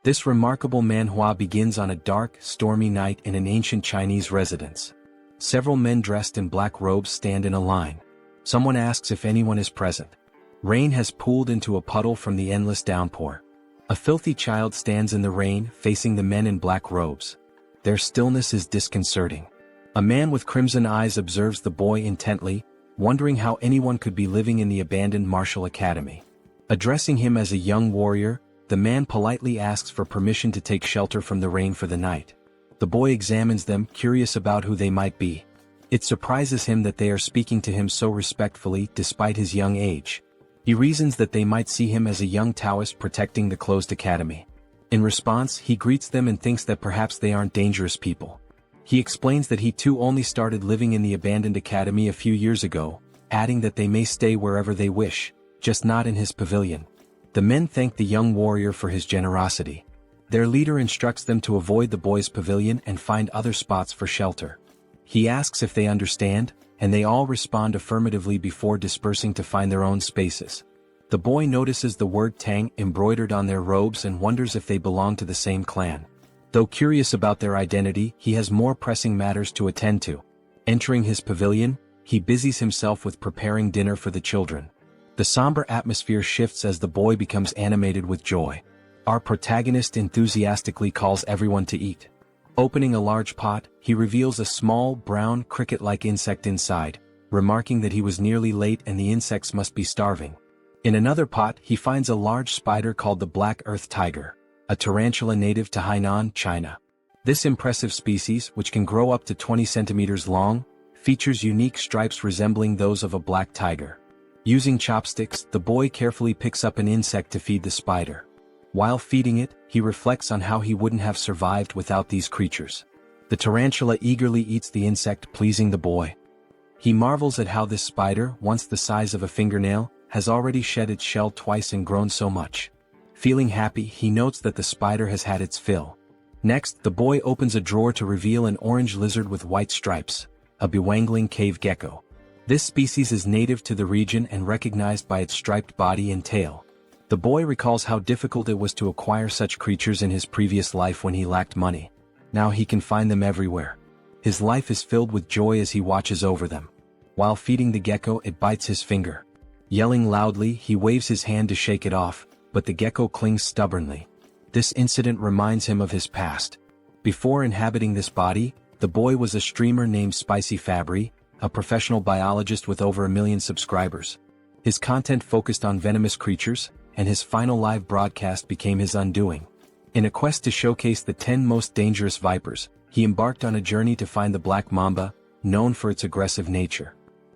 This remarkable manhua begins on a dark, stormy night in an ancient Chinese residence. Several men dressed in black robes stand in a line. Someone asks if anyone is present. Rain has pooled into a puddle from the endless downpour. A filthy child stands in the rain, facing the men in black robes. Their stillness is disconcerting. A man with crimson eyes observes the boy intently, wondering how anyone could be living in the abandoned martial academy. Addressing him as a young warrior, the man politely asks for permission to take shelter from the rain for the night. The boy examines them, curious about who they might be. It surprises him that they are speaking to him so respectfully despite his young age. He reasons that they might see him as a young Taoist protecting the closed academy. In response, he greets them and thinks that perhaps they aren't dangerous people. He explains that he too only started living in the abandoned academy a few years ago, adding that they may stay wherever they wish, just not in his pavilion. The men thank the young warrior for his generosity. Their leader instructs them to avoid the boy's pavilion and find other spots for shelter. He asks if they understand, and they all respond affirmatively before dispersing to find their own spaces. The boy notices the word Tang embroidered on their robes and wonders if they belong to the same clan. Though curious about their identity, he has more pressing matters to attend to. Entering his pavilion, he busies himself with preparing dinner for the children. The somber atmosphere shifts as the boy becomes animated with joy. Our protagonist enthusiastically calls everyone to eat. Opening a large pot, he reveals a small, brown, cricket-like insect inside, remarking that he was nearly late and the insects must be starving. In another pot, he finds a large spider called the black earth tiger, a tarantula native to Hainan, China. This impressive species, which can grow up to 20 centimeters long, features unique stripes resembling those of a black tiger. Using chopsticks, the boy carefully picks up an insect to feed the spider. While feeding it, he reflects on how he wouldn't have survived without these creatures. The tarantula eagerly eats the insect, pleasing the boy. He marvels at how this spider, once the size of a fingernail, has already shed its shell twice and grown so much. Feeling happy, he notes that the spider has had its fill. Next, the boy opens a drawer to reveal an orange lizard with white stripes, a bewangling cave gecko. This species is native to the region and recognized by its striped body and tail. The boy recalls how difficult it was to acquire such creatures in his previous life when he lacked money. Now he can find them everywhere. His life is filled with joy as he watches over them. While feeding the gecko, it bites his finger. Yelling loudly, he waves his hand to shake it off, but the gecko clings stubbornly. This incident reminds him of his past. Before inhabiting this body, the boy was a streamer named Spicy Fabre, a professional biologist with over 1 million subscribers. His content focused on venomous creatures, and his final live broadcast became his undoing. In a quest to showcase the 10 most dangerous vipers, he embarked on a journey to find the black mamba, known for its aggressive nature.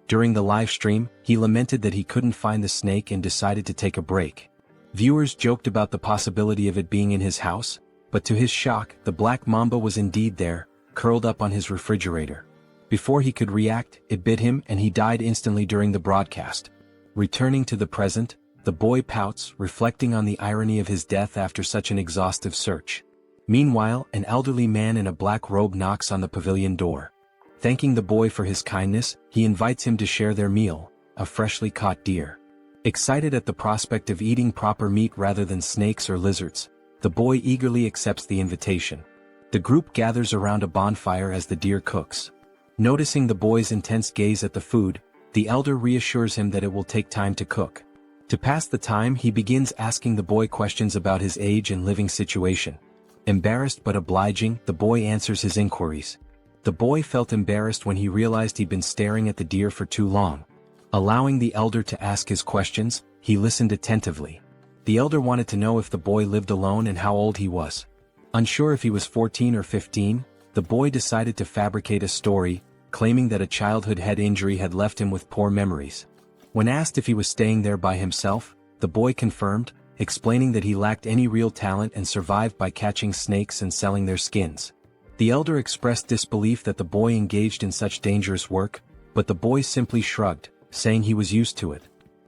During the live stream, he lamented that he couldn't find the snake and decided to take a break. Viewers joked about the possibility of it being in his house, but to his shock, the black mamba was indeed there, curled up on his refrigerator. Before he could react, it bit him and he died instantly during the broadcast. Returning to the present, the boy pouts, reflecting on the irony of his death after such an exhaustive search. Meanwhile, an elderly man in a black robe knocks on the pavilion door. Thanking the boy for his kindness, he invites him to share their meal, a freshly caught deer. Excited at the prospect of eating proper meat rather than snakes or lizards, the boy eagerly accepts the invitation. The group gathers around a bonfire as the deer cooks. Noticing the boy's intense gaze at the food, the elder reassures him that it will take time to cook. To pass the time, he begins asking the boy questions about his age and living situation. Embarrassed but obliging, the boy answers his inquiries. The boy felt embarrassed when he realized he'd been staring at the deer for too long. Allowing the elder to ask his questions, he listened attentively. The elder wanted to know if the boy lived alone and how old he was. Unsure if he was 14 or 15, the boy decided to fabricate a story, claiming that a childhood head injury had left him with poor memories. When asked if he was staying there by himself, the boy confirmed, explaining that he lacked any real talent and survived by catching snakes and selling their skins. The elder expressed disbelief that the boy engaged in such dangerous work, but the boy simply shrugged, saying he was used to it.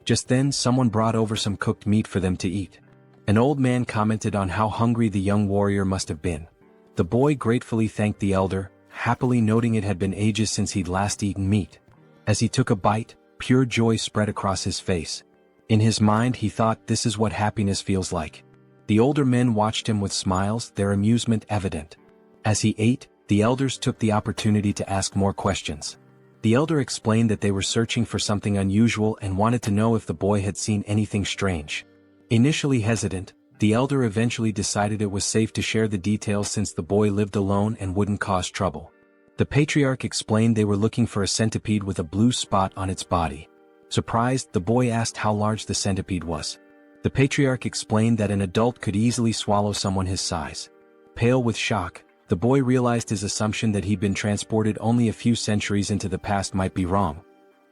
Just then, someone brought over some cooked meat for them to eat. An old man commented on how hungry the young warrior must have been. The boy gratefully thanked the elder, happily noting it had been ages since he'd last eaten meat. As he took a bite, pure joy spread across his face. In his mind, he thought, this is what happiness feels like. The older men watched him with smiles, their amusement evident. As he ate, the elders took the opportunity to ask more questions. The elder explained that they were searching for something unusual and wanted to know if the boy had seen anything strange. Initially hesitant, the elder eventually decided it was safe to share the details since the boy lived alone and wouldn't cause trouble. The patriarch explained they were looking for a centipede with a blue spot on its body. Surprised, the boy asked how large the centipede was. The patriarch explained that an adult could easily swallow someone his size. Pale with shock, the boy realized his assumption that he'd been transported only a few centuries into the past might be wrong.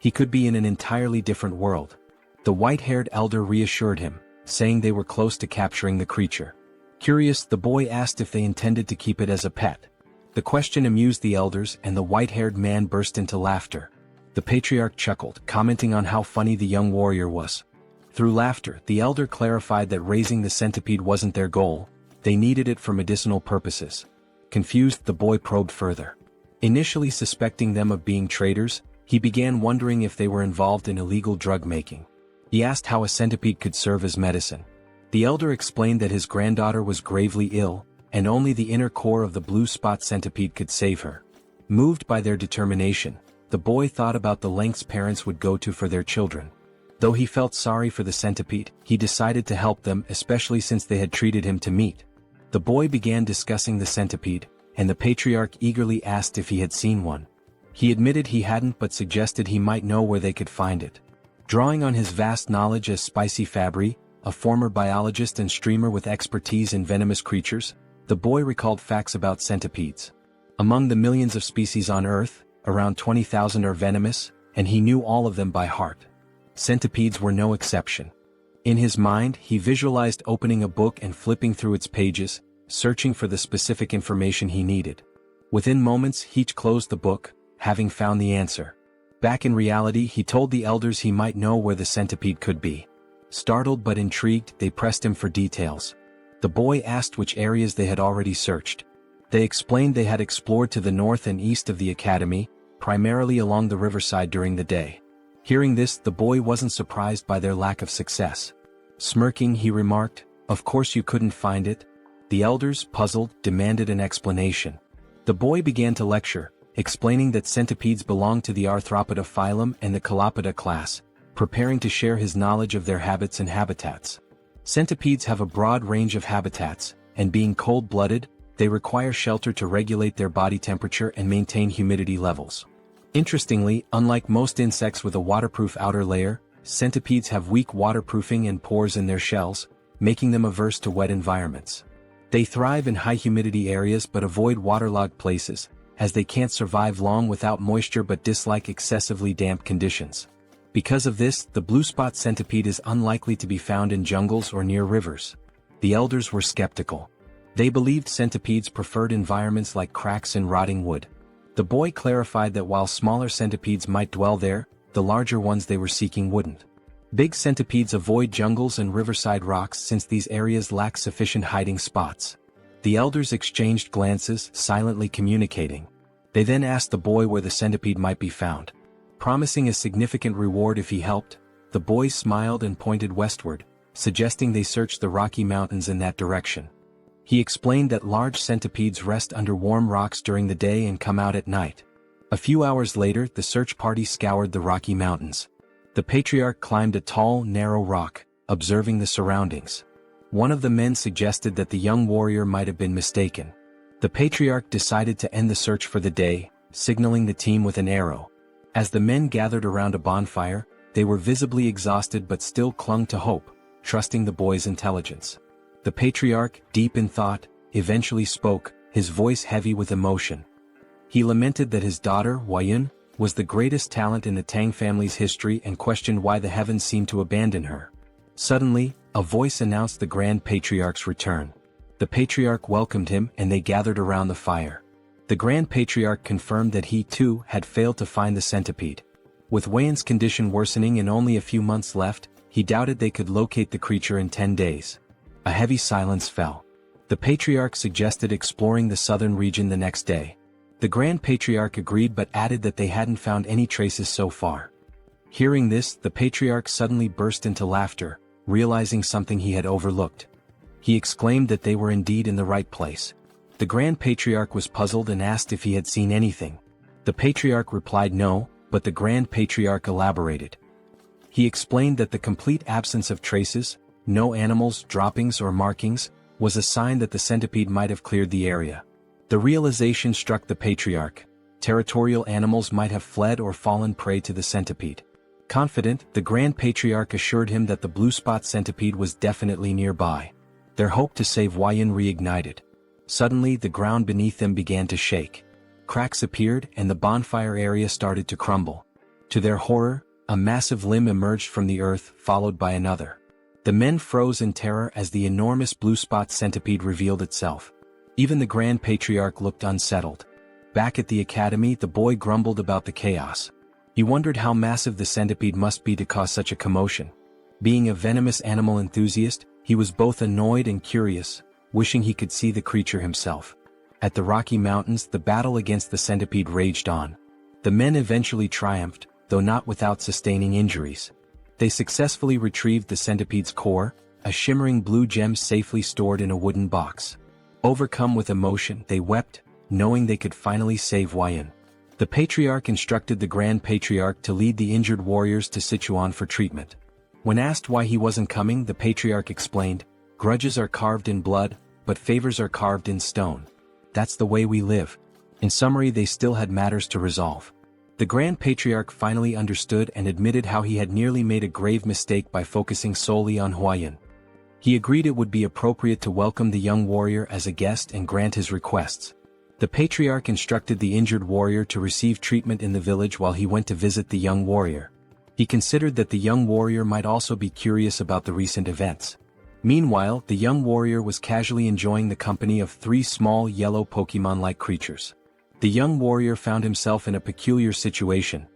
He could be in an entirely different world. The white-haired elder reassured him, saying they were close to capturing the creature. Curious, the boy asked if they intended to keep it as a pet. The question amused the elders and the white-haired man burst into laughter. The patriarch chuckled, commenting on how funny the young warrior was. Through laughter, the elder clarified that raising the centipede wasn't their goal, they needed it for medicinal purposes. Confused, the boy probed further. Initially suspecting them of being traitors, he began wondering if they were involved in illegal drug making. He asked how a centipede could serve as medicine. The elder explained that his granddaughter was gravely ill, and only the inner core of the blue spot centipede could save her. Moved by their determination, the boy thought about the lengths parents would go to for their children. Though he felt sorry for the centipede, he decided to help them, especially since they had treated him to meat. The boy began discussing the centipede, and the patriarch eagerly asked if he had seen one. He admitted he hadn't but suggested he might know where they could find it. Drawing on his vast knowledge as Spicy Fabre, a former biologist and streamer with expertise in venomous creatures, the boy recalled facts about centipedes. Among the millions of species on Earth, around 20,000 are venomous, and he knew all of them by heart. Centipedes were no exception. In his mind, he visualized opening a book and flipping through its pages, searching for the specific information he needed. Within moments, he closed the book, having found the answer. Back in reality, he told the elders he might know where the centipede could be. Startled but intrigued, they pressed him for details. The boy asked which areas they had already searched. They explained they had explored to the north and east of the academy, primarily along the riverside during the day. Hearing this, the boy wasn't surprised by their lack of success. Smirking, he remarked, "Of course you couldn't find it." The elders, puzzled, demanded an explanation. The boy began to lecture, explaining that centipedes belong to the Arthropoda phylum and the Calopoda class, preparing to share his knowledge of their habits and habitats. Centipedes have a broad range of habitats, and being cold-blooded, they require shelter to regulate their body temperature and maintain humidity levels. Interestingly, unlike most insects with a waterproof outer layer, centipedes have weak waterproofing and pores in their shells, making them averse to wet environments. They thrive in high-humidity areas but avoid waterlogged places, as they can't survive long without moisture but dislike excessively damp conditions. Because of this, the blue spot centipede is unlikely to be found in jungles or near rivers. The elders were skeptical. They believed centipedes preferred environments like cracks and rotting wood. The boy clarified that while smaller centipedes might dwell there, the larger ones they were seeking wouldn't. Big centipedes avoid jungles and riverside rocks since these areas lack sufficient hiding spots. The elders exchanged glances, silently communicating. They then asked the boy where the centipede might be found. Promising a significant reward if he helped, the boy smiled and pointed westward, suggesting they search the Rocky Mountains in that direction. He explained that large centipedes rest under warm rocks during the day and come out at night. A few hours later, the search party scoured the Rocky Mountains. The patriarch climbed a tall, narrow rock, observing the surroundings. One of the men suggested that the young warrior might have been mistaken. The patriarch decided to end the search for the day, signaling the team with an arrow. As the men gathered around a bonfire, they were visibly exhausted but still clung to hope, trusting the boy's intelligence. The patriarch, deep in thought, eventually spoke, his voice heavy with emotion. He lamented that his daughter, Huayun, was the greatest talent in the Tang family's history and questioned why the heavens seemed to abandon her. Suddenly, a voice announced the Grand Patriarch's return. The patriarch welcomed him and they gathered around the fire. The Grand Patriarch confirmed that he too had failed to find the centipede. With Huayun's condition worsening and only a few months left, he doubted they could locate the creature in 10 days. A heavy silence fell. The patriarch suggested exploring the southern region the next day. The Grand Patriarch agreed but added that they hadn't found any traces so far. Hearing this, the patriarch suddenly burst into laughter, realizing something he had overlooked. He exclaimed that they were indeed in the right place. The Grand Patriarch was puzzled and asked if he had seen anything. The Patriarch replied no, but the Grand Patriarch elaborated. He explained that the complete absence of traces, no animals, droppings or markings, was a sign that the centipede might have cleared the area. The realization struck the Patriarch. Territorial animals might have fled or fallen prey to the centipede. Confident, the Grand Patriarch assured him that the blue spot centipede was definitely nearby. Their hope to save Huayan reignited. Suddenly the ground beneath them began to shake. Cracks appeared and the bonfire area started to crumble. To their horror, a massive limb emerged from the earth, followed by another. The men froze in terror as the enormous blue spot centipede revealed itself. Even the Grand Patriarch looked unsettled. Back at the academy, the boy grumbled about the chaos. He wondered how massive the centipede must be to cause such a commotion. Being a venomous animal enthusiast, he was both annoyed and curious, wishing he could see the creature himself. At the Rocky Mountains, the battle against the centipede raged on. The men eventually triumphed, though not without sustaining injuries. They successfully retrieved the centipede's core, a shimmering blue gem safely stored in a wooden box. Overcome with emotion, they wept, knowing they could finally save Huayan. The Patriarch instructed the Grand Patriarch to lead the injured warriors to Sichuan for treatment. When asked why he wasn't coming, the Patriarch explained, "Grudges are carved in blood, but favors are carved in stone. That's the way we live." In summary, they still had matters to resolve. The Grand Patriarch finally understood and admitted how he had nearly made a grave mistake by focusing solely on Huayan. He agreed it would be appropriate to welcome the young warrior as a guest and grant his requests. The Patriarch instructed the injured warrior to receive treatment in the village while he went to visit the young warrior. He considered that the young warrior might also be curious about the recent events. Meanwhile, the young warrior was casually enjoying the company of 3 small yellow Pokemon-like creatures. The young warrior found himself in a peculiar situation.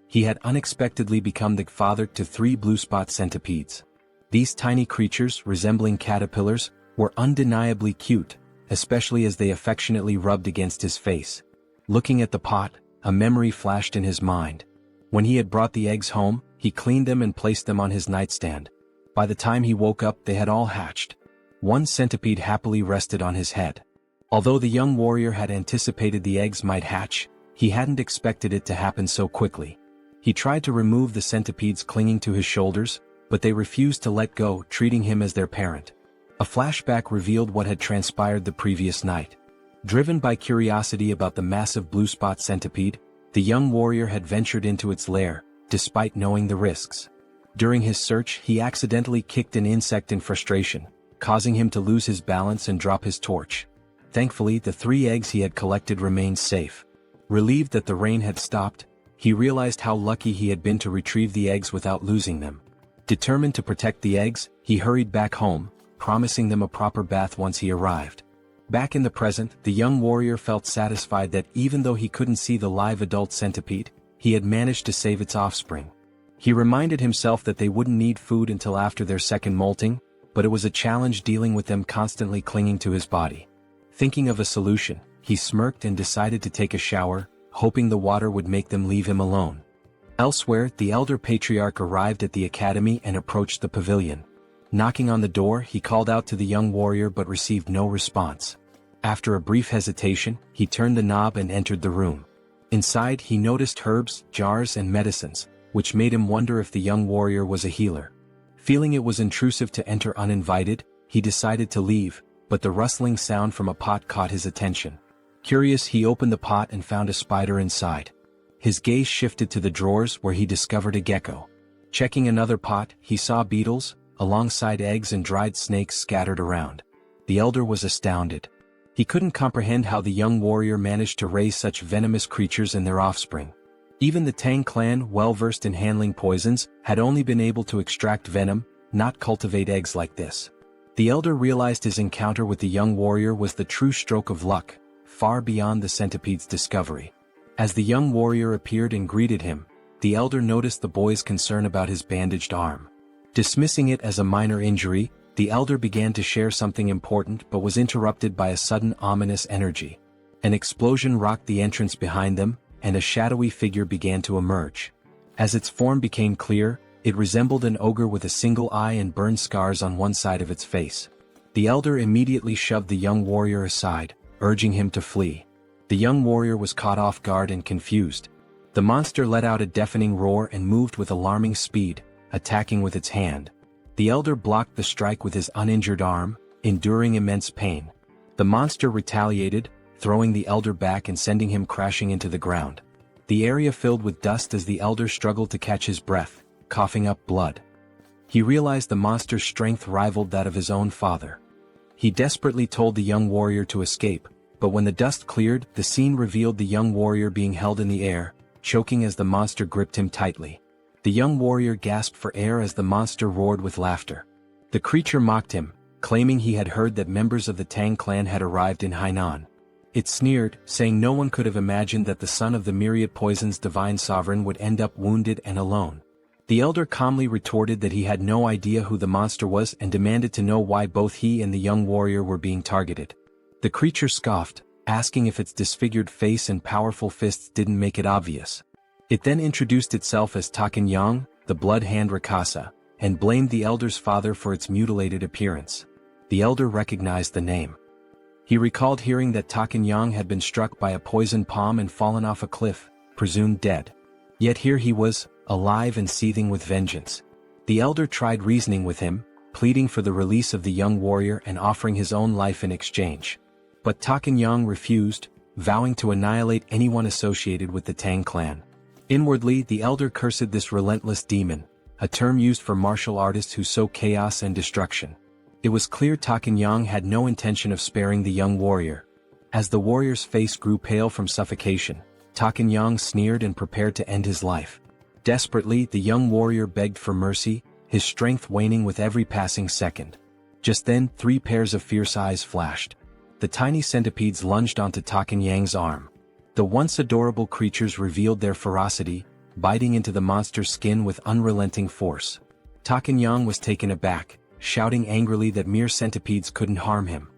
He had unexpectedly become the father to 3 blue spot centipedes. These tiny creatures, resembling caterpillars, were undeniably cute, especially as they affectionately rubbed against his face. Looking at the pot, a memory flashed in his mind. When he had brought the eggs home, he cleaned them and placed them on his nightstand. By the time he woke up, they had all hatched. 1 centipede happily rested on his head. Although the young warrior had anticipated the eggs might hatch, he hadn't expected it to happen so quickly. He tried to remove the centipedes clinging to his shoulders, but they refused to let go, treating him as their parent. A flashback revealed what had transpired the previous night. Driven by curiosity about the massive blue spot centipede, the young warrior had ventured into its lair, despite knowing the risks. During his search, he accidentally kicked an insect in frustration, causing him to lose his balance and drop his torch. Thankfully, the 3 eggs he had collected remained safe. Relieved that the rain had stopped, he realized how lucky he had been to retrieve the eggs without losing them. Determined to protect the eggs, he hurried back home, promising them a proper bath once he arrived. Back in the present, the young warrior felt satisfied that even though he couldn't see the live adult centipede, he had managed to save its offspring. He reminded himself that they wouldn't need food until after their second molting, but it was a challenge dealing with them constantly clinging to his body. Thinking of a solution, he smirked and decided to take a shower, hoping the water would make them leave him alone. Elsewhere, the elder patriarch arrived at the academy and approached the pavilion. Knocking on the door, he called out to the young warrior but received no response. After a brief hesitation, he turned the knob and entered the room. Inside, he noticed herbs, jars and medicines, which made him wonder if the young warrior was a healer. Feeling it was intrusive to enter uninvited, he decided to leave, but the rustling sound from a pot caught his attention. Curious, he opened the pot and found a spider inside. His gaze shifted to the drawers where he discovered a gecko. Checking another pot, he saw beetles, alongside eggs and dried snakes scattered around. The elder was astounded. He couldn't comprehend how the young warrior managed to raise such venomous creatures and their offspring. Even the Tang clan, well-versed in handling poisons, had only been able to extract venom, not cultivate eggs like this. The elder realized his encounter with the young warrior was the true stroke of luck, far beyond the centipede's discovery. As the young warrior appeared and greeted him, the elder noticed the boy's concern about his bandaged arm. Dismissing it as a minor injury, the elder began to share something important but was interrupted by a sudden ominous energy. An explosion rocked the entrance behind them, and a shadowy figure began to emerge. As its form became clear, it resembled an ogre with a single eye and burn scars on one side of its face. The elder immediately shoved the young warrior aside, urging him to flee. The young warrior was caught off guard and confused. The monster let out a deafening roar and moved with alarming speed, attacking with its hand. The elder blocked the strike with his uninjured arm, enduring immense pain. The monster retaliated, throwing the elder back and sending him crashing into the ground. The area filled with dust as the elder struggled to catch his breath, coughing up blood. He realized the monster's strength rivaled that of his own father. He desperately told the young warrior to escape, but when the dust cleared, the scene revealed the young warrior being held in the air, choking as the monster gripped him tightly. The young warrior gasped for air as the monster roared with laughter. The creature mocked him, claiming he had heard that members of the Tang clan had arrived in Hainan. It sneered, saying no one could have imagined that the son of the myriad poison's divine sovereign would end up wounded and alone. The elder calmly retorted that he had no idea who the monster was and demanded to know why both he and the young warrior were being targeted. The creature scoffed, asking if its disfigured face and powerful fists didn't make it obvious. It then introduced itself as Takenyang, the blood hand Rakasa, and blamed the elder's father for its mutilated appearance. The elder recognized the name. He recalled hearing that Takenyang had been struck by a poison palm and fallen off a cliff, presumed dead. Yet here he was, alive and seething with vengeance. The elder tried reasoning with him, pleading for the release of the young warrior and offering his own life in exchange. But Takenyang refused, vowing to annihilate anyone associated with the Tang clan. Inwardly, the elder cursed this relentless demon, a term used for martial artists who sow chaos and destruction. It was clear Takenyang had no intention of sparing the young warrior. As the warrior's face grew pale from suffocation, Takenyang sneered and prepared to end his life. Desperately, the young warrior begged for mercy, his strength waning with every passing second. Just then, 3 pairs of fierce eyes flashed. The tiny centipedes lunged onto Takenyang's arm. The once adorable creatures revealed their ferocity, biting into the monster's skin with unrelenting force. Takenyang was taken aback, shouting angrily that mere centipedes couldn't harm him.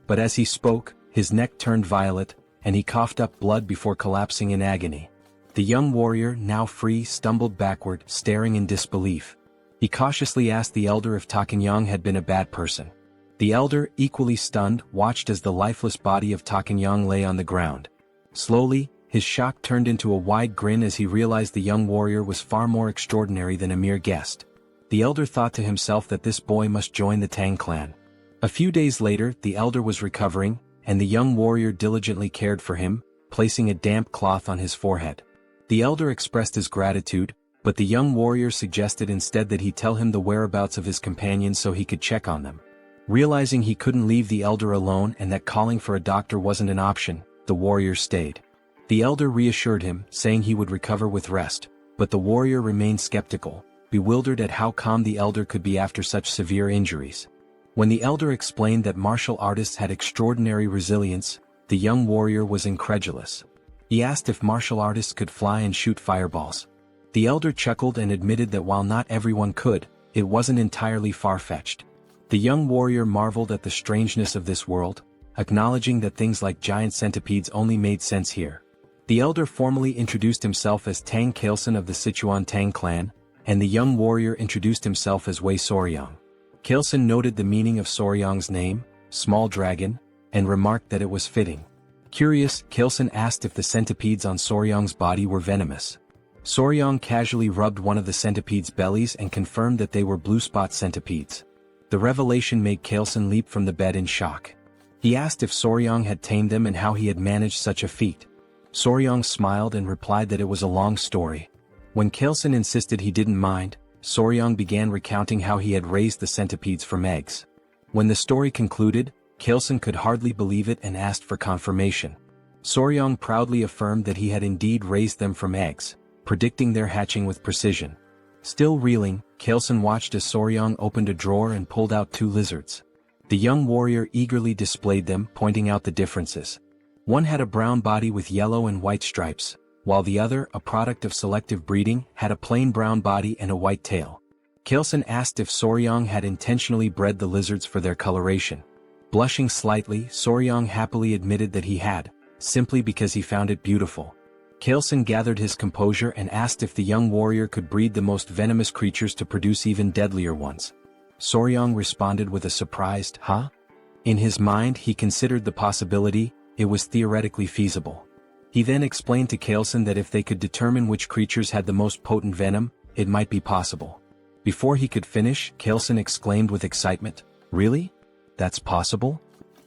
But as he spoke, his neck turned violet, and he coughed up blood before collapsing in agony. The young warrior, now free, stumbled backward, staring in disbelief. He cautiously asked the elder if Takenyang had been a bad person. The elder, equally stunned, watched as the lifeless body of Takenyang lay on the ground. Slowly, his shock turned into a wide grin as he realized the young warrior was far more extraordinary than a mere guest. The elder thought to himself that this boy must join the Tang clan. A few days later, the elder was recovering, and the young warrior diligently cared for him, placing a damp cloth on his forehead. The elder expressed his gratitude, but the young warrior suggested instead that he tell him the whereabouts of his companions so he could check on them. Realizing he couldn't leave the elder alone and that calling for a doctor wasn't an option, the warrior stayed. The elder reassured him, saying he would recover with rest, but the warrior remained skeptical, bewildered at how calm the elder could be after such severe injuries. When the elder explained that martial artists had extraordinary resilience, the young warrior was incredulous. He asked if martial artists could fly and shoot fireballs. The elder chuckled and admitted that while not everyone could, it wasn't entirely far-fetched. The young warrior marveled at the strangeness of this world, acknowledging that things like giant centipedes only made sense here. The elder formally introduced himself as Tang Kailson of the Sichuan Tang Clan, and the young warrior introduced himself as Wei Soryang. Kailson noted the meaning of Soryang's name, small dragon, and remarked that it was fitting. Curious, Kailson asked if the centipedes on Soryang's body were venomous. Soryang casually rubbed one of the centipedes' bellies and confirmed that they were blue spot centipedes. The revelation made Kailson leap from the bed in shock. He asked if Soryang had tamed them and how he had managed such a feat. Soryang smiled and replied that it was a long story. When Kailson insisted he didn't mind, Soryang began recounting how he had raised the centipedes from eggs. When the story concluded, Kailson could hardly believe it and asked for confirmation. Soryang proudly affirmed that he had indeed raised them from eggs, predicting their hatching with precision. Still reeling, Kailson watched as Soryang opened a drawer and pulled out 2 lizards. The young warrior eagerly displayed them, pointing out the differences. One had a brown body with yellow and white stripes, while the other, a product of selective breeding, had a plain brown body and a white tail. Kailson asked if Soryang had intentionally bred the lizards for their coloration. Blushing slightly, Soryang happily admitted that he had, simply because he found it beautiful. Kailson gathered his composure and asked if the young warrior could breed the most venomous creatures to produce even deadlier ones. Soryang responded with a surprised, "Huh? In his mind he considered the possibility, it was theoretically feasible. He then explained to Kaleson that if they could determine which creatures had the most potent venom, it might be possible. Before he could finish, Kaleson exclaimed with excitement, "Really? That's possible?"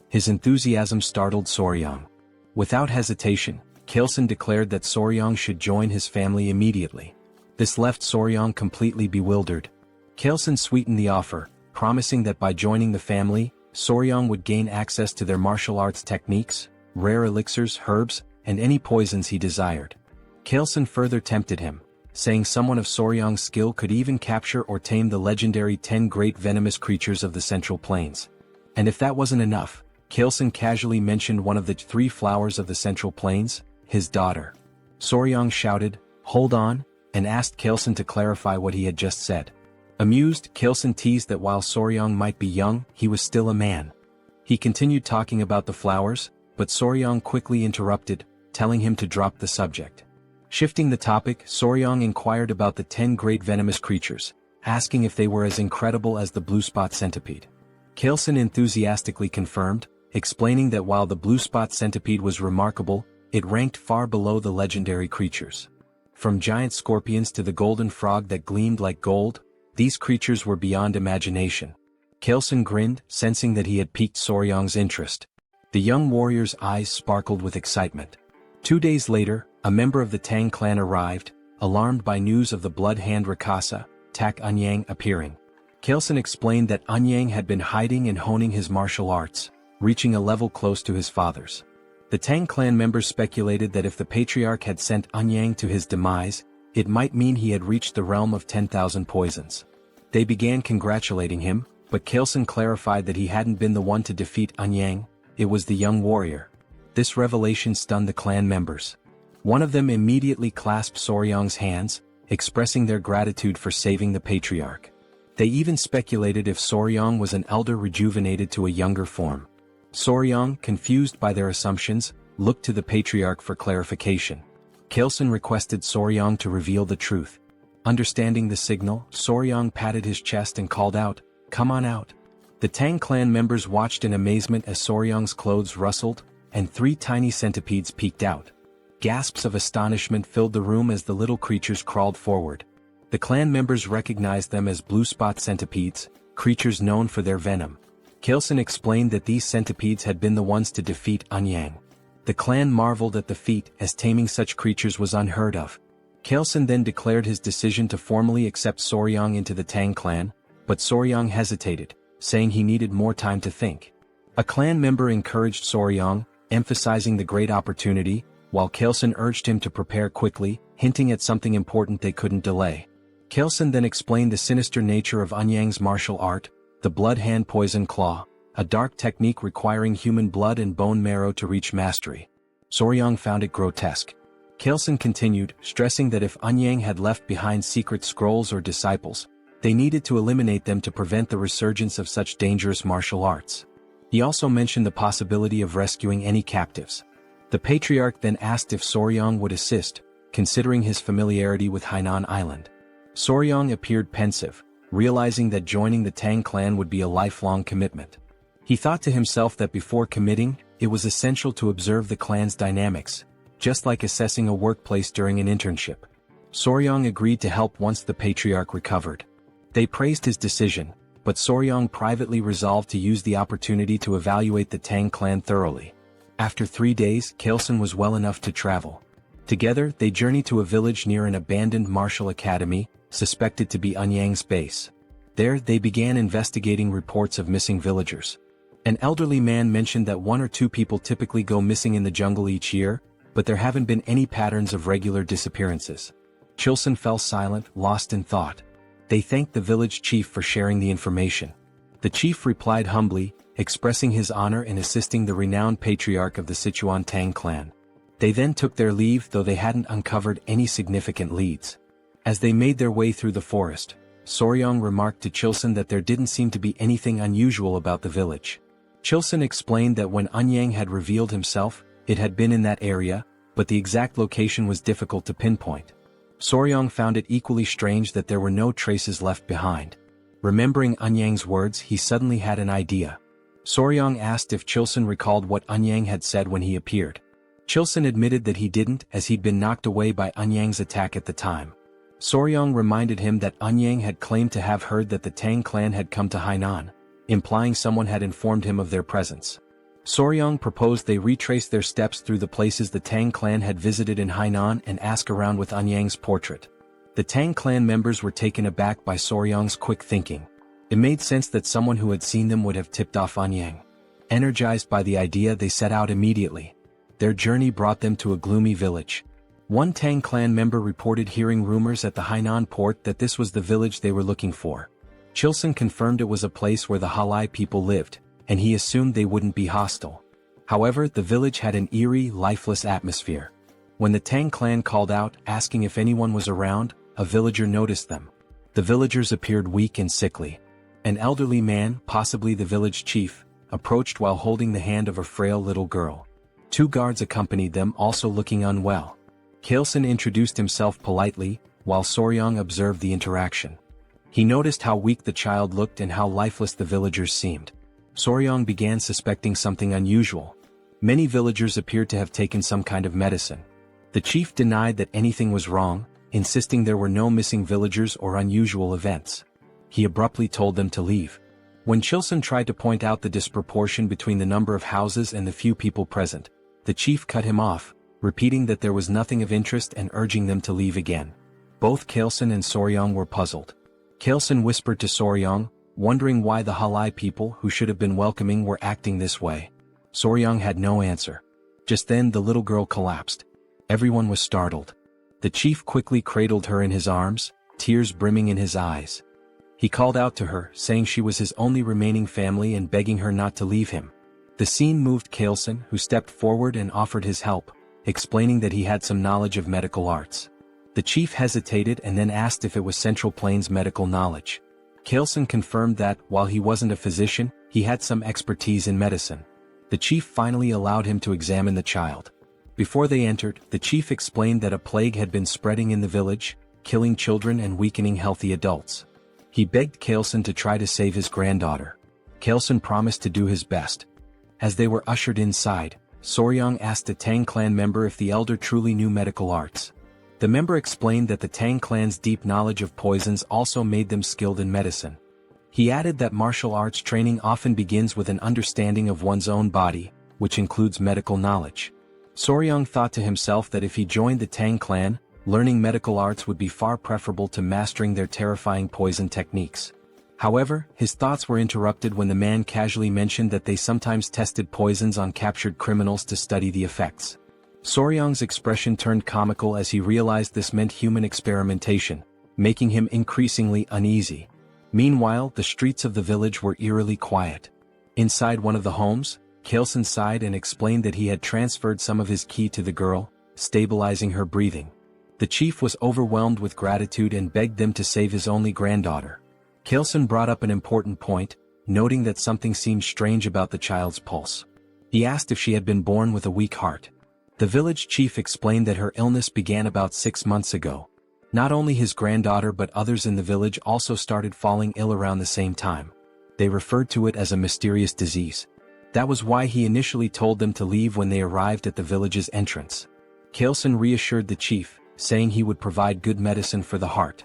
His enthusiasm startled Soryang. Without hesitation, Kaleson declared that Soryang should join his family immediately. This left Soryang completely bewildered. Kaleson sweetened the offer, promising that by joining the family, Soryang would gain access to their martial arts techniques, rare elixirs, herbs, and any poisons he desired. Kaleson further tempted him, saying someone of Soryang's skill could even capture or tame the legendary 10 great venomous creatures of the Central Plains. And if that wasn't enough, Kaleson casually mentioned one of the 3 flowers of the Central Plains, his daughter. Soryang shouted, "Hold on," and asked Kaleson to clarify what he had just said. Amused, Kaleson teased that while Soryang might be young, he was still a man. He continued talking about the flowers, but Soryang quickly interrupted, telling him to drop the subject. Shifting the topic, Soryang inquired about the 10 great venomous creatures, asking if they were as incredible as the blue spot centipede. Kaleson enthusiastically confirmed, explaining that while the blue spot centipede was remarkable, it ranked far below the legendary creatures. From giant scorpions to the golden frog that gleamed like gold, these creatures were beyond imagination. Kaleson grinned, sensing that he had piqued Soryang's interest. The young warrior's eyes sparkled with excitement. 2 days later, a member of the Tang clan arrived, alarmed by news of the blood hand Rakasa, Tak Anyang appearing. Kaleson explained that Anyang had been hiding and honing his martial arts, reaching a level close to his father's. The Tang clan members speculated that if the patriarch had sent Anyang to his demise, it might mean he had reached the realm of 10,000 poisons. They began congratulating him, but Kaleson clarified that he hadn't been the one to defeat Anyang, it was the young warrior. This revelation stunned the clan members. One of them immediately clasped Soryang's hands, expressing their gratitude for saving the patriarch. They even speculated if Soryang was an elder rejuvenated to a younger form. Soryang, confused by their assumptions, looked to the patriarch for clarification. Kaleson requested Soryang to reveal the truth. Understanding the signal, Soryang patted his chest and called out, "Come on out." The Tang clan members watched in amazement as Soryang's clothes rustled, and 3 tiny centipedes peeked out. Gasps of astonishment filled the room as the little creatures crawled forward. The clan members recognized them as blue spot centipedes, creatures known for their venom. Kaleson explained that these centipedes had been the ones to defeat Anyang. The clan marveled at the feat, as taming such creatures was unheard of. Kaleson then declared his decision to formally accept Soryang into the Tang clan, but Soryang hesitated, saying he needed more time to think. A clan member encouraged Soryang, emphasizing the great opportunity, while Kaleson urged him to prepare quickly, hinting at something important they couldn't delay. Kaleson then explained the sinister nature of Anyang's martial art, the blood hand poison claw, a dark technique requiring human blood and bone marrow to reach mastery. Soryang found it grotesque. Kaleson continued, stressing that if Anyang had left behind secret scrolls or disciples, they needed to eliminate them to prevent the resurgence of such dangerous martial arts. He also mentioned the possibility of rescuing any captives. The patriarch then asked if Soryang would assist, considering his familiarity with Hainan Island. Soryang appeared pensive, realizing that joining the Tang clan would be a lifelong commitment. He thought to himself that before committing, it was essential to observe the clan's dynamics, just like assessing a workplace during an internship. Soryang agreed to help once the patriarch recovered. They praised his decision, but Soryang privately resolved to use the opportunity to evaluate the Tang clan thoroughly. After 3 days, Kaleson was well enough to travel. Together, they journeyed to a village near an abandoned martial academy, suspected to be Anyang's base. There, they began investigating reports of missing villagers. An elderly man mentioned that 1 or 2 people typically go missing in the jungle each year, but there haven't been any patterns of regular disappearances. Chilson fell silent, lost in thought. They thanked the village chief for sharing the information. The chief replied humbly, expressing his honor in assisting the renowned patriarch of the Sichuan Tang Clan. They then took their leave, though they hadn't uncovered any significant leads. As they made their way through the forest, Soryang remarked to Chilson that there didn't seem to be anything unusual about the village. Chilson explained that when Anyang had revealed himself, it had been in that area, but the exact location was difficult to pinpoint. Soryang found it equally strange that there were no traces left behind. Remembering Anyang's words, he suddenly had an idea. Soryang asked if Chilson recalled what Eunhyang had said when he appeared. Chilson admitted that he didn't, as he'd been knocked away by Eunhyang's attack at the time. Soryang reminded him that Eunhyang had claimed to have heard that the Tang clan had come to Hainan, implying someone had informed him of their presence. Soryang proposed they retrace their steps through the places the Tang clan had visited in Hainan and ask around with Eunhyang's portrait. The Tang clan members were taken aback by Soryang's quick thinking. It made sense that someone who had seen them would have tipped off Eunhyang. Energized by the idea, they set out immediately. Their journey brought them to a gloomy village. One Tang clan member reported hearing rumors at the Hainan port that this was the village they were looking for. Chilson confirmed it was a place where the Halai people lived, and he assumed they wouldn't be hostile. However, the village had an eerie, lifeless atmosphere. When the Tang clan called out, asking if anyone was around, a villager noticed them. The villagers appeared weak and sickly. An elderly man, possibly the village chief, approached while holding the hand of a frail little girl. Two guards accompanied them, also looking unwell. Kaleson introduced himself politely, while Soryang observed the interaction. He noticed how weak the child looked and how lifeless the villagers seemed. Soryang began suspecting something unusual. Many villagers appeared to have taken some kind of medicine. The chief denied that anything was wrong, insisting there were no missing villagers or unusual events. He abruptly told them to leave. When Chilson tried to point out the disproportion between the number of houses and the few people present, the chief cut him off, repeating that there was nothing of interest and urging them to leave again. Both Kaleson and Soryang were puzzled. Kaleson whispered to Soryang, wondering why the Halai people who should have been welcoming were acting this way. Soryang had no answer. Just then the little girl collapsed. Everyone was startled. The chief quickly cradled her in his arms, tears brimming in his eyes. He called out to her, saying she was his only remaining family and begging her not to leave him. The scene moved Kaleson, who stepped forward and offered his help, explaining that he had some knowledge of medical arts. The chief hesitated and then asked if it was Central Plains medical knowledge. Kaleson confirmed that, while he wasn't a physician, he had some expertise in medicine. The chief finally allowed him to examine the child. Before they entered, the chief explained that a plague had been spreading in the village, killing children and weakening healthy adults. He begged Kaleson to try to save his granddaughter. Kaleson promised to do his best. As they were ushered inside, Soryang asked a Tang clan member if the elder truly knew medical arts. The member explained that the Tang clan's deep knowledge of poisons also made them skilled in medicine. He added that martial arts training often begins with an understanding of one's own body, which includes medical knowledge. Soryang thought to himself that if he joined the Tang clan, learning medical arts would be far preferable to mastering their terrifying poison techniques. However, his thoughts were interrupted when the man casually mentioned that they sometimes tested poisons on captured criminals to study the effects. Soryang's expression turned comical as he realized this meant human experimentation, making him increasingly uneasy. Meanwhile, the streets of the village were eerily quiet. Inside one of the homes, Kaleson sighed and explained that he had transferred some of his ki to the girl, stabilizing her breathing. The chief was overwhelmed with gratitude and begged them to save his only granddaughter. Kaleson brought up an important point, noting that something seemed strange about the child's pulse. He asked if she had been born with a weak heart. The village chief explained that her illness began about 6 months ago. Not only his granddaughter but others in the village also started falling ill around the same time. They referred to it as a mysterious disease. That was why he initially told them to leave when they arrived at the village's entrance. Kaleson reassured the chief, saying he would provide good medicine for the heart.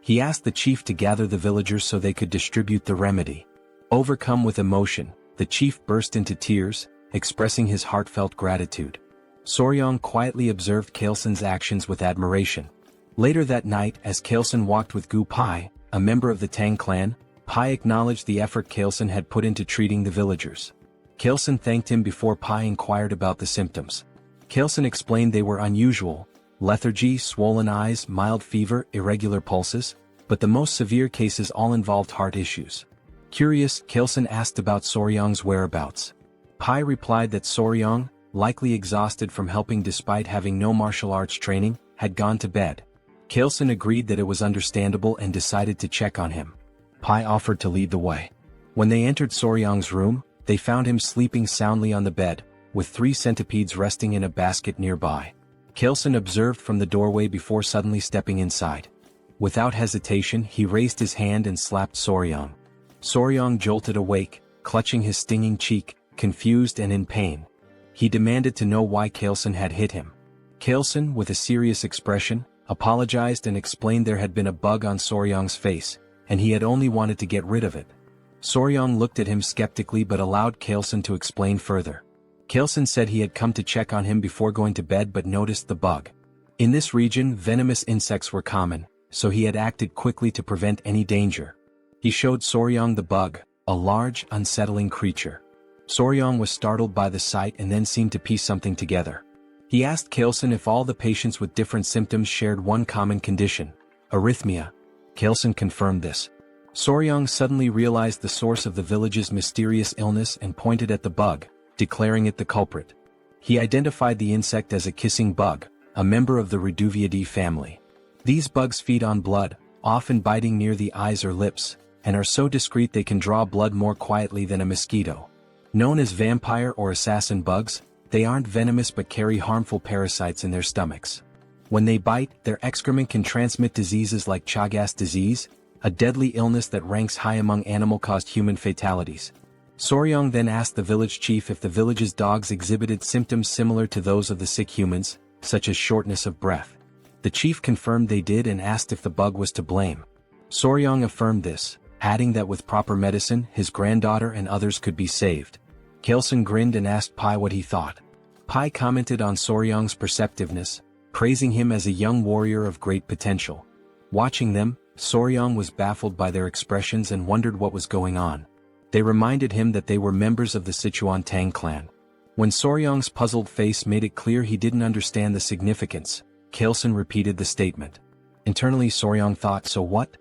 He asked the chief to gather the villagers so they could distribute the remedy. Overcome with emotion, the chief burst into tears, expressing his heartfelt gratitude. Soryang quietly observed Kaleson's actions with admiration. Later that night, as Kaleson walked with Gu Pai, a member of the Tang clan, Pai acknowledged the effort Kaleson had put into treating the villagers. Kaleson thanked him before Pai inquired about the symptoms. Kaleson explained they were unusual: lethargy, swollen eyes, mild fever, irregular pulses, but the most severe cases all involved heart issues. Curious, Kaleson asked about Soryang's whereabouts. Pai replied that Soryang, likely exhausted from helping despite having no martial arts training, had gone to bed. Kaleson agreed that it was understandable and decided to check on him. Pai offered to lead the way. When they entered Soryang's room, they found him sleeping soundly on the bed, with 3 centipedes resting in a basket nearby. Kaleson observed from the doorway before suddenly stepping inside. Without hesitation, he raised his hand and slapped Soryang. Soryang jolted awake, clutching his stinging cheek, confused and in pain. He demanded to know why Kaelson had hit him. Kaelson, with a serious expression, apologized and explained there had been a bug on Soryong's face, and he had only wanted to get rid of it. Soryong looked at him skeptically but allowed Kaelson to explain further. Kaelson said he had come to check on him before going to bed but noticed the bug. In this region, venomous insects were common, so he had acted quickly to prevent any danger. He showed Soryong the bug, a large, unsettling creature. Soryong was startled by the sight and then seemed to piece something together. He asked Kaelson if all the patients with different symptoms shared one common condition: arrhythmia. Kaelson confirmed this. Soryong suddenly realized the source of the village's mysterious illness and pointed at the bug, declaring it the culprit. He identified the insect as a kissing bug, a member of the Reduviidae family. These bugs feed on blood, often biting near the eyes or lips, and are so discreet they can draw blood more quietly than a mosquito. Known as vampire or assassin bugs, they aren't venomous but carry harmful parasites in their stomachs. When they bite, their excrement can transmit diseases like Chagas disease, a deadly illness that ranks high among animal-caused human fatalities. Soryong then asked the village chief if the village's dogs exhibited symptoms similar to those of the sick humans, such as shortness of breath. The chief confirmed they did and asked if the bug was to blame. Soryong affirmed this, adding that with proper medicine, his granddaughter and others could be saved. Kaelson grinned and asked Pai what he thought. Pai commented on Soryong's perceptiveness, praising him as a young warrior of great potential. Watching them, Soryong was baffled by their expressions and wondered what was going on. They reminded him that they were members of the Sichuan Tang Clan. When Soryong's puzzled face made it clear he didn't understand the significance, Kaelson repeated the statement. Internally Soryong thought, so what?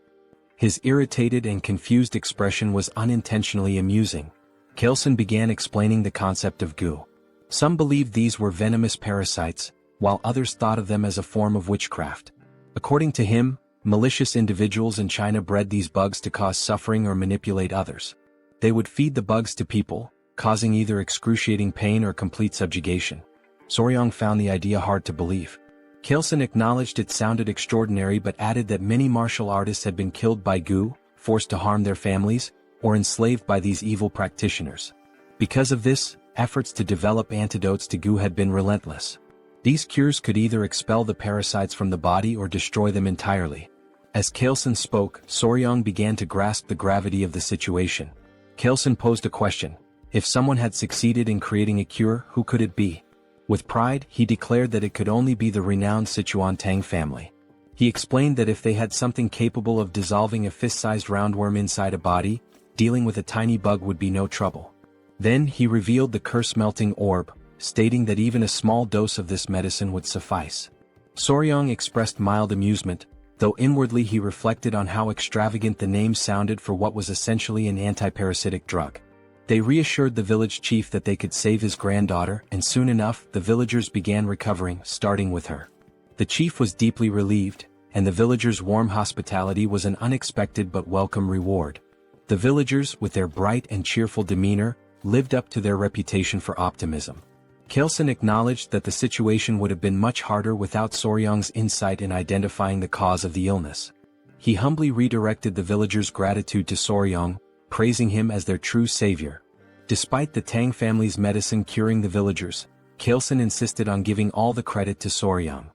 His irritated and confused expression was unintentionally amusing. Kaelson began explaining the concept of goo. Some believed these were venomous parasites, while others thought of them as a form of witchcraft. According to him, malicious individuals in China bred these bugs to cause suffering or manipulate others. They would feed the bugs to people, causing either excruciating pain or complete subjugation. Soryong found the idea hard to believe. Kaelson acknowledged it sounded extraordinary but added that many martial artists had been killed by goo, forced to harm their families, or enslaved by these evil practitioners. Because of this, efforts to develop antidotes to goo had been relentless. These cures could either expel the parasites from the body or destroy them entirely. As Kaelson spoke, Soryong began to grasp the gravity of the situation. Kaelson posed a question. If someone had succeeded in creating a cure, who could it be? With pride, he declared that it could only be the renowned Sichuan Tang family. He explained that if they had something capable of dissolving a fist-sized roundworm inside a body, dealing with a tiny bug would be no trouble. Then he revealed the curse-melting orb, stating that even a small dose of this medicine would suffice. Soryong expressed mild amusement, though inwardly he reflected on how extravagant the name sounded for what was essentially an antiparasitic drug. They reassured the village chief that they could save his granddaughter, and soon enough the villagers began recovering, starting with her. The chief was deeply relieved, and the villagers' warm hospitality was an unexpected but welcome reward. The villagers, with their bright and cheerful demeanor, lived up to their reputation for optimism. Kaelson acknowledged that the situation would have been much harder without Soryong's insight in identifying the cause of the illness. He humbly redirected the villagers' gratitude to Soryong, praising him as their true savior. Despite the Tang family's medicine curing the villagers, Kaelson insisted on giving all the credit to Soryong.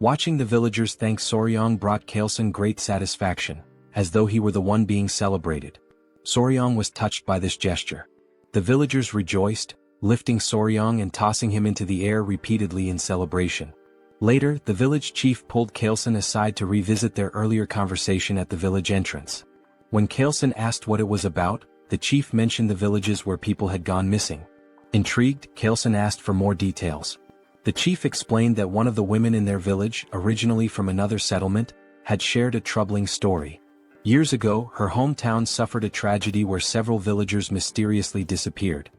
Watching the villagers thank Soryong brought Kaelson great satisfaction, as though he were the one being celebrated. Soryong was touched by this gesture. The villagers rejoiced, lifting Soryong and tossing him into the air repeatedly in celebration. Later, the village chief pulled Kaelson aside to revisit their earlier conversation at the village entrance. When Kaelson asked what it was about, the chief mentioned the villages where people had gone missing. Intrigued, Kaelson asked for more details. The chief explained that one of the women in their village, originally from another settlement, had shared a troubling story. Years ago, her hometown suffered a tragedy where several villagers mysteriously disappeared.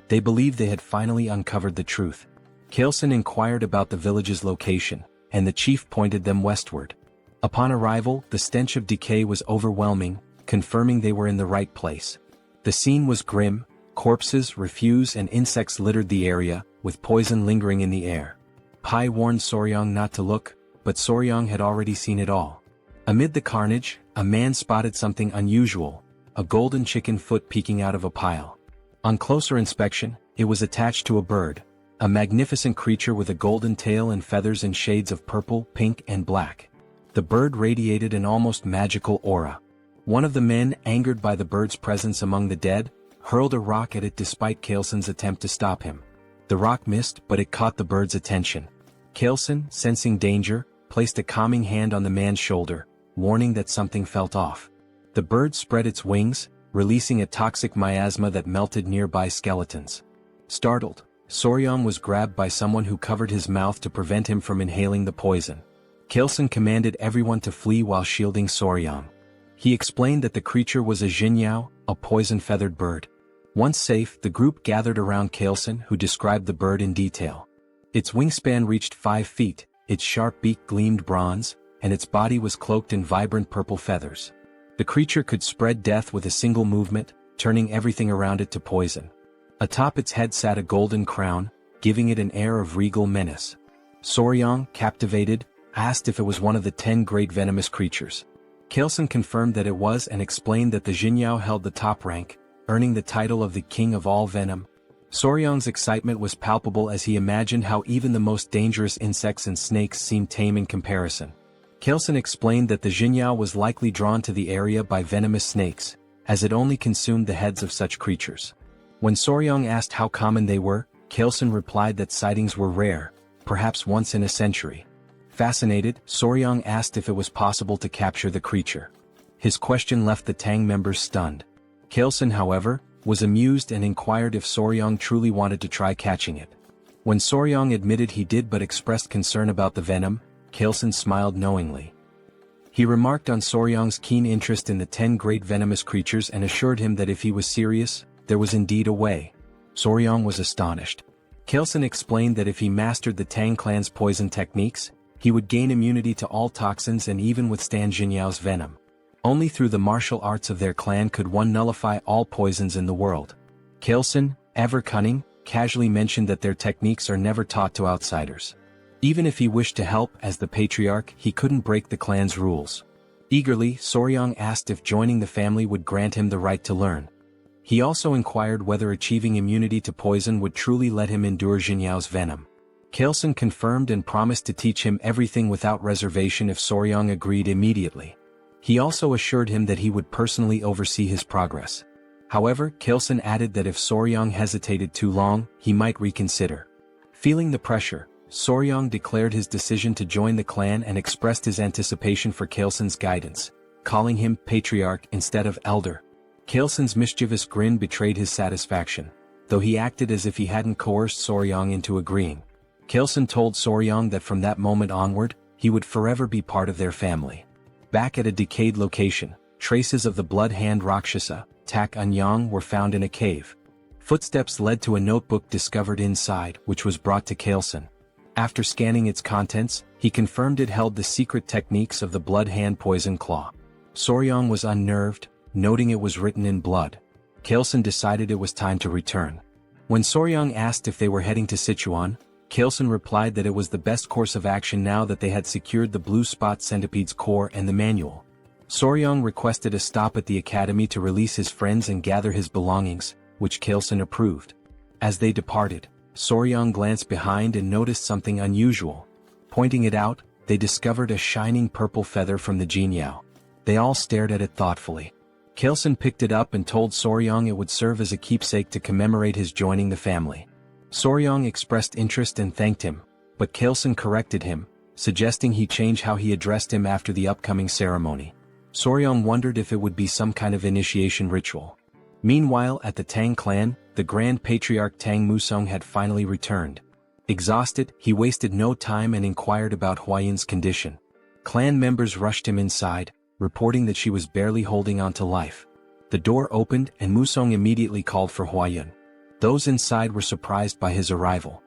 They believed they had finally uncovered the truth. Kaelson inquired about the village's location, and the chief pointed them westward. Upon arrival, the stench of decay was overwhelming, confirming they were in the right place. The scene was grim, corpses, refuse and insects littered the area, with poison lingering in the air. Pai warned Soryong not to look, but Soryong had already seen it all. Amid the carnage, a man spotted something unusual, a golden chicken foot peeking out of a pile. On closer inspection, it was attached to a bird, a magnificent creature with a golden tail and feathers in shades of purple, pink and black. The bird radiated an almost magical aura. One of the men, angered by the bird's presence among the dead, hurled a rock at it despite Kaelson's attempt to stop him. The rock missed, but it caught the bird's attention. Kaelson, sensing danger, placed a calming hand on the man's shoulder, warning that something felt off. The bird spread its wings, releasing a toxic miasma that melted nearby skeletons. Startled, Soryong was grabbed by someone who covered his mouth to prevent him from inhaling the poison. Kaelson commanded everyone to flee while shielding Soryong. He explained that the creature was a Jinyao, a poison-feathered bird. Once safe, the group gathered around Kaelson, who described the bird in detail. Its wingspan reached 5 feet, its sharp beak gleamed bronze, and its body was cloaked in vibrant purple feathers. The creature could spread death with a single movement, turning everything around it to poison. Atop its head sat a golden crown, giving it an air of regal menace. Soryong, captivated, asked if it was one of the 10 great venomous creatures. Kaelson confirmed that it was and explained that the Jinyao held the top rank, earning the title of the king of all venom. Soryong's excitement was palpable as he imagined how even the most dangerous insects and snakes seemed tame in comparison. Kaelson explained that the Jinyao was likely drawn to the area by venomous snakes, as it only consumed the heads of such creatures. When Soryong asked how common they were, Kaelson replied that sightings were rare, perhaps once in a century. Fascinated, Soryong asked if it was possible to capture the creature. His question left the Tang members stunned. Kaelson, however, was amused and inquired if Soryong truly wanted to try catching it. When Soryong admitted he did but expressed concern about the venom, Kaelson smiled knowingly. He remarked on Soryong's keen interest in the 10 great venomous creatures and assured him that if he was serious, there was indeed a way. Soryong was astonished. Kaelson explained that if he mastered the Tang clan's poison techniques, he would gain immunity to all toxins and even withstand Jinyao's venom. Only through the martial arts of their clan could one nullify all poisons in the world. Kaelson, ever cunning, casually mentioned that their techniques are never taught to outsiders. Even if he wished to help as the patriarch, he couldn't break the clan's rules. Eagerly, Soryong asked if joining the family would grant him the right to learn. He also inquired whether achieving immunity to poison would truly let him endure Jinyao's venom. Kaelson confirmed and promised to teach him everything without reservation if Soryong agreed immediately. He also assured him that he would personally oversee his progress. However, Kaelson added that if Soryong hesitated too long, he might reconsider. Feeling the pressure, Soryong declared his decision to join the clan and expressed his anticipation for Kaelson's guidance, calling him patriarch instead of elder. Kaelson's mischievous grin betrayed his satisfaction, though he acted as if he hadn't coerced Soryong into agreeing. Kaelson told Soryong that from that moment onward, he would forever be part of their family. Back at a decayed location, traces of the blood hand Rakshasa, Tak Anyang, were found in a cave. Footsteps led to a notebook discovered inside, which was brought to Kaelson. After scanning its contents, he confirmed it held the secret techniques of the blood hand poison claw. Soryong was unnerved, noting it was written in blood. Kaelson decided it was time to return. When Soryong asked if they were heading to Sichuan, Kaelson replied that it was the best course of action now that they had secured the blue spot centipede's core and the manual. Soryong requested a stop at the academy to release his friends and gather his belongings, which Kaelson approved. As they departed, Soryong glanced behind and noticed something unusual. Pointing it out, they discovered a shining purple feather from the Jinyao. They all stared at it thoughtfully. Kaelson picked it up and told Soryong it would serve as a keepsake to commemorate his joining the family. Soryong expressed interest and thanked him, but Kaelson corrected him, suggesting he change how he addressed him after the upcoming ceremony. Soryong wondered if it would be some kind of initiation ritual. Meanwhile, at the Tang clan, the Grand Patriarch Tang Musong had finally returned. Exhausted, he wasted no time and inquired about Huayun's condition. Clan members rushed him inside, reporting that she was barely holding on to life. The door opened and Musong immediately called for Huayun. Those inside were surprised by his arrival.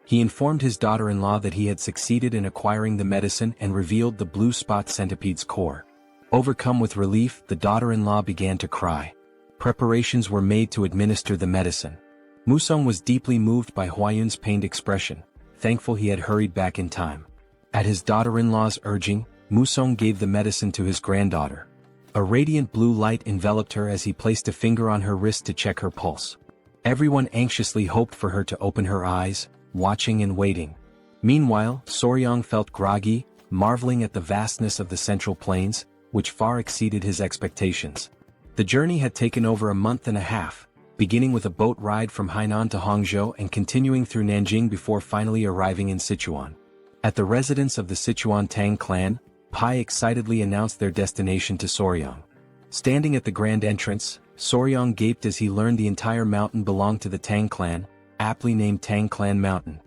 He informed his daughter-in-law that he had succeeded in acquiring the medicine and revealed the blue spot centipede's core. Overcome with relief, the daughter-in-law began to cry. Preparations were made to administer the medicine. Musong was deeply moved by Huayun's pained expression, thankful he had hurried back in time. At his daughter-in-law's urging, Musong gave the medicine to his granddaughter. A radiant blue light enveloped her as he placed a finger on her wrist to check her pulse. Everyone anxiously hoped for her to open her eyes, watching and waiting. Meanwhile, Soryang felt groggy, marveling at the vastness of the Central Plains, which far exceeded his expectations. The journey had taken over a month and a half, beginning with a boat ride from Hainan to Hangzhou and continuing through Nanjing before finally arriving in Sichuan. At the residence of the Sichuan Tang Clan, Pai excitedly announced their destination to Soryang. Standing at the grand entrance, Soryang gaped as he learned the entire mountain belonged to the Tang Clan, aptly named Tang Clan Mountain.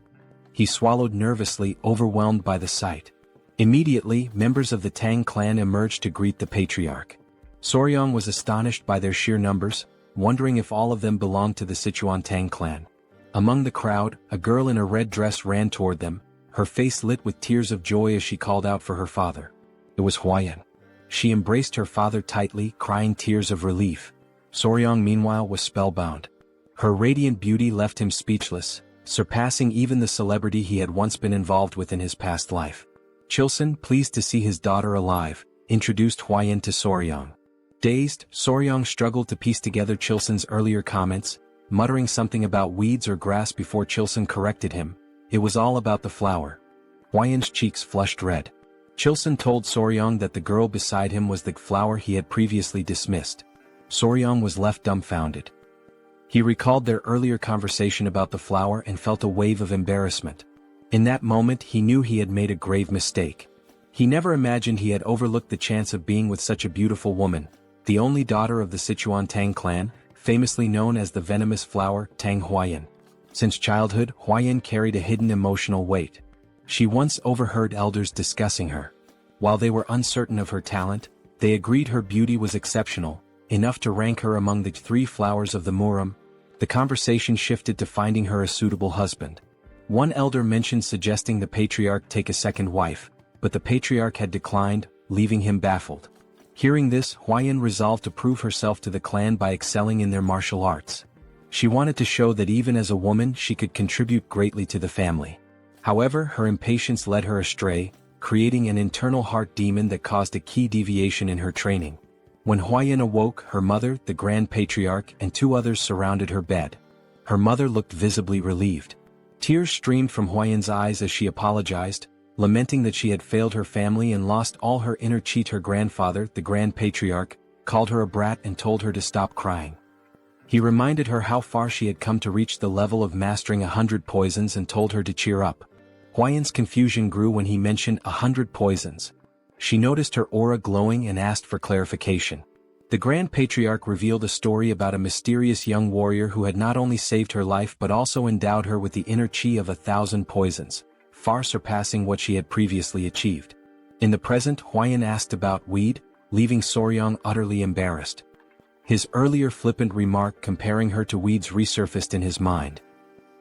He swallowed nervously, overwhelmed by the sight. Immediately, members of the Tang Clan emerged to greet the patriarch. Soryang was astonished by their sheer numbers, wondering if all of them belonged to the Sichuan Tang Clan. Among the crowd, a girl in a red dress ran toward them, her face lit with tears of joy as she called out for her father. It was Huayan. She embraced her father tightly, crying tears of relief. Soryang meanwhile was spellbound. Her radiant beauty left him speechless, surpassing even the celebrity he had once been involved with in his past life. Chilson, pleased to see his daughter alive, introduced Huayan to Soryang. Dazed, Soryang struggled to piece together Chilson's earlier comments, muttering something about weeds or grass before Chilson corrected him. It was all about the flower. Huayan's cheeks flushed red. Chilson told Soryang that the girl beside him was the flower he had previously dismissed. Soryang was left dumbfounded. He recalled their earlier conversation about the flower and felt a wave of embarrassment. In that moment he knew he had made a grave mistake. He never imagined he had overlooked the chance of being with such a beautiful woman, the only daughter of the Sichuan Tang Clan, famously known as the venomous flower Tang Huayan. Since childhood, Huayan carried a hidden emotional weight. She once overheard elders discussing her. While they were uncertain of her talent, they agreed her beauty was exceptional, enough to rank her among the 3 flowers of the Murim. The conversation shifted to finding her a suitable husband. One elder mentioned suggesting the patriarch take a second wife, but the patriarch had declined, leaving him baffled. Hearing this, Huayan resolved to prove herself to the clan by excelling in their martial arts. She wanted to show that even as a woman she could contribute greatly to the family. However, her impatience led her astray, creating an internal heart demon that caused a key deviation in her training. When Huayan awoke, her mother, the Grand Patriarch, and 2 others surrounded her bed. Her mother looked visibly relieved. Tears streamed from Huayan's eyes as she apologized, lamenting that she had failed her family and lost all her inner chi. Her grandfather, the Grand Patriarch, called her a brat and told her to stop crying. He reminded her how far she had come to reach the level of mastering 100 poisons and told her to cheer up. Huayan's confusion grew when he mentioned 100 poisons. She noticed her aura glowing and asked for clarification. The Grand Patriarch revealed a story about a mysterious young warrior who had not only saved her life but also endowed her with the inner chi of 1,000 poisons, far surpassing what she had previously achieved. In the present, Huayan asked about weed, leaving Soryang utterly embarrassed. His earlier flippant remark comparing her to weeds resurfaced in his mind.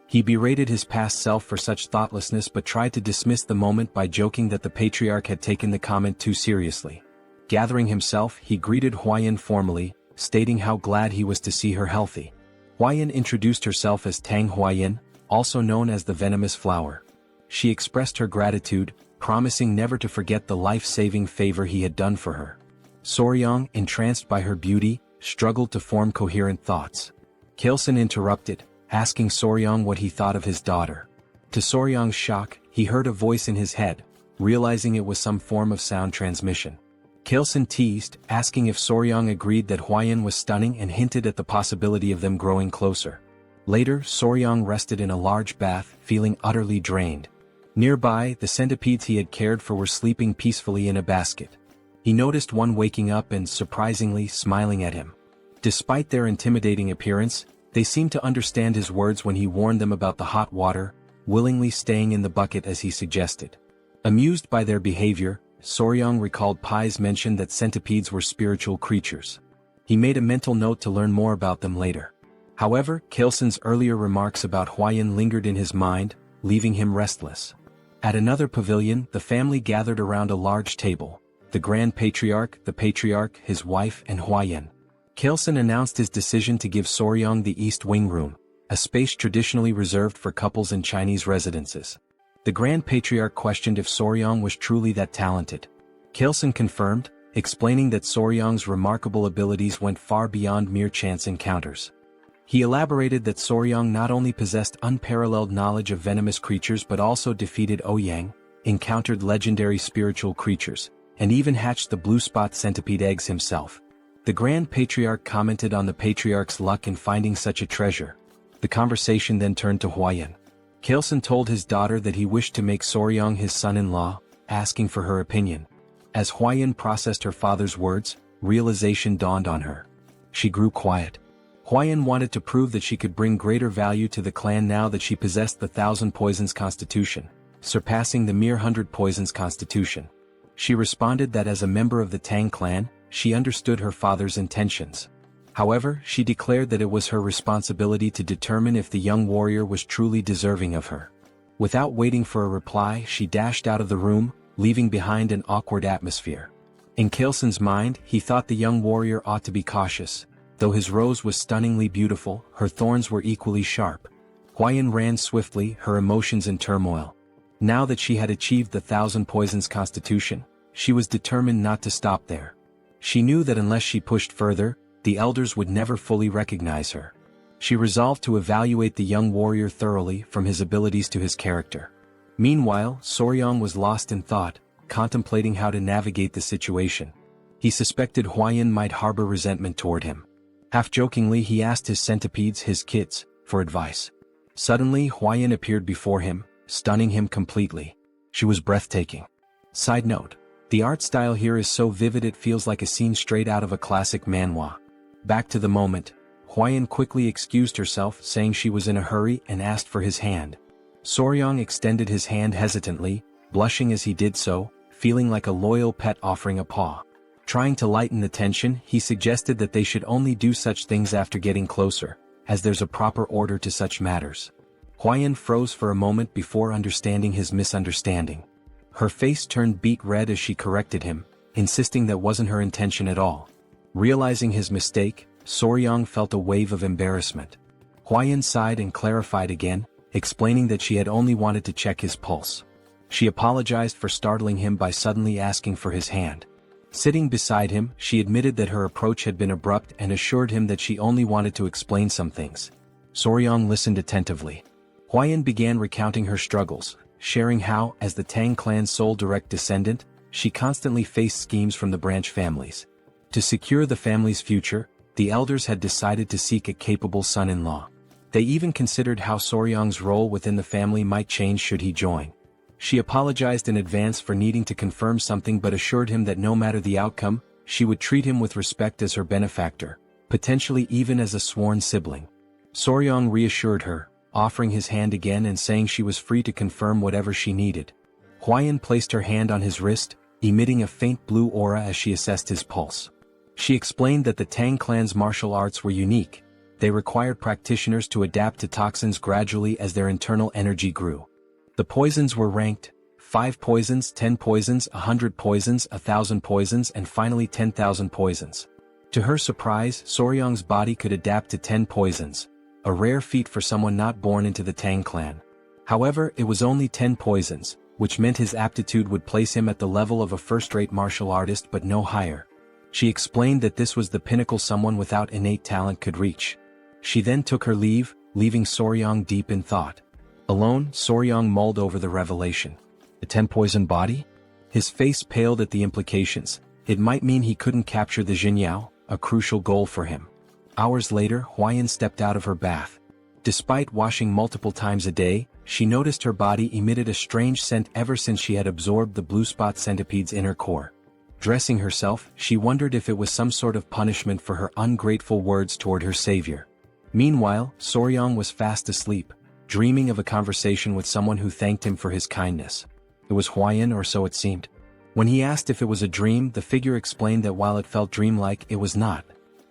He berated his past self for such thoughtlessness but tried to dismiss the moment by joking that the patriarch had taken the comment too seriously. Gathering himself, he greeted Huayan formally, stating how glad he was to see her healthy. Huayan introduced herself as Tang Huayan, also known as the venomous flower. She expressed her gratitude, promising never to forget the life-saving favor he had done for her. Soryang, entranced by her beauty, struggled to form coherent thoughts. Chilson interrupted, asking Soryang what he thought of his daughter. To Soryang's shock, he heard a voice in his head, realizing it was some form of sound transmission. Chilson teased, asking if Soryang agreed that Huayan was stunning and hinted at the possibility of them growing closer. Later, Soryang rested in a large bath, feeling utterly drained. Nearby, the centipedes he had cared for were sleeping peacefully in a basket. He noticed one waking up and, surprisingly, smiling at him. Despite their intimidating appearance, they seemed to understand his words when he warned them about the hot water, willingly staying in the bucket as he suggested. Amused by their behavior, Soryang recalled Pai's mention that centipedes were spiritual creatures. He made a mental note to learn more about them later. However, Chilson's earlier remarks about Huayan lingered in his mind, leaving him restless. At another pavilion, the family gathered around a large table. The Grand Patriarch, the Patriarch, his wife, and Huayan. Chilson announced his decision to give Soryang the East Wing Room, a space traditionally reserved for couples in Chinese residences. The Grand Patriarch questioned if Soryang was truly that talented. Chilson confirmed, explaining that Soryang's remarkable abilities went far beyond mere chance encounters. He elaborated that Soryang not only possessed unparalleled knowledge of venomous creatures but also defeated Ouyang, encountered legendary spiritual creatures, and even hatched the blue spot centipede eggs himself. The Grand Patriarch commented on the Patriarch's luck in finding such a treasure. The conversation then turned to Huayan. Kaleson told his daughter that he wished to make Soryang his son-in-law, asking for her opinion. As Huayan processed her father's words, realization dawned on her. She grew quiet. Huayan wanted to prove that she could bring greater value to the clan now that she possessed the 1,000 poisons constitution, surpassing the mere 100 poisons constitution. She responded that as a member of the Tang clan, she understood her father's intentions. However, she declared that it was her responsibility to determine if the young warrior was truly deserving of her. Without waiting for a reply, she dashed out of the room, leaving behind an awkward atmosphere. In Kaleson's mind, he thought the young warrior ought to be cautious. Though his rose was stunningly beautiful, her thorns were equally sharp. Huayan ran swiftly, her emotions in turmoil. Now that she had achieved the 1,000 poisons constitution, she was determined not to stop there. She knew that unless she pushed further, the elders would never fully recognize her. She resolved to evaluate the young warrior thoroughly from his abilities to his character. Meanwhile, Soryang was lost in thought, contemplating how to navigate the situation. He suspected Huayan might harbor resentment toward him. Half-jokingly he asked his centipedes, his kids, for advice. Suddenly Huayan appeared before him, stunning him completely. She was breathtaking. Side note: the art style here is so vivid it feels like a scene straight out of a classic manhwa. Back to the moment, Huayan quickly excused herself, saying she was in a hurry, and asked for his hand. Soryang extended his hand hesitantly, blushing as he did so, feeling like a loyal pet offering a paw. Trying to lighten the tension, he suggested that they should only do such things after getting closer, as there's a proper order to such matters. Huayan froze for a moment before understanding his misunderstanding. Her face turned beet red as she corrected him, insisting that wasn't her intention at all. Realizing his mistake, Soryang felt a wave of embarrassment. Huayan sighed and clarified again, explaining that she had only wanted to check his pulse. She apologized for startling him by suddenly asking for his hand. Sitting beside him, she admitted that her approach had been abrupt and assured him that she only wanted to explain some things. Soryang listened attentively. Huayan began recounting her struggles, sharing how, as the Tang clan's sole direct descendant, she constantly faced schemes from the branch families. To secure the family's future, the elders had decided to seek a capable son-in-law. They even considered how Soryang's role within the family might change should he join. She apologized in advance for needing to confirm something but assured him that no matter the outcome, she would treat him with respect as her benefactor, potentially even as a sworn sibling. Soryang reassured her, offering his hand again and saying she was free to confirm whatever she needed. Huayan placed her hand on his wrist, emitting a faint blue aura as she assessed his pulse. She explained that the Tang clan's martial arts were unique. They required practitioners to adapt to toxins gradually as their internal energy grew. The poisons were ranked: 5 poisons, 10 poisons, 100 poisons, 1,000 poisons, and finally 10,000 poisons. To her surprise, Soryang's body could adapt to 10 poisons, a rare feat for someone not born into the Tang clan. However, it was only 10 poisons, which meant his aptitude would place him at the level of a first-rate martial artist but no higher. She explained that this was the pinnacle someone without innate talent could reach. She then took her leave, leaving Soryang deep in thought. Alone, Soryang mulled over the revelation. The 10-poison body? His face paled at the implications. It might mean he couldn't capture the Jinyao, a crucial goal for him. Hours later, Huayan stepped out of her bath. Despite washing multiple times a day, she noticed her body emitted a strange scent ever since she had absorbed the blue spot centipede's inner core. Dressing herself, she wondered if it was some sort of punishment for her ungrateful words toward her savior. Meanwhile, Soryang was fast asleep, dreaming of a conversation with someone who thanked him for his kindness. It was Huayan, or so it seemed. When he asked if it was a dream, the figure explained that while it felt dreamlike, it was not.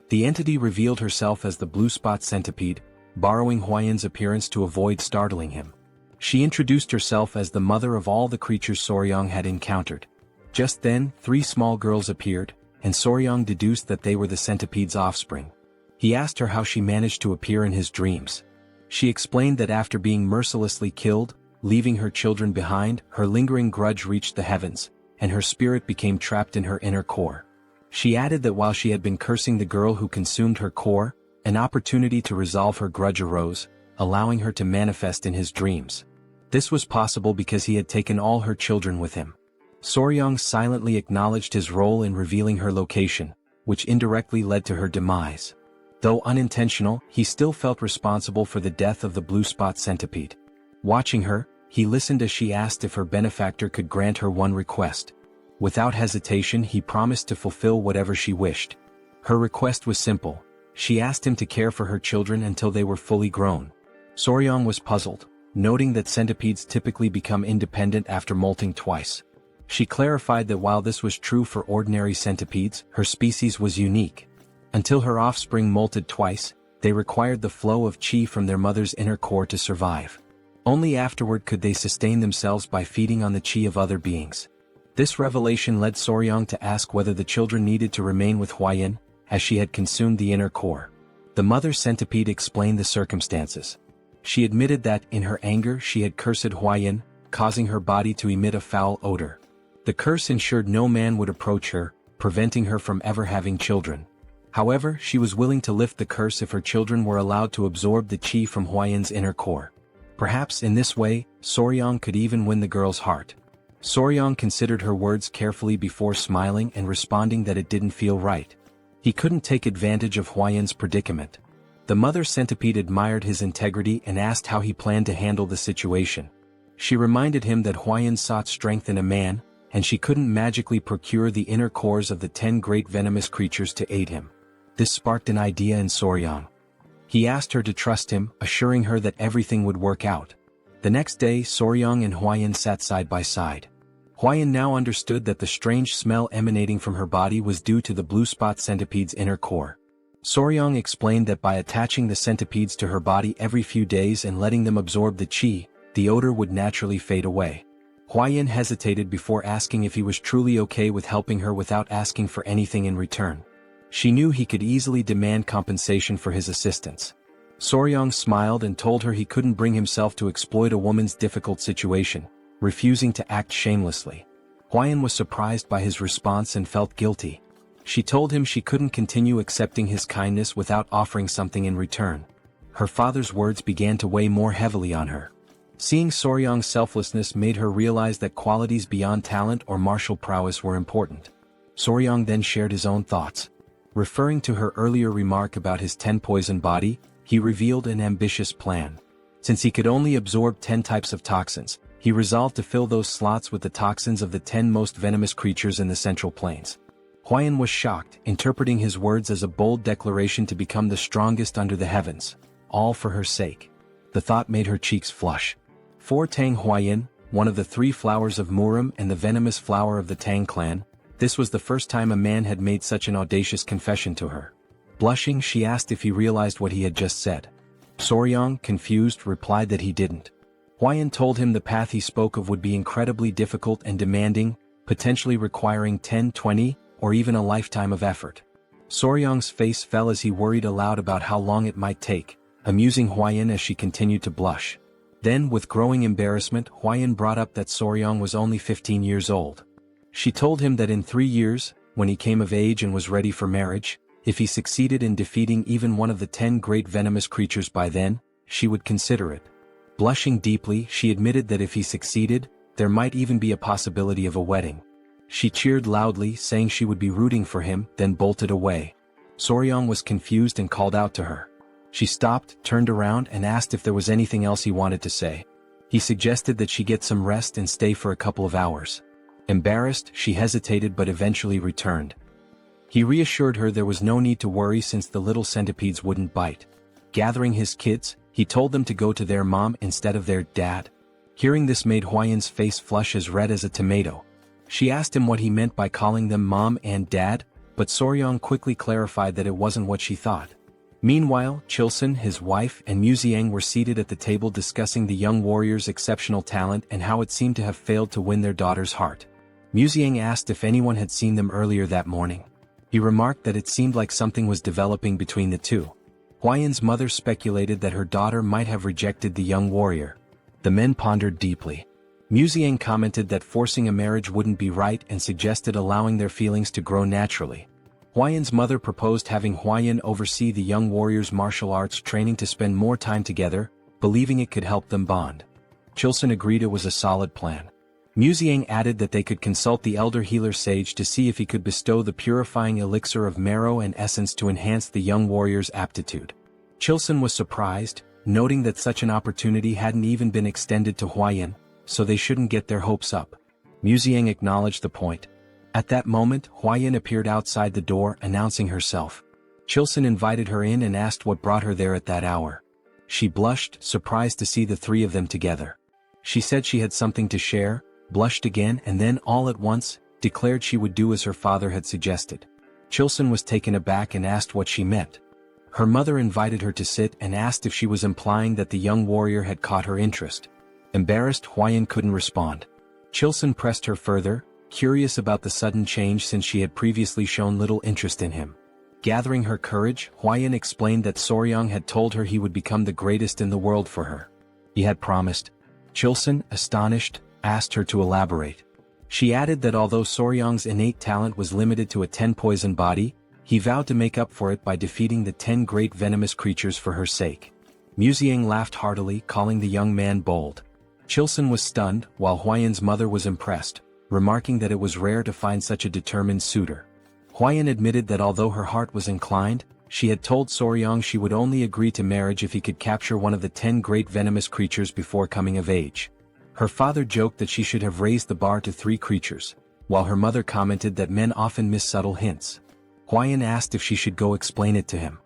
The entity revealed herself as the blue spot centipede, borrowing Huayan's appearance to avoid startling him. She introduced herself as the mother of all the creatures Soryang had encountered. Just then, 3 small girls appeared, and Soryang deduced that they were the centipede's offspring. He asked her how she managed to appear in his dreams. She explained that after being mercilessly killed, leaving her children behind, her lingering grudge reached the heavens, and her spirit became trapped in her inner core. She added that while she had been cursing the girl who consumed her core, An opportunity to resolve her grudge arose, allowing her to manifest in his dreams. This was possible because he had taken all her children with him. Soryong silently acknowledged his role in revealing her location, which indirectly led to her demise. Though unintentional, he still felt responsible for the death of the blue spot centipede. Watching her, he listened as she asked if her benefactor could grant her one request. Without hesitation, he promised to fulfill whatever she wished. Her request was simple. She asked him to care for her children until they were fully grown. Soryong was puzzled, noting that centipedes typically become independent after molting twice. She clarified that while this was true for ordinary centipedes, her species was unique. Until her offspring molted twice, they required the flow of qi from their mother's inner core to survive. Only afterward could they sustain themselves by feeding on the qi of other beings. This revelation led Soryong to ask whether the children needed to remain with Huayan, as she had consumed the inner core. The mother centipede explained the circumstances. She admitted that, in her anger, she had cursed Huayan, causing her body to emit a foul odor. The curse ensured no man would approach her, preventing her from ever having children. However, she was willing to lift the curse if her children were allowed to absorb the qi from Huayan's inner core. Perhaps in this way, Soryong could even win the girl's heart. Soryong considered her words carefully before smiling and responding that it didn't feel right. He couldn't take advantage of Huayan's predicament. The mother centipede admired his integrity and asked how he planned to handle the situation. She reminded him that Huayan sought strength in a man, and she couldn't magically procure the inner cores of the 10 great venomous creatures to aid him. This sparked an idea in Soryong. He asked her to trust him, assuring her that everything would work out. The next day, Soryong and Huayan sat side by side. Huayan now understood that the strange smell emanating from her body was due to the blue spot centipede's inner core. Soryong explained that by attaching the centipedes to her body every few days and letting them absorb the qi, the odor would naturally fade away. Huayan hesitated before asking if he was truly okay with helping her without asking for anything in return. She knew he could easily demand compensation for his assistance. Soryong smiled and told her he couldn't bring himself to exploit a woman's difficult situation, refusing to act shamelessly. Huayan was surprised by his response and felt guilty. She told him she couldn't continue accepting his kindness without offering something in return. Her father's words began to weigh more heavily on her. Seeing Soryong's selflessness made her realize that qualities beyond talent or martial prowess were important. Soryong then shared his own thoughts. Referring to her earlier remark about his 10-poison body, he revealed an ambitious plan. Since he could only absorb 10 types of toxins, he resolved to fill those slots with the toxins of the 10 most venomous creatures in the Central Plains. Huayan was shocked, interpreting his words as a bold declaration to become the strongest under the heavens, all for her sake. The thought made her cheeks flush. For Tang Huayan, one of the 3 flowers of Murim and the venomous flower of the Tang Clan, this was the first time a man had made such an audacious confession to her. Blushing, she asked if he realized what he had just said. Soryong, confused, replied that he didn't. Huayan told him the path he spoke of would be incredibly difficult and demanding, potentially requiring 10, 20, or even a lifetime of effort. Soryong's face fell as he worried aloud about how long it might take, amusing Huayan as she continued to blush. Then, with growing embarrassment, Huayan brought up that Soryong was only 15 years old. She told him that in 3 years, when he came of age and was ready for marriage, if he succeeded in defeating even one of the 10 great venomous creatures by then, she would consider it. Blushing deeply, she admitted that if he succeeded, there might even be a possibility of a wedding. She cheered loudly, saying she would be rooting for him, then bolted away. Soryong was confused and called out to her. She stopped, turned around, and asked if there was anything else he wanted to say. He suggested that she get some rest and stay for a couple of hours. Embarrassed, she hesitated but eventually returned. He reassured her there was no need to worry since the little centipedes wouldn't bite. Gathering his kids, he told them to go to their mom instead of their dad. Hearing this made Huayan's face flush as red as a tomato. She asked him what he meant by calling them mom and dad, but Soryong quickly clarified that it wasn't what she thought. Meanwhile, Chilson, his wife, and Muziang were seated at the table discussing the young warrior's exceptional talent and how it seemed to have failed to win their daughter's heart. Muziang asked if anyone had seen them earlier that morning. He remarked that it seemed like something was developing between the two. Huayan's mother speculated that her daughter might have rejected the young warrior. The men pondered deeply. Muziang commented that forcing a marriage wouldn't be right and suggested allowing their feelings to grow naturally. Huayan's mother proposed having Huayan oversee the young warriors' martial arts training to spend more time together, believing it could help them bond. Chilson agreed it was a solid plan. Muziang added that they could consult the elder healer sage to see if he could bestow the purifying elixir of marrow and essence to enhance the young warrior's aptitude. Chilson was surprised, noting that such an opportunity hadn't even been extended to Huayan, so they shouldn't get their hopes up. Muziang acknowledged the point. At that moment, Huayan appeared outside the door, announcing herself. Chilson invited her in and asked what brought her there at that hour. She blushed, surprised to see the three of them together. She said she had something to share, blushed again, and then, all at once, declared she would do as her father had suggested. Chilson was taken aback and asked what she meant. Her mother invited her to sit and asked if she was implying that the young warrior had caught her interest. Embarrassed, Huayan couldn't respond. Chilson pressed her further, curious about the sudden change since she had previously shown little interest in him. Gathering her courage, Huayan explained that Soryang had told her he would become the greatest in the world for her. He had promised. Chilson, astonished, asked her to elaborate. She added that although Soryang's innate talent was limited to a 10-poison body, he vowed to make up for it by defeating the 10 great venomous creatures for her sake. Muziang laughed heartily, calling the young man bold. Chilson was stunned, while Huayan's mother was impressed, remarking that it was rare to find such a determined suitor. Huayan admitted that although her heart was inclined, she had told Soryang she would only agree to marriage if he could capture one of the 10 great venomous creatures before coming of age. Her father joked that she should have raised the bar to 3 creatures, while her mother commented that men often miss subtle hints. Huayan asked if she should go explain it to him.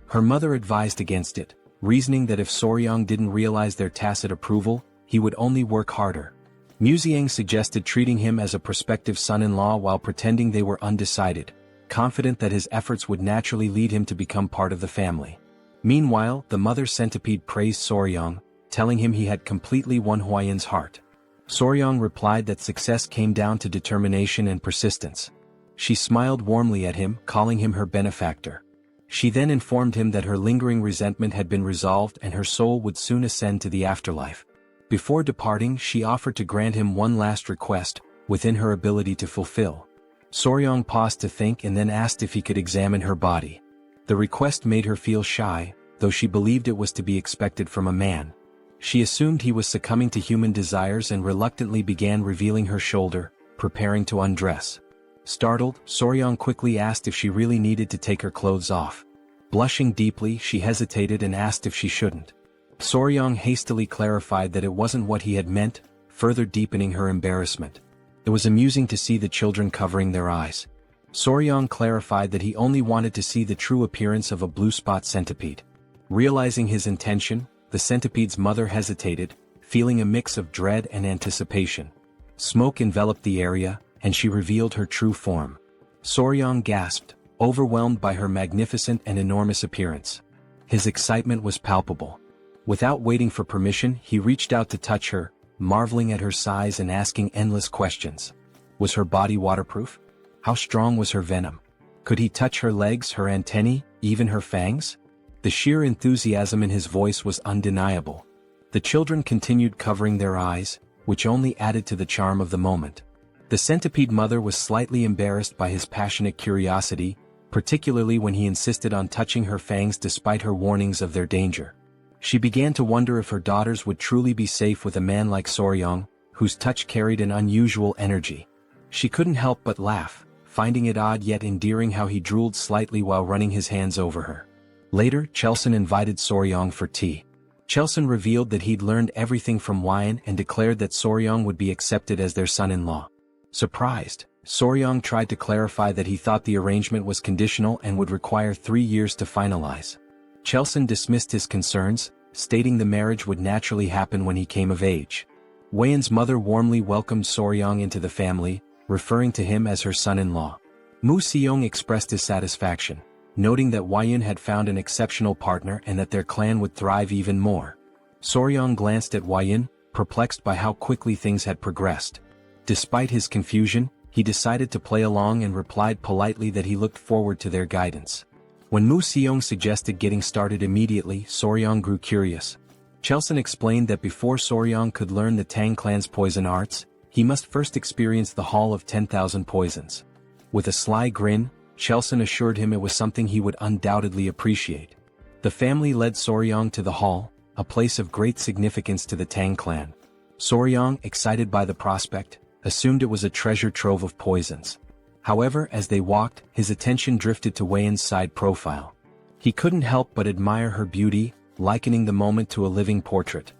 Her mother advised against it, reasoning that if Soryang didn't realize their tacit approval, he would only work harder. Muziang suggested treating him as a prospective son-in-law while pretending they were undecided, confident that his efforts would naturally lead him to become part of the family. Meanwhile, the mother centipede praised Soryang, telling him he had completely won Huayan's heart. Soryang replied that success came down to determination and persistence. She smiled warmly at him, calling him her benefactor. She then informed him that her lingering resentment had been resolved and her soul would soon ascend to the afterlife. Before departing, she offered to grant him one last request, within her ability to fulfill. Soryang paused to think and then asked if he could examine her body. The request made her feel shy, though she believed it was to be expected from a man. She assumed he was succumbing to human desires and reluctantly began revealing her shoulder, preparing to undress. Startled, Soryang quickly asked if she really needed to take her clothes off. Blushing deeply, she hesitated and asked if she shouldn't. Soryang hastily clarified that it wasn't what he had meant, further deepening her embarrassment. It was amusing to see the children covering their eyes. Soryang clarified that he only wanted to see the true appearance of a blue spot centipede. Realizing his intention, the centipede's mother hesitated, feeling a mix of dread and anticipation. Smoke enveloped the area, and she revealed her true form. Soryang gasped, overwhelmed by her magnificent and enormous appearance. His excitement was palpable. Without waiting for permission, he reached out to touch her, marveling at her size and asking endless questions. Was her body waterproof? How strong was her venom? Could he touch her legs, her antennae, even her fangs? The sheer enthusiasm in his voice was undeniable. The children continued covering their eyes, which only added to the charm of the moment. The centipede mother was slightly embarrassed by his passionate curiosity, particularly when he insisted on touching her fangs despite her warnings of their danger. She began to wonder if her daughters would truly be safe with a man like Soryang, whose touch carried an unusual energy. She couldn't help but laugh, finding it odd yet endearing how he drooled slightly while running his hands over her. Later, Chilson invited Soryang for tea. Chilson revealed that he'd learned everything from Huayan and declared that Soryang would be accepted as their son-in-law. Surprised, Soryang tried to clarify that he thought the arrangement was conditional and would require 3 years to finalize. Chilson dismissed his concerns, stating the marriage would naturally happen when he came of age. Huayan's mother warmly welcomed Soryang into the family, referring to him as her son-in-law. Mu Seong expressed his satisfaction, noting that Huayan had found an exceptional partner and that their clan would thrive even more. Soryang glanced at Huayan, perplexed by how quickly things had progressed. Despite his confusion, he decided to play along and replied politely that he looked forward to their guidance. When Mu Seong suggested getting started immediately, Soryang grew curious. Chilson explained that before Soryang could learn the Tang clan's poison arts, he must first experience the Hall of 10,000 Poisons. With a sly grin, Chelson assured him it was something he would undoubtedly appreciate. The family led Soryang to the hall, a place of great significance to the Tang clan. Soryang, excited by the prospect, assumed it was a treasure trove of poisons. However, as they walked, his attention drifted to Weian's side profile. He couldn't help but admire her beauty, likening the moment to a living portrait.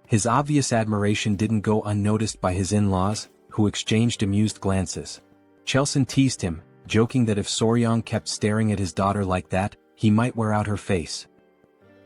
His obvious admiration didn't go unnoticed by his in-laws, who exchanged amused glances. Chelson teased him, joking that if Soryang kept staring at his daughter like that, he might wear out her face.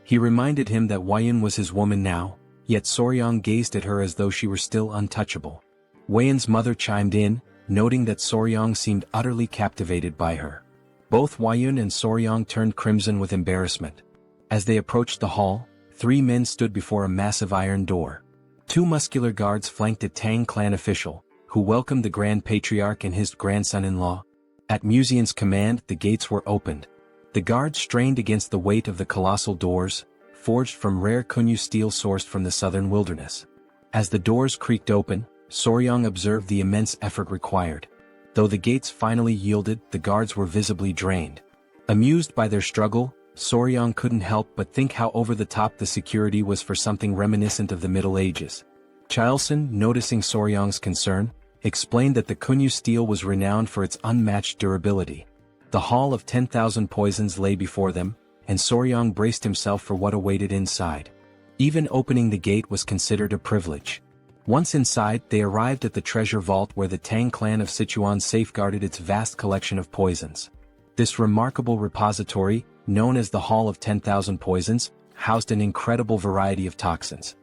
He reminded him that Weian was his woman now, yet Soryang gazed at her as though she were still untouchable. Weian's mother chimed in, noting that Soryang seemed utterly captivated by her. Both Weian and Soryang turned crimson with embarrassment. As they approached the hall, 3 men stood before a massive iron door. 2 muscular guards flanked a Tang clan official, who welcomed the Grand Patriarch and his grandson-in-law. At Musian's command, the gates were opened. The guards strained against the weight of the colossal doors, forged from rare Kunyu steel sourced from the southern wilderness. As the doors creaked open, Soryang observed the immense effort required. Though the gates finally yielded, the guards were visibly drained. Amused by their struggle, Soryang couldn't help but think how over-the-top the security was for something reminiscent of the Middle Ages. Chelson, noticing Soryang's concern, explained that the Kunyu steel was renowned for its unmatched durability. The Hall of 10,000 Poisons lay before them, and Soryang braced himself for what awaited inside. Even opening the gate was considered a privilege. Once inside, they arrived at the treasure vault where the Tang clan of Sichuan safeguarded its vast collection of poisons. This remarkable repository, known as the Hall of 10,000 Poisons, housed an incredible variety of toxins.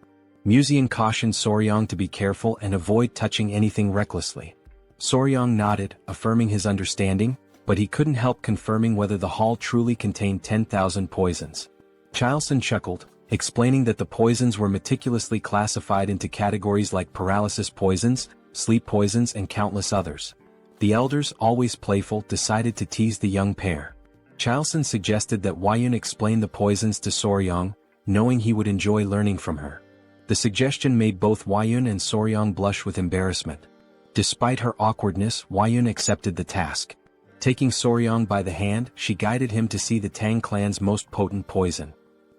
Musian cautioned Soryang to be careful and avoid touching anything recklessly. Soryang nodded, affirming his understanding, but he couldn't help confirming whether the hall truly contained 10,000 poisons. Chelson chuckled, explaining that the poisons were meticulously classified into categories like paralysis poisons, sleep poisons and countless others. The elders, always playful, decided to tease the young pair. Chelson suggested that Weian explain the poisons to Soryang, knowing he would enjoy learning from her. The suggestion made both Weian and Soryang blush with embarrassment. Despite her awkwardness, Weian accepted the task. Taking Soryang by the hand, she guided him to see the Tang clan's most potent poison.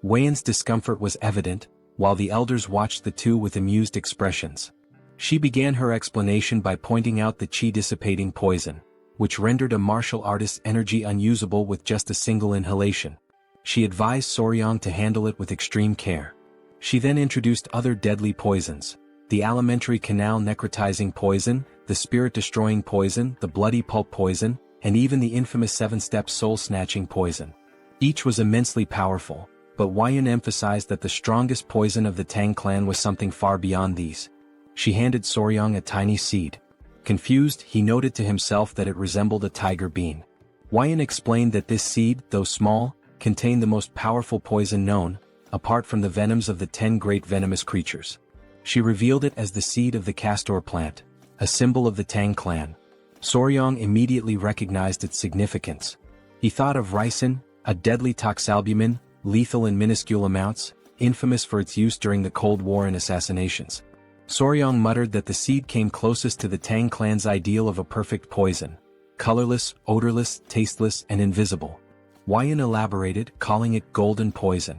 Weian's discomfort was evident, while the elders watched the two with amused expressions. She began her explanation by pointing out the chi-dissipating poison, which rendered a martial artist's energy unusable with just a single inhalation. She advised Soryang to handle it with extreme care. She then introduced other deadly poisons: the alimentary canal necrotizing poison, the spirit-destroying poison, the bloody pulp poison, and even the infamous 7-step soul-snatching poison. Each was immensely powerful, but Weian emphasized that the strongest poison of the Tang clan was something far beyond these. She handed Soryang a tiny seed. Confused, he noted to himself that it resembled a tiger bean. Weian explained that this seed, though small, contained the most powerful poison known, apart from the venoms of the 10 great venomous creatures. She revealed it as the seed of the castor plant, a symbol of the Tang clan. Soryang immediately recognized its significance. He thought of ricin, a deadly toxalbumin, lethal in minuscule amounts, infamous for its use during the Cold War and assassinations. Soryang muttered that the seed came closest to the Tang clan's ideal of a perfect poison: colorless, odorless, tasteless, and invisible. Weian elaborated, calling it golden poison.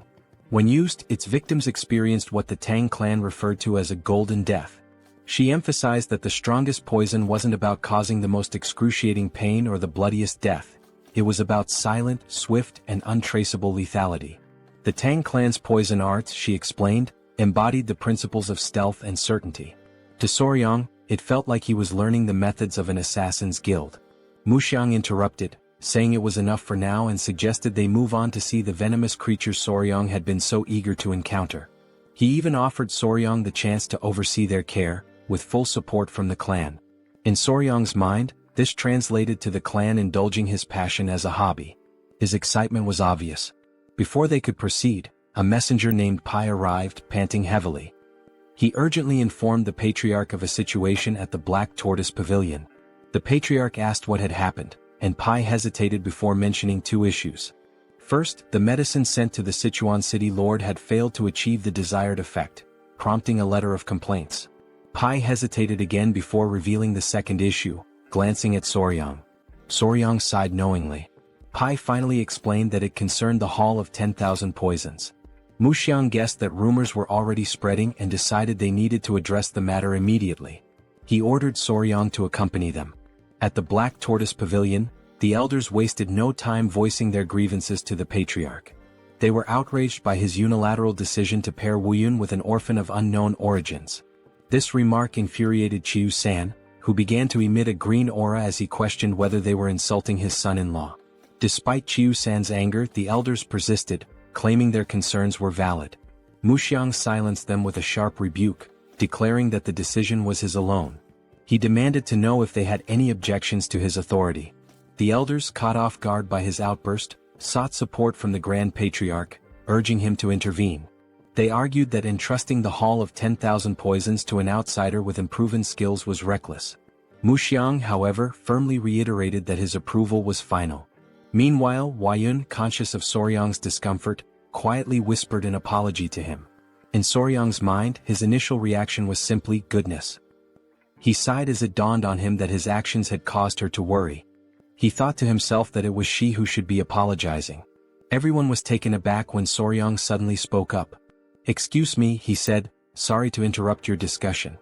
When used, its victims experienced what the Tang clan referred to as a golden death. She emphasized that the strongest poison wasn't about causing the most excruciating pain or the bloodiest death. It was about silent, swift, and untraceable lethality. The Tang clan's poison arts, she explained, embodied the principles of stealth and certainty. To Soryang, it felt like he was learning the methods of an assassin's guild. Muxiang interrupted, saying it was enough for now and suggested they move on to see the venomous creatures Soryang had been so eager to encounter. He even offered Soryang the chance to oversee their care, with full support from the clan. In Soryang's mind, this translated to the clan indulging his passion as a hobby. His excitement was obvious. Before they could proceed, a messenger named Pai arrived, panting heavily. He urgently informed the Patriarch of a situation at the Black Tortoise Pavilion. The Patriarch asked what had happened, and Pai hesitated before mentioning 2 issues. First, the medicine sent to the Sichuan city lord had failed to achieve the desired effect, prompting a letter of complaints. Pai hesitated again before revealing the second issue, glancing at Soryang. Soryang sighed knowingly. Pai finally explained that it concerned the Hall of 10,000 Poisons. Muxiang guessed that rumors were already spreading and decided they needed to address the matter immediately. He ordered Soryang to accompany them. At the Black Tortoise Pavilion, the elders wasted no time voicing their grievances to the patriarch. They were outraged by his unilateral decision to pair Wuyun with an orphan of unknown origins. This remark infuriated Chiu-san, who began to emit a green aura as he questioned whether they were insulting his son-in-law. Despite Chiu-san's anger, the elders persisted, claiming their concerns were valid. Muxiang silenced them with a sharp rebuke, declaring that the decision was his alone. He demanded to know if they had any objections to his authority. The elders, caught off guard by his outburst, sought support from the Grand Patriarch, urging him to intervene. They argued that entrusting the Hall of 10,000 Poisons to an outsider with unproven skills was reckless. Muxiang, however, firmly reiterated that his approval was final. Meanwhile, Wuyun, conscious of Soryang's discomfort, quietly whispered an apology to him. In Soryang's mind, his initial reaction was simply goodness. He sighed as it dawned on him that his actions had caused her to worry. He thought to himself that it was she who should be apologizing. Everyone was taken aback when Soryang suddenly spoke up. "Excuse me," he said, "sorry to interrupt your discussion."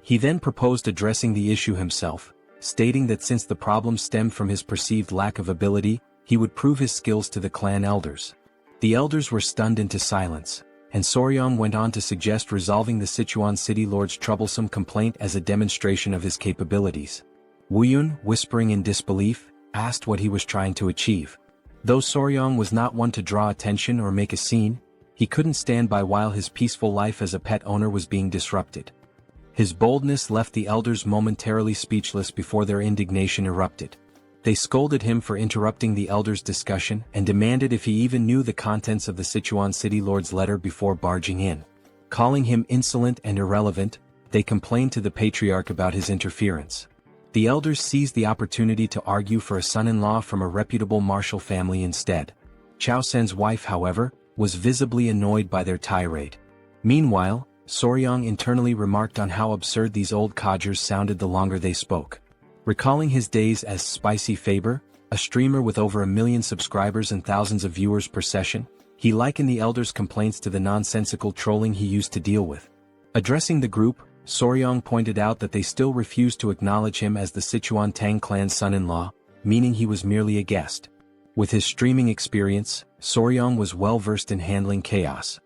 He then proposed addressing the issue himself, stating that since the problem stemmed from his perceived lack of ability, he would prove his skills to the clan elders. The elders were stunned into silence, and Soryang went on to suggest resolving the Sichuan city lord's troublesome complaint as a demonstration of his capabilities. Wuyun, whispering in disbelief, asked what he was trying to achieve. Though Soryang was not one to draw attention or make a scene, he couldn't stand by while his peaceful life as a pet owner was being disrupted. His boldness left the elders momentarily speechless before their indignation erupted. They scolded him for interrupting the elders' discussion and demanded if he even knew the contents of the Sichuan city lord's letter before barging in. Calling him insolent and irrelevant, they complained to the patriarch about his interference. The elders seized the opportunity to argue for a son-in-law from a reputable martial family instead. Chao Sen's wife, however, was visibly annoyed by their tirade. Meanwhile, Soryang internally remarked on how absurd these old codgers sounded the longer they spoke. Recalling his days as Spicy Fabre, a streamer with over 1 million subscribers and thousands of viewers per session, he likened the elders' complaints to the nonsensical trolling he used to deal with. Addressing the group, Soryang pointed out that they still refused to acknowledge him as the Sichuan Tang Clan's son-in-law, meaning he was merely a guest. With his streaming experience, Soryang was well versed in handling chaos.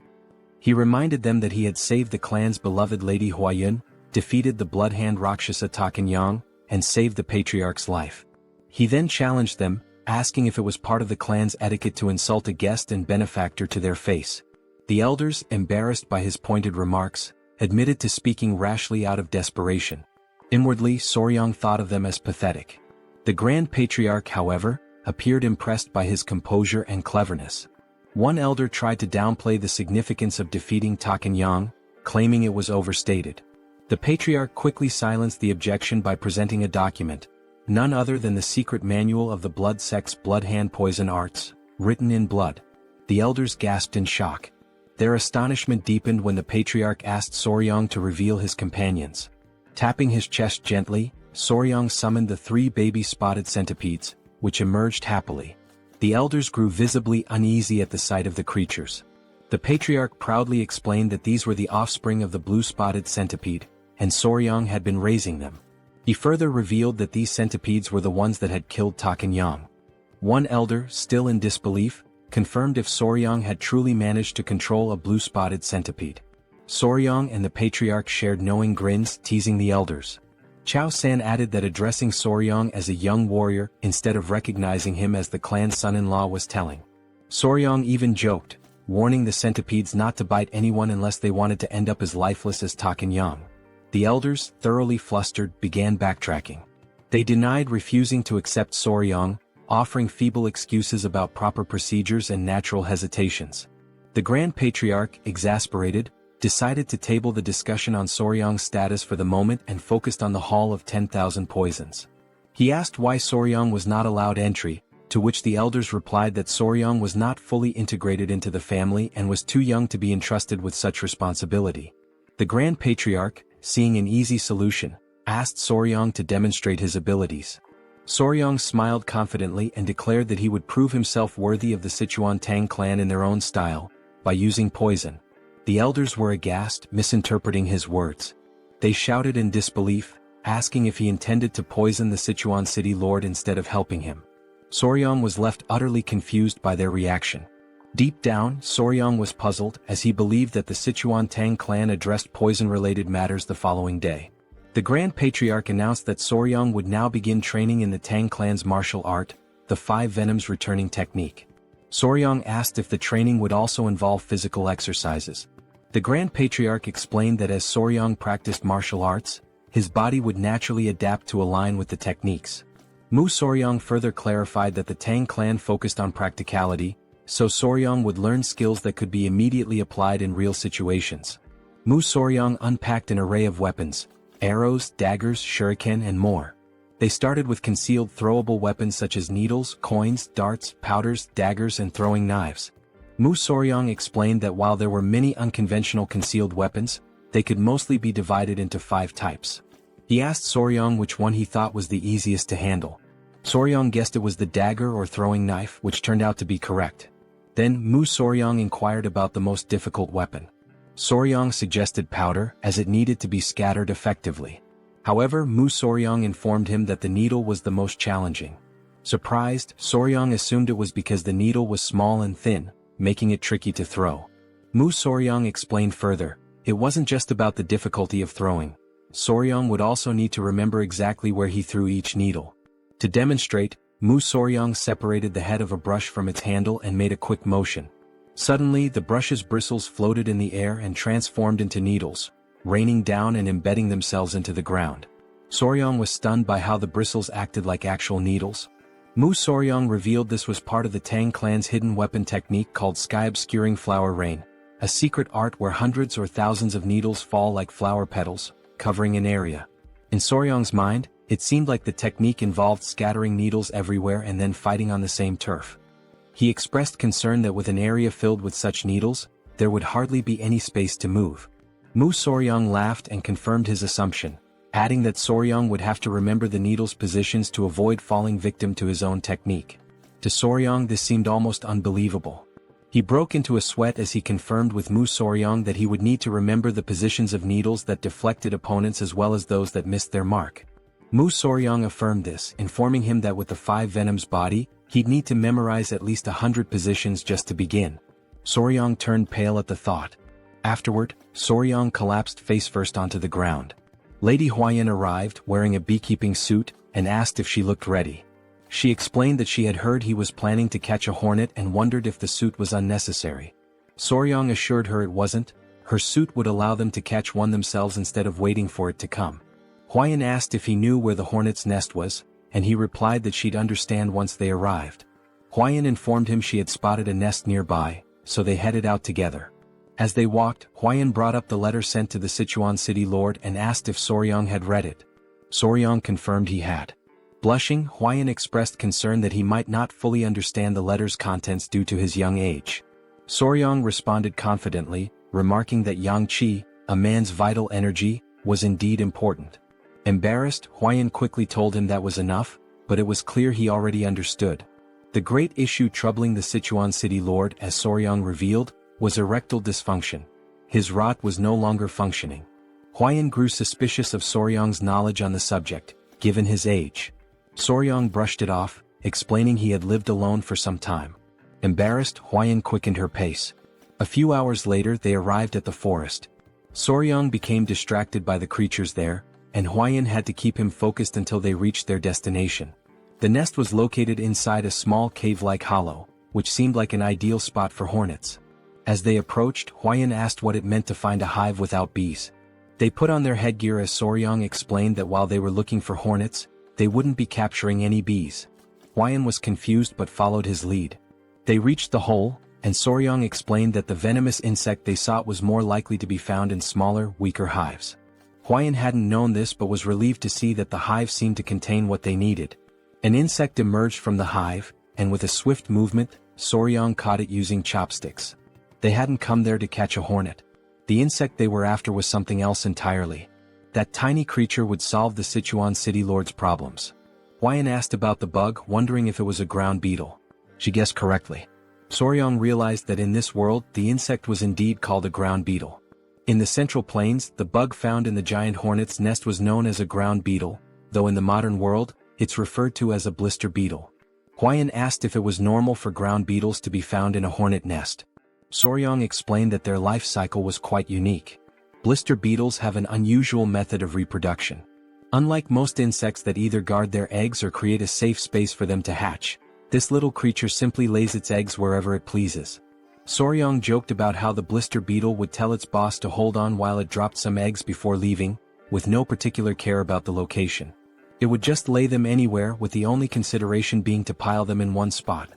He reminded them that he had saved the clan's beloved Lady Huayun, defeated the bloodhand Rakshasa Takanyang, and saved the patriarch's life. He then challenged them, asking if it was part of the clan's etiquette to insult a guest and benefactor to their face. The elders, embarrassed by his pointed remarks, admitted to speaking rashly out of desperation. Inwardly, Soryang thought of them as pathetic. The Grand Patriarch, however, appeared impressed by his composure and cleverness. One elder tried to downplay the significance of defeating Takanyang, claiming it was overstated. The patriarch quickly silenced the objection by presenting a document, none other than the secret manual of the blood sect's blood-hand poison arts, written in blood. The elders gasped in shock. Their astonishment deepened when the patriarch asked Soryang to reveal his companions. Tapping his chest gently, Soryang summoned the 3 baby spotted centipedes, which emerged happily. The elders grew visibly uneasy at the sight of the creatures. The patriarch proudly explained that these were the offspring of the blue-spotted centipede, and Soryang had been raising them. He further revealed that these centipedes were the ones that had killed Takanyang. One elder, still in disbelief, confirmed if Soryang had truly managed to control a blue-spotted centipede. Soryang and the patriarch shared knowing grins, teasing the elders. Chao San added that addressing Soryang as a young warrior instead of recognizing him as the clan's son-in-law was telling. Soryang even joked, warning the centipedes not to bite anyone unless they wanted to end up as lifeless as Takanyang. The elders, thoroughly flustered, began backtracking. They denied refusing to accept Soryang, offering feeble excuses about proper procedures and natural hesitations. The Grand Patriarch, exasperated, decided to table the discussion on Soryang's status for the moment and focused on the Hall of 10,000 Poisons. He asked why Soryang was not allowed entry, to which the elders replied that Soryang was not fully integrated into the family and was too young to be entrusted with such responsibility. The Grand Patriarch, seeing an easy solution, asked Soryang to demonstrate his abilities. Soryong smiled confidently and declared that he would prove himself worthy of the Sichuan Tang Clan in their own style, by using poison. The elders were aghast, misinterpreting his words. They shouted in disbelief, asking if he intended to poison the Sichuan city lord instead of helping him. Soryong was left utterly confused by their reaction. Deep down, Soryong was puzzled as he believed that the Sichuan Tang Clan addressed poison-related matters the following day. The Grand Patriarch announced that Soryong would now begin training in the Tang Clan's martial art, the 5 Venoms returning technique. Soryong asked if the training would also involve physical exercises. The Grand Patriarch explained that as Soryong practiced martial arts, his body would naturally adapt to align with the techniques. Mu Soryong further clarified that the Tang Clan focused on practicality, so Soryong would learn skills that could be immediately applied in real situations. Mu Soryong unpacked an array of weapons, arrows, daggers, shuriken and more. They started with concealed throwable weapons such as needles, coins, darts, powders, daggers and throwing knives. Mu Soryong explained that while there were many unconventional concealed weapons, they could mostly be divided into 5 types. He asked Soryong which one he thought was the easiest to handle. Soryong guessed it was the dagger or throwing knife, which turned out to be correct. Then Mu Soryong inquired about the most difficult weapon. Soryong suggested powder, as it needed to be scattered effectively. However, Mu Soryong informed him that the needle was the most challenging. Surprised, Soryong assumed it was because the needle was small and thin, making it tricky to throw. Mu Soryong explained further, it wasn't just about the difficulty of throwing. Soryong would also need to remember exactly where he threw each needle. To demonstrate, Mu Soryong separated the head of a brush from its handle and made a quick motion. Suddenly, the brush's bristles floated in the air and transformed into needles, raining down and embedding themselves into the ground. Soryong was stunned by how the bristles acted like actual needles. Mu Soryong revealed this was part of the Tang Clan's hidden weapon technique called Sky-Obscuring Flower Rain, a secret art where hundreds or thousands of needles fall like flower petals, covering an area. In Soryong's mind, it seemed like the technique involved scattering needles everywhere and then fighting on the same turf. He expressed concern that with an area filled with such needles, there would hardly be any space to move. Mu Soryong laughed and confirmed his assumption, adding that Soryong would have to remember the needles' positions to avoid falling victim to his own technique. To Soryong this seemed almost unbelievable. He broke into a sweat as he confirmed with Mu Soryong that he would need to remember the positions of needles that deflected opponents as well as those that missed their mark. Mu Soryong affirmed this, informing him that with the 5 Venoms body, he'd need to memorize at least 100 positions just to begin. Soryong turned pale at the thought. Afterward, Soryong collapsed face first onto the ground. Lady Huayan arrived, wearing a beekeeping suit, and asked if she looked ready. She explained that she had heard he was planning to catch a hornet and wondered if the suit was unnecessary. Soryong assured her it wasn't, her suit would allow them to catch one themselves instead of waiting for it to come. Huayan asked if he knew where the hornet's nest was, and he replied that she'd understand once they arrived. Huayan informed him she had spotted a nest nearby, so they headed out together. As they walked, Huayan brought up the letter sent to the Sichuan city lord and asked if Soryong had read it. Soryong confirmed he had. Blushing, Huayan expressed concern that he might not fully understand the letter's contents due to his young age. Soryong responded confidently, remarking that yang qi, a man's vital energy, was indeed important. Embarrassed, Huayan quickly told him that was enough, but it was clear he already understood. The great issue troubling the Sichuan city lord, as Soryong revealed, was erectile dysfunction. His rod was no longer functioning. Huayan grew suspicious of Soryong's knowledge on the subject, given his age. Soryong brushed it off, explaining he had lived alone for some time. Embarrassed, Huayan quickened her pace. A few hours later they arrived at the forest. Soryong became distracted by the creatures there, and Huayan had to keep him focused until they reached their destination. The nest was located inside a small cave-like hollow, which seemed like an ideal spot for hornets. As they approached, Huayan asked what it meant to find a hive without bees. They put on their headgear as Soryong explained that while they were looking for hornets, they wouldn't be capturing any bees. Huayan was confused but followed his lead. They reached the hole, and Soryong explained that the venomous insect they sought was more likely to be found in smaller, weaker hives. Huayan hadn't known this but was relieved to see that the hive seemed to contain what they needed. An insect emerged from the hive, and with a swift movement, Soryong caught it using chopsticks. They hadn't come there to catch a hornet. The insect they were after was something else entirely. That tiny creature would solve the Sichuan city lord's problems. Huayan asked about the bug, wondering if it was a ground beetle. She guessed correctly. Soryong realized that in this world, the insect was indeed called a ground beetle. In the Central Plains, the bug found in the giant hornet's nest was known as a ground beetle, though in the modern world, it's referred to as a blister beetle. Huayan asked if it was normal for ground beetles to be found in a hornet nest. Soryong explained that their life cycle was quite unique. Blister beetles have an unusual method of reproduction. Unlike most insects that either guard their eggs or create a safe space for them to hatch, this little creature simply lays its eggs wherever it pleases. Soryong joked about how the blister beetle would tell its boss to hold on while it dropped some eggs before leaving, with no particular care about the location. It would just lay them anywhere, with the only consideration being to pile them in one spot.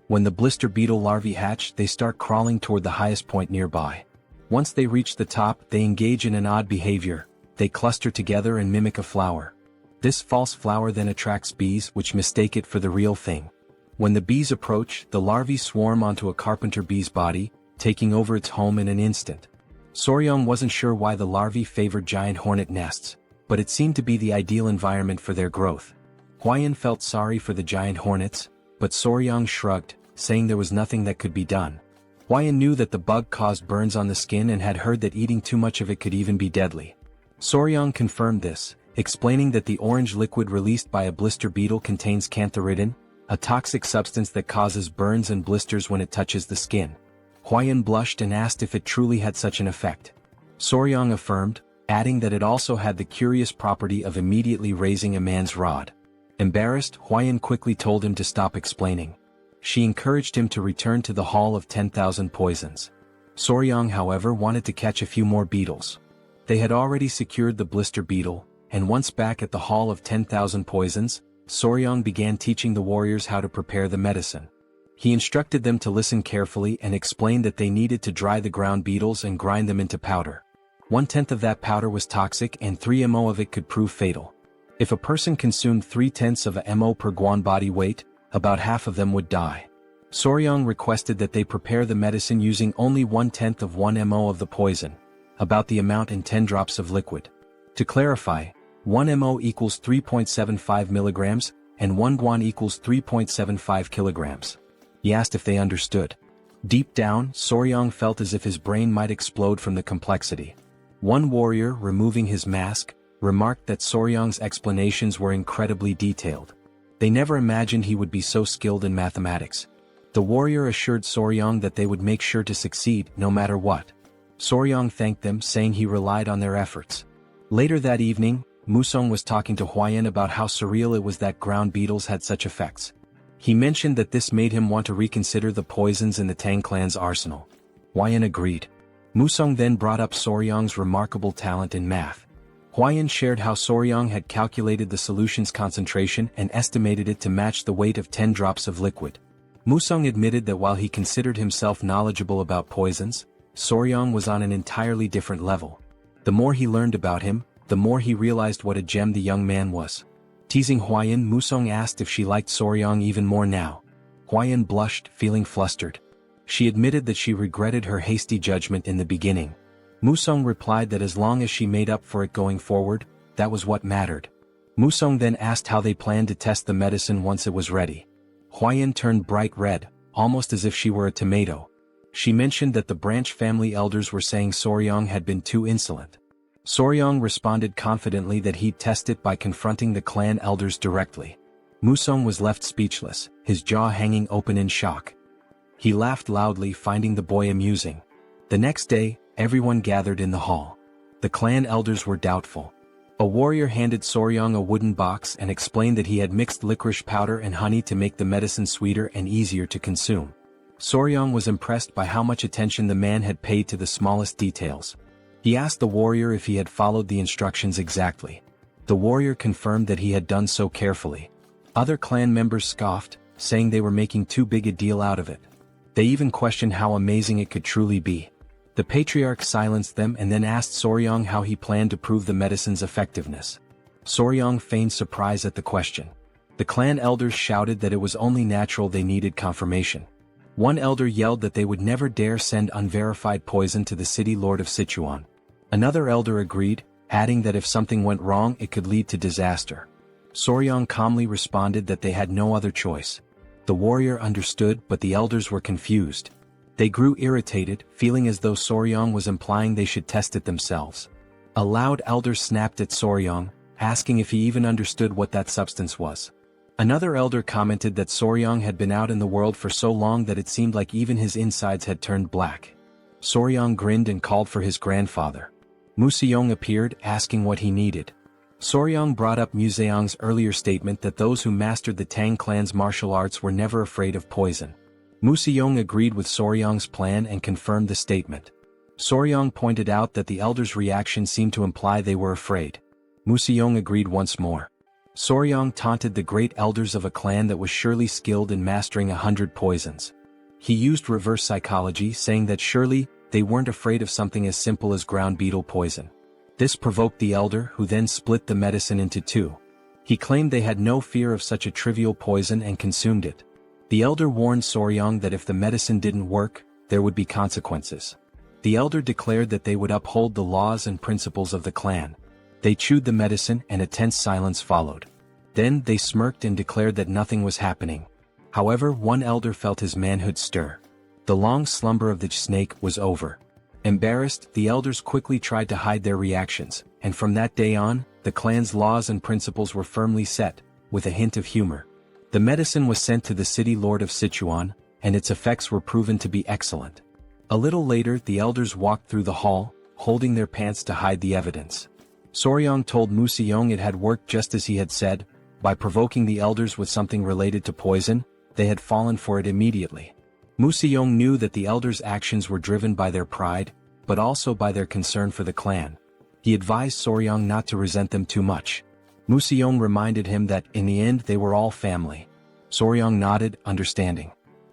When the blister beetle larvae hatch, they start crawling toward the highest point nearby. Once they reach the top, they engage in an odd behavior. They cluster together and mimic a flower. This false flower then attracts bees, which mistake it for the real thing. When the bees approach, the larvae swarm onto a carpenter bee's body, taking over its home in an instant. Soryong wasn't sure why the larvae favored giant hornet nests, but it seemed to be the ideal environment for their growth. Huayan felt sorry for the giant hornets, but Soryong shrugged, saying there was nothing that could be done. Huayan knew that the bug caused burns on the skin and had heard that eating too much of it could even be deadly. Soryong confirmed this, explaining that the orange liquid released by a blister beetle contains cantharidin, a toxic substance that causes burns and blisters when it touches the skin. Huayan blushed and asked if it truly had such an effect. Soryong affirmed, adding that it also had the curious property of immediately raising a man's rod. Embarrassed, Huayan quickly told him to stop explaining. She encouraged him to return to the Hall of 10,000 Poisons. Soryong, however, wanted to catch a few more beetles. They had already secured the blister beetle, and once back at the Hall of 10,000 Poisons, Soryong began teaching the warriors how to prepare the medicine. He instructed them to listen carefully and explained that they needed to dry the ground beetles and grind them into powder. 1/10 of that powder was toxic and 3 mo of it could prove fatal. If a person consumed 3/10 of a mo per guan body weight, about half of them would die. Soryong requested that they prepare the medicine using only 1/10 of 1 mo of the poison, about the amount in 10 drops of liquid. To clarify, 1 mo equals 3.75 milligrams, and 1 guan equals 3.75 kilograms. He asked if they understood. Deep down, Soryong felt as if his brain might explode from the complexity. One warrior, removing his mask, remarked that Soryong's explanations were incredibly detailed. They never imagined he would be so skilled in mathematics. The warrior assured Soryong that they would make sure to succeed, no matter what. Soryong thanked them, saying he relied on their efforts. Later that evening, Musong was talking to Huayan about how surreal it was that ground beetles had such effects. He mentioned that this made him want to reconsider the poisons in the Tang clan's arsenal. Huayan agreed. Musong then brought up Soryong's remarkable talent in math. Huayan shared how Soryong had calculated the solution's concentration and estimated it to match the weight of 10 drops of liquid. Musong admitted that while he considered himself knowledgeable about poisons, Soryong was on an entirely different level. The more he learned about him, the more he realized what a gem the young man was. Teasing Huayan, Musong asked if she liked Soryong even more now. Huayan blushed, feeling flustered. She admitted that she regretted her hasty judgment in the beginning. Musong replied that as long as she made up for it going forward, that was what mattered. Musong then asked how they planned to test the medicine once it was ready. Huayan turned bright red, almost as if she were a tomato. She mentioned that the branch family elders were saying Soryong had been too insolent. Soryong responded confidently that he'd test it by confronting the clan elders directly. Musong was left speechless, his jaw hanging open in shock. He laughed loudly, finding the boy amusing. The next day, everyone gathered in the hall. The clan elders were doubtful. A warrior handed Soryong a wooden box and explained that he had mixed licorice powder and honey to make the medicine sweeter and easier to consume. Soryong was impressed by how much attention the man had paid to the smallest details. He asked the warrior if he had followed the instructions exactly. The warrior confirmed that he had done so carefully. Other clan members scoffed, saying they were making too big a deal out of it. They even questioned how amazing it could truly be. The patriarch silenced them and then asked Soryong how he planned to prove the medicine's effectiveness. Soryong feigned surprise at the question. The clan elders shouted that it was only natural they needed confirmation. One elder yelled that they would never dare send unverified poison to the city lord of Sichuan. Another elder agreed, adding that if something went wrong it could lead to disaster. Soryang calmly responded that they had no other choice. The warrior understood, but the elders were confused. They grew irritated, feeling as though Soryang was implying they should test it themselves. A loud elder snapped at Soryang, asking if he even understood what that substance was. Another elder commented that Soryang had been out in the world for so long that it seemed like even his insides had turned black. Soryang grinned and called for his grandfather. Museong appeared, asking what he needed. Soryang brought up Museong's earlier statement that those who mastered the Tang clan's martial arts were never afraid of poison. Museong agreed with Soryang's plan and confirmed the statement. Soryang pointed out that the elders' reaction seemed to imply they were afraid. Museong agreed once more. Soryang taunted the great elders of a clan that was surely skilled in mastering 100 poisons. He used reverse psychology, saying that surely they weren't afraid of something as simple as ground beetle poison. This provoked the elder, who then split the medicine into two. He claimed they had no fear of such a trivial poison and consumed it. The elder warned Soryang that if the medicine didn't work, there would be consequences. The elder declared that they would uphold the laws and principles of the clan. They chewed the medicine and a tense silence followed. Then they smirked and declared that nothing was happening. However, one elder felt his manhood stir. The long slumber of the snake was over. Embarrassed, the elders quickly tried to hide their reactions, and from that day on, the clan's laws and principles were firmly set, with a hint of humor. The medicine was sent to the city lord of Sichuan, and its effects were proven to be excellent. A little later, the elders walked through the hall, holding their pants to hide the evidence. Soryang told Museong it had worked just as he had said. By provoking the elders with something related to poison, they had fallen for it immediately. Museong knew that the elders' actions were driven by their pride, but also by their concern for the clan. He advised Soryang not to resent them too much. Museong reminded him that, in the end, they were all family. Soryang nodded, understanding.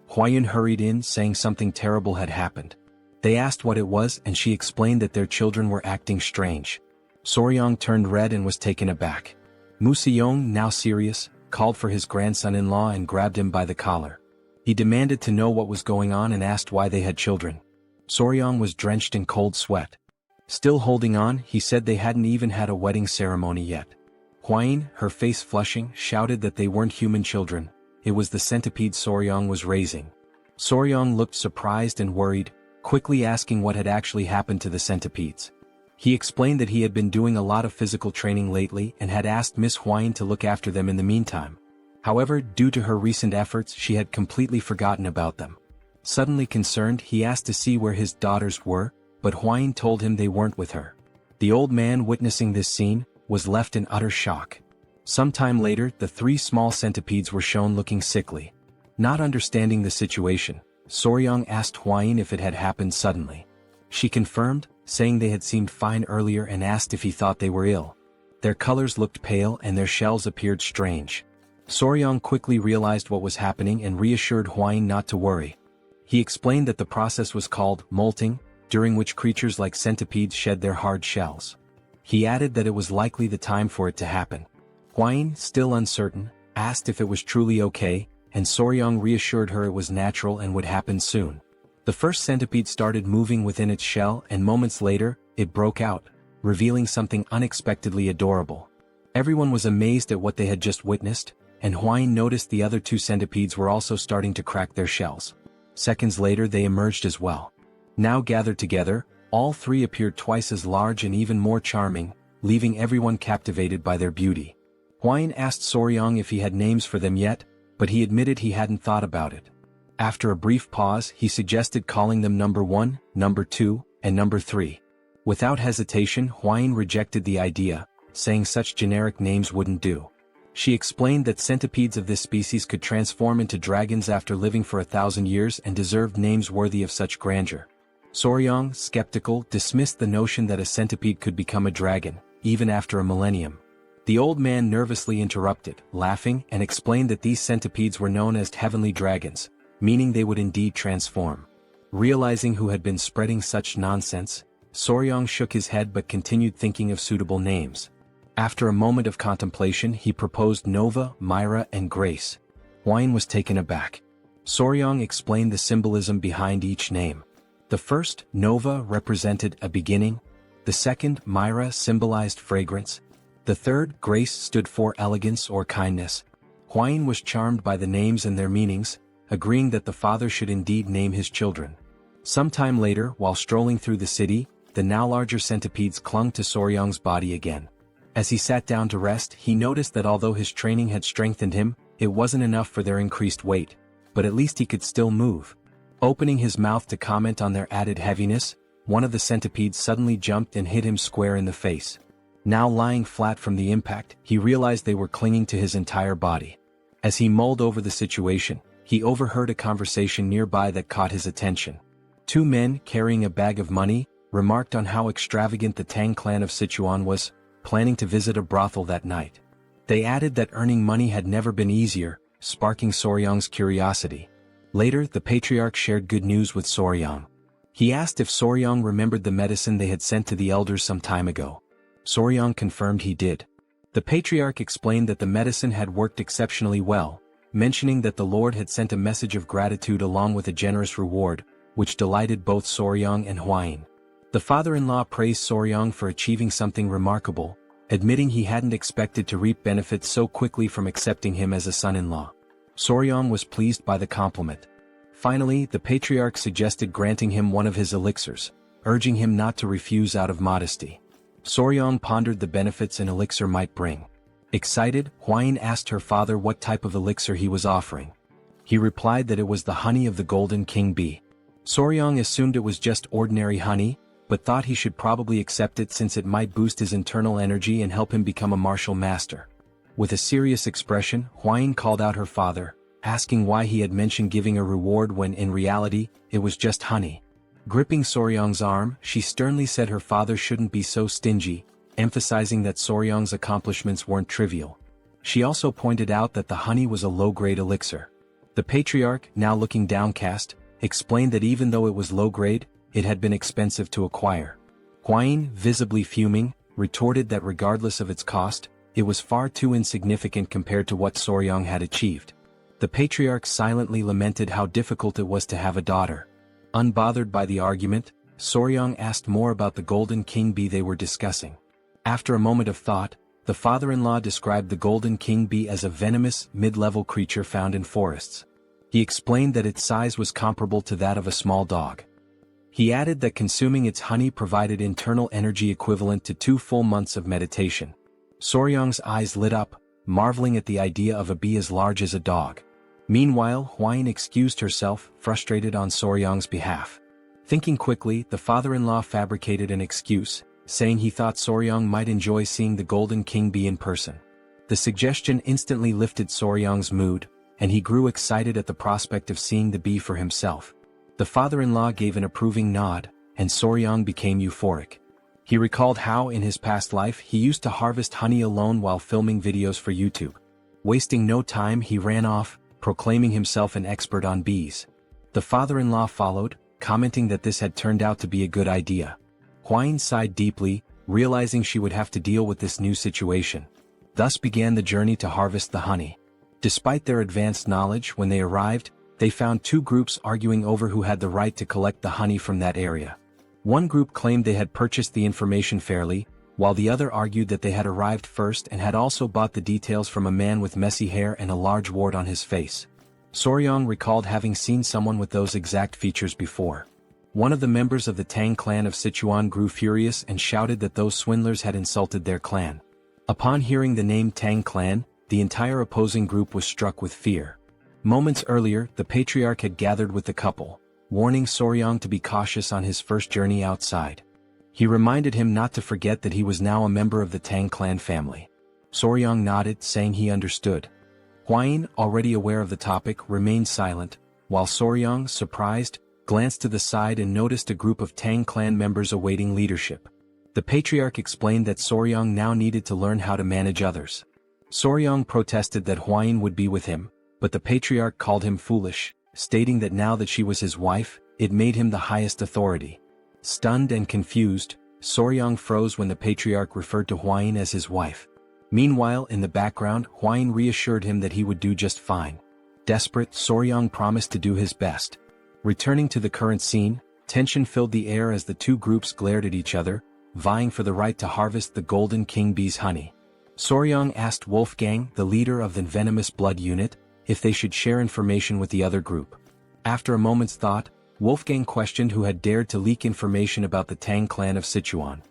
Huayun hurried in, saying something terrible had happened. They asked what it was, and she explained that their children were acting strange. Soryang turned red and was taken aback. Museong, now serious, called for his grandson-in-law and grabbed him by the collar. He demanded to know what was going on and asked why they had children. Soryang was drenched in cold sweat. Still holding on, he said they hadn't even had a wedding ceremony yet. Huayun, her face flushing, shouted that they weren't human children. It was the centipede Soryang was raising. Soryang looked surprised and worried, quickly asking what had actually happened to the centipedes. He explained that he had been doing a lot of physical training lately and had asked Miss Huayun to look after them in the meantime. However, due to her recent efforts, she had completely forgotten about them. Suddenly concerned, he asked to see where his daughters were, but Huayun told him they weren't with her. The old man, witnessing this scene, was left in utter shock. Some time later, the three small centipedes were shown looking sickly. Not understanding the situation, Soryang asked Huayun if it had happened suddenly. She confirmed, saying they had seemed fine earlier, and asked if he thought they were ill. Their colors looked pale and their shells appeared strange. Soryang quickly realized what was happening and reassured Huayun not to worry. He explained that the process was called molting, during which creatures like centipedes shed their hard shells. He added that it was likely the time for it to happen. Huayun, still uncertain, asked if it was truly okay, and Soryang reassured her it was natural and would happen soon. The first centipede started moving within its shell, and moments later, it broke out, revealing something unexpectedly adorable. Everyone was amazed at what they had just witnessed, and Huayun noticed the other two centipedes were also starting to crack their shells. Seconds later they emerged as well. Now gathered together, all three appeared twice as large and even more charming, leaving everyone captivated by their beauty. Huayun asked Soryang if he had names for them yet, but he admitted he hadn't thought about it. After a brief pause, he suggested calling them number 1, number 2, and number 3. Without hesitation, Huayun rejected the idea, saying such generic names wouldn't do. She explained that centipedes of this species could transform into dragons after living for 1,000 years and deserved names worthy of such grandeur. Soryang, skeptical, dismissed the notion that a centipede could become a dragon, even after a millennium. The old man nervously interrupted, laughing, and explained that these centipedes were known as heavenly dragons, meaning they would indeed transform. Realizing who had been spreading such nonsense, Soryang shook his head but continued thinking of suitable names. After a moment of contemplation, he proposed Nova, Myra, and Grace. Huayun was taken aback. Soryang explained the symbolism behind each name. The first, Nova, represented a beginning. The second, Myra, symbolized fragrance. The third, grace, stood for elegance or kindness. Huayin was charmed by the names and their meanings, agreeing that the father should indeed name his children. Sometime later, while strolling through the city, the now larger centipedes clung to Soryang's body again. As he sat down to rest, he noticed that although his training had strengthened him, it wasn't enough for their increased weight, but at least he could still move. Opening his mouth to comment on their added heaviness, one of the centipedes suddenly jumped and hit him square in the face. Now lying flat from the impact, he realized they were clinging to his entire body. As he mulled over the situation, he overheard a conversation nearby that caught his attention. Two men, carrying a bag of money, remarked on how extravagant the Tang clan of Sichuan was, planning to visit a brothel that night. They added that earning money had never been easier, sparking Soryang's curiosity. Later, the patriarch shared good news with Soryang. He asked if Soryang remembered the medicine they had sent to the elders some time ago. Soryang confirmed he did. The patriarch explained that the medicine had worked exceptionally well, mentioning that the Lord had sent a message of gratitude along with a generous reward, which delighted both Soryang and Huayin. The father-in-law praised Soryang for achieving something remarkable, admitting he hadn't expected to reap benefits so quickly from accepting him as a son-in-law. Soryang was pleased by the compliment. Finally, the patriarch suggested granting him one of his elixirs, urging him not to refuse out of modesty. Soryang pondered the benefits an elixir might bring. Excited, Huayin asked her father what type of elixir he was offering. He replied that it was the honey of the golden king bee. Soryang assumed it was just ordinary honey, but thought he should probably accept it since it might boost his internal energy and help him become a martial master. With a serious expression, Huayin called out her father, asking why he had mentioned giving a reward when in reality, it was just honey. Gripping Soryang's arm, she sternly said her father shouldn't be so stingy, emphasizing that Soryang's accomplishments weren't trivial. She also pointed out that the honey was a low-grade elixir. The patriarch, now looking downcast, explained that even though it was low-grade, it had been expensive to acquire. Huayin, visibly fuming, retorted that regardless of its cost, it was far too insignificant compared to what Soryang had achieved. The patriarch silently lamented how difficult it was to have a daughter. Unbothered by the argument, Soryang asked more about the golden king bee they were discussing. After a moment of thought, the father-in-law described the golden king bee as a venomous, mid-level creature found in forests. He explained that its size was comparable to that of a small dog. He added that consuming its honey provided internal energy equivalent to 2 full months of meditation. Soryang's eyes lit up, marveling at the idea of a bee as large as a dog. Meanwhile, Huayin excused herself, frustrated on Soryang's behalf. Thinking quickly, the father-in-law fabricated an excuse, saying he thought Soryang might enjoy seeing the golden king bee in person. The suggestion instantly lifted Soryang's mood, and he grew excited at the prospect of seeing the bee for himself. The father-in-law gave an approving nod, and Soryang became euphoric. He recalled how in his past life he used to harvest honey alone while filming videos for YouTube. Wasting no time, he ran off, proclaiming himself an expert on bees. The father-in-law followed, commenting that this had turned out to be a good idea. Huayin sighed deeply, realizing she would have to deal with this new situation. Thus began the journey to harvest the honey. Despite their advanced knowledge, when they arrived, they found two groups arguing over who had the right to collect the honey from that area. One group claimed they had purchased the information fairly, while the other argued that they had arrived first and had also bought the details from a man with messy hair and a large wart on his face. Soryang recalled having seen someone with those exact features before. One of the members of the Tang clan of Sichuan grew furious and shouted that those swindlers had insulted their clan. Upon hearing the name Tang clan, the entire opposing group was struck with fear. Moments earlier, the patriarch had gathered with the couple, warning Soryang to be cautious on his first journey outside. He reminded him not to forget that he was now a member of the Tang clan family. Soryang nodded, saying he understood. Huayin, already aware of the topic, remained silent, while Soryang, surprised, glanced to the side and noticed a group of Tang clan members awaiting leadership. The patriarch explained that Soryang now needed to learn how to manage others. Soryang protested that Huayin would be with him, but the patriarch called him foolish, stating that now that she was his wife, it made him the highest authority. Stunned and confused, Soryang froze when the patriarch referred to Huayin as his wife. Meanwhile, in the background, Huayin reassured him that he would do just fine. Desperate, Soryang promised to do his best. Returning to the current scene, tension filled the air as the two groups glared at each other, vying for the right to harvest the golden king bee's honey. Soryang asked Wolfgang, the leader of the Venomous Blood Unit, if they should share information with the other group. After a moment's thought, Wolfgang questioned who had dared to leak information about the Tang clan of Sichuan.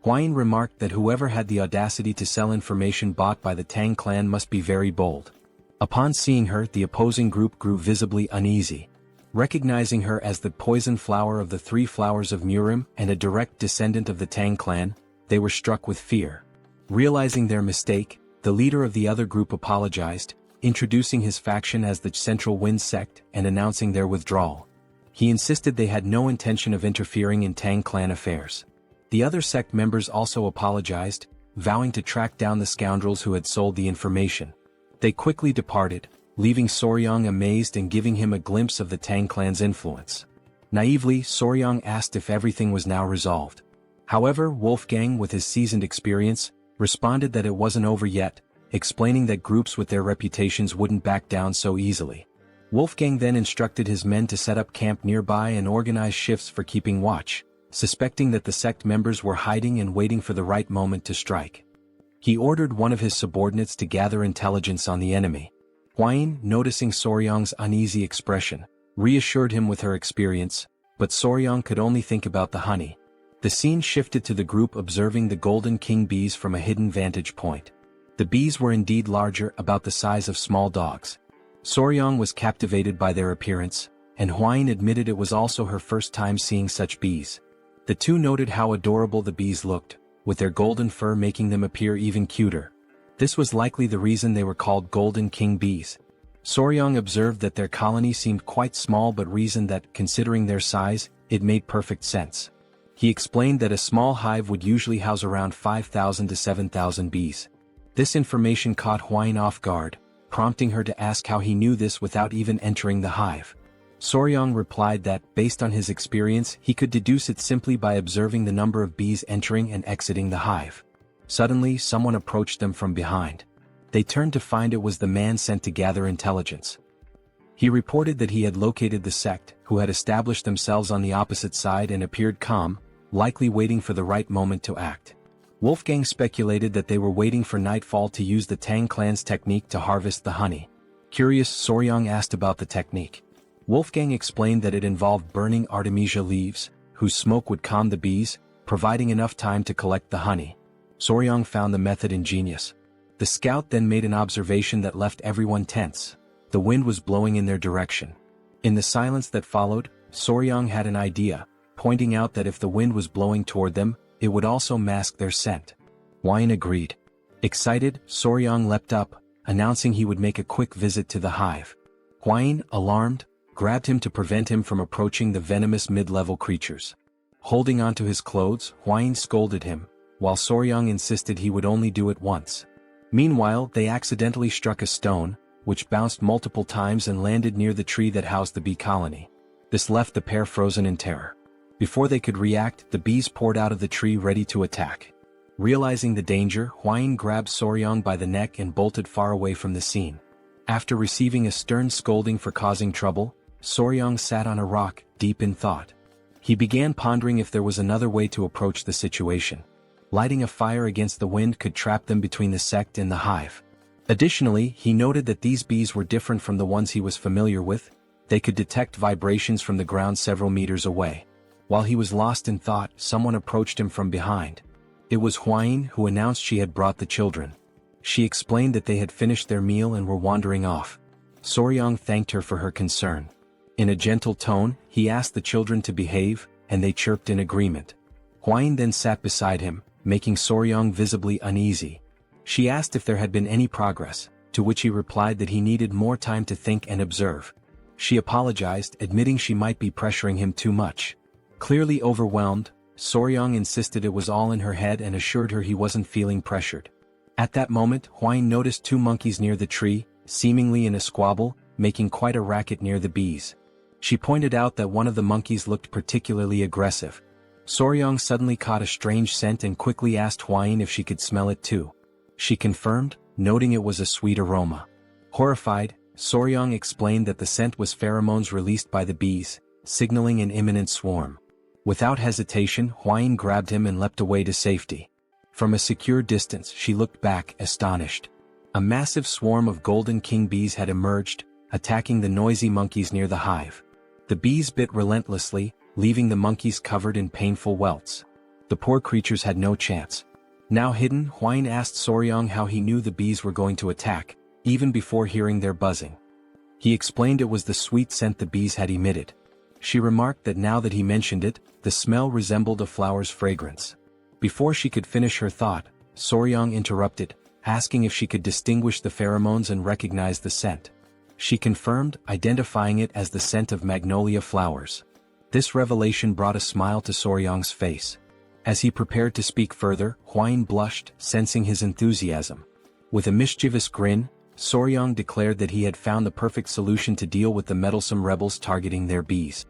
Huayin remarked that whoever had the audacity to sell information bought by the Tang clan must be very bold. Upon seeing her, the opposing group grew visibly uneasy. Recognizing her as the poison flower of the 3 flowers of Murim and a direct descendant of the Tang clan, they were struck with fear. Realizing their mistake, the leader of the other group apologized, introducing his faction as the Central Wind Sect and announcing their withdrawal. He insisted they had no intention of interfering in Tang clan affairs. The other sect members also apologized, vowing to track down the scoundrels who had sold the information. They quickly departed, leaving Soryang amazed and giving him a glimpse of the Tang clan's influence. Naively, Soryang asked if everything was now resolved. However, Wolfgang, with his seasoned experience, responded that it wasn't over yet, explaining that groups with their reputations wouldn't back down so easily. Wolfgang then instructed his men to set up camp nearby and organize shifts for keeping watch, suspecting that the sect members were hiding and waiting for the right moment to strike. He ordered one of his subordinates to gather intelligence on the enemy. Huayin, noticing Soryang's uneasy expression, reassured him with her experience, but Soryang could only think about the honey. The scene shifted to the group observing the golden king bees from a hidden vantage point. The bees were indeed larger, about the size of small dogs. Soryang was captivated by their appearance, and Huayin admitted it was also her first time seeing such bees. The two noted how adorable the bees looked, with their golden fur making them appear even cuter. This was likely the reason they were called golden king bees. Soryang observed that their colony seemed quite small but reasoned that, considering their size, it made perfect sense. He explained that a small hive would usually house around 5,000 to 7,000 bees. This information caught Huayin off guard, prompting her to ask how he knew this without even entering the hive. Soryang replied that, based on his experience, he could deduce it simply by observing the number of bees entering and exiting the hive. Suddenly, someone approached them from behind. They turned to find it was the man sent to gather intelligence. He reported that he had located the sect, who had established themselves on the opposite side and appeared calm, likely waiting for the right moment to act. Wolfgang speculated that they were waiting for nightfall to use the Tang clan's technique to harvest the honey. Curious, Soryang asked about the technique. Wolfgang explained that it involved burning artemisia leaves, whose smoke would calm the bees, providing enough time to collect the honey. Soryang found the method ingenious. The scout then made an observation that left everyone tense. The wind was blowing in their direction. In the silence that followed, Soryang had an idea, pointing out that if the wind was blowing toward them, it would also mask their scent. Huayin agreed. Excited, Soryang leapt up, announcing he would make a quick visit to the hive. Huayin, alarmed, grabbed him to prevent him from approaching the venomous mid-level creatures. Holding onto his clothes, Huayin scolded him, while Soryang insisted he would only do it once. Meanwhile, they accidentally struck a stone, which bounced multiple times and landed near the tree that housed the bee colony. This left the pair frozen in terror. Before they could react, the bees poured out of the tree ready to attack. Realizing the danger, Huayin grabbed Soryang by the neck and bolted far away from the scene. After receiving a stern scolding for causing trouble, Soryang sat on a rock, deep in thought. He began pondering if there was another way to approach the situation. Lighting a fire against the wind could trap them between the sect and the hive. Additionally, he noted that these bees were different from the ones he was familiar with. They could detect vibrations from the ground several meters away. While he was lost in thought, someone approached him from behind. It was Huayin, who announced she had brought the children. She explained that they had finished their meal and were wandering off. Soryang thanked her for her concern. In a gentle tone, he asked the children to behave, and they chirped in agreement. Huayin then sat beside him, making Soryang visibly uneasy. She asked if there had been any progress, to which he replied that he needed more time to think and observe. She apologized, admitting she might be pressuring him too much. Clearly overwhelmed, Soryang insisted it was all in her head and assured her he wasn't feeling pressured. At that moment, Huayin noticed 2 monkeys near the tree, seemingly in a squabble, making quite a racket near the bees. She pointed out that one of the monkeys looked particularly aggressive. Soryang suddenly caught a strange scent and quickly asked Huayin if she could smell it too. She confirmed, noting it was a sweet aroma. Horrified, Soryang explained that the scent was pheromones released by the bees, signaling an imminent swarm. Without hesitation, Huayin grabbed him and leapt away to safety. From a secure distance she looked back, astonished. A massive swarm of golden king bees had emerged, attacking the noisy monkeys near the hive. The bees bit relentlessly, leaving the monkeys covered in painful welts. The poor creatures had no chance. Now hidden, Huayin asked Soryang how he knew the bees were going to attack, even before hearing their buzzing. He explained it was the sweet scent the bees had emitted. She remarked that now that he mentioned it, the smell resembled a flower's fragrance. Before she could finish her thought, Soryang interrupted, asking if she could distinguish the pheromones and recognize the scent. She confirmed, identifying it as the scent of magnolia flowers. This revelation brought a smile to Soryang's face. As he prepared to speak further, Huayin blushed, sensing his enthusiasm. With a mischievous grin, Soryang declared that he had found the perfect solution to deal with the meddlesome rebels targeting their bees.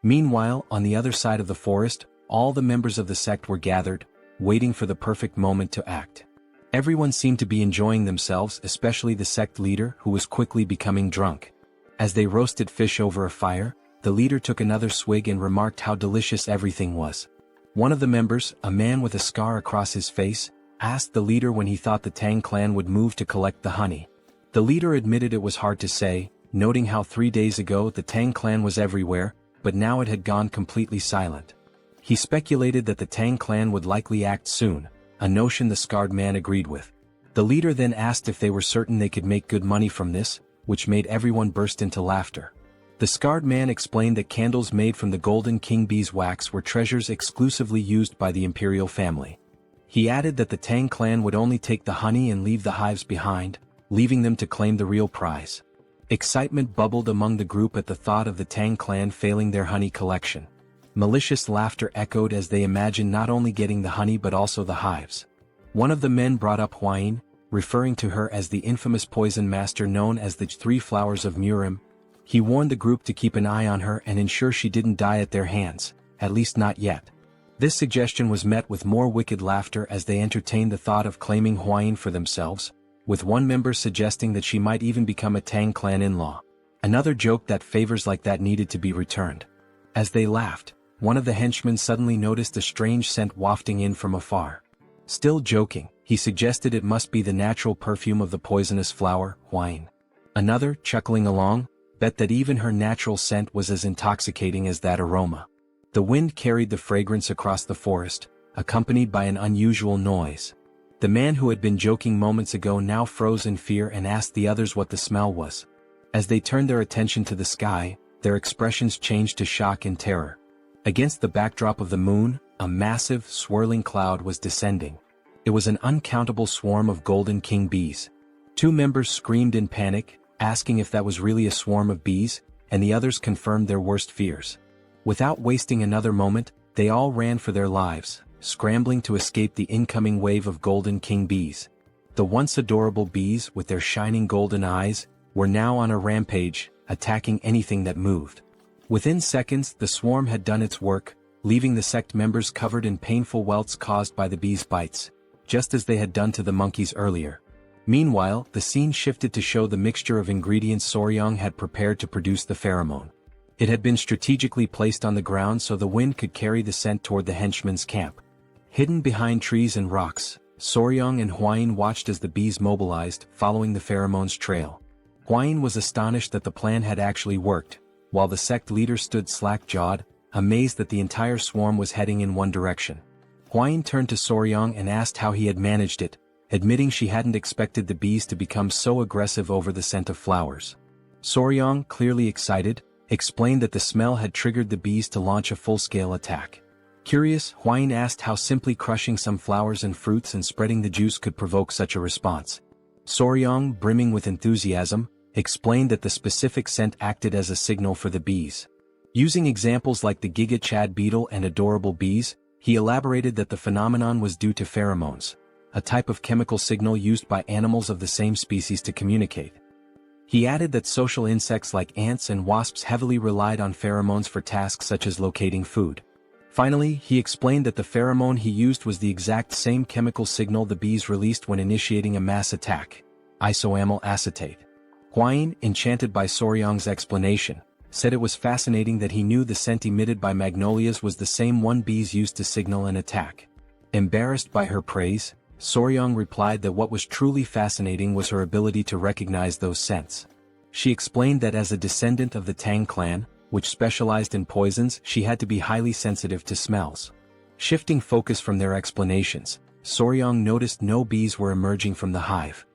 Meanwhile, on the other side of the forest, all the members of the sect were gathered, waiting for the perfect moment to act. Everyone seemed to be enjoying themselves, especially the sect leader, who was quickly becoming drunk. As they roasted fish over a fire, the leader took another swig and remarked how delicious everything was. One of the members, a man with a scar across his face, asked the leader when he thought the Tang clan would move to collect the honey. The leader admitted it was hard to say, noting how 3 days ago the Tang clan was everywhere, but now it had gone completely silent. He speculated that the Tang clan would likely act soon, a notion the scarred man agreed with. The leader then asked if they were certain they could make good money from this, which made everyone burst into laughter. The scarred man explained that candles made from the golden king bee's wax were treasures exclusively used by the imperial family. He added that the Tang clan would only take the honey and leave the hives behind, leaving them to claim the real prize. Excitement bubbled among the group at the thought of the Tang clan failing their honey collection. Malicious laughter echoed as they imagined not only getting the honey but also the hives. One of the men brought up Huayin, referring to her as the infamous poison master known as the 3 flowers of Murim. He warned the group to keep an eye on her and ensure she didn't die at their hands, at least not yet. This suggestion was met with more wicked laughter as they entertained the thought of claiming Huayin for themselves, with one member suggesting that she might even become a Tang clan in-law. Another joked that favors like that needed to be returned. As they laughed, one of the henchmen suddenly noticed a strange scent wafting in from afar. Still joking, he suggested it must be the natural perfume of the poisonous flower, Huayin. Another, chuckling along, bet that even her natural scent was as intoxicating as that aroma. The wind carried the fragrance across the forest, accompanied by an unusual noise. The man who had been joking moments ago now froze in fear and asked the others what the smell was. As they turned their attention to the sky, their expressions changed to shock and terror. Against the backdrop of the moon, a massive, swirling cloud was descending. It was an uncountable swarm of golden king bees. 2 members screamed in panic, asking if that was really a swarm of bees, and the others confirmed their worst fears. Without wasting another moment, they all ran for their lives, scrambling to escape the incoming wave of golden king bees. The once adorable bees, with their shining golden eyes, were now on a rampage, attacking anything that moved. Within seconds, the swarm had done its work, leaving the sect members covered in painful welts caused by the bees' bites, just as they had done to the monkeys earlier. Meanwhile, the scene shifted to show the mixture of ingredients Soryang had prepared to produce the pheromone. It had been strategically placed on the ground so the wind could carry the scent toward the henchman's camp. Hidden behind trees and rocks, Soryang and Huayin watched as the bees mobilized, following the pheromone's trail. Huayin was astonished that the plan had actually worked, while the sect leader stood slack-jawed, amazed that the entire swarm was heading in one direction. Huayin turned to Soryang and asked how he had managed it, admitting she hadn't expected the bees to become so aggressive over the scent of flowers. Soryang, clearly excited, explained that the smell had triggered the bees to launch a full-scale attack. Curious, Huayin asked how simply crushing some flowers and fruits and spreading the juice could provoke such a response. Soryang, brimming with enthusiasm, explained that the specific scent acted as a signal for the bees. Using examples like the Giga Chad beetle and adorable bees, he elaborated that the phenomenon was due to pheromones, a type of chemical signal used by animals of the same species to communicate. He added that social insects like ants and wasps heavily relied on pheromones for tasks such as locating food. Finally, he explained that the pheromone he used was the exact same chemical signal the bees released when initiating a mass attack: isoamyl acetate. Huayin, enchanted by Soryang's explanation, said it was fascinating that he knew the scent emitted by magnolias was the same one bees used to signal an attack. Embarrassed by her praise, Soryong replied that what was truly fascinating was her ability to recognize those scents. She explained that as a descendant of the Tang Clan, which specialized in poisons, she had to be highly sensitive to smells. Shifting focus from their explanations, Soryong noticed no bees were emerging from the hive.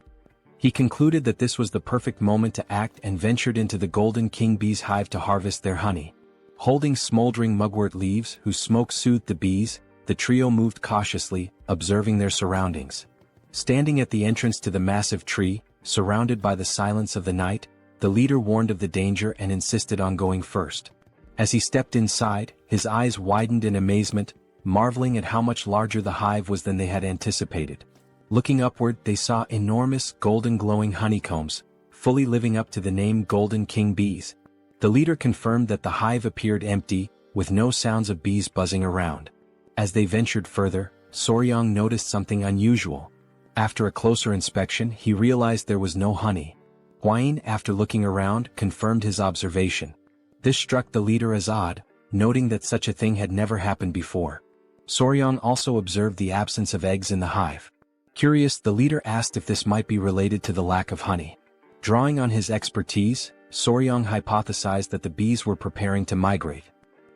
He concluded that this was the perfect moment to act and ventured into the Golden King bee's hive to harvest their honey. Holding smoldering mugwort leaves whose smoke soothed the bees, the trio moved cautiously, observing their surroundings. Standing at the entrance to the massive tree, surrounded by the silence of the night, the leader warned of the danger and insisted on going first. As he stepped inside, his eyes widened in amazement, marveling at how much larger the hive was than they had anticipated. Looking upward, they saw enormous, golden glowing honeycombs, fully living up to the name Golden King bees. The leader confirmed that the hive appeared empty, with no sounds of bees buzzing around. As they ventured further, Soryong noticed something unusual. After a closer inspection, he realized there was no honey. Hwain, after looking around, confirmed his observation. This struck the leader as odd, noting that such a thing had never happened before. Soryong also observed the absence of eggs in the hive. Curious, the leader asked if this might be related to the lack of honey. Drawing on his expertise, Soryong hypothesized that the bees were preparing to migrate.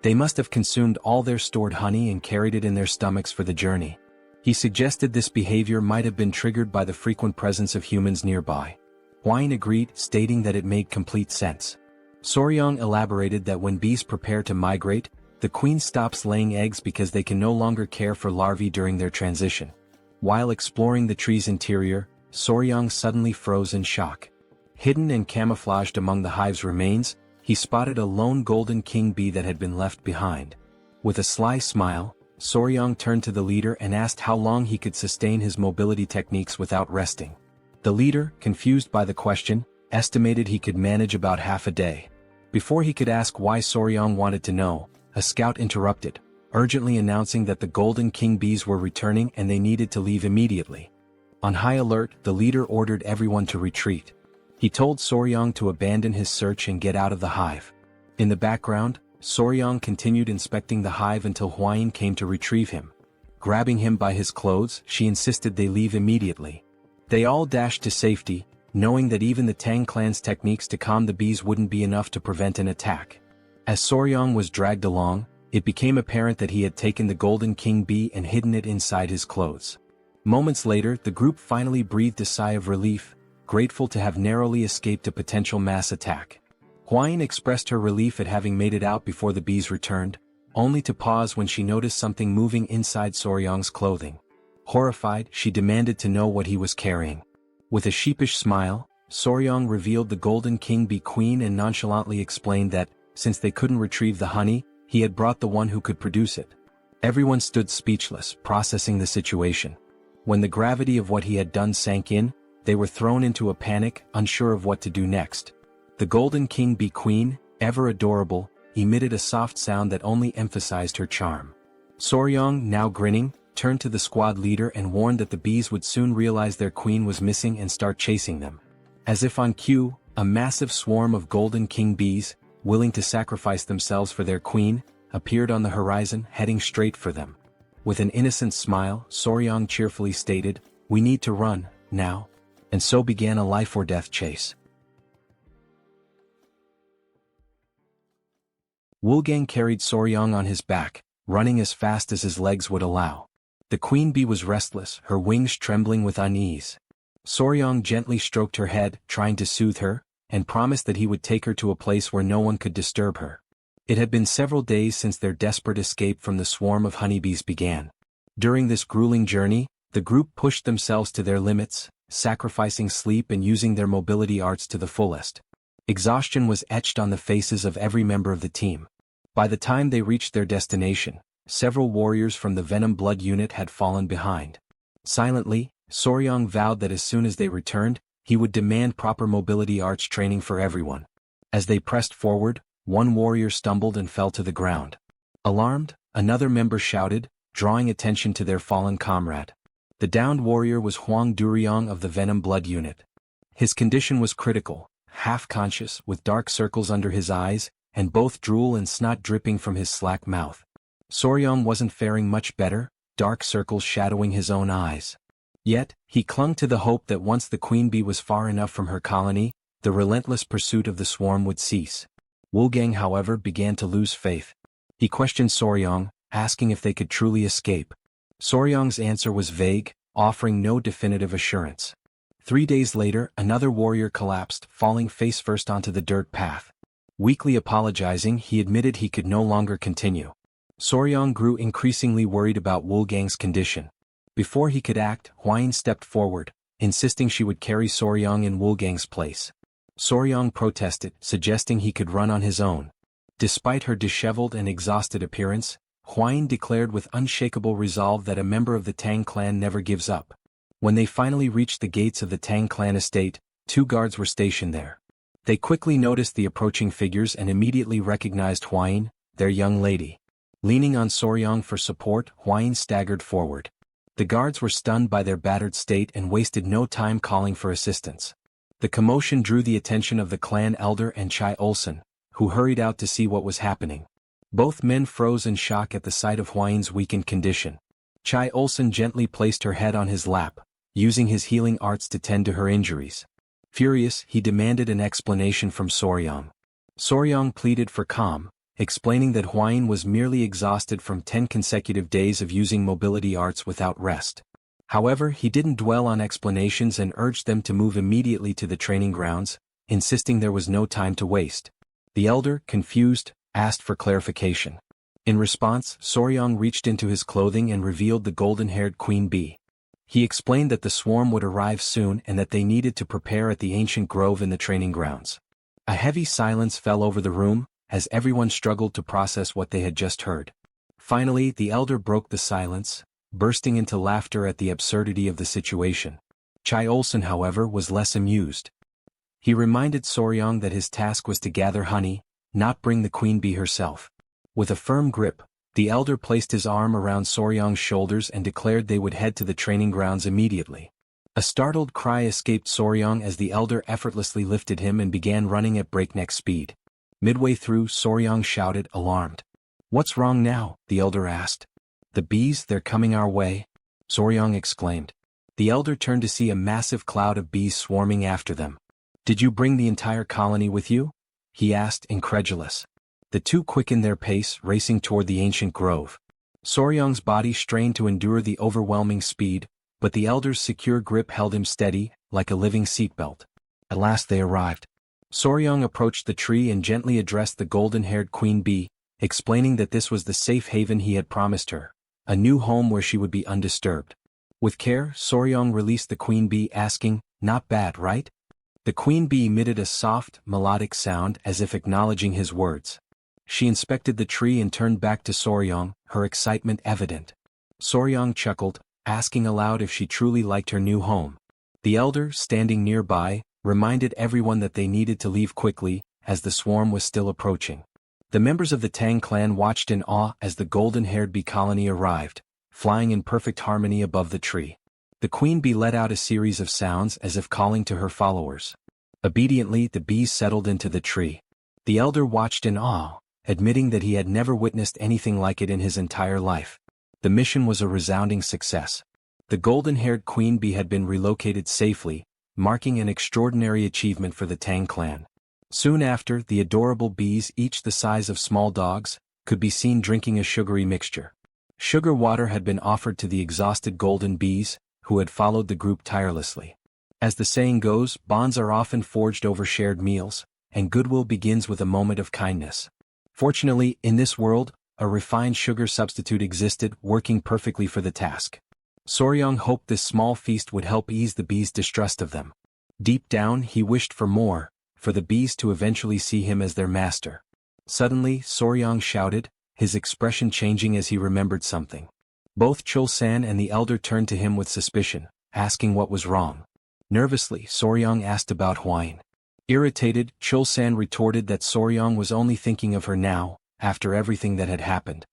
They must have consumed all their stored honey and carried it in their stomachs for the journey. He suggested this behavior might have been triggered by the frequent presence of humans nearby. Hwain agreed, stating that it made complete sense. Soryong elaborated that when bees prepare to migrate, the queen stops laying eggs because they can no longer care for larvae during their transition. While exploring the tree's interior, Soryong suddenly froze in shock. Hidden and camouflaged among the hive's remains, he spotted a lone golden king bee that had been left behind. With a sly smile, Soryong turned to the leader and asked how long he could sustain his mobility techniques without resting. The leader, confused by the question, estimated he could manage about half a day. Before he could ask why Soryong wanted to know, a scout interrupted, urgently announcing that the Golden King bees were returning and they needed to leave immediately. On high alert, the leader ordered everyone to retreat. He told Soryong to abandon his search and get out of the hive. In the background, Soryong continued inspecting the hive until Hwain came to retrieve him. Grabbing him by his clothes, she insisted they leave immediately. They all dashed to safety, knowing that even the Tang clan's techniques to calm the bees wouldn't be enough to prevent an attack. As Soryong was dragged along, it became apparent that he had taken the Golden King bee and hidden it inside his clothes. Moments later, the group finally breathed a sigh of relief, grateful to have narrowly escaped a potential mass attack. Hwain expressed her relief at having made it out before the bees returned, only to pause when she noticed something moving inside Soryong's clothing. Horrified, she demanded to know what he was carrying. With a sheepish smile, Soryong revealed the Golden King bee queen and nonchalantly explained that, since they couldn't retrieve the honey, he had brought the one who could produce it. Everyone stood speechless, processing the situation. When the gravity of what he had done sank in, they were thrown into a panic, unsure of what to do next. The Golden King bee queen, ever adorable, emitted a soft sound that only emphasized her charm. Soryong, now grinning, turned to the squad leader and warned that the bees would soon realize their queen was missing and start chasing them. As if on cue, a massive swarm of Golden King bees, willing to sacrifice themselves for their queen, appeared on the horizon, heading straight for them. With an innocent smile, Soryong cheerfully stated, "We need to run, now." And so began a life-or-death chase. Woolgang carried Soryong on his back, running as fast as his legs would allow. The queen bee was restless, her wings trembling with unease. Soryong gently stroked her head, trying to soothe her, and promised that he would take her to a place where no one could disturb her. It had been several days since their desperate escape from the swarm of honeybees began. During this grueling journey, the group pushed themselves to their limits, sacrificing sleep and using their mobility arts to the fullest. Exhaustion was etched on the faces of every member of the team. By the time they reached their destination, several warriors from the Venom Blood unit had fallen behind. Silently, Soryong vowed that as soon as they returned, he would demand proper mobility arts training for everyone. As they pressed forward, one warrior stumbled and fell to the ground. Alarmed, another member shouted, drawing attention to their fallen comrade. The downed warrior was Hwang Duryong of the Venom Blood unit. His condition was critical, half-conscious, with dark circles under his eyes, and both drool and snot dripping from his slack mouth. Soryong wasn't faring much better, dark circles shadowing his own eyes. Yet, he clung to the hope that once the queen bee was far enough from her colony, the relentless pursuit of the swarm would cease. Wolfgang, however, began to lose faith. He questioned Soryang, asking if they could truly escape. Soryang's answer was vague, offering no definitive assurance. 3 days later, another warrior collapsed, falling face-first onto the dirt path. Weakly apologizing, he admitted he could no longer continue. Soryang grew increasingly worried about Wolfgang's condition. Before he could act, Hwain stepped forward, insisting she would carry Soryang in Wolfgang's place. Soryang protested, suggesting he could run on his own. Despite her disheveled and exhausted appearance, Hwain declared with unshakable resolve that a member of the Tang clan never gives up. When they finally reached the gates of the Tang clan estate, 2 guards were stationed there. They quickly noticed the approaching figures and immediately recognized Hwain, their young lady. Leaning on Soryang for support, Hwain staggered forward. The guards were stunned by their battered state and wasted no time calling for assistance. The commotion drew the attention of the clan elder and Chai Olsen, who hurried out to see what was happening. Both men froze in shock at the sight of Hwain's weakened condition. Chai Olsen gently placed her head on his lap, using his healing arts to tend to her injuries. Furious, he demanded an explanation from Soryang. Soryang pleaded for calm, explaining that Hwain was merely exhausted from 10 consecutive days of using mobility arts without rest. However, he didn't dwell on explanations and urged them to move immediately to the training grounds, insisting there was no time to waste. The elder, confused, asked for clarification. In response, Soryang reached into his clothing and revealed the golden-haired queen bee. He explained that the swarm would arrive soon and that they needed to prepare at the ancient grove in the training grounds. A heavy silence fell over the room, as everyone struggled to process what they had just heard. Finally, the elder broke the silence, bursting into laughter at the absurdity of the situation. Chai Olsen, however, was less amused. He reminded Soryang that his task was to gather honey, not bring the queen bee herself. With a firm grip, the elder placed his arm around Soryang's shoulders and declared they would head to the training grounds immediately. A startled cry escaped Soryang as the elder effortlessly lifted him and began running at breakneck speed. Midway through, Soryang shouted, alarmed. "What's wrong now?" the elder asked. "The bees, they're coming our way," Soryang exclaimed. The elder turned to see a massive cloud of bees swarming after them. "Did you bring the entire colony with you?" he asked, incredulous. The two quickened their pace, racing toward the ancient grove. Soryang's body strained to endure the overwhelming speed, but the elder's secure grip held him steady, like a living seatbelt. At last they arrived. Soryang approached the tree and gently addressed the golden-haired queen bee, explaining that this was the safe haven he had promised her, a new home where she would be undisturbed. With care, Soryang released the queen bee, asking, "Not bad, right?" The queen bee emitted a soft, melodic sound as if acknowledging his words. She inspected the tree and turned back to Soryang, her excitement evident. Soryang chuckled, asking aloud if she truly liked her new home. The elder, standing nearby, reminded everyone that they needed to leave quickly, as the swarm was still approaching. The members of the Tang clan watched in awe as the golden-haired bee colony arrived, flying in perfect harmony above the tree. The queen bee let out a series of sounds as if calling to her followers. Obediently, the bees settled into the tree. The elder watched in awe, admitting that he had never witnessed anything like it in his entire life. The mission was a resounding success. The golden-haired queen bee had been relocated safely, marking an extraordinary achievement for the Tang clan. Soon after, the adorable bees, each the size of small dogs, could be seen drinking a sugary mixture. Sugar water had been offered to the exhausted golden bees, who had followed the group tirelessly. As the saying goes, bonds are often forged over shared meals, and goodwill begins with a moment of kindness. Fortunately, in this world, a refined sugar substitute existed, working perfectly for the task. Soryang hoped this small feast would help ease the bees' distrust of them. Deep down, he wished for more, for the bees to eventually see him as their master. Suddenly, Soryang shouted, his expression changing as he remembered something. Both Chul-san and the elder turned to him with suspicion, asking what was wrong. Nervously, Soryang asked about Hwain. Irritated, Chul-san retorted that Soryang was only thinking of her now, after everything that had happened.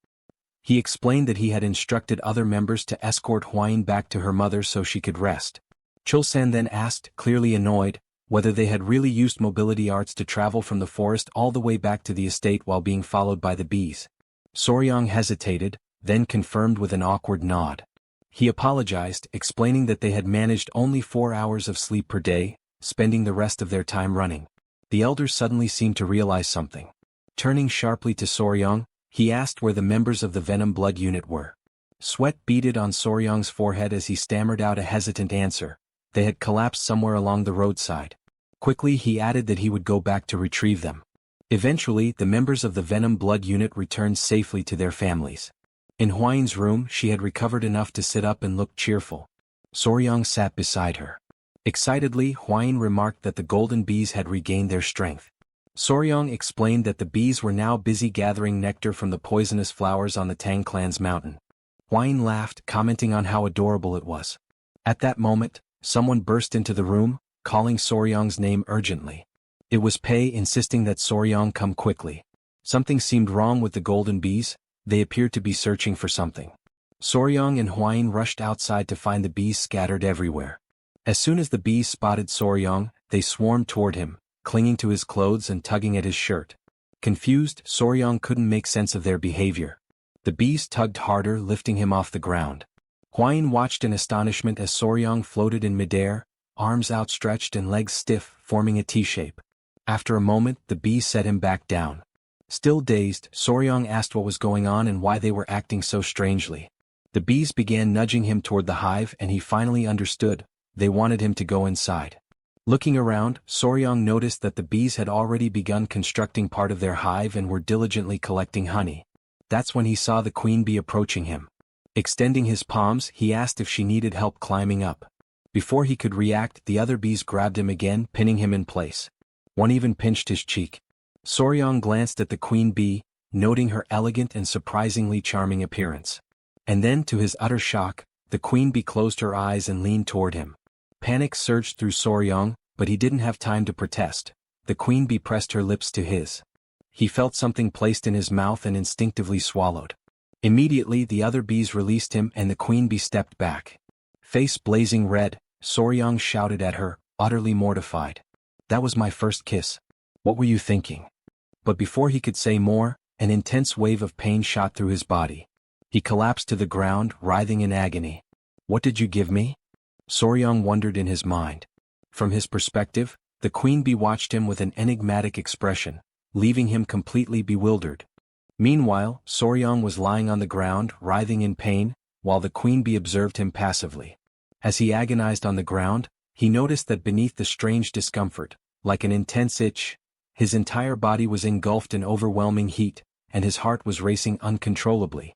He explained that he had instructed other members to escort Hwain back to her mother so she could rest. Chul-san then asked, clearly annoyed, whether they had really used mobility arts to travel from the forest all the way back to the estate while being followed by the bees. Soryang hesitated, then confirmed with an awkward nod. He apologized, explaining that they had managed only 4 hours of sleep per day, spending the rest of their time running. The elder suddenly seemed to realize something. Turning sharply to Soryong, he asked where the members of the Venom Blood Unit were. Sweat beaded on Soryong's forehead as he stammered out a hesitant answer. They had collapsed somewhere along the roadside. Quickly he added that he would go back to retrieve them. Eventually, the members of the Venom Blood Unit returned safely to their families. In Hwayin's room, she had recovered enough to sit up and look cheerful. Soryong sat beside her. Excitedly, Hwayin remarked that the golden bees had regained their strength. Soryong explained that the bees were now busy gathering nectar from the poisonous flowers on the Tang Clan's mountain. Hwayin laughed, commenting on how adorable it was. At that moment, someone burst into the room, calling Soryong's name urgently. It was Pei, insisting that Soryong come quickly. Something seemed wrong with the golden bees. They appeared to be searching for something. Soryong and Hwayin rushed outside to find the bees scattered everywhere. As soon as the bees spotted Soryong, they swarmed toward him, clinging to his clothes and tugging at his shirt. Confused, Soryong couldn't make sense of their behavior. The bees tugged harder, lifting him off the ground. Hwayin watched in astonishment as Soryong floated in midair, arms outstretched and legs stiff, forming a T-shape. After a moment, the bees set him back down. Still dazed, Soryong asked what was going on and why they were acting so strangely. The bees began nudging him toward the hive and he finally understood. They wanted him to go inside. Looking around, Soryong noticed that the bees had already begun constructing part of their hive and were diligently collecting honey. That's when he saw the queen bee approaching him. Extending his palms, he asked if she needed help climbing up. Before he could react, the other bees grabbed him again, pinning him in place. One even pinched his cheek. Soryong glanced at the queen bee, noting her elegant and surprisingly charming appearance. And then, to his utter shock, the queen bee closed her eyes and leaned toward him. Panic surged through Soryong, but he didn't have time to protest. The queen bee pressed her lips to his. He felt something placed in his mouth and instinctively swallowed. Immediately the other bees released him and the queen bee stepped back. Face blazing red, Soryong shouted at her, utterly mortified. "That was my first kiss. What were you thinking?" But before he could say more, an intense wave of pain shot through his body. He collapsed to the ground, writhing in agony. "What did you give me?" Soryong wondered in his mind. From his perspective, the queen bee watched him with an enigmatic expression, leaving him completely bewildered. Meanwhile, Soryong was lying on the ground, writhing in pain, while the queen bee observed him passively. As he agonized on the ground, he noticed that beneath the strange discomfort, like an intense itch, his entire body was engulfed in overwhelming heat, and his heart was racing uncontrollably.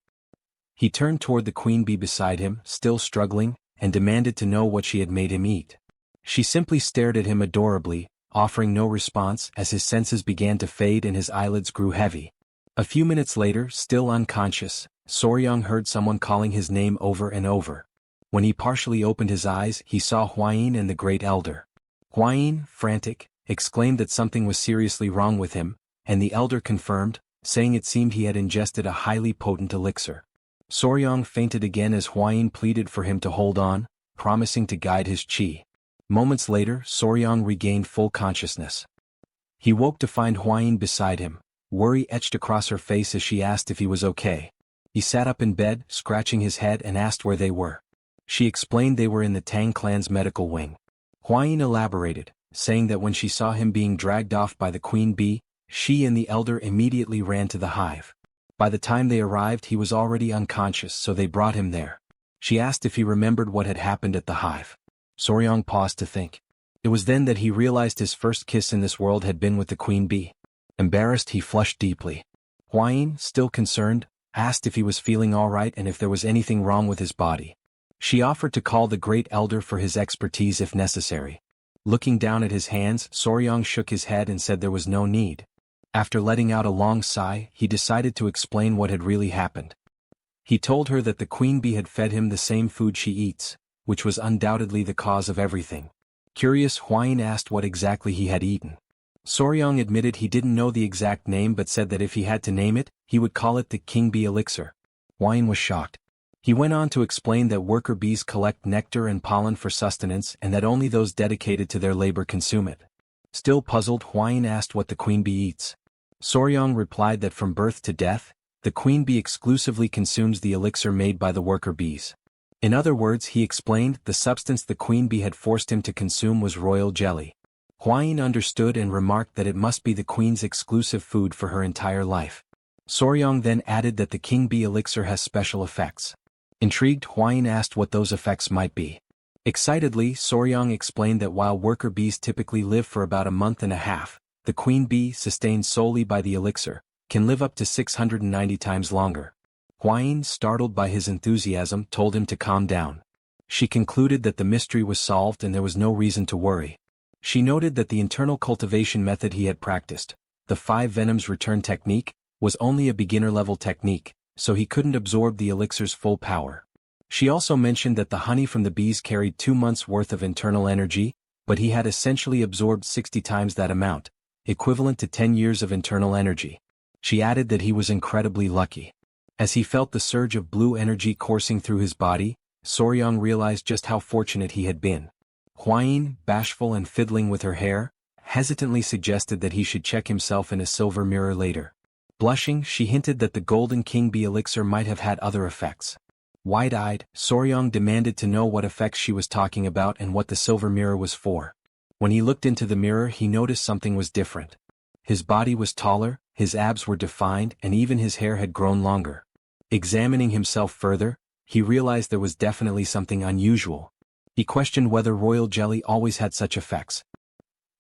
He turned toward the queen bee beside him, still struggling, and demanded to know what she had made him eat. She simply stared at him adorably, offering no response as his senses began to fade and his eyelids grew heavy. A few minutes later, still unconscious, Soryong heard someone calling his name over and over. When he partially opened his eyes, he saw Hwayin and the Great Elder. Hwayin, frantic, exclaimed that something was seriously wrong with him, and the elder confirmed, saying it seemed he had ingested a highly potent elixir. Soryong fainted again as Hwayin pleaded for him to hold on, promising to guide his chi. Moments later, Soryong regained full consciousness. He woke to find Hwayin beside him, worry etched across her face as she asked if he was okay. He sat up in bed, scratching his head and asked where they were. She explained they were in the Tang Clan's medical wing. Hwayin elaborated, saying that when she saw him being dragged off by the queen bee, she and the elder immediately ran to the hive. By the time they arrived he was already unconscious, so they brought him there. She asked if he remembered what had happened at the hive. Soryong paused to think. It was then that he realized his first kiss in this world had been with the queen bee. Embarrassed, he flushed deeply. Hwayin, still concerned, asked if he was feeling all right and if there was anything wrong with his body. She offered to call the Great Elder for his expertise if necessary. Looking down at his hands, Soryong shook his head and said there was no need. After letting out a long sigh, he decided to explain what had really happened. He told her that the queen bee had fed him the same food she eats, which was undoubtedly the cause of everything. Curious, Hwayin asked what exactly he had eaten. Soryong admitted he didn't know the exact name but said that if he had to name it, he would call it the king bee elixir. Hwayin was shocked. He went on to explain that worker bees collect nectar and pollen for sustenance and that only those dedicated to their labor consume it. Still puzzled, Hwayin asked what the queen bee eats. Soryong replied that from birth to death, the queen bee exclusively consumes the elixir made by the worker bees. In other words, he explained, the substance the queen bee had forced him to consume was royal jelly. Huayin understood and remarked that it must be the queen's exclusive food for her entire life. Soryong then added that the king bee elixir has special effects. Intrigued, Huayin asked what those effects might be. Excitedly, Soryong explained that while worker bees typically live for about a month and a half, the queen bee, sustained solely by the elixir, can live up to 690 times longer. Huayin, startled by his enthusiasm, told him to calm down. She concluded that the mystery was solved and there was no reason to worry. She noted that the internal cultivation method he had practiced, the 5 venoms return technique, was only a beginner-level technique, so he couldn't absorb the elixir's full power. She also mentioned that the honey from the bees carried 2 months' worth of internal energy, but he had essentially absorbed 60 times that amount, equivalent to 10 years of internal energy. She added that he was incredibly lucky. As he felt the surge of blue energy coursing through his body, Soryong realized just how fortunate he had been. Huayin, bashful and fiddling with her hair, hesitantly suggested that he should check himself in a silver mirror later. Blushing, she hinted that the golden king bee elixir might have had other effects. Wide-eyed, Soryong demanded to know what effects she was talking about and what the silver mirror was for. When he looked into the mirror, he noticed something was different. His body was taller, his abs were defined, and even his hair had grown longer. Examining himself further, he realized there was definitely something unusual. He questioned whether royal jelly always had such effects.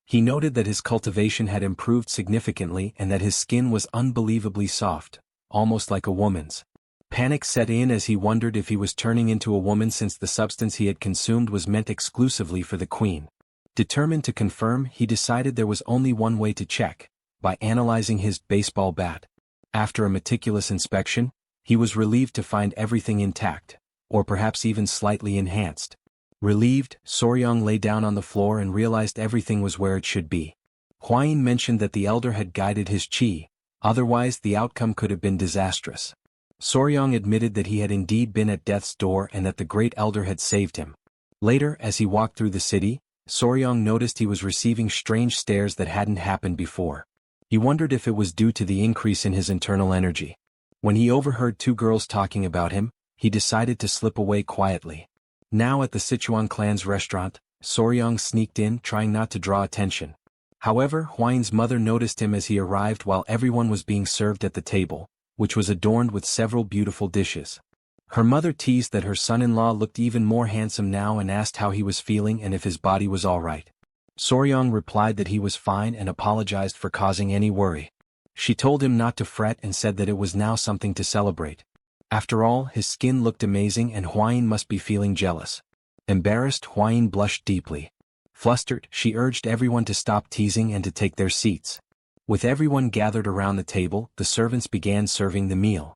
He noted that his cultivation had improved significantly and that his skin was unbelievably soft, almost like a woman's. Panic set in as he wondered if he was turning into a woman since the substance he had consumed was meant exclusively for the queen. Determined to confirm, he decided there was only one way to check, by analyzing his baseball bat. After a meticulous inspection, he was relieved to find everything intact, or perhaps even slightly enhanced. Relieved, Soryong lay down on the floor and realized everything was where it should be. Huayin mentioned that the elder had guided his qi, otherwise the outcome could have been disastrous. Soryong admitted that he had indeed been at death's door and that the great elder had saved him. Later, as he walked through the city, Soryong noticed he was receiving strange stares that hadn't happened before. He wondered if it was due to the increase in his internal energy. When he overheard 2 girls talking about him, he decided to slip away quietly. Now at the Sichuan clan's restaurant, Soryong sneaked in, trying not to draw attention. However, Huayin's mother noticed him as he arrived while everyone was being served at the table, which was adorned with several beautiful dishes. Her mother teased that her son-in-law looked even more handsome now and asked how he was feeling and if his body was all right. Soryong replied that he was fine and apologized for causing any worry. She told him not to fret and said that it was now something to celebrate. After all, his skin looked amazing and Huayin must be feeling jealous. Embarrassed, Huayin blushed deeply. Flustered, she urged everyone to stop teasing and to take their seats. With everyone gathered around the table, the servants began serving the meal.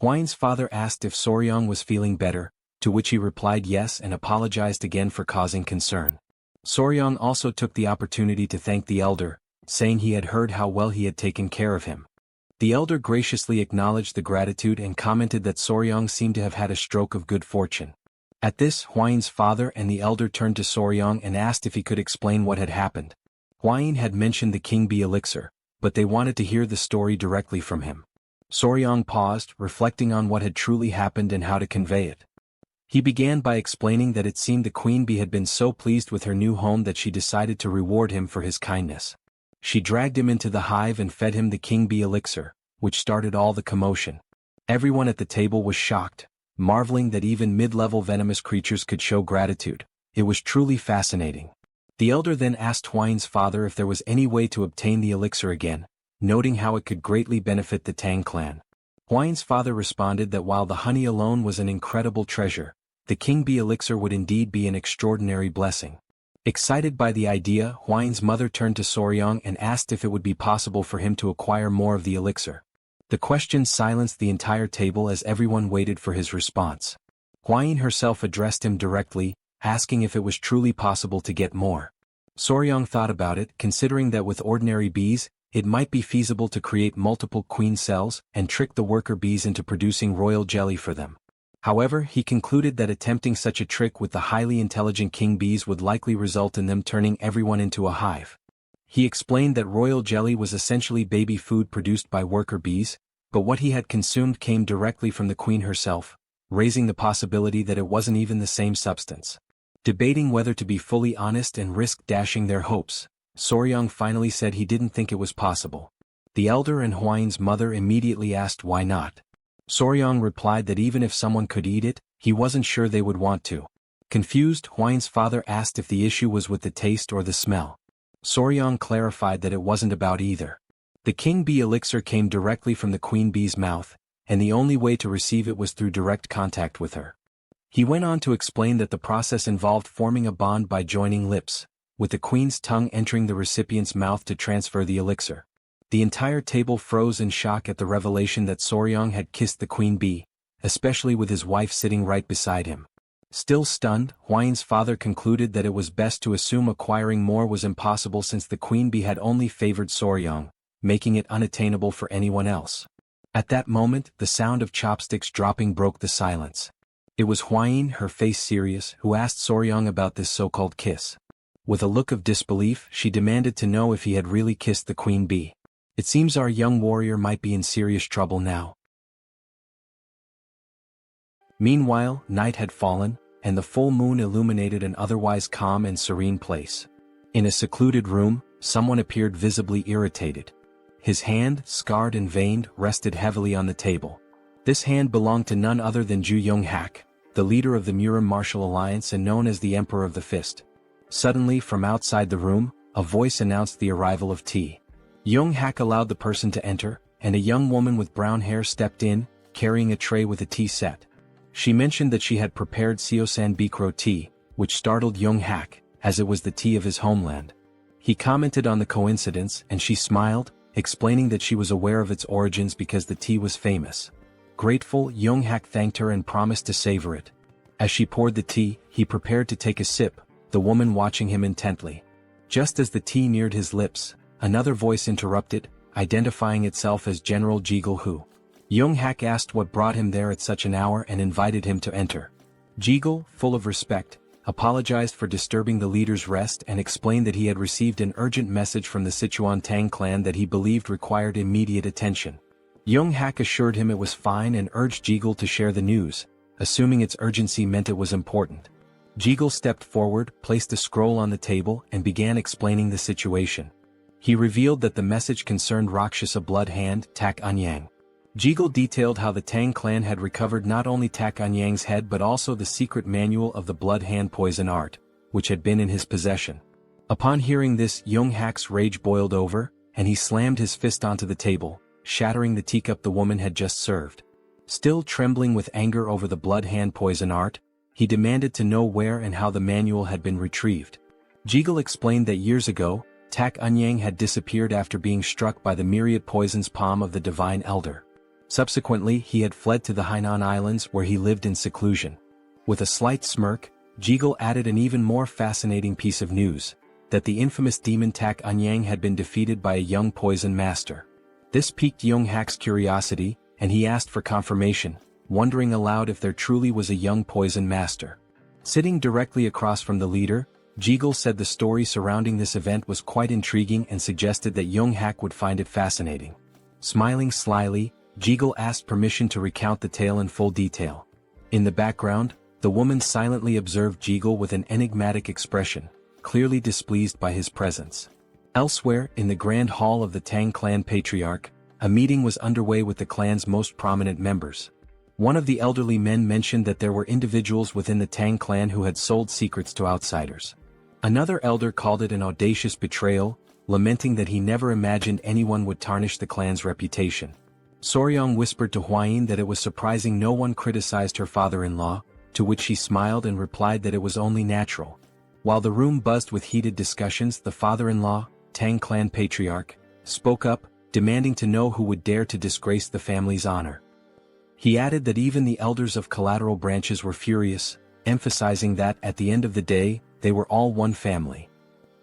Huayin's father asked if Soryong was feeling better, to which he replied yes and apologized again for causing concern. Soryong also took the opportunity to thank the elder, saying he had heard how well he had taken care of him. The elder graciously acknowledged the gratitude and commented that Soryong seemed to have had a stroke of good fortune. At this, Huayin's father and the elder turned to Soryong and asked if he could explain what had happened. Huayin had mentioned the king bee elixir, but they wanted to hear the story directly from him. Soryong paused, reflecting on what had truly happened and how to convey it. He began by explaining that it seemed the queen bee had been so pleased with her new home that she decided to reward him for his kindness. She dragged him into the hive and fed him the king bee elixir, which started all the commotion. Everyone at the table was shocked, marveling that even mid-level venomous creatures could show gratitude. It was truly fascinating. The elder then asked Huayin's father if there was any way to obtain the elixir again, noting how it could greatly benefit the Tang clan. Huayin's father responded that while the honey alone was an incredible treasure, the king bee elixir would indeed be an extraordinary blessing. Excited by the idea, Huayin's mother turned to Soryong and asked if it would be possible for him to acquire more of the elixir. The question silenced the entire table as everyone waited for his response. Huayin herself addressed him directly, asking if it was truly possible to get more. Soryong thought about it, considering that with ordinary bees, it might be feasible to create multiple queen cells and trick the worker bees into producing royal jelly for them. However, he concluded that attempting such a trick with the highly intelligent king bees would likely result in them turning everyone into a hive. He explained that royal jelly was essentially baby food produced by worker bees, but what he had consumed came directly from the queen herself, raising the possibility that it wasn't even the same substance. Debating whether to be fully honest and risk dashing their hopes, Soryong finally said he didn't think it was possible. The elder and Hwain's mother immediately asked why not. Soryong replied that even if someone could eat it, he wasn't sure they would want to. Confused, Hwain's father asked if the issue was with the taste or the smell. Soryong clarified that it wasn't about either. The king bee elixir came directly from the queen bee's mouth, and the only way to receive it was through direct contact with her. He went on to explain that the process involved forming a bond by joining lips, with the queen's tongue entering the recipient's mouth to transfer the elixir. The entire table froze in shock at the revelation that Soryong had kissed the queen bee, especially with his wife sitting right beside him. Still stunned, Hwain's father concluded that it was best to assume acquiring more was impossible since the queen bee had only favored Soryong, making it unattainable for anyone else. At that moment, the sound of chopsticks dropping broke the silence. It was Hwain, her face serious, who asked Soryong about this so-called kiss. With a look of disbelief, she demanded to know if he had really kissed the queen bee. It seems our young warrior might be in serious trouble now. Meanwhile, night had fallen, and the full moon illuminated an otherwise calm and serene place. In a secluded room, someone appeared visibly irritated. His hand, scarred and veined, rested heavily on the table. This hand belonged to none other than Ju Young-hak, the leader of the Murim Martial Alliance and known as the Emperor of the Fist. Suddenly, from outside the room, a voice announced the arrival of tea. Young-hak allowed the person to enter, and a young woman with brown hair stepped in, carrying a tray with a tea set. She mentioned that she had prepared Seosan Bikro tea, which startled Young-hak, as it was the tea of his homeland. He commented on the coincidence and she smiled, explaining that she was aware of its origins because the tea was famous. Grateful, Young-hak thanked her and promised to savor it. As she poured the tea, he prepared to take a sip, the woman watching him intently. Just as the tea neared his lips, another voice interrupted, identifying itself as General Jigul Hu. Young-hak asked what brought him there at such an hour and invited him to enter. Jigul, full of respect, apologized for disturbing the leader's rest and explained that he had received an urgent message from the Sichuan Tang Clan that he believed required immediate attention. Young-hak assured him it was fine and urged Jigul to share the news, assuming its urgency meant it was important. Jigul stepped forward, placed a scroll on the table and began explaining the situation. He revealed that the message concerned Rakshasa blood hand, Tak Anyang. Jigul detailed how the Tang clan had recovered not only Tak Anyang's head but also the secret manual of the blood hand poison art, which had been in his possession. Upon hearing this, Young-hak's rage boiled over, and he slammed his fist onto the table, shattering the teacup the woman had just served. Still trembling with anger over the blood hand poison art, he demanded to know where and how the manual had been retrieved. Jigul explained that years ago, Tak Anyang had disappeared after being struck by the myriad poison's palm of the divine elder. Subsequently, he had fled to the Hainan Islands where he lived in seclusion. With a slight smirk, Jigul added an even more fascinating piece of news, that the infamous demon Tak Anyang had been defeated by a young poison master. This piqued Young-hak's curiosity, and he asked for confirmation, wondering aloud if there truly was a young poison master. Sitting directly across from the leader, Jigul said the story surrounding this event was quite intriguing and suggested that Young-hak would find it fascinating. Smiling slyly, Jigul asked permission to recount the tale in full detail. In the background, the woman silently observed Jigul with an enigmatic expression, clearly displeased by his presence. Elsewhere, in the grand hall of the Tang clan patriarch, a meeting was underway with the clan's most prominent members. One of the elderly men mentioned that there were individuals within the Tang clan who had sold secrets to outsiders. Another elder called it an audacious betrayal, lamenting that he never imagined anyone would tarnish the clan's reputation. Soryong whispered to Hwain that it was surprising no one criticized her father-in-law, to which she smiled and replied that it was only natural. While the room buzzed with heated discussions, the father-in-law, Tang clan patriarch, spoke up, demanding to know who would dare to disgrace the family's honor. He added that even the elders of collateral branches were furious, emphasizing that, at the end of the day, they were all one family.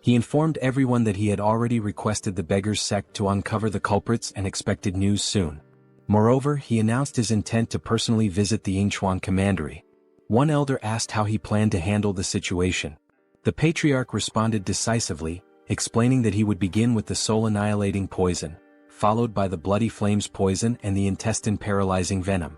He informed everyone that he had already requested the beggars' sect to uncover the culprits and expected news soon. Moreover, he announced his intent to personally visit the Yingchuan commandery. One elder asked how he planned to handle the situation. The patriarch responded decisively, explaining that he would begin with the soul-annihilating poison, followed by the bloody flames poison and the intestine-paralyzing venom.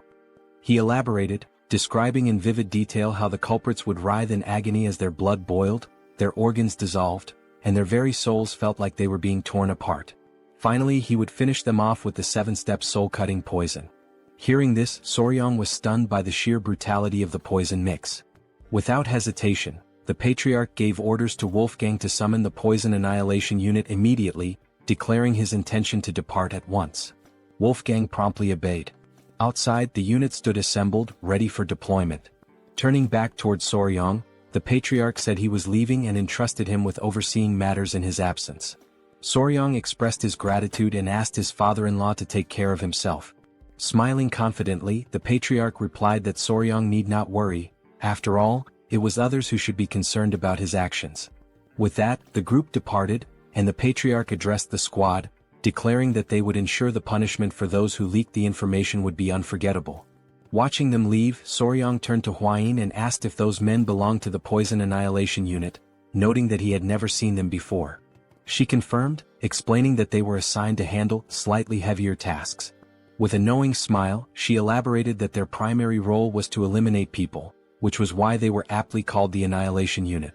He elaborated, describing in vivid detail how the culprits would writhe in agony as their blood boiled, their organs dissolved, and their very souls felt like they were being torn apart. Finally he would finish them off with the 7-step soul-cutting poison. Hearing this, Soryang was stunned by the sheer brutality of the poison mix. Without hesitation, the Patriarch gave orders to Wolfgang to summon the Poison Annihilation Unit immediately, declaring his intention to depart at once. Wolfgang promptly obeyed. Outside, the unit stood assembled, ready for deployment. Turning back towards Soryang, the Patriarch said he was leaving and entrusted him with overseeing matters in his absence. Soryang expressed his gratitude and asked his father-in-law to take care of himself. Smiling confidently, the Patriarch replied that Soryang need not worry. After all, it was others who should be concerned about his actions. With that, the group departed, and the Patriarch addressed the squad, declaring that they would ensure the punishment for those who leaked the information would be unforgettable. Watching them leave, Soryang turned to Hwayin and asked if those men belonged to the Poison Annihilation Unit, noting that he had never seen them before. She confirmed, explaining that they were assigned to handle slightly heavier tasks. With a knowing smile, she elaborated that their primary role was to eliminate people, which was why they were aptly called the Annihilation Unit.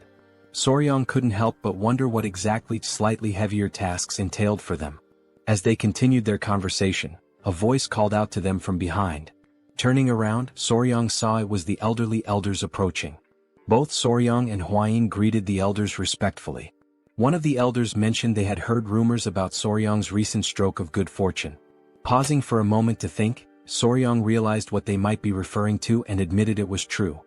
Soryang couldn't help but wonder what exactly slightly heavier tasks entailed for them. As they continued their conversation, a voice called out to them from behind. Turning around, Soryang saw it was the elderly elders approaching. Both Soryang and Hwayin greeted the elders respectfully. One of the elders mentioned they had heard rumors about Soryang's recent stroke of good fortune. Pausing for a moment to think, Soryang realized what they might be referring to and admitted it was true.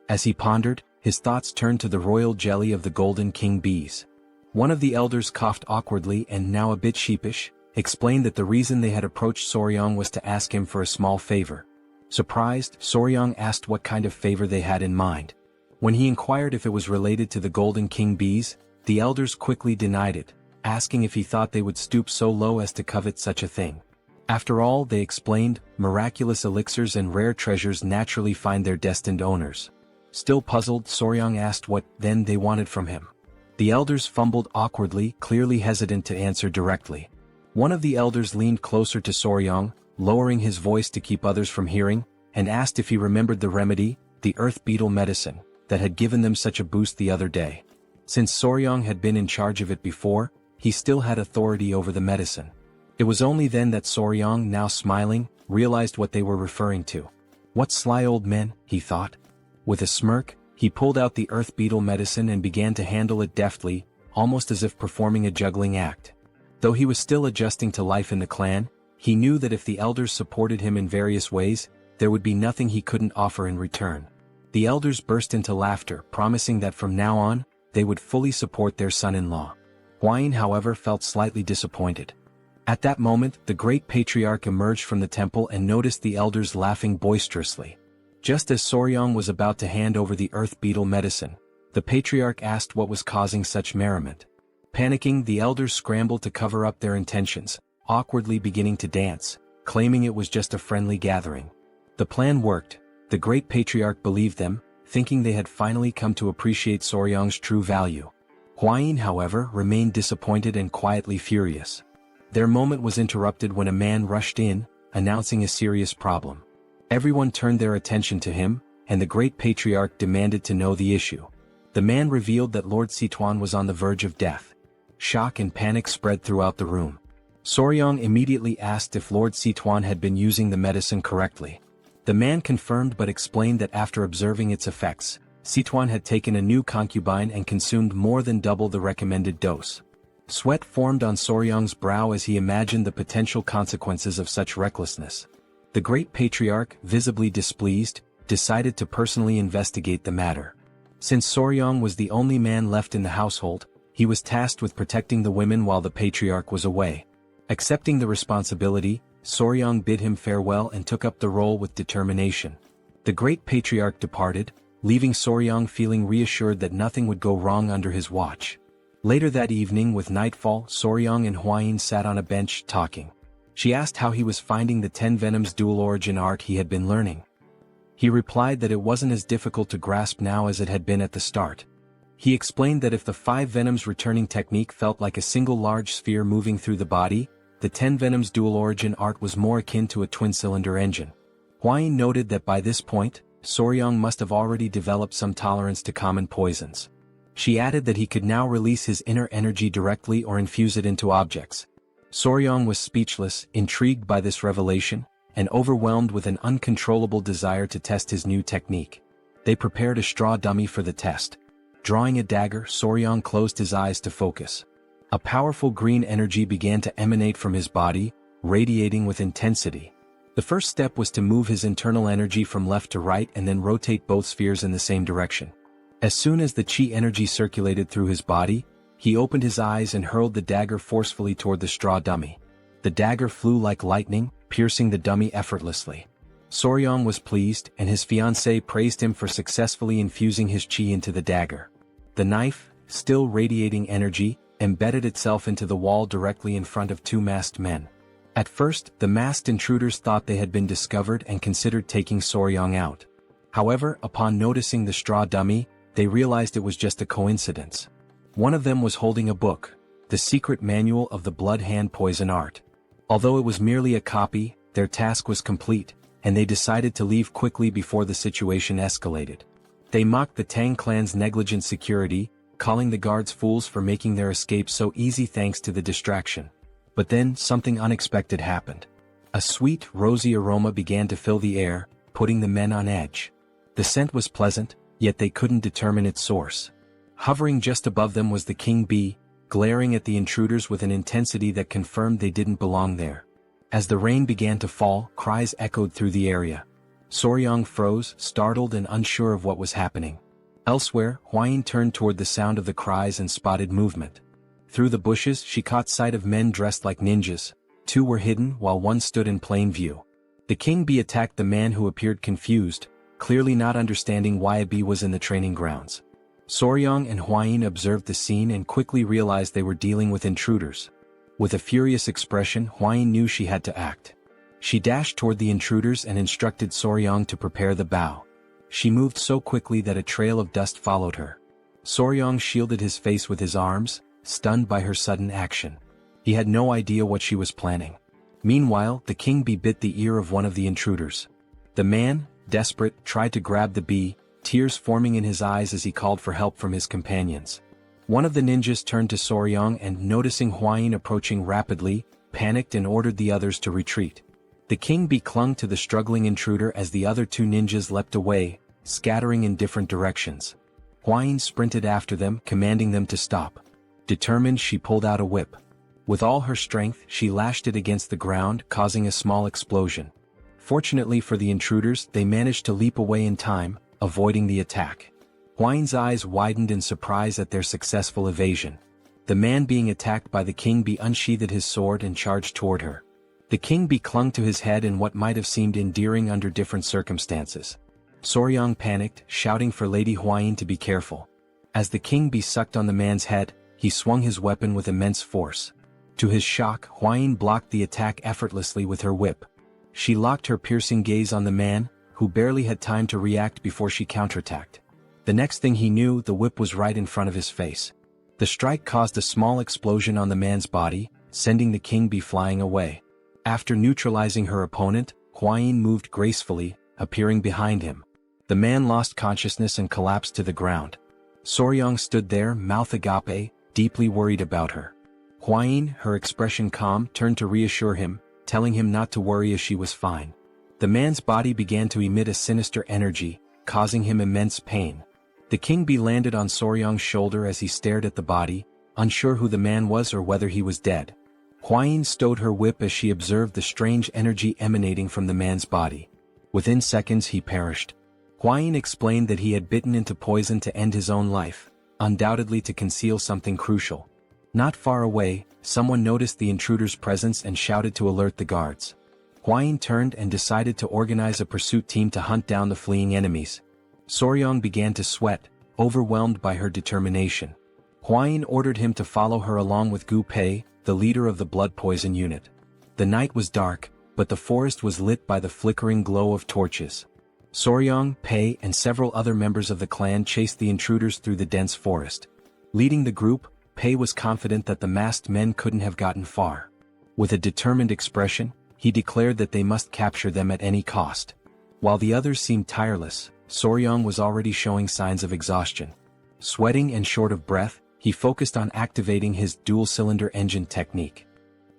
As he pondered, his thoughts turned to the royal jelly of the Golden King bees. One of the elders coughed awkwardly and, now a bit sheepish, explained that the reason they had approached Soryang was to ask him for a small favor. Surprised, Soryang asked what kind of favor they had in mind. When he inquired if it was related to the Golden King bees, the elders quickly denied it, asking if he thought they would stoop so low as to covet such a thing. After all, they explained, miraculous elixirs and rare treasures naturally find their destined owners. Still puzzled, Soryang asked what, then, they wanted from him. The elders fumbled awkwardly, clearly hesitant to answer directly. One of the elders leaned closer to Soryang, lowering his voice to keep others from hearing, and asked if he remembered the remedy, the earth beetle medicine, that had given them such a boost the other day. Since Soryang had been in charge of it before, he still had authority over the medicine. It was only then that Soryang, now smiling, realized what they were referring to. What sly old men, he thought. With a smirk, he pulled out the earth beetle medicine and began to handle it deftly, almost as if performing a juggling act. Though he was still adjusting to life in the clan, he knew that if the elders supported him in various ways, there would be nothing he couldn't offer in return. The elders burst into laughter, promising that from now on, they would fully support their son-in-law. Hwayin, however, felt slightly disappointed. At that moment, the great patriarch emerged from the temple and noticed the elders laughing boisterously. Just as Soryang was about to hand over the earth beetle medicine, the patriarch asked what was causing such merriment. Panicking, the elders scrambled to cover up their intentions, awkwardly beginning to dance, claiming it was just a friendly gathering. The plan worked. The great patriarch believed them, thinking they had finally come to appreciate Soryang's true value. Hwayin, however, remained disappointed and quietly furious. Their moment was interrupted when a man rushed in, announcing a serious problem. Everyone turned their attention to him, and the great patriarch demanded to know the issue. The man revealed that Lord Sichuan was on the verge of death. Shock and panic spread throughout the room. Soryang immediately asked if Lord Sichuan had been using the medicine correctly. The man confirmed but explained that after observing its effects, Sichuan had taken a new concubine and consumed more than double the recommended dose. Sweat formed on Soryang's brow as he imagined the potential consequences of such recklessness. The great patriarch, visibly displeased, decided to personally investigate the matter. Since Soryang was the only man left in the household, he was tasked with protecting the women while the patriarch was away. Accepting the responsibility, Soryang bid him farewell and took up the role with determination. The great patriarch departed, leaving Soryang feeling reassured that nothing would go wrong under his watch. Later that evening, with nightfall, Soryang and Hwayin sat on a bench, talking. She asked how he was finding the 10 Venoms dual origin art he had been learning. He replied that it wasn't as difficult to grasp now as it had been at the start. He explained that if the 5 Venoms returning technique felt like a single large sphere moving through the body, the 10 Venoms dual origin art was more akin to a twin-cylinder engine. Huayin noted that by this point, Soryong must have already developed some tolerance to common poisons. She added that he could now release his inner energy directly or infuse it into objects. Soryong was speechless, intrigued by this revelation, and overwhelmed with an uncontrollable desire to test his new technique. They prepared a straw dummy for the test. Drawing a dagger, Soryong closed his eyes to focus. A powerful green energy began to emanate from his body, radiating with intensity. The first step was to move his internal energy from left to right and then rotate both spheres in the same direction. As soon as the chi energy circulated through his body, he opened his eyes and hurled the dagger forcefully toward the straw dummy. The dagger flew like lightning, piercing the dummy effortlessly. Soryong was pleased, and his fiancée praised him for successfully infusing his chi into the dagger. The knife, still radiating energy, embedded itself into the wall directly in front of two masked men. At first, the masked intruders thought they had been discovered and considered taking Soryong out. However, upon noticing the straw dummy, they realized it was just a coincidence. One of them was holding a book, the secret manual of the blood hand poison art. Although it was merely a copy, their task was complete, and they decided to leave quickly before the situation escalated. They mocked the Tang clan's negligent security, calling the guards fools for making their escape so easy thanks to the distraction. But then, something unexpected happened. A sweet, rosy aroma began to fill the air, putting the men on edge. The scent was pleasant, yet they couldn't determine its source. Hovering just above them was the king bee, glaring at the intruders with an intensity that confirmed they didn't belong there. As the rain began to fall, cries echoed through the area. Soryong froze, startled and unsure of what was happening. Elsewhere, Huayin turned toward the sound of the cries and spotted movement. Through the bushes she caught sight of men dressed like ninjas. Two were hidden while one stood in plain view. The king bee attacked the man who appeared confused, clearly not understanding why a bee was in the training grounds. Soryong and Huayin observed the scene and quickly realized they were dealing with intruders. With a furious expression, Huayin knew she had to act. She dashed toward the intruders and instructed Soryong to prepare the bow. She moved so quickly that a trail of dust followed her. Soryong shielded his face with his arms, stunned by her sudden action. He had no idea what she was planning. Meanwhile, the king bee bit the ear of one of the intruders. The man, desperate, tried to grab the bee, tears forming in his eyes as he called for help from his companions. One of the ninjas turned to Soryong and, noticing Huayin approaching rapidly, panicked and ordered the others to retreat. The king bee clung to the struggling intruder as the other two ninjas leapt away, scattering in different directions. Huayin sprinted after them, commanding them to stop. Determined, she pulled out a whip. With all her strength, she lashed it against the ground, causing a small explosion. Fortunately for the intruders, they managed to leap away in time, avoiding the attack. Huayin's eyes widened in surprise at their successful evasion. The man being attacked by the king bee unsheathed his sword and charged toward her. The king bee clung to his head in what might have seemed endearing under different circumstances. Soryong panicked, shouting for Lady Huayin to be careful. As the king bee sucked on the man's head, he swung his weapon with immense force. To his shock, Huayin blocked the attack effortlessly with her whip. She locked her piercing gaze on the man, who barely had time to react before she counterattacked. The next thing he knew, the whip was right in front of his face. The strike caused a small explosion on the man's body, sending the king bee flying away. After neutralizing her opponent, Huayin moved gracefully, appearing behind him. The man lost consciousness and collapsed to the ground. Soryong stood there, mouth agape, deeply worried about her. Huayin, her expression calm, turned to reassure him, telling him not to worry as she was fine. The man's body began to emit a sinister energy, causing him immense pain. The king bee landed on Soryong's shoulder as he stared at the body, unsure who the man was or whether he was dead. Huayin stowed her whip as she observed the strange energy emanating from the man's body. Within seconds he perished. Huayin explained that he had bitten into poison to end his own life, undoubtedly to conceal something crucial. Not far away, someone noticed the intruder's presence and shouted to alert the guards. Huayin turned and decided to organize a pursuit team to hunt down the fleeing enemies. Soryong began to sweat, overwhelmed by her determination. Huayin ordered him to follow her along with Gu Pei, the leader of the blood poison unit. The night was dark, but the forest was lit by the flickering glow of torches. Soryong, Pei, and several other members of the clan chased the intruders through the dense forest. Leading the group, Pei was confident that the masked men couldn't have gotten far. With a determined expression, he declared that they must capture them at any cost. While the others seemed tireless, Soryong was already showing signs of exhaustion. Sweating and short of breath, he focused on activating his dual-cylinder engine technique.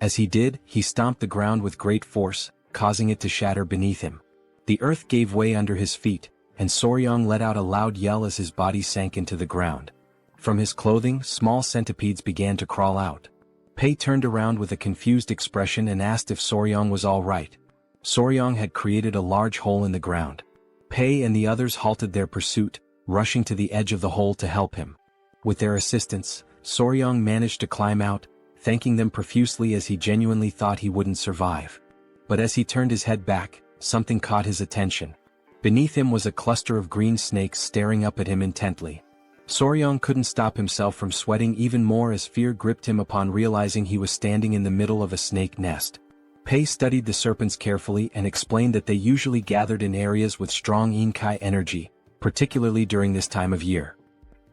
As he did, he stomped the ground with great force, causing it to shatter beneath him. The earth gave way under his feet, and Soryong let out a loud yell as his body sank into the ground. From his clothing, small centipedes began to crawl out. Pei turned around with a confused expression and asked if Soryong was all right. Soryong had created a large hole in the ground. Pei and the others halted their pursuit, rushing to the edge of the hole to help him. With their assistance, Soryong managed to climb out, thanking them profusely as he genuinely thought he wouldn't survive. But as he turned his head back, something caught his attention. Beneath him was a cluster of green snakes staring up at him intently. Soryong couldn't stop himself from sweating even more as fear gripped him upon realizing he was standing in the middle of a snake nest. Pei studied the serpents carefully and explained that they usually gathered in areas with strong Inkai energy, particularly during this time of year.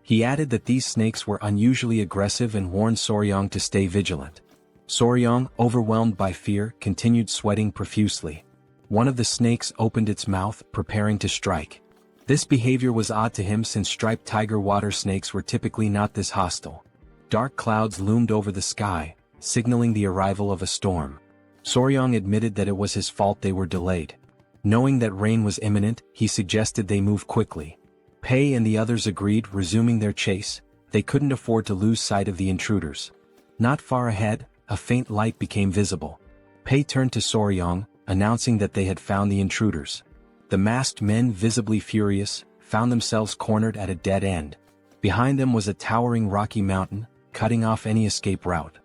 He added that these snakes were unusually aggressive and warned Soryong to stay vigilant. Soryong, overwhelmed by fear, continued sweating profusely. One of the snakes opened its mouth, preparing to strike. This behavior was odd to him since striped tiger water snakes were typically not this hostile. Dark clouds loomed over the sky, signaling the arrival of a storm. Soryong admitted that it was his fault they were delayed. Knowing that rain was imminent, he suggested they move quickly. Pei and the others agreed, resuming their chase. They couldn't afford to lose sight of the intruders. Not far ahead, a faint light became visible. Pei turned to Soryong, announcing that they had found the intruders. The masked men, visibly furious, found themselves cornered at a dead end. Behind them was a towering rocky mountain, cutting off any escape route.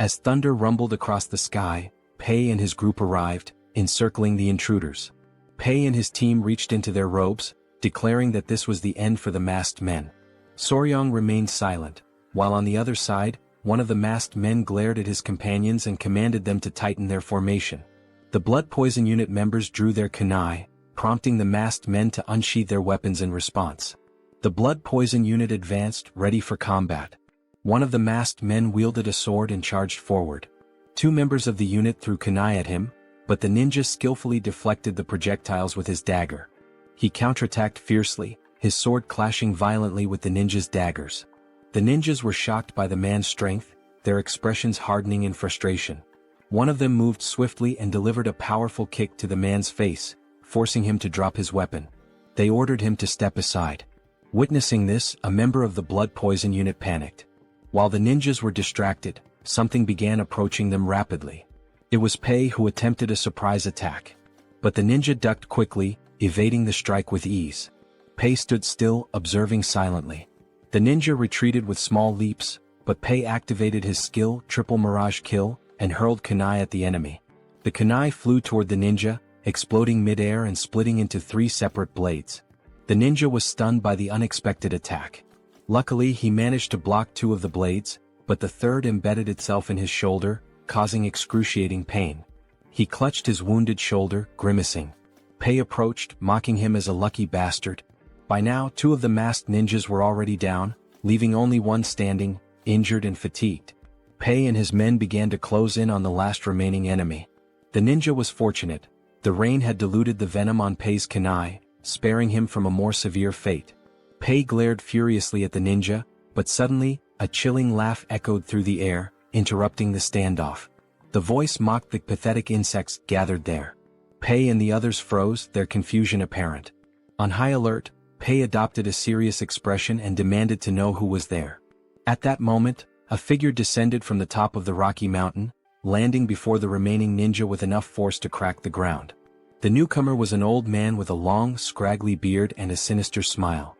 As thunder rumbled across the sky, Pei and his group arrived, encircling the intruders. Pei and his team reached into their robes, declaring that this was the end for the masked men. Soryong remained silent, while on the other side, one of the masked men glared at his companions and commanded them to tighten their formation. The blood poison unit members drew their kunai, prompting the masked men to unsheath their weapons in response. The blood poison unit advanced, ready for combat. One of the masked men wielded a sword and charged forward. Two members of the unit threw kunai at him, but the ninja skillfully deflected the projectiles with his dagger. He counterattacked fiercely, his sword clashing violently with the ninja's daggers. The ninjas were shocked by the man's strength, their expressions hardening in frustration. One of them moved swiftly and delivered a powerful kick to the man's face, forcing him to drop his weapon. They ordered him to step aside. Witnessing this, a member of the blood poison unit panicked. While the ninjas were distracted, something began approaching them rapidly. It was Pei who attempted a surprise attack. But the ninja ducked quickly, evading the strike with ease. Pei stood still, observing silently. The ninja retreated with small leaps, but Pei activated his skill, Triple Mirage Kill, and hurled kunai at the enemy. The kunai flew toward the ninja, exploding mid-air and splitting into 3 separate blades. The ninja was stunned by the unexpected attack. Luckily, he managed to block 2 of the blades, but the third embedded itself in his shoulder, causing excruciating pain. He clutched his wounded shoulder, grimacing. Pei approached, mocking him as a lucky bastard. By now, 2 of the masked ninjas were already down, leaving only one standing, injured and fatigued. Pei and his men began to close in on the last remaining enemy. The ninja was fortunate. The rain had diluted the venom on Pei's kunai, sparing him from a more severe fate. Pei glared furiously at the ninja, but suddenly, a chilling laugh echoed through the air, interrupting the standoff. The voice mocked the pathetic insects gathered there. Pei and the others froze, their confusion apparent. On high alert, Pei adopted a serious expression and demanded to know who was there. At that moment, a figure descended from the top of the rocky mountain, landing before the remaining ninja with enough force to crack the ground. The newcomer was an old man with a long, scraggly beard and a sinister smile.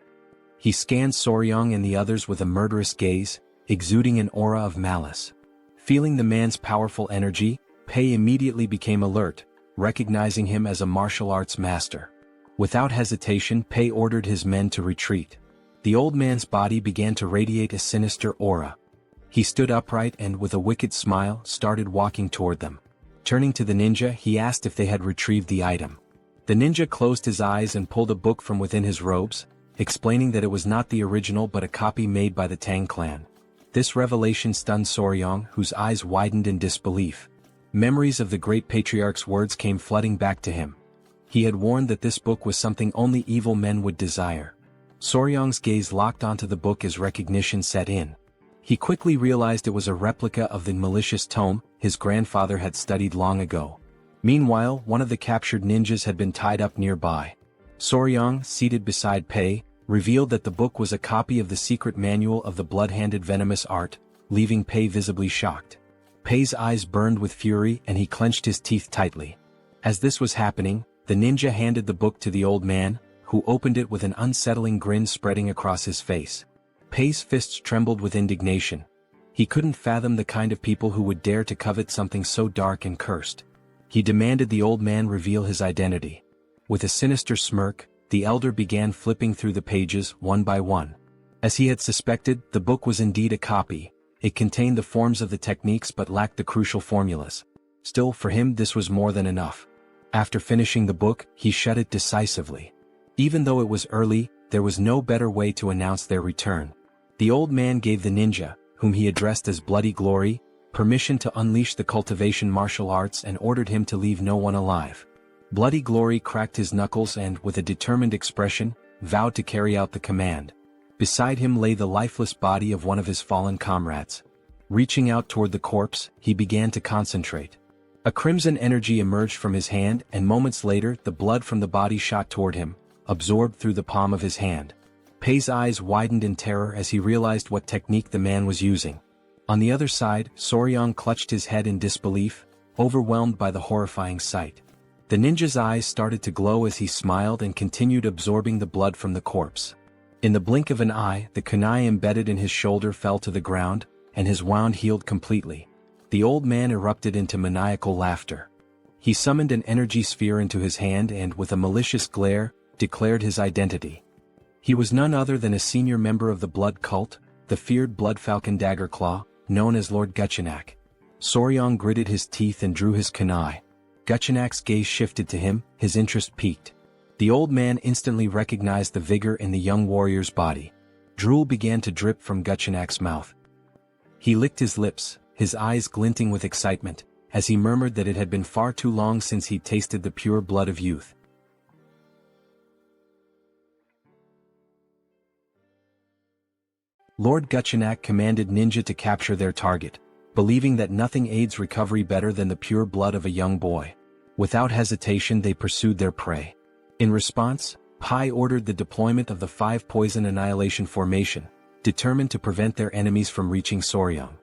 He scanned Soryong and the others with a murderous gaze, exuding an aura of malice. Feeling the man's powerful energy, Pei immediately became alert, recognizing him as a martial arts master. Without hesitation, Pei ordered his men to retreat. The old man's body began to radiate a sinister aura. He stood upright and, with a wicked smile, started walking toward them. Turning to the ninja, he asked if they had retrieved the item. The ninja closed his eyes and pulled a book from within his robes, explaining that it was not the original but a copy made by the Tang Clan. This revelation stunned Soryong, whose eyes widened in disbelief. Memories of the great patriarch's words came flooding back to him. He had warned that this book was something only evil men would desire. Soryang's gaze locked onto the book as recognition set in. He quickly realized it was a replica of the malicious tome his grandfather had studied long ago. Meanwhile, one of the captured ninjas had been tied up nearby. Soryang, seated beside Pei, revealed that the book was a copy of the secret manual of the blood-handed venomous art, leaving Pei visibly shocked. Pei's eyes burned with fury and he clenched his teeth tightly. As this was happening, the ninja handed the book to the old man, who opened it with an unsettling grin spreading across his face. Pei's fists trembled with indignation. He couldn't fathom the kind of people who would dare to covet something so dark and cursed. He demanded the old man reveal his identity. With a sinister smirk, the elder began flipping through the pages one by one. As he had suspected, the book was indeed a copy. It contained the forms of the techniques but lacked the crucial formulas. Still, for him this was more than enough. After finishing the book, he shut it decisively. Even though it was early, there was no better way to announce their return. The old man gave the ninja, whom he addressed as Bloody Glory, permission to unleash the cultivation martial arts and ordered him to leave no one alive. Bloody Glory cracked his knuckles and, with a determined expression, vowed to carry out the command. Beside him lay the lifeless body of one of his fallen comrades. Reaching out toward the corpse, he began to concentrate. A crimson energy emerged from his hand and moments later the blood from the body shot toward him, absorbed through the palm of his hand. Pei's eyes widened in terror as he realized what technique the man was using. On the other side, Soryang clutched his head in disbelief, overwhelmed by the horrifying sight. The ninja's eyes started to glow as he smiled and continued absorbing the blood from the corpse. In the blink of an eye, the kunai embedded in his shoulder fell to the ground, and his wound healed completely. The old man erupted into maniacal laughter. He summoned an energy sphere into his hand and, with a malicious glare, declared his identity. He was none other than a senior member of the blood cult, the feared Blood Falcon Daggerclaw, known as Lord Guchenak. Soryang gritted his teeth and drew his kunai. Guchenak's gaze shifted to him, his interest piqued. The old man instantly recognized the vigor in the young warrior's body. Drool began to drip from Guchenak's mouth. He licked his lips, his eyes glinting with excitement, as he murmured that it had been far too long since he'd tasted the pure blood of youth. Lord Guchenak commanded ninja to capture their target, believing that nothing aids recovery better than the pure blood of a young boy. Without hesitation they pursued their prey. In response, Pai ordered the deployment of the 5 poison annihilation formation, determined to prevent their enemies from reaching Soryang.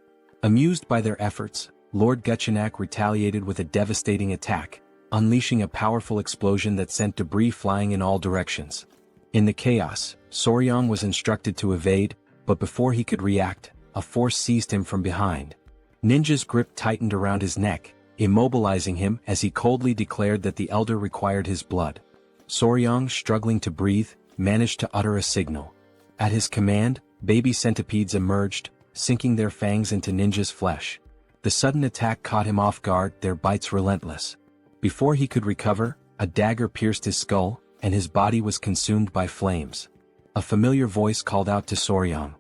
Amused by their efforts, Lord Guchenak retaliated with a devastating attack, unleashing a powerful explosion that sent debris flying in all directions. In the chaos, Soryang was instructed to evade, but before he could react, a force seized him from behind. Ninja's grip tightened around his neck, immobilizing him as he coldly declared that the elder required his blood. Soryang, struggling to breathe, managed to utter a signal. At his command, baby centipedes emerged, sinking their fangs into Ninja's flesh. The sudden attack caught him off guard, their bites relentless. Before he could recover, a dagger pierced his skull, and his body was consumed by flames. A familiar voice called out to Soryang.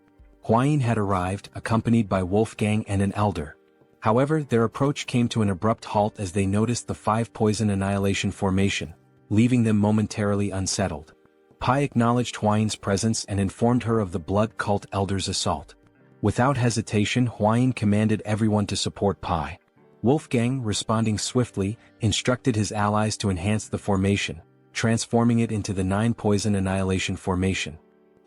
Hwayin had arrived, accompanied by Wolfgang and an elder. However, their approach came to an abrupt halt as they noticed the 5 poison annihilation formation, leaving them momentarily unsettled. Pai acknowledged Hwayin's presence and informed her of the blood cult elder's assault. Without hesitation, Hwayin commanded everyone to support Pai. Wolfgang, responding swiftly, instructed his allies to enhance the formation, transforming it into the 9 poison annihilation formation.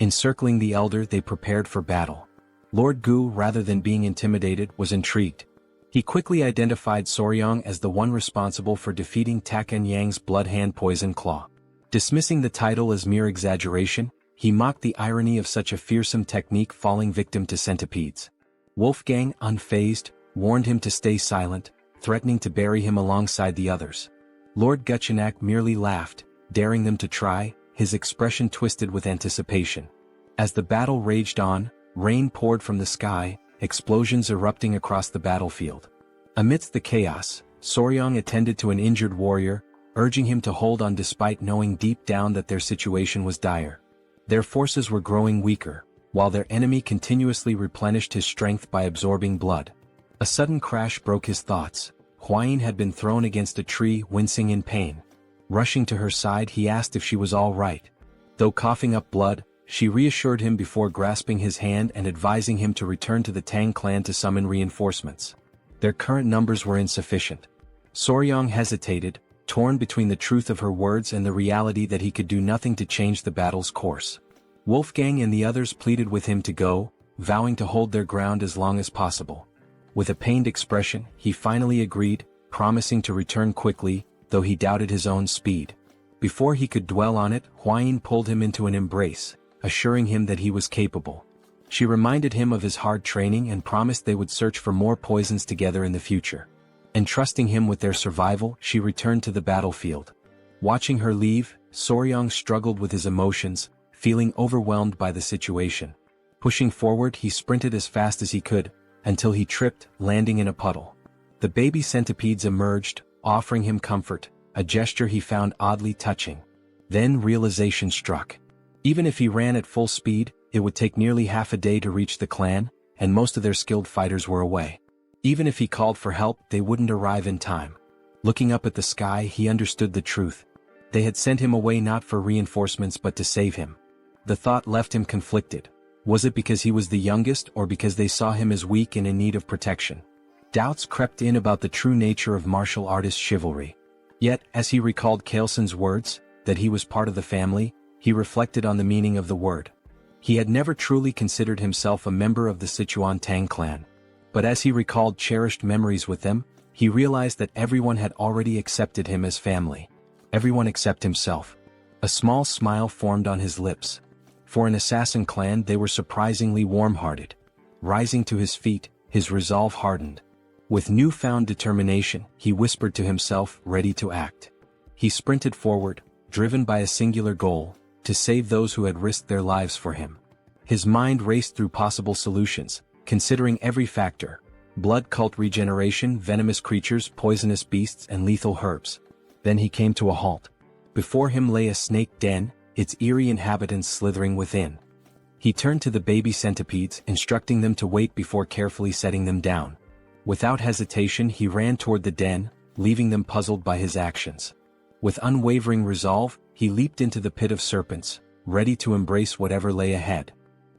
Encircling the elder, they prepared for battle. Lord Gu, rather than being intimidated, was intrigued. He quickly identified Soryang as the one responsible for defeating Taken Yang's blood hand poison claw. Dismissing the title as mere exaggeration, he mocked the irony of such a fearsome technique falling victim to centipedes. Wolfgang, unfazed, warned him to stay silent, threatening to bury him alongside the others. Lord Guchenak merely laughed, daring them to try, his expression twisted with anticipation. As the battle raged on, rain poured from the sky, explosions erupting across the battlefield. Amidst the chaos, Soryang attended to an injured warrior, urging him to hold on despite knowing deep down that their situation was dire. Their forces were growing weaker, while their enemy continuously replenished his strength by absorbing blood. A sudden crash broke his thoughts. Huayin had been thrown against a tree, wincing in pain. Rushing to her side, he asked if she was all right. Though coughing up blood, she reassured him before grasping his hand and advising him to return to the Tang clan to summon reinforcements. Their current numbers were insufficient. Soryang hesitated, torn between the truth of her words and the reality that he could do nothing to change the battle's course. Wolfgang and the others pleaded with him to go, vowing to hold their ground as long as possible. With a pained expression, he finally agreed, promising to return quickly, though he doubted his own speed. Before he could dwell on it, Huayin pulled him into an embrace, assuring him that he was capable. She reminded him of his hard training and promised they would search for more poisons together in the future. Entrusting him with their survival, she returned to the battlefield. Watching her leave, Soryang struggled with his emotions, feeling overwhelmed by the situation. Pushing forward, he sprinted as fast as he could, until he tripped, landing in a puddle. The baby centipedes emerged, offering him comfort, a gesture he found oddly touching. Then realization struck. Even if he ran at full speed, it would take nearly half a day to reach the clan, and most of their skilled fighters were away. Even if he called for help, they wouldn't arrive in time. Looking up at the sky, he understood the truth. They had sent him away not for reinforcements but to save him. The thought left him conflicted. Was it because he was the youngest or because they saw him as weak and in need of protection? Doubts crept in about the true nature of martial artist chivalry. Yet, as he recalled Kaelson's words, that he was part of the family, he reflected on the meaning of the word. He had never truly considered himself a member of the Sichuan Tang Clan. But as he recalled cherished memories with them, he realized that everyone had already accepted him as family. Everyone except himself. A small smile formed on his lips. For an assassin clan, they were surprisingly warm-hearted. Rising to his feet, his resolve hardened. With newfound determination, he whispered to himself, ready to act. He sprinted forward, driven by a singular goal, to save those who had risked their lives for him. His mind raced through possible solutions, considering every factor: blood cult regeneration, venomous creatures, poisonous beasts, and lethal herbs. Then he came to a halt. Before him lay a snake den, its eerie inhabitants slithering within. He turned to the baby centipedes, instructing them to wait before carefully setting them down. Without hesitation, he ran toward the den, leaving them puzzled by his actions. With unwavering resolve, he leaped into the pit of serpents, ready to embrace whatever lay ahead.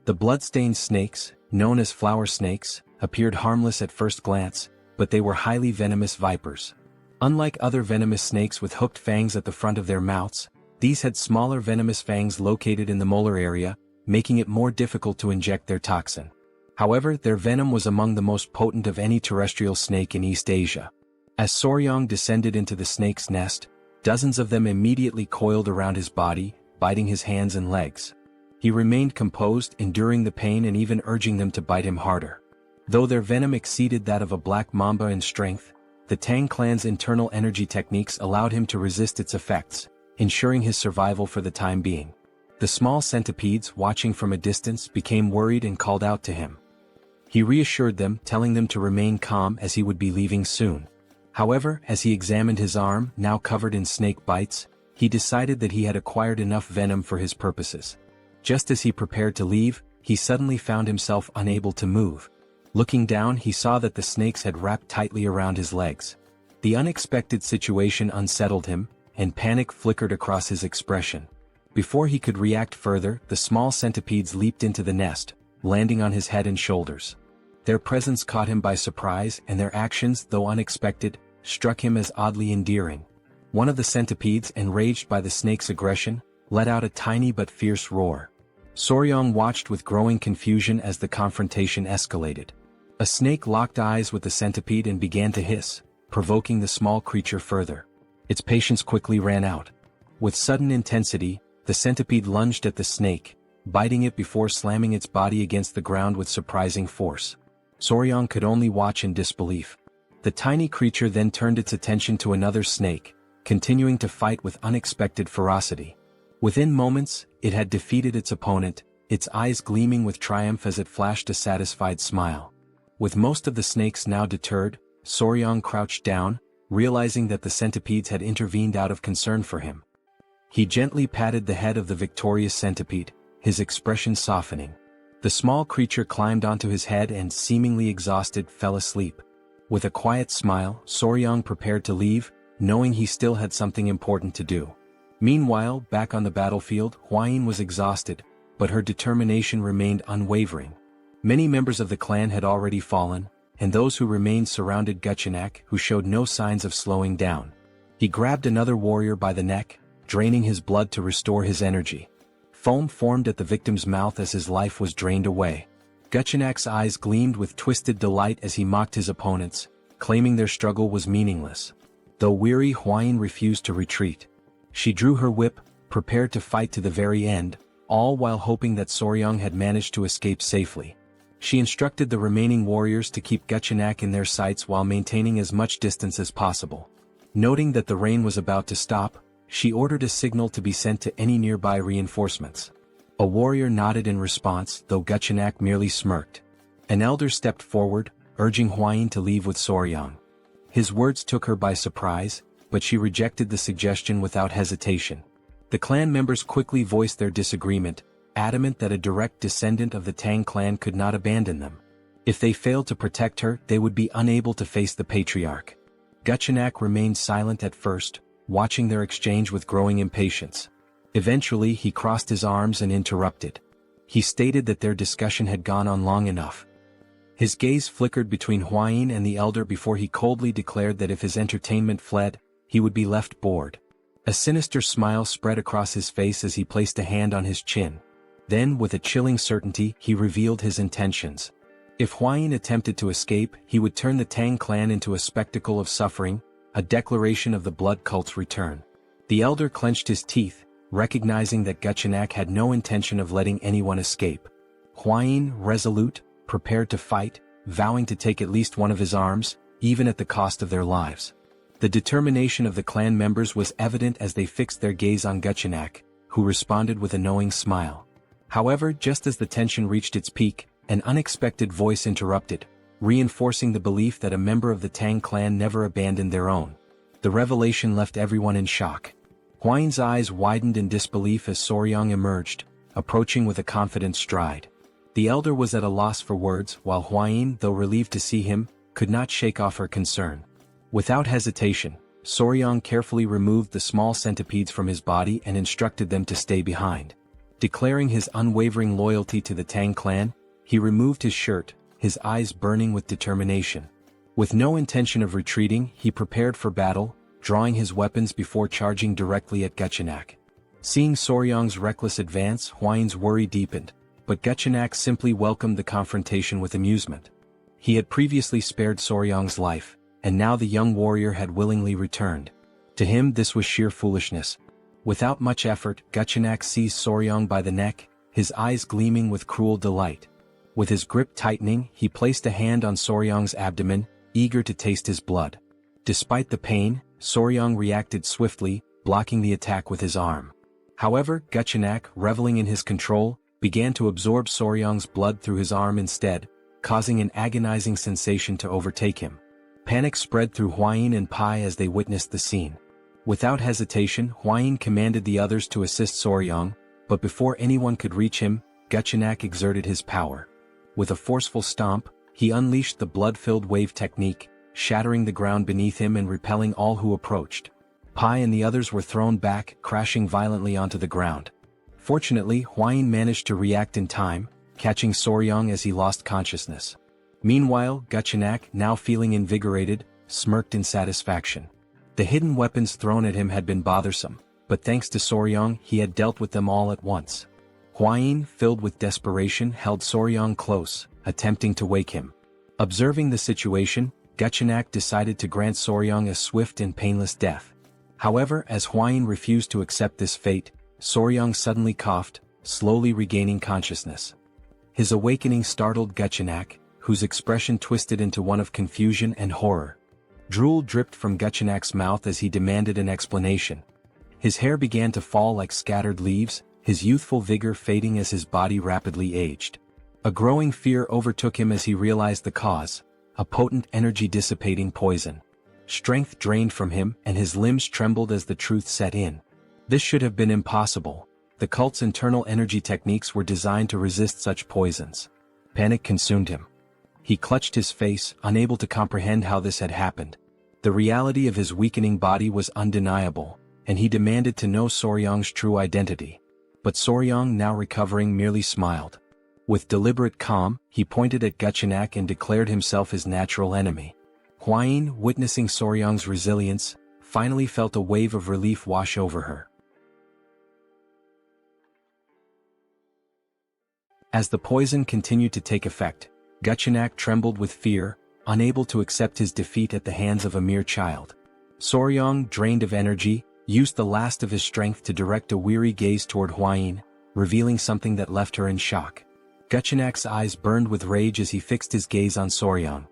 The blood-stained snakes, known as flower snakes, appeared harmless at first glance, but they were highly venomous vipers. Unlike other venomous snakes with hooked fangs at the front of their mouths, these had smaller venomous fangs located in the molar area, making it more difficult to inject their toxin. However, their venom was among the most potent of any terrestrial snake in East Asia. As Soryang descended into the snake's nest, dozens of them immediately coiled around his body, biting his hands and legs. He remained composed, enduring the pain and even urging them to bite him harder. Though their venom exceeded that of a black mamba in strength, the Tang clan's internal energy techniques allowed him to resist its effects, ensuring his survival for the time being. The small centipedes, watching from a distance, became worried and called out to him. He reassured them, telling them to remain calm as he would be leaving soon. However, as he examined his arm, now covered in snake bites, he decided that he had acquired enough venom for his purposes. Just as he prepared to leave, he suddenly found himself unable to move. Looking down, he saw that the snakes had wrapped tightly around his legs. The unexpected situation unsettled him, and panic flickered across his expression. Before he could react further, the small centipedes leaped into the nest, landing on his head and shoulders. Their presence caught him by surprise, and their actions, though unexpected, struck him as oddly endearing. One of the centipedes, enraged by the snake's aggression, let out a tiny but fierce roar. Soryang watched with growing confusion as the confrontation escalated. A snake locked eyes with the centipede and began to hiss, provoking the small creature further. Its patience quickly ran out. With sudden intensity, the centipede lunged at the snake, biting it before slamming its body against the ground with surprising force. Soryang could only watch in disbelief. The tiny creature then turned its attention to another snake, continuing to fight with unexpected ferocity. Within moments, it had defeated its opponent, its eyes gleaming with triumph as it flashed a satisfied smile. With most of the snakes now deterred, Soryang crouched down, realizing that the centipedes had intervened out of concern for him. He gently patted the head of the victorious centipede, his expression softening. The small creature climbed onto his head and, seemingly exhausted, fell asleep. With a quiet smile, Soryang prepared to leave, knowing he still had something important to do. Meanwhile, back on the battlefield, Hwayin was exhausted, but her determination remained unwavering. Many members of the clan had already fallen, and those who remained surrounded Guchenak, who showed no signs of slowing down. He grabbed another warrior by the neck, draining his blood to restore his energy. Foam formed at the victim's mouth as his life was drained away. Guchenak's eyes gleamed with twisted delight as he mocked his opponents, claiming their struggle was meaningless. Though weary, Hwayin refused to retreat. She drew her whip, prepared to fight to the very end, all while hoping that Soryang had managed to escape safely. She instructed the remaining warriors to keep Guchenak in their sights while maintaining as much distance as possible. Noting that the rain was about to stop, she ordered a signal to be sent to any nearby reinforcements. A warrior nodded in response, though Guchenak merely smirked. An elder stepped forward, urging Hwayin to leave with Soryang. His words took her by surprise, but she rejected the suggestion without hesitation. The clan members quickly voiced their disagreement, adamant that a direct descendant of the Tang clan could not abandon them. If they failed to protect her, they would be unable to face the patriarch. Guchenak remained silent at first, watching their exchange with growing impatience. Eventually he crossed his arms and interrupted. He stated that their discussion had gone on long enough. His gaze flickered between Hwayin and the elder before he coldly declared that if his entertainment fled, he would be left bored. A sinister smile spread across his face as he placed a hand on his chin. Then, with a chilling certainty, he revealed his intentions. If Hwayin attempted to escape, he would turn the Tang clan into a spectacle of suffering, a declaration of the blood cult's return. The elder clenched his teeth, recognizing that Guchenak had no intention of letting anyone escape. Hwayin, resolute, prepared to fight, vowing to take at least one of his arms, even at the cost of their lives. The determination of the clan members was evident as they fixed their gaze on Guchenak, who responded with a knowing smile. However, just as the tension reached its peak, an unexpected voice interrupted, reinforcing the belief that a member of the Tang clan never abandoned their own. The revelation left everyone in shock. Hwayin's eyes widened in disbelief as Soryang emerged, approaching with a confident stride. The elder was at a loss for words, while Hwayin, though relieved to see him, could not shake off her concern. Without hesitation, Soryang carefully removed the small centipedes from his body and instructed them to stay behind. Declaring his unwavering loyalty to the Tang clan, he removed his shirt, his eyes burning with determination. With no intention of retreating, he prepared for battle, drawing his weapons before charging directly at Guchenak. Seeing Soryang's reckless advance, Hwayin's worry deepened, but Guchenak simply welcomed the confrontation with amusement. He had previously spared Soryang's life, and now the young warrior had willingly returned. To him this was sheer foolishness. Without much effort, Guchenak seized Soryang by the neck, his eyes gleaming with cruel delight. With his grip tightening, he placed a hand on Soryang's abdomen, eager to taste his blood. Despite the pain, Soryang reacted swiftly, blocking the attack with his arm. However, Guchenak, reveling in his control, began to absorb Soryang's blood through his arm instead, causing an agonizing sensation to overtake him. Panic spread through Hwayin and Pai as they witnessed the scene. Without hesitation, Hwayin commanded the others to assist Soryang, but before anyone could reach him, Guchenak exerted his power. With a forceful stomp, he unleashed the blood-filled wave technique, shattering the ground beneath him and repelling all who approached. Pai and the others were thrown back, crashing violently onto the ground. Fortunately, Hwayin managed to react in time, catching Soryang as he lost consciousness. Meanwhile, Guchenak, now feeling invigorated, smirked in satisfaction. The hidden weapons thrown at him had been bothersome, but thanks to Soryang, he had dealt with them all at once. Hwayin, filled with desperation, held Soryang close, attempting to wake him. Observing the situation, Guchenak decided to grant Soryang a swift and painless death. However, as Hwayin refused to accept this fate, Soryang suddenly coughed, slowly regaining consciousness. His awakening startled Guchenak, whose expression twisted into one of confusion and horror. Drool dripped from Guchenak's mouth as he demanded an explanation. His hair began to fall like scattered leaves, his youthful vigor fading as his body rapidly aged. A growing fear overtook him as he realized the cause, a potent energy-dissipating poison. Strength drained from him and his limbs trembled as the truth set in. This should have been impossible. The cult's internal energy techniques were designed to resist such poisons. Panic consumed him. He clutched his face, unable to comprehend how this had happened. The reality of his weakening body was undeniable, and he demanded to know Soryang's true identity. But Soryang, now recovering, merely smiled. With deliberate calm, he pointed at Guchenak and declared himself his natural enemy. Hwayin, witnessing Soryang's resilience, finally felt a wave of relief wash over her. As the poison continued to take effect, Guchenak trembled with fear, unable to accept his defeat at the hands of a mere child. Soryang, drained of energy, used the last of his strength to direct a weary gaze toward Hwayin, revealing something that left her in shock. Guchenak's eyes burned with rage as he fixed his gaze on Soryang.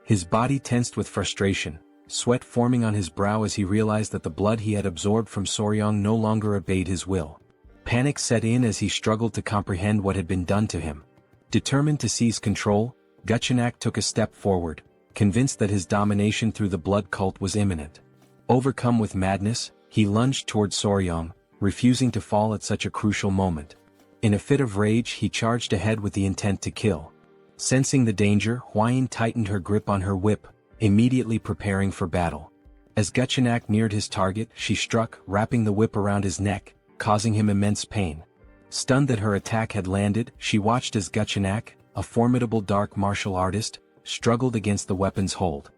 His body tensed with frustration, sweat forming on his brow as he realized that the blood he had absorbed from Soryang no longer obeyed his will. Panic set in as he struggled to comprehend what had been done to him. Determined to seize control, Guchenak took a step forward, convinced that his domination through the blood cult was imminent. Overcome with madness, he lunged toward Soryang, refusing to fall at such a crucial moment. In a fit of rage, he charged ahead with the intent to kill. Sensing the danger, Hwayin tightened her grip on her whip, immediately preparing for battle. As Guchenak neared his target, she struck, wrapping the whip around his neck, causing him immense pain. Stunned that her attack had landed, she watched as Guchenak, a formidable dark martial artist, struggled against the weapon's hold.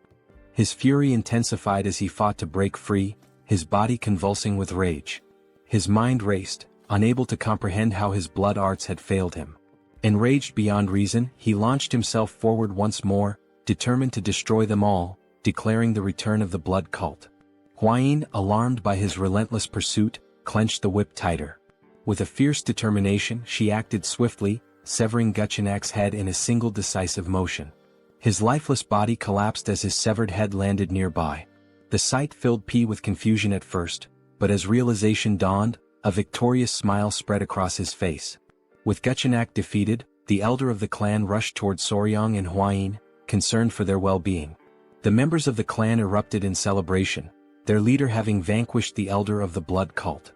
His fury intensified as he fought to break free, his body convulsing with rage. His mind raced, unable to comprehend how his blood arts had failed him. Enraged beyond reason, he launched himself forward once more, determined to destroy them all, declaring the return of the blood cult. Hwayin, alarmed by his relentless pursuit, clenched the whip tighter. With a fierce determination, she acted swiftly, severing Guchenak's head in a single decisive motion. His lifeless body collapsed as his severed head landed nearby. The sight filled P with confusion at first, but as realization dawned, a victorious smile spread across his face. With Guchenak defeated, the elder of the clan rushed toward Soryang and Hwayin, concerned for their well-being. The members of the clan erupted in celebration, their leader having vanquished the elder of the blood cult.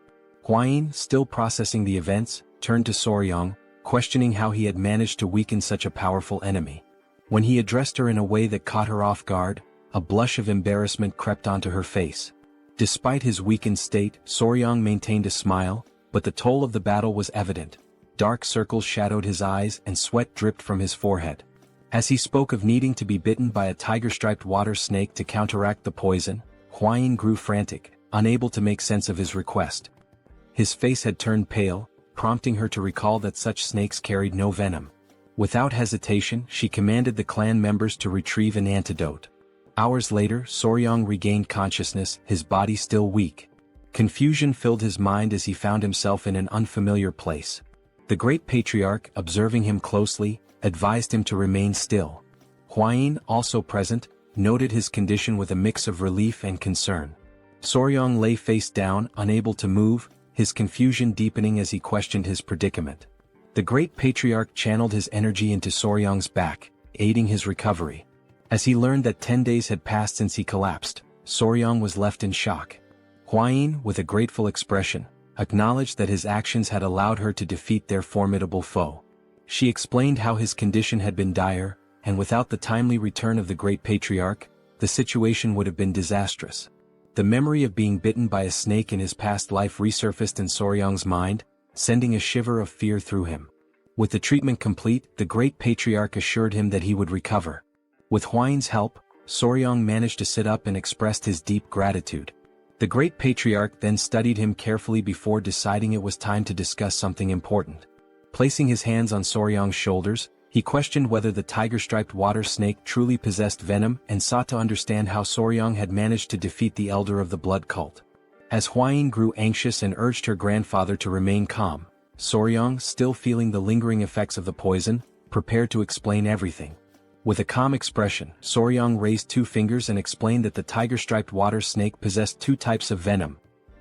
Hwayin, still processing the events, turned to Soryang, questioning how he had managed to weaken such a powerful enemy. When he addressed her in a way that caught her off guard, a blush of embarrassment crept onto her face. Despite his weakened state, Soryang maintained a smile, but the toll of the battle was evident. Dark circles shadowed his eyes and sweat dripped from his forehead. As he spoke of needing to be bitten by a tiger-striped water snake to counteract the poison, Hwayin grew frantic, unable to make sense of his request. His face had turned pale, prompting her to recall that such snakes carried no venom. Without hesitation, she commanded the clan members to retrieve an antidote. Hours later, Soryang regained consciousness, his body still weak. Confusion filled his mind as he found himself in an unfamiliar place. The great patriarch, observing him closely, advised him to remain still. Hwayin, also present, noted his condition with a mix of relief and concern. Soryang lay face down, unable to move, his confusion deepening as he questioned his predicament. The great patriarch channeled his energy into Soryang's back, aiding his recovery. As he learned that 10 days had passed since he collapsed, Soryang was left in shock. Hwayin, with a grateful expression, acknowledged that his actions had allowed her to defeat their formidable foe. She explained how his condition had been dire, and without the timely return of the great patriarch, the situation would have been disastrous. The memory of being bitten by a snake in his past life resurfaced in Soryang's mind, sending a shiver of fear through him. With the treatment complete, the great patriarch assured him that he would recover. With Hwayin's help, Soryang managed to sit up and expressed his deep gratitude. The great patriarch then studied him carefully before deciding it was time to discuss something important. Placing his hands on Soryang's shoulders, he questioned whether the tiger-striped water snake truly possessed venom and sought to understand how Soryang had managed to defeat the elder of the blood cult. As Hwayin grew anxious and urged her grandfather to remain calm, Soryang, still feeling the lingering effects of the poison, prepared to explain everything. With a calm expression, Soryang raised 2 fingers and explained that the tiger-striped water snake possessed 2 types of venom,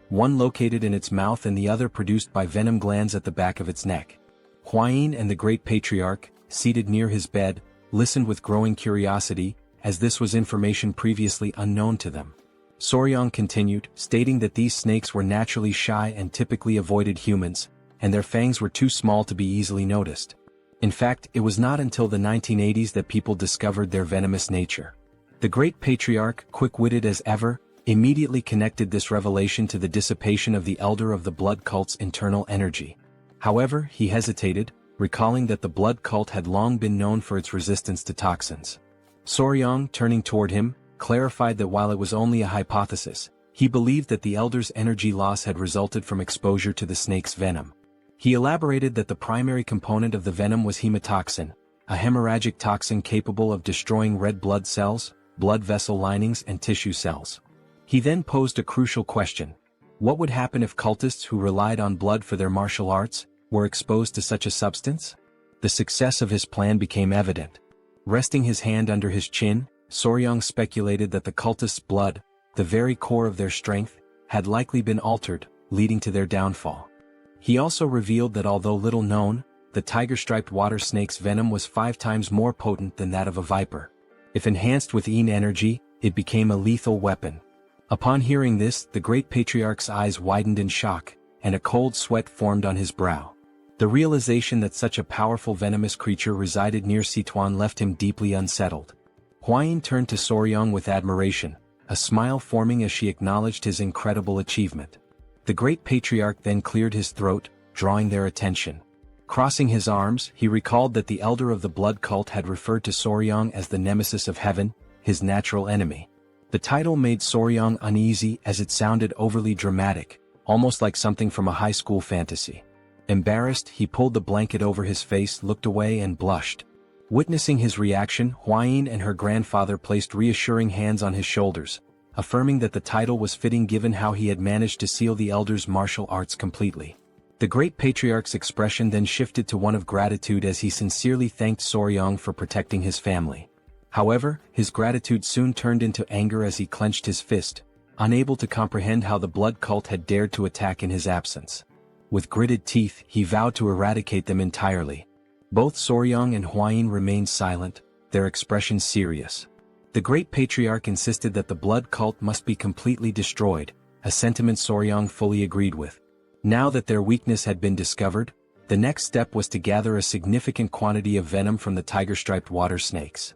one located in its mouth and the other produced by venom glands at the back of its neck. Hwayin and the great patriarch, seated near his bed, listened with growing curiosity, as this was information previously unknown to them. Soryang continued, stating that these snakes were naturally shy and typically avoided humans, and their fangs were too small to be easily noticed. In fact, it was not until the 1980s that people discovered their venomous nature. The Great Patriarch, quick-witted as ever, immediately connected this revelation to the dissipation of the Elder of the Blood Cult's internal energy. However, he hesitated, recalling that the blood cult had long been known for its resistance to toxins. Soryong, turning toward him, clarified that while it was only a hypothesis, he believed that the Elder's energy loss had resulted from exposure to the snake's venom. He elaborated that the primary component of the venom was hemotoxin, a hemorrhagic toxin capable of destroying red blood cells, blood vessel linings and tissue cells. He then posed a crucial question. What would happen if cultists who relied on blood for their martial arts were exposed to such a substance? The success of his plan became evident. Resting his hand under his chin, Soryong speculated that the cultists' blood, the very core of their strength, had likely been altered, leading to their downfall. He also revealed that although little known, the tiger-striped water snake's venom was 5 times more potent than that of a viper. If enhanced with Yin energy, it became a lethal weapon. Upon hearing this, the Great Patriarch's eyes widened in shock, and a cold sweat formed on his brow. The realization that such a powerful venomous creature resided near Sichuan left him deeply unsettled. Huayin turned to Soryong with admiration, a smile forming as she acknowledged his incredible achievement. The Great Patriarch then cleared his throat, drawing their attention. Crossing his arms, he recalled that the Elder of the Blood Cult had referred to Soryong as the nemesis of heaven, his natural enemy. The title made Soryong uneasy as it sounded overly dramatic, almost like something from a high school fantasy. Embarrassed, he pulled the blanket over his face, looked away and blushed. Witnessing his reaction, Huayin and her grandfather placed reassuring hands on his shoulders, affirming that the title was fitting given how he had managed to seal the Elder's martial arts completely. The Great Patriarch's expression then shifted to one of gratitude as he sincerely thanked Soryong for protecting his family. However, his gratitude soon turned into anger as he clenched his fist, unable to comprehend how the blood cult had dared to attack in his absence. With gritted teeth, he vowed to eradicate them entirely. Both Soryong and Huayin remained silent, their expressions serious. The Great Patriarch insisted that the blood cult must be completely destroyed, a sentiment Soryong fully agreed with. Now that their weakness had been discovered, the next step was to gather a significant quantity of venom from the tiger-striped water snakes.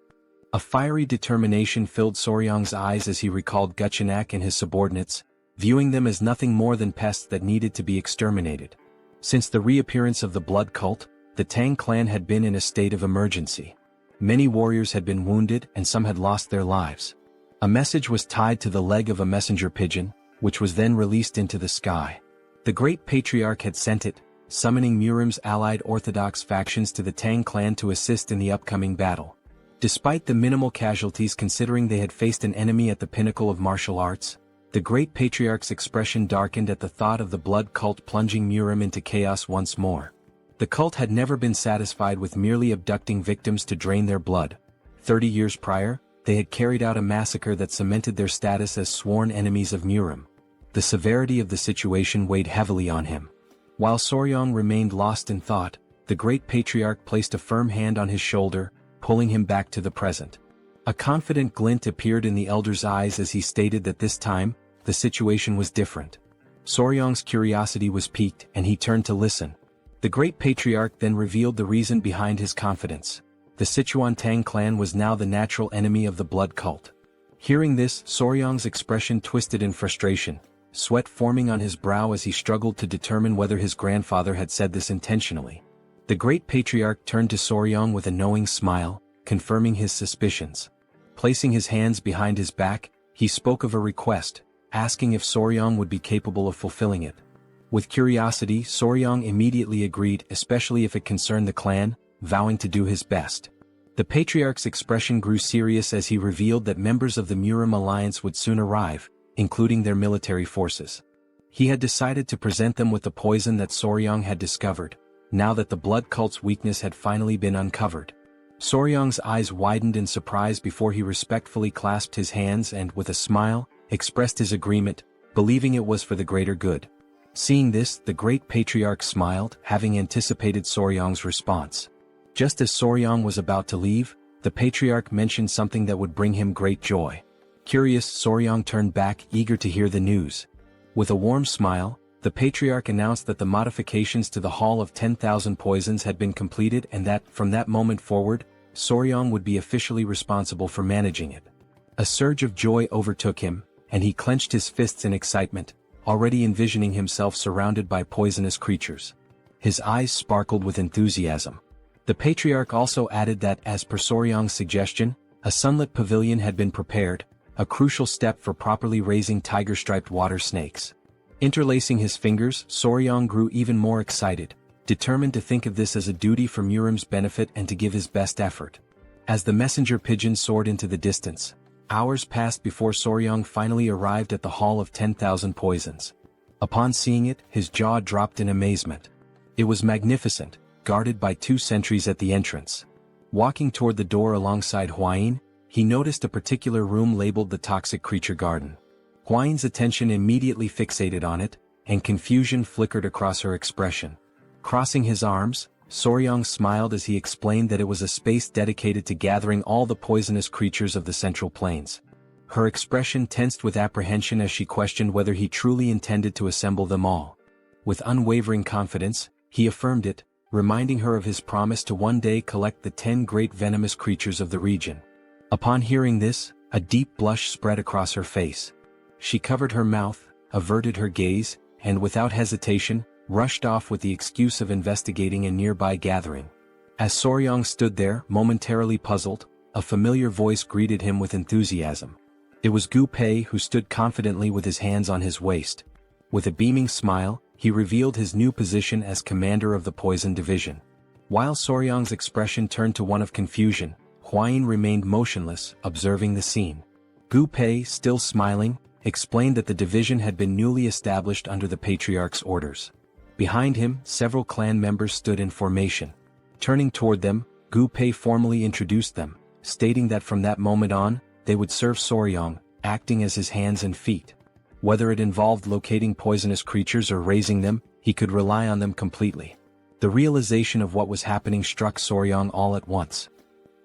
A fiery determination filled Soryong's eyes as he recalled Guchenak and his subordinates, viewing them as nothing more than pests that needed to be exterminated. Since the reappearance of the blood cult, the Tang clan had been in a state of emergency. Many warriors had been wounded and some had lost their lives. A message was tied to the leg of a messenger pigeon, which was then released into the sky. The Great Patriarch had sent it, summoning Murim's allied orthodox factions to the Tang clan to assist in the upcoming battle. Despite the minimal casualties considering they had faced an enemy at the pinnacle of martial arts, the Great Patriarch's expression darkened at the thought of the blood cult plunging Murim into chaos once more. The cult had never been satisfied with merely abducting victims to drain their blood. 30 years prior, they had carried out a massacre that cemented their status as sworn enemies of Murim. The severity of the situation weighed heavily on him. While Soryong remained lost in thought, the Great Patriarch placed a firm hand on his shoulder, pulling him back to the present. A confident glint appeared in the Elder's eyes as he stated that this time, the situation was different. Soryong's curiosity was piqued and he turned to listen. The Great Patriarch then revealed the reason behind his confidence. The Sichuan Tang Clan was now the natural enemy of the blood cult. Hearing this, Soryong's expression twisted in frustration, sweat forming on his brow as he struggled to determine whether his grandfather had said this intentionally. The Great Patriarch turned to Soryong with a knowing smile, confirming his suspicions. Placing his hands behind his back, he spoke of a request, asking if Soryong would be capable of fulfilling it. With curiosity, Soryong immediately agreed, especially if it concerned the clan, vowing to do his best. The Patriarch's expression grew serious as he revealed that members of the Murim alliance would soon arrive, including their military forces. He had decided to present them with the poison that Soryong had discovered, now that the blood cult's weakness had finally been uncovered. Soryong's eyes widened in surprise before he respectfully clasped his hands and, with a smile, expressed his agreement, believing it was for the greater good. Seeing this, the Great Patriarch smiled, having anticipated Soryong's response. Just as Soryong was about to leave, the Patriarch mentioned something that would bring him great joy. Curious, Soryong turned back, eager to hear the news. With a warm smile, The patriarch announced that the modifications to the Hall of 10,000 Poisons had been completed and that, from that moment forward, Soryong would be officially responsible for managing it. A surge of joy overtook him, and he clenched his fists in excitement, already envisioning himself surrounded by poisonous creatures. His eyes sparkled with enthusiasm. The patriarch also added that, as per Soryong's suggestion, a sunlit pavilion had been prepared, a crucial step for properly raising tiger-striped water snakes. Interlacing his fingers, Soryong grew even more excited, determined to think of this as a duty for Murim's benefit and to give his best effort. As the messenger pigeon soared into the distance, hours passed before Soryong finally arrived at the Hall of 10,000 Poisons. Upon seeing it, his jaw dropped in amazement. It was magnificent, guarded by 2 sentries at the entrance. Walking toward the door alongside Hwayin, he noticed a particular room labeled the Toxic Creature Garden. Hwayin's attention immediately fixated on it, and confusion flickered across her expression. Crossing his arms, Soryong smiled as he explained that it was a space dedicated to gathering all the poisonous creatures of the Central Plains. Her expression tensed with apprehension as she questioned whether he truly intended to assemble them all. With unwavering confidence, he affirmed it, reminding her of his promise to one day collect the 10 great venomous creatures of the region. Upon hearing this, a deep blush spread across her face. She covered her mouth, averted her gaze, and without hesitation, rushed off with the excuse of investigating a nearby gathering. As Soryong stood there, momentarily puzzled, a familiar voice greeted him with enthusiasm. It was Gu Pei, who stood confidently with his hands on his waist. With a beaming smile, he revealed his new position as commander of the Poison Division. While Soryong's expression turned to one of confusion, Hwayin remained motionless, observing the scene. Gu Pei, still smiling, explained that the division had been newly established under the patriarch's orders. Behind him, several clan members stood in formation. Turning toward them, Gu Pei formally introduced them, stating that from that moment on, they would serve Soryong, acting as his hands and feet. Whether it involved locating poisonous creatures or raising them, he could rely on them completely. The realization of what was happening struck Soryong all at once.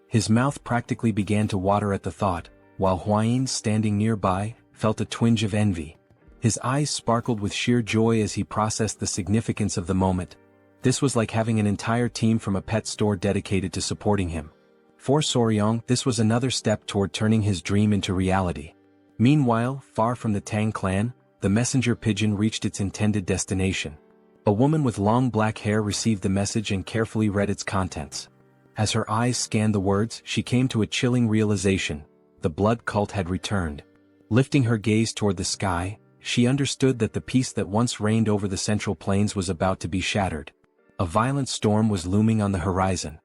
His mouth practically began to water at the thought, while Hwayin, standing nearby, felt a twinge of envy. His eyes sparkled with sheer joy as he processed the significance of the moment. This was like having an entire team from a pet store dedicated to supporting him. For Soryong, this was another step toward turning his dream into reality. Meanwhile, far from the Tang clan, the messenger pigeon reached its intended destination. A woman with long black hair received the message and carefully read its contents. As her eyes scanned the words, she came to a chilling realization: the blood cult had returned. Lifting her gaze toward the sky, she understood that the peace that once reigned over the Central Plains was about to be shattered. A violent storm was looming on the horizon.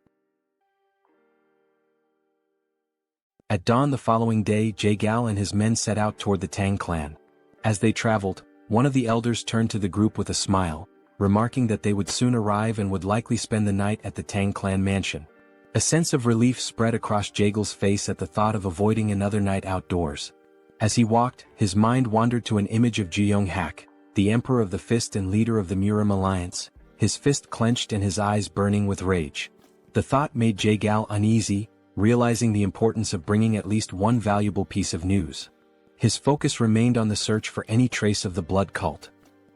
At dawn the following day, Jaegal and his men set out toward the Tang clan. As they traveled, one of the elders turned to the group with a smile, remarking that they would soon arrive and would likely spend the night at the Tang clan mansion. A sense of relief spread across Jaegal's face at the thought of avoiding another night outdoors. As he walked, his mind wandered to an image of Jeong-hak, the Emperor of the Fist and leader of the Murim alliance, his fist clenched and his eyes burning with rage. The thought made Jaegal uneasy, realizing the importance of bringing at least one valuable piece of news. His focus remained on the search for any trace of the blood cult.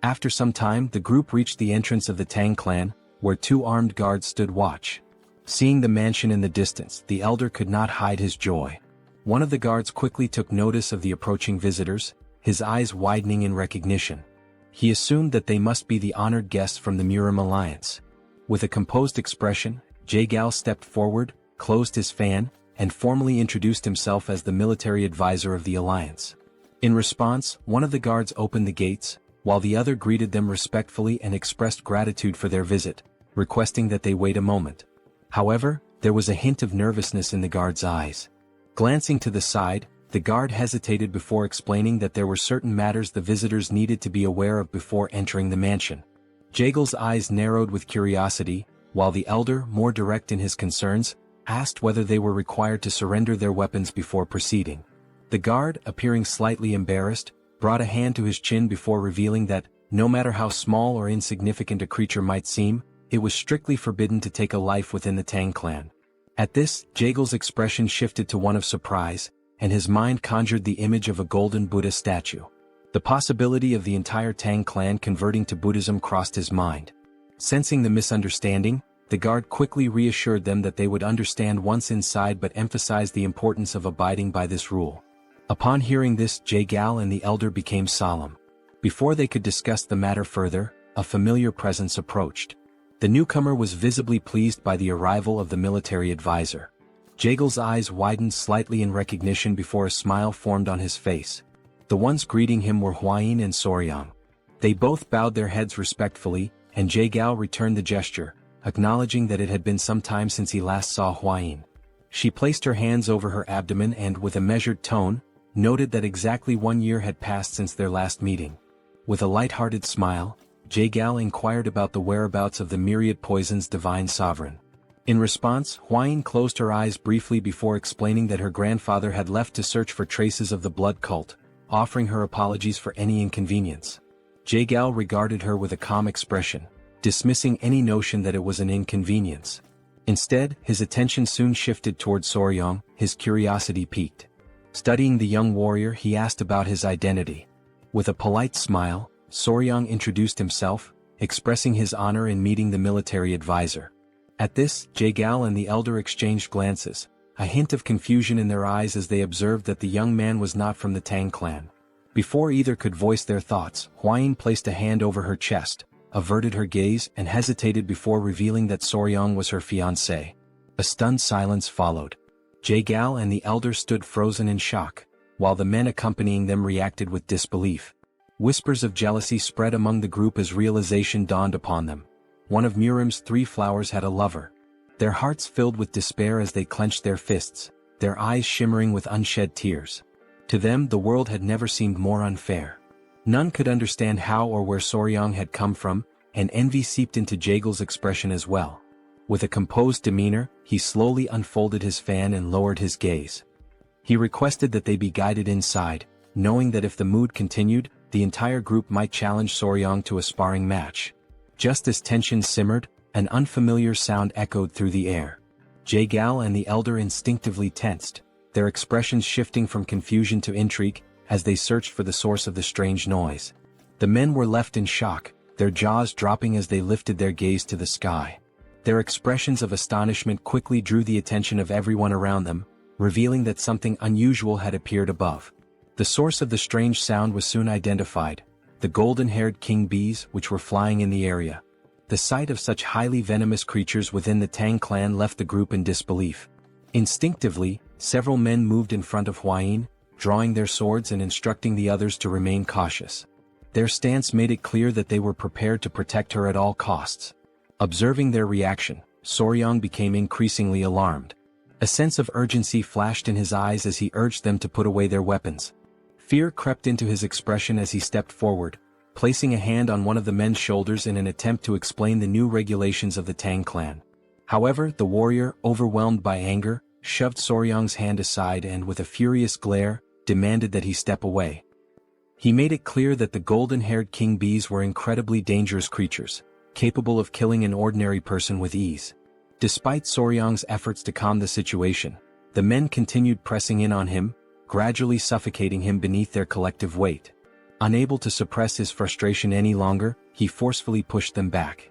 After some time, the group reached the entrance of the Tang clan, where 2 armed guards stood watch. Seeing the mansion in the distance, the elder could not hide his joy. One of the guards quickly took notice of the approaching visitors, his eyes widening in recognition. He assumed that they must be the honored guests from the Murim alliance. With a composed expression, Jaegal stepped forward, closed his fan, and formally introduced himself as the military advisor of the alliance. In response, one of the guards opened the gates, while the other greeted them respectfully and expressed gratitude for their visit, requesting that they wait a moment. However, there was a hint of nervousness in the guard's eyes. Glancing to the side, the guard hesitated before explaining that there were certain matters the visitors needed to be aware of before entering the mansion. Jaegal's eyes narrowed with curiosity, while the elder, more direct in his concerns, asked whether they were required to surrender their weapons before proceeding. The guard, appearing slightly embarrassed, brought a hand to his chin before revealing that, no matter how small or insignificant a creature might seem, it was strictly forbidden to take a life within the Tang clan. At this, Jaegal's expression shifted to one of surprise, and his mind conjured the image of a golden Buddha statue. The possibility of the entire Tang clan converting to Buddhism crossed his mind. Sensing the misunderstanding, the guard quickly reassured them that they would understand once inside but emphasized the importance of abiding by this rule. Upon hearing this, Jae-gal and the elder became solemn. Before they could discuss the matter further, a familiar presence approached. The newcomer was visibly pleased by the arrival of the military advisor. Jae-gal's eyes widened slightly in recognition before a smile formed on his face. The ones greeting him were Hwain and Soryang. They both bowed their heads respectfully, and Jae-gal returned the gesture, acknowledging that it had been some time since he last saw Hwain. She placed her hands over her abdomen and, with a measured tone, noted that exactly 1 year had passed since their last meeting. With a light-hearted smile, Jae-gal inquired about the whereabouts of the myriad poison's divine sovereign. In response, Hwain closed her eyes briefly before explaining that her grandfather had left to search for traces of the blood cult, offering her apologies for any inconvenience. Jae-gal regarded her with a calm expression, dismissing any notion that it was an inconvenience. Instead, his attention soon shifted toward Soryang, his curiosity piqued. Studying the young warrior, he asked about his identity. With a polite smile, Soryang introduced himself, expressing his honor in meeting the military advisor. At this, Jae-gal and the elder exchanged glances, a hint of confusion in their eyes as they observed that the young man was not from the Tang clan. Before either could voice their thoughts, Hwain placed a hand over her chest, averted her gaze and hesitated before revealing that Soryang was her fiancé. A stunned silence followed. Jae-gal and the elder stood frozen in shock, while the men accompanying them reacted with disbelief. Whispers of jealousy spread among the group as realization dawned upon them. One of Murim's 3 flowers had a lover. Their hearts filled with despair as they clenched their fists, their eyes shimmering with unshed tears. To them, the world had never seemed more unfair. None could understand how or where Soryang had come from, and envy seeped into Jae-gal's expression as well. With a composed demeanor, he slowly unfolded his fan and lowered his gaze. He requested that they be guided inside, knowing that if the mood continued, the entire group might challenge Soryang to a sparring match. Just as tension simmered, an unfamiliar sound echoed through the air. Jae-gal and the elder instinctively tensed, their expressions shifting from confusion to intrigue, as they searched for the source of the strange noise. The men were left in shock, their jaws dropping as they lifted their gaze to the sky. Their expressions of astonishment quickly drew the attention of everyone around them, revealing that something unusual had appeared above. The source of the strange sound was soon identified, the golden-haired king bees which were flying in the area. The sight of such highly venomous creatures within the Tang clan left the group in disbelief. Instinctively, several men moved in front of Hwain, drawing their swords and instructing the others to remain cautious. Their stance made it clear that they were prepared to protect her at all costs. Observing their reaction, Soryang became increasingly alarmed. A sense of urgency flashed in his eyes as he urged them to put away their weapons. Fear crept into his expression as he stepped forward, placing a hand on one of the men's shoulders in an attempt to explain the new regulations of the Tang clan. However, the warrior, overwhelmed by anger, shoved Soryang's hand aside and, with a furious glare, demanded that he step away. He made it clear that the golden-haired king bees were incredibly dangerous creatures, capable of killing an ordinary person with ease. Despite Soryang's efforts to calm the situation, the men continued pressing in on him, gradually suffocating him beneath their collective weight. Unable to suppress his frustration any longer, he forcefully pushed them back.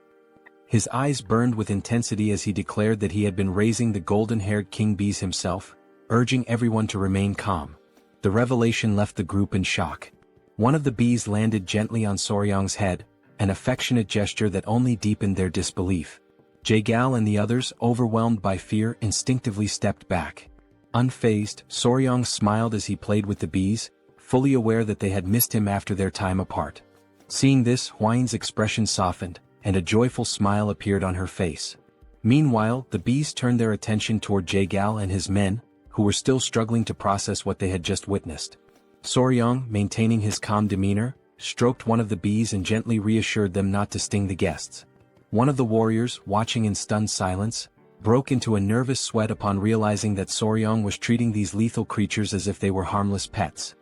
His eyes burned with intensity as he declared that he had been raising the golden-haired king bees himself, urging everyone to remain calm. The revelation left the group in shock. One of the bees landed gently on Soryang's head, an affectionate gesture that only deepened their disbelief. Jae-gal and the others, overwhelmed by fear, instinctively stepped back. Unfazed, Soryang smiled as he played with the bees, fully aware that they had missed him after their time apart. Seeing this, Hwain's expression softened, and a joyful smile appeared on her face. Meanwhile, the bees turned their attention toward Jae-gal and his men, who were still struggling to process what they had just witnessed. Soryang, maintaining his calm demeanor, stroked one of the bees and gently reassured them not to sting the guests. One of the warriors, watching in stunned silence, broke into a nervous sweat upon realizing that Soryang was treating these lethal creatures as if they were harmless pets.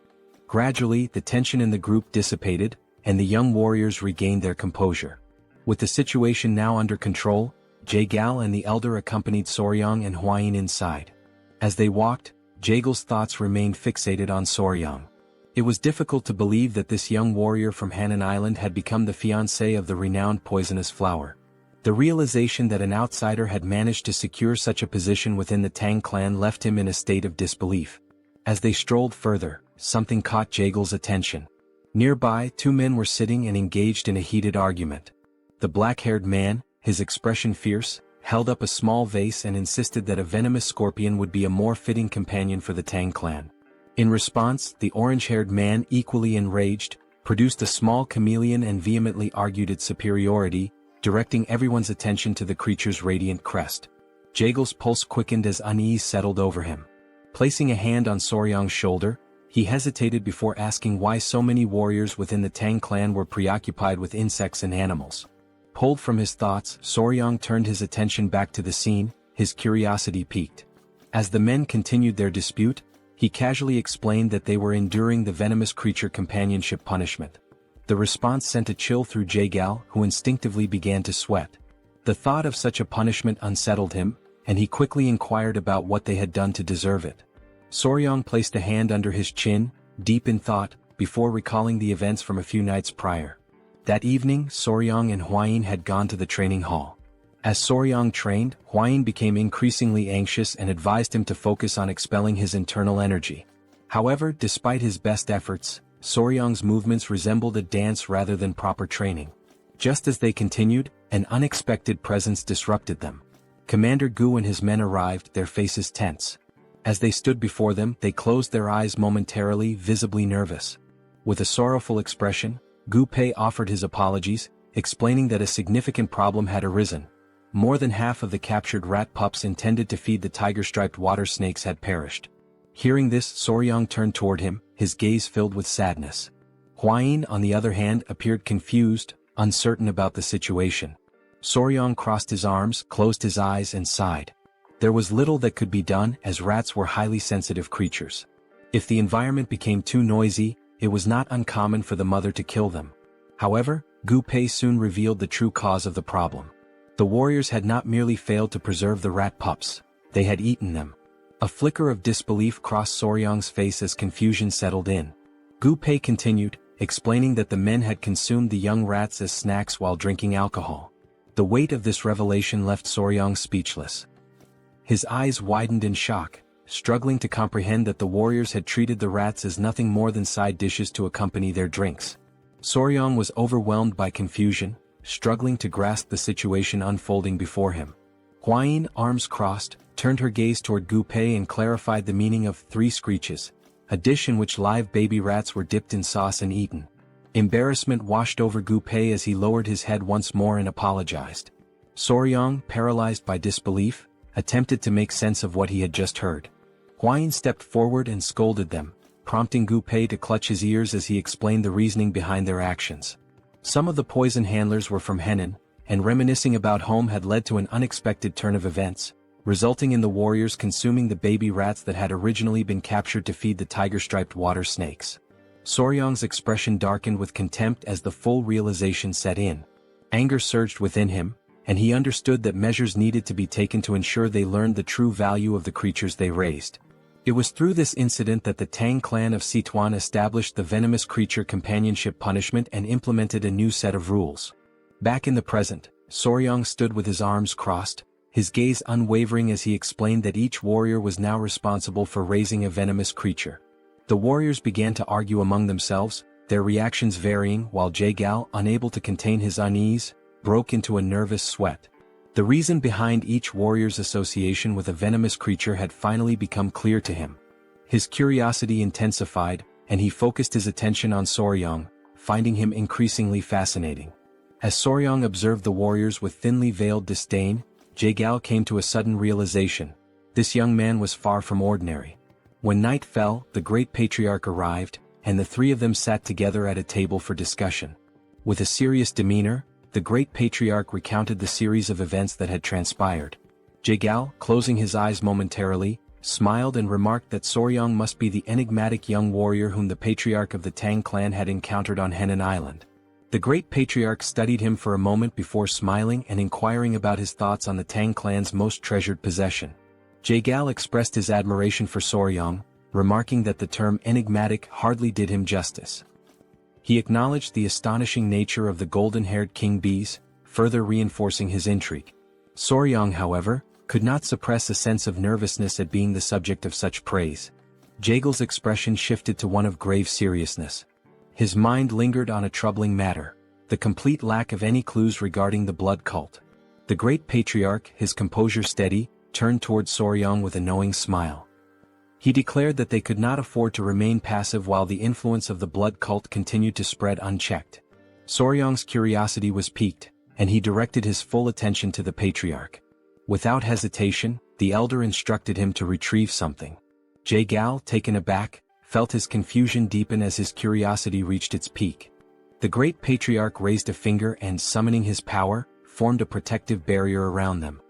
Gradually, the tension in the group dissipated, and the young warriors regained their composure. With the situation now under control, Jae-gal and the elder accompanied Soryang and Hwain inside. As they walked, Jae-gal's thoughts remained fixated on Soryang. It was difficult to believe that this young warrior from Hainan Island had become the fiancé of the renowned poisonous flower. The realization that an outsider had managed to secure such a position within the Tang clan left him in a state of disbelief. As they strolled further, something caught Jaegel's attention. Nearby, two men were sitting and engaged in a heated argument. The black-haired man, his expression fierce, held up a small vase and insisted that a venomous scorpion would be a more fitting companion for the Tang clan. In response, the orange-haired man, equally enraged, produced a small chameleon and vehemently argued its superiority, directing everyone's attention to the creature's radiant crest. Jaegel's pulse quickened as unease settled over him. Placing a hand on Soryang's shoulder, he hesitated before asking why so many warriors within the Tang clan were preoccupied with insects and animals. Pulled from his thoughts, Soryang turned his attention back to the scene, his curiosity piqued. As the men continued their dispute, he casually explained that they were enduring the venomous creature companionship punishment. The response sent a chill through Jaegal, who instinctively began to sweat. The thought of such a punishment unsettled him, and he quickly inquired about what they had done to deserve it. Soryang placed a hand under his chin, deep in thought, before recalling the events from a few nights prior. That evening, Soryang and Hwayin had gone to the training hall. As Soryang trained, Hwayin became increasingly anxious and advised him to focus on expelling his internal energy. However, despite his best efforts, Soryang's movements resembled a dance rather than proper training. Just as they continued, an unexpected presence disrupted them. Commander Gu and his men arrived, their faces tense. As they stood before them, they closed their eyes momentarily, visibly nervous. With a sorrowful expression, Gu Pei offered his apologies, explaining that a significant problem had arisen. More than half of the captured rat pups intended to feed the tiger-striped water snakes had perished. Hearing this, Soryang turned toward him, his gaze filled with sadness. Hwayin, on the other hand, appeared confused, uncertain about the situation. Soryang crossed his arms, closed his eyes and sighed. There was little that could be done, as rats were highly sensitive creatures. If the environment became too noisy, it was not uncommon for the mother to kill them. However, Gu Pei soon revealed the true cause of the problem. The warriors had not merely failed to preserve the rat pups, they had eaten them. A flicker of disbelief crossed Soryang's face as confusion settled in. Gu Pei continued, explaining that the men had consumed the young rats as snacks while drinking alcohol. The weight of this revelation left Soryang speechless. His eyes widened in shock, struggling to comprehend that the warriors had treated the rats as nothing more than side dishes to accompany their drinks. Soryang was overwhelmed by confusion, struggling to grasp the situation unfolding before him. Hwayin, arms crossed, turned her gaze toward Gu Pei and clarified the meaning of 3 screeches, a dish in which live baby rats were dipped in sauce and eaten. Embarrassment washed over Gu Pei as he lowered his head once more and apologized. Soryang, paralyzed by disbelief, attempted to make sense of what he had just heard. Hwayin stepped forward and scolded them, prompting Gu Pei to clutch his ears as he explained the reasoning behind their actions. Some of the poison handlers were from Hainan, and reminiscing about home had led to an unexpected turn of events, resulting in the warriors consuming the baby rats that had originally been captured to feed the tiger-striped water snakes. Soryang's expression darkened with contempt as the full realization set in. Anger surged within him, and he understood that measures needed to be taken to ensure they learned the true value of the creatures they raised. It was through this incident that the Tang clan of Sichuan established the venomous creature companionship punishment and implemented a new set of rules. Back in the present, Soryang stood with his arms crossed, his gaze unwavering as he explained that each warrior was now responsible for raising a venomous creature. The warriors began to argue among themselves, their reactions varying, while Jaegal, unable to contain his unease, broke into a nervous sweat. The reason behind each warrior's association with a venomous creature had finally become clear to him. His curiosity intensified, and he focused his attention on Soryang, finding him increasingly fascinating. As Soryang observed the warriors with thinly veiled disdain, Jaegal came to a sudden realization. This young man was far from ordinary. When night fell, the great patriarch arrived, and the 3 of them sat together at a table for discussion. With a serious demeanor, the great patriarch recounted the series of events that had transpired. Jaegal, closing his eyes momentarily, smiled and remarked that Soryang must be the enigmatic young warrior whom the patriarch of the Tang clan had encountered on Hainan Island. The great patriarch studied him for a moment before smiling and inquiring about his thoughts on the Tang clan's most treasured possession. Jaegal expressed his admiration for Soryang, remarking that the term enigmatic hardly did him justice. He acknowledged the astonishing nature of the golden-haired king bees, further reinforcing his intrigue. Soryang, however, could not suppress a sense of nervousness at being the subject of such praise. Jaegel's expression shifted to one of grave seriousness. His mind lingered on a troubling matter: the complete lack of any clues regarding the blood cult. The great patriarch, his composure steady, turned toward Soryang with a knowing smile. He declared that they could not afford to remain passive while the influence of the blood cult continued to spread unchecked. Soryang's curiosity was piqued, and he directed his full attention to the patriarch. Without hesitation, the elder instructed him to retrieve something. Jaegal, taken aback, felt his confusion deepen as his curiosity reached its peak. The great patriarch raised a finger and, summoning his power, formed a protective barrier around them.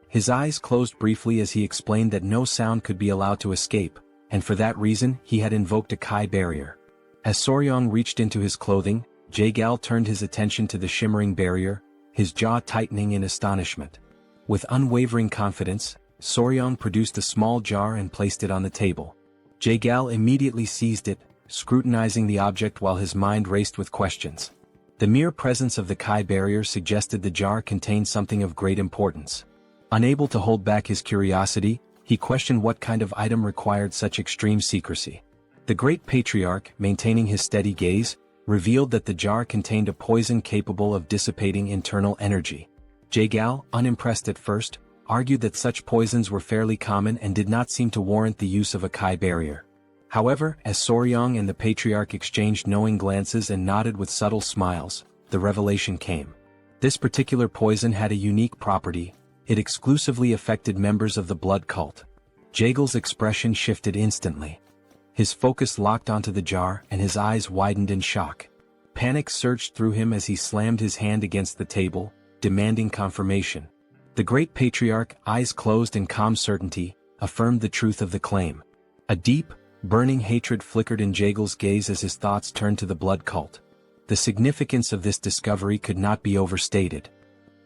His eyes closed briefly as he explained that no sound could be allowed to escape, and for that reason he had invoked a Kai barrier. As Soryang reached into his clothing, Jaegal turned his attention to the shimmering barrier, his jaw tightening in astonishment. With unwavering confidence, Soryang produced a small jar and placed it on the table. Jaegal immediately seized it, scrutinizing the object while his mind raced with questions. The mere presence of the Kai barrier suggested the jar contained something of great importance. Unable to hold back his curiosity, he questioned what kind of item required such extreme secrecy. The great patriarch, maintaining his steady gaze, revealed that the jar contained a poison capable of dissipating internal energy. Jaegal, unimpressed at first, argued that such poisons were fairly common and did not seem to warrant the use of a Kai barrier. However, as Soryang and the patriarch exchanged knowing glances and nodded with subtle smiles, the revelation came. This particular poison had a unique property: it exclusively affected members of the blood cult. Jaegel's expression shifted instantly. His focus locked onto the jar and his eyes widened in shock. Panic surged through him as he slammed his hand against the table, demanding confirmation. The great patriarch, eyes closed in calm certainty, affirmed the truth of the claim. A deep, burning hatred flickered in Jaegel's gaze as his thoughts turned to the blood cult. The significance of this discovery could not be overstated.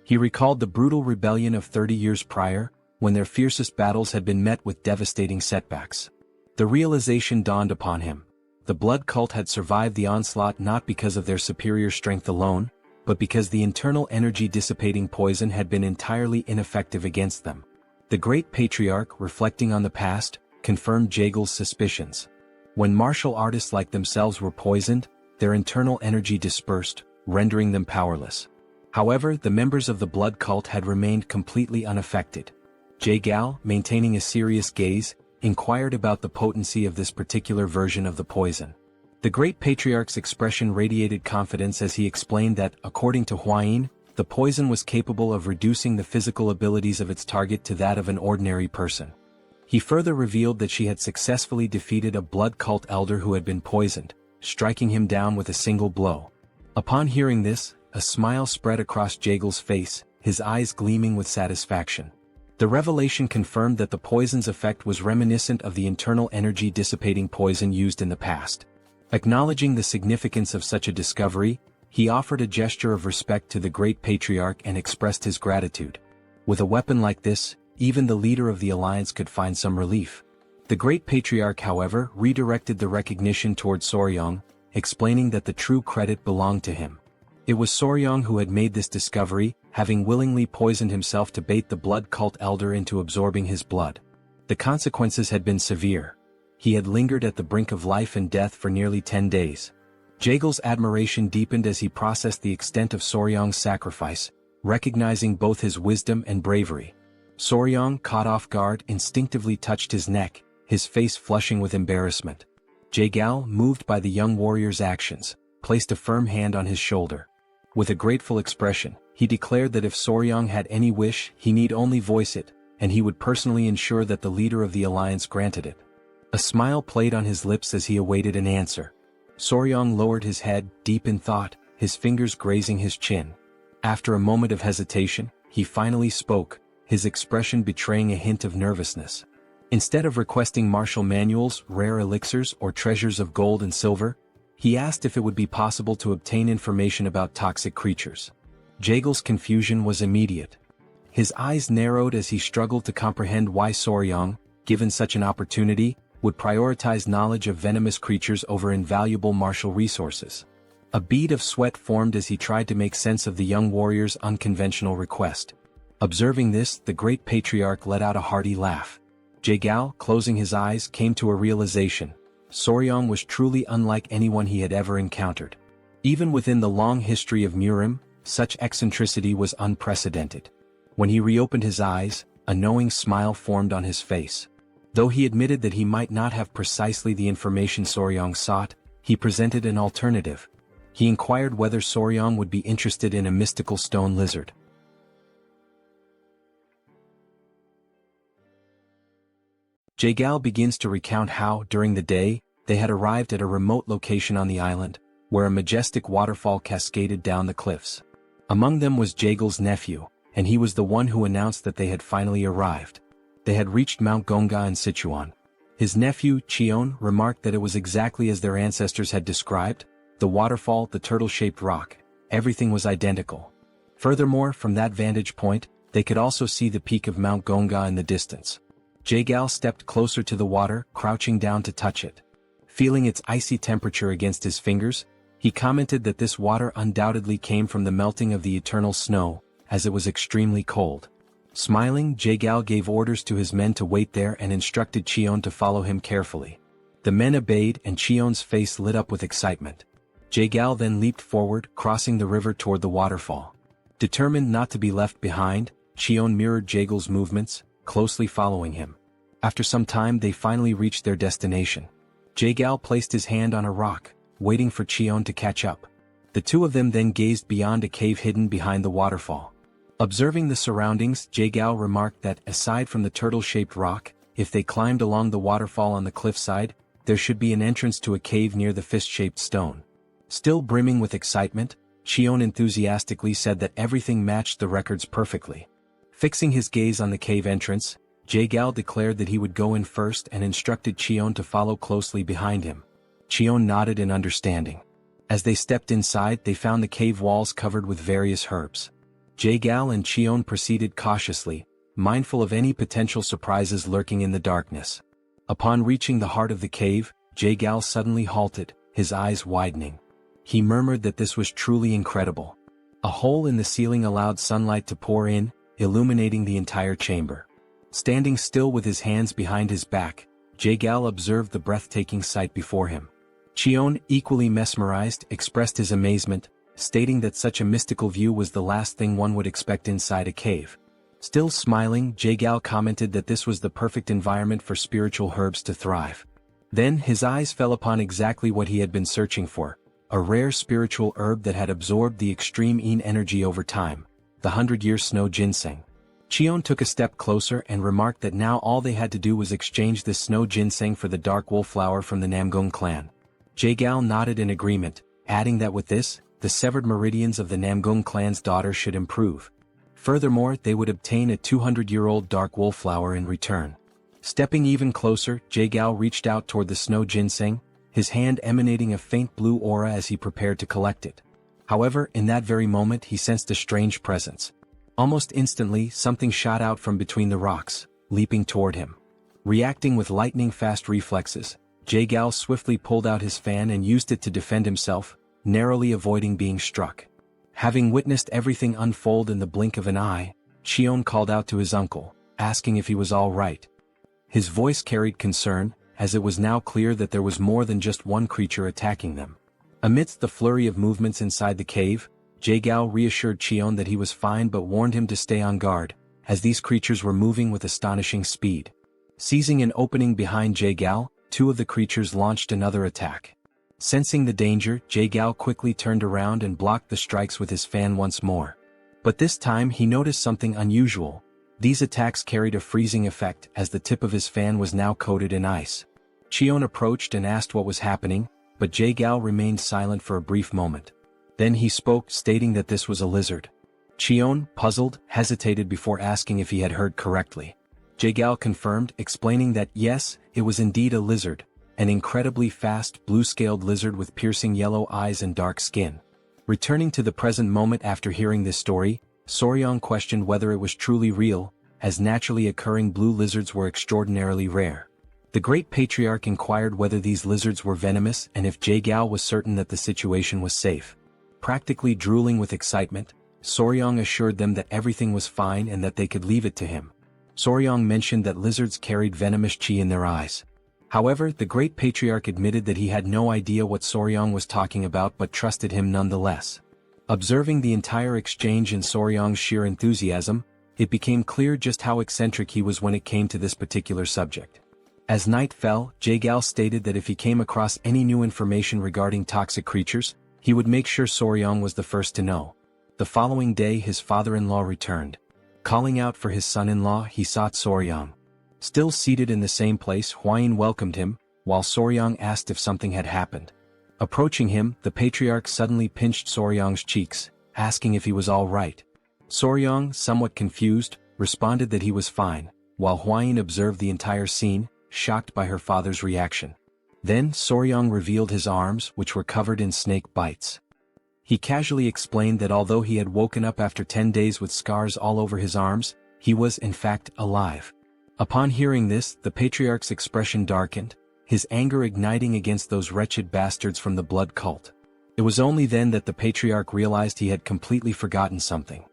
He recalled the brutal rebellion of 30 years prior, when their fiercest battles had been met with devastating setbacks. The realization dawned upon him: the blood cult had survived the onslaught not because of their superior strength alone, but because the internal energy-dissipating poison had been entirely ineffective against them. The great patriarch, reflecting on the past, confirmed Jaegel's suspicions. When martial artists like themselves were poisoned, their internal energy dispersed, rendering them powerless. However, the members of the blood cult had remained completely unaffected. Jaegal, maintaining a serious gaze, inquired about the potency of this particular version of the poison. The great patriarch's expression radiated confidence as he explained that, according to Huayin, the poison was capable of reducing the physical abilities of its target to that of an ordinary person. He further revealed that she had successfully defeated a blood cult elder who had been poisoned, striking him down with a single blow. Upon hearing this, a smile spread across Jaegel's face, his eyes gleaming with satisfaction. The revelation confirmed that the poison's effect was reminiscent of the internal energy-dissipating poison used in the past. Acknowledging the significance of such a discovery, he offered a gesture of respect to the great patriarch and expressed his gratitude. With a weapon like this, even the leader of the alliance could find some relief. The great patriarch, however, redirected the recognition toward Soryang, explaining that the true credit belonged to him. It was Soryang who had made this discovery, having willingly poisoned himself to bait the blood cult elder into absorbing his blood. The consequences had been severe. He had lingered at the brink of life and death for nearly 10 days. Jaegel's admiration deepened as he processed the extent of Soryang's sacrifice, recognizing both his wisdom and bravery. Soryang, caught off guard, instinctively touched his neck, his face flushing with embarrassment. Jaegal, moved by the young warrior's actions, placed a firm hand on his shoulder. With a grateful expression, he declared that if Soryang had any wish, he need only voice it, and he would personally ensure that the leader of the alliance granted it. A smile played on his lips as he awaited an answer. Soryang lowered his head, deep in thought, his fingers grazing his chin. After a moment of hesitation, he finally spoke, his expression betraying a hint of nervousness. Instead of requesting martial manuals, rare elixirs, or treasures of gold and silver, he asked if it would be possible to obtain information about toxic creatures. Jaegel's confusion was immediate. His eyes narrowed as he struggled to comprehend why Soryang, given such an opportunity, would prioritize knowledge of venomous creatures over invaluable martial resources. A bead of sweat formed as he tried to make sense of the young warrior's unconventional request. Observing this, the great patriarch let out a hearty laugh. Jae-gal, closing his eyes, came to a realization. Soryong was truly unlike anyone he had ever encountered. Even within the long history of Murim, such eccentricity was unprecedented. When he reopened his eyes, a knowing smile formed on his face. Though he admitted that he might not have precisely the information Soryong sought, he presented an alternative. He inquired whether Soryong would be interested in a mystical stone lizard. Jae-gal begins to recount how, during the day, they had arrived at a remote location on the island, where a majestic waterfall cascaded down the cliffs. Among them was Jae-gal's nephew, and he was the one who announced that they had finally arrived. They had reached Mount Gonga in Sichuan. His nephew, Cheon, remarked that it was exactly as their ancestors had described: the waterfall, the turtle-shaped rock, everything was identical. Furthermore, from that vantage point, they could also see the peak of Mount Gonga in the distance. Jae-gal stepped closer to the water, crouching down to touch it. Feeling its icy temperature against his fingers, he commented that this water undoubtedly came from the melting of the eternal snow, as it was extremely cold. Smiling, Jae-gal gave orders to his men to wait there and instructed Cheon to follow him carefully. The men obeyed, and Cheon's face lit up with excitement. Jae-gal then leaped forward, crossing the river toward the waterfall. Determined not to be left behind, Cheon mirrored Jae-gal's movements, closely following him. After some time they finally reached their destination. Jae-gal placed his hand on a rock, waiting for Cheon to catch up. The two of them then gazed beyond a cave hidden behind the waterfall. Observing the surroundings, Jae-gal remarked that, aside from the turtle-shaped rock, if they climbed along the waterfall on the cliffside, there should be an entrance to a cave near the fist-shaped stone. Still brimming with excitement, Cheon enthusiastically said that everything matched the records perfectly. Fixing his gaze on the cave entrance, Jae-gal declared that he would go in first and instructed Cheon to follow closely behind him. Cheon nodded in understanding. As they stepped inside, they found the cave walls covered with various herbs. Jae-gal and Cheon proceeded cautiously, mindful of any potential surprises lurking in the darkness. Upon reaching the heart of the cave, Jae-gal suddenly halted, his eyes widening. He murmured that this was truly incredible. A hole in the ceiling allowed sunlight to pour in, illuminating the entire chamber. Standing still with his hands behind his back, Jae-gal observed the breathtaking sight before him. Cheon, equally mesmerized, expressed his amazement, stating that such a mystical view was the last thing one would expect inside a cave. Still smiling, Jae-gal commented that this was the perfect environment for spiritual herbs to thrive. Then his eyes fell upon exactly what he had been searching for, a rare spiritual herb that had absorbed the extreme yin energy over time, the 100-year snow ginseng. Cheon took a step closer and remarked that now all they had to do was exchange this snow ginseng for the dark wolf flower from the Namgung clan. Jae-gal nodded in agreement, adding that with this, the severed meridians of the Namgung clan's daughter should improve. Furthermore, they would obtain a 200-year-old dark wolf flower in return. Stepping even closer, Jae-gal reached out toward the snow ginseng, his hand emanating a faint blue aura as he prepared to collect it. However, in that very moment he sensed a strange presence. Almost instantly, something shot out from between the rocks, leaping toward him. Reacting with lightning-fast reflexes, Jae-gal swiftly pulled out his fan and used it to defend himself, narrowly avoiding being struck. Having witnessed everything unfold in the blink of an eye, Cheon called out to his uncle, asking if he was all right. His voice carried concern, as it was now clear that there was more than just one creature attacking them. Amidst the flurry of movements inside the cave, Jae-gal reassured Cheon that he was fine but warned him to stay on guard, as these creatures were moving with astonishing speed. Seizing an opening behind Jae-gal, two of the creatures launched another attack. Sensing the danger, Jae-gal quickly turned around and blocked the strikes with his fan once more. But this time he noticed something unusual. These attacks carried a freezing effect as the tip of his fan was now coated in ice. Cheon approached and asked what was happening, but Jae-gal remained silent for a brief moment. Then he spoke, stating that this was a lizard. Cheon, puzzled, hesitated before asking if he had heard correctly. Jae-gal confirmed, explaining that yes, it was indeed a lizard, an incredibly fast, blue-scaled lizard with piercing yellow eyes and dark skin. Returning to the present moment after hearing this story, Soryong questioned whether it was truly real, as naturally occurring blue lizards were extraordinarily rare. The great patriarch inquired whether these lizards were venomous and if Jae-Gao was certain that the situation was safe. Practically drooling with excitement, Soryong assured them that everything was fine and that they could leave it to him. Soryong mentioned that lizards carried venomous chi in their eyes. However, the great patriarch admitted that he had no idea what Soryong was talking about but trusted him nonetheless. Observing the entire exchange and Soryong's sheer enthusiasm, it became clear just how eccentric he was when it came to this particular subject. As night fell, Jae-Gao stated that if he came across any new information regarding toxic creatures, he would make sure Soryong was the first to know. The following day his father-in-law returned. Calling out for his son-in-law, he sought Soryong. Still seated in the same place, Hwayin welcomed him, while Soryong asked if something had happened. Approaching him, the patriarch suddenly pinched Soryong's cheeks, asking if he was all right. Soryong, somewhat confused, responded that he was fine, while Hwayin observed the entire scene, shocked by her father's reaction. Then Soryong revealed his arms, which were covered in snake bites. He casually explained that although he had woken up after 10 days with scars all over his arms, he was in fact alive. Upon hearing this, the patriarch's expression darkened, his anger igniting against those wretched bastards from the blood cult. It was only then that the patriarch realized he had completely forgotten something.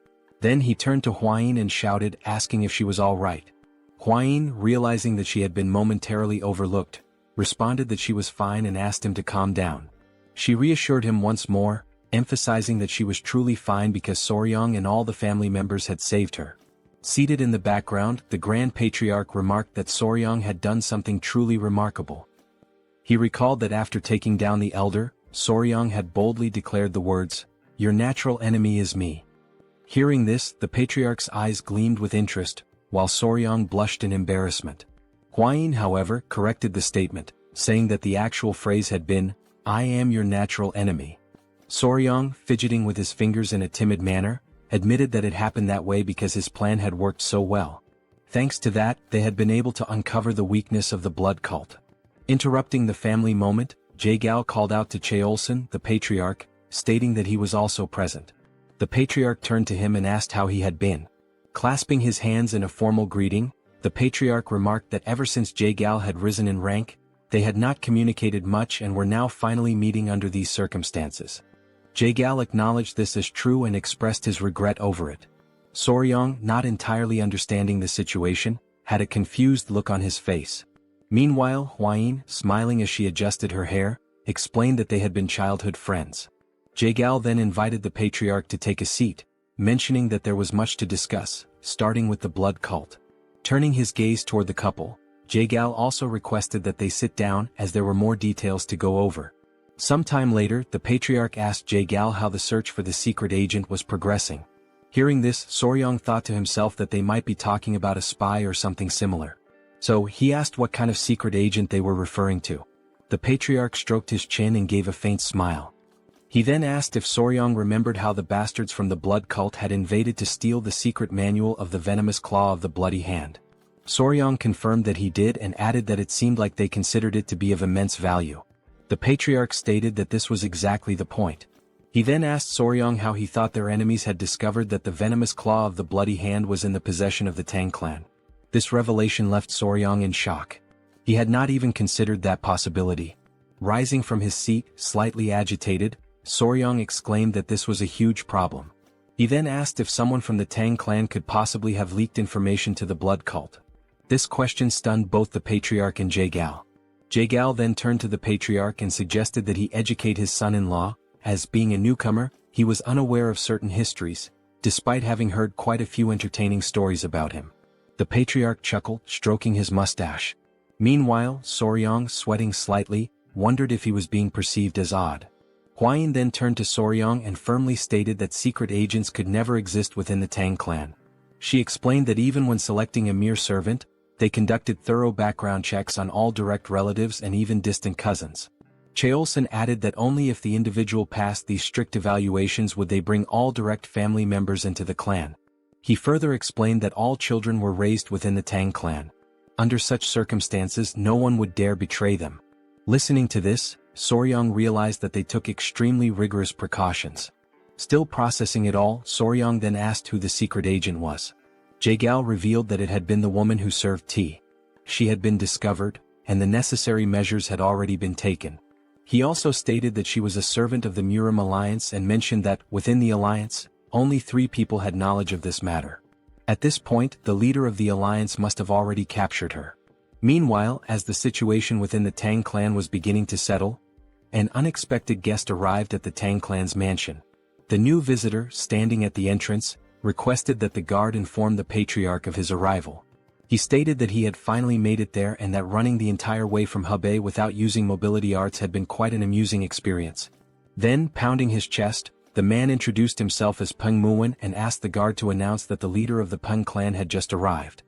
Then he turned to Hwayin and shouted, asking if she was all right. Hwayin, realizing that she had been momentarily overlooked, responded that she was fine and asked him to calm down. She reassured him once more, emphasizing that she was truly fine because Soryong and all the family members had saved her. Seated in the background, the Grand Patriarch remarked that Soryong had done something truly remarkable. He recalled that after taking down the elder, Soryong had boldly declared the words, "Your natural enemy is me." Hearing this, the Patriarch's eyes gleamed with interest, while Soryong blushed in embarrassment. Hwayin, however, corrected the statement, saying that the actual phrase had been, "I am your natural enemy." Soryong, fidgeting with his fingers in a timid manner, admitted that it happened that way because his plan had worked so well. Thanks to that, they had been able to uncover the weakness of the blood cult. Interrupting the family moment, Jae-Gao called out to Cheolsun, the patriarch, stating that he was also present. The patriarch turned to him and asked how he had been. Clasping his hands in a formal greeting, the patriarch remarked that ever since Jae-Gao had risen in rank, they had not communicated much and were now finally meeting under these circumstances. Jae-Gao acknowledged this as true and expressed his regret over it. Soryong, not entirely understanding the situation, had a confused look on his face. Meanwhile, Hwayin, smiling as she adjusted her hair, explained that they had been childhood friends. Jae-Gao then invited the patriarch to take a seat, mentioning that there was much to discuss, starting with the blood cult. Turning his gaze toward the couple, Jae-Gao also requested that they sit down as there were more details to go over. Sometime later, the patriarch asked Jae-Gao how the search for the secret agent was progressing. Hearing this, Soryong thought to himself that they might be talking about a spy or something similar. So he asked what kind of secret agent they were referring to. The patriarch stroked his chin and gave a faint smile. He then asked if Soryong remembered how the bastards from the blood cult had invaded to steal the secret manual of the venomous claw of the bloody hand. Soryong confirmed that he did and added that it seemed like they considered it to be of immense value. The patriarch stated that this was exactly the point. He then asked Soryong how he thought their enemies had discovered that the venomous claw of the bloody hand was in the possession of the Tang Clan. This revelation left Soryong in shock. He had not even considered that possibility. Rising from his seat, slightly agitated, Soryong exclaimed that this was a huge problem. He then asked if someone from the Tang Clan could possibly have leaked information to the blood cult. This question stunned both the patriarch and Jae-Gao. Jae-Gao then turned to the patriarch and suggested that he educate his son-in-law, as being a newcomer, he was unaware of certain histories, despite having heard quite a few entertaining stories about him. The patriarch chuckled, stroking his mustache. Meanwhile, Soryong, sweating slightly, wondered if he was being perceived as odd. Hwayin then turned to Soryong and firmly stated that secret agents could never exist within the Tang Clan. She explained that even when selecting a mere servant, they conducted thorough background checks on all direct relatives and even distant cousins. Cheolsun added that only if the individual passed these strict evaluations would they bring all direct family members into the clan. He further explained that all children were raised within the Tang Clan. Under such circumstances, no one would dare betray them. Listening to this, Soryong realized that they took extremely rigorous precautions. Still processing it all, Soryong then asked who the secret agent was. Jae-Gao revealed that it had been the woman who served tea. She had been discovered, and the necessary measures had already been taken. He also stated that she was a servant of the Murim alliance and mentioned that, within the alliance, only 3 people had knowledge of this matter. At this point, the leader of the alliance must have already captured her. Meanwhile, as the situation within the Tang clan was beginning to settle, an unexpected guest arrived at the Tang clan's mansion. The new visitor, standing at the entrance, requested that the guard inform the patriarch of his arrival. He stated that he had finally made it there and that running the entire way from Hebei without using mobility arts had been quite an amusing experience. Then, pounding his chest, the man introduced himself as Peng Muwen and asked the guard to announce that the leader of the Peng clan had just arrived.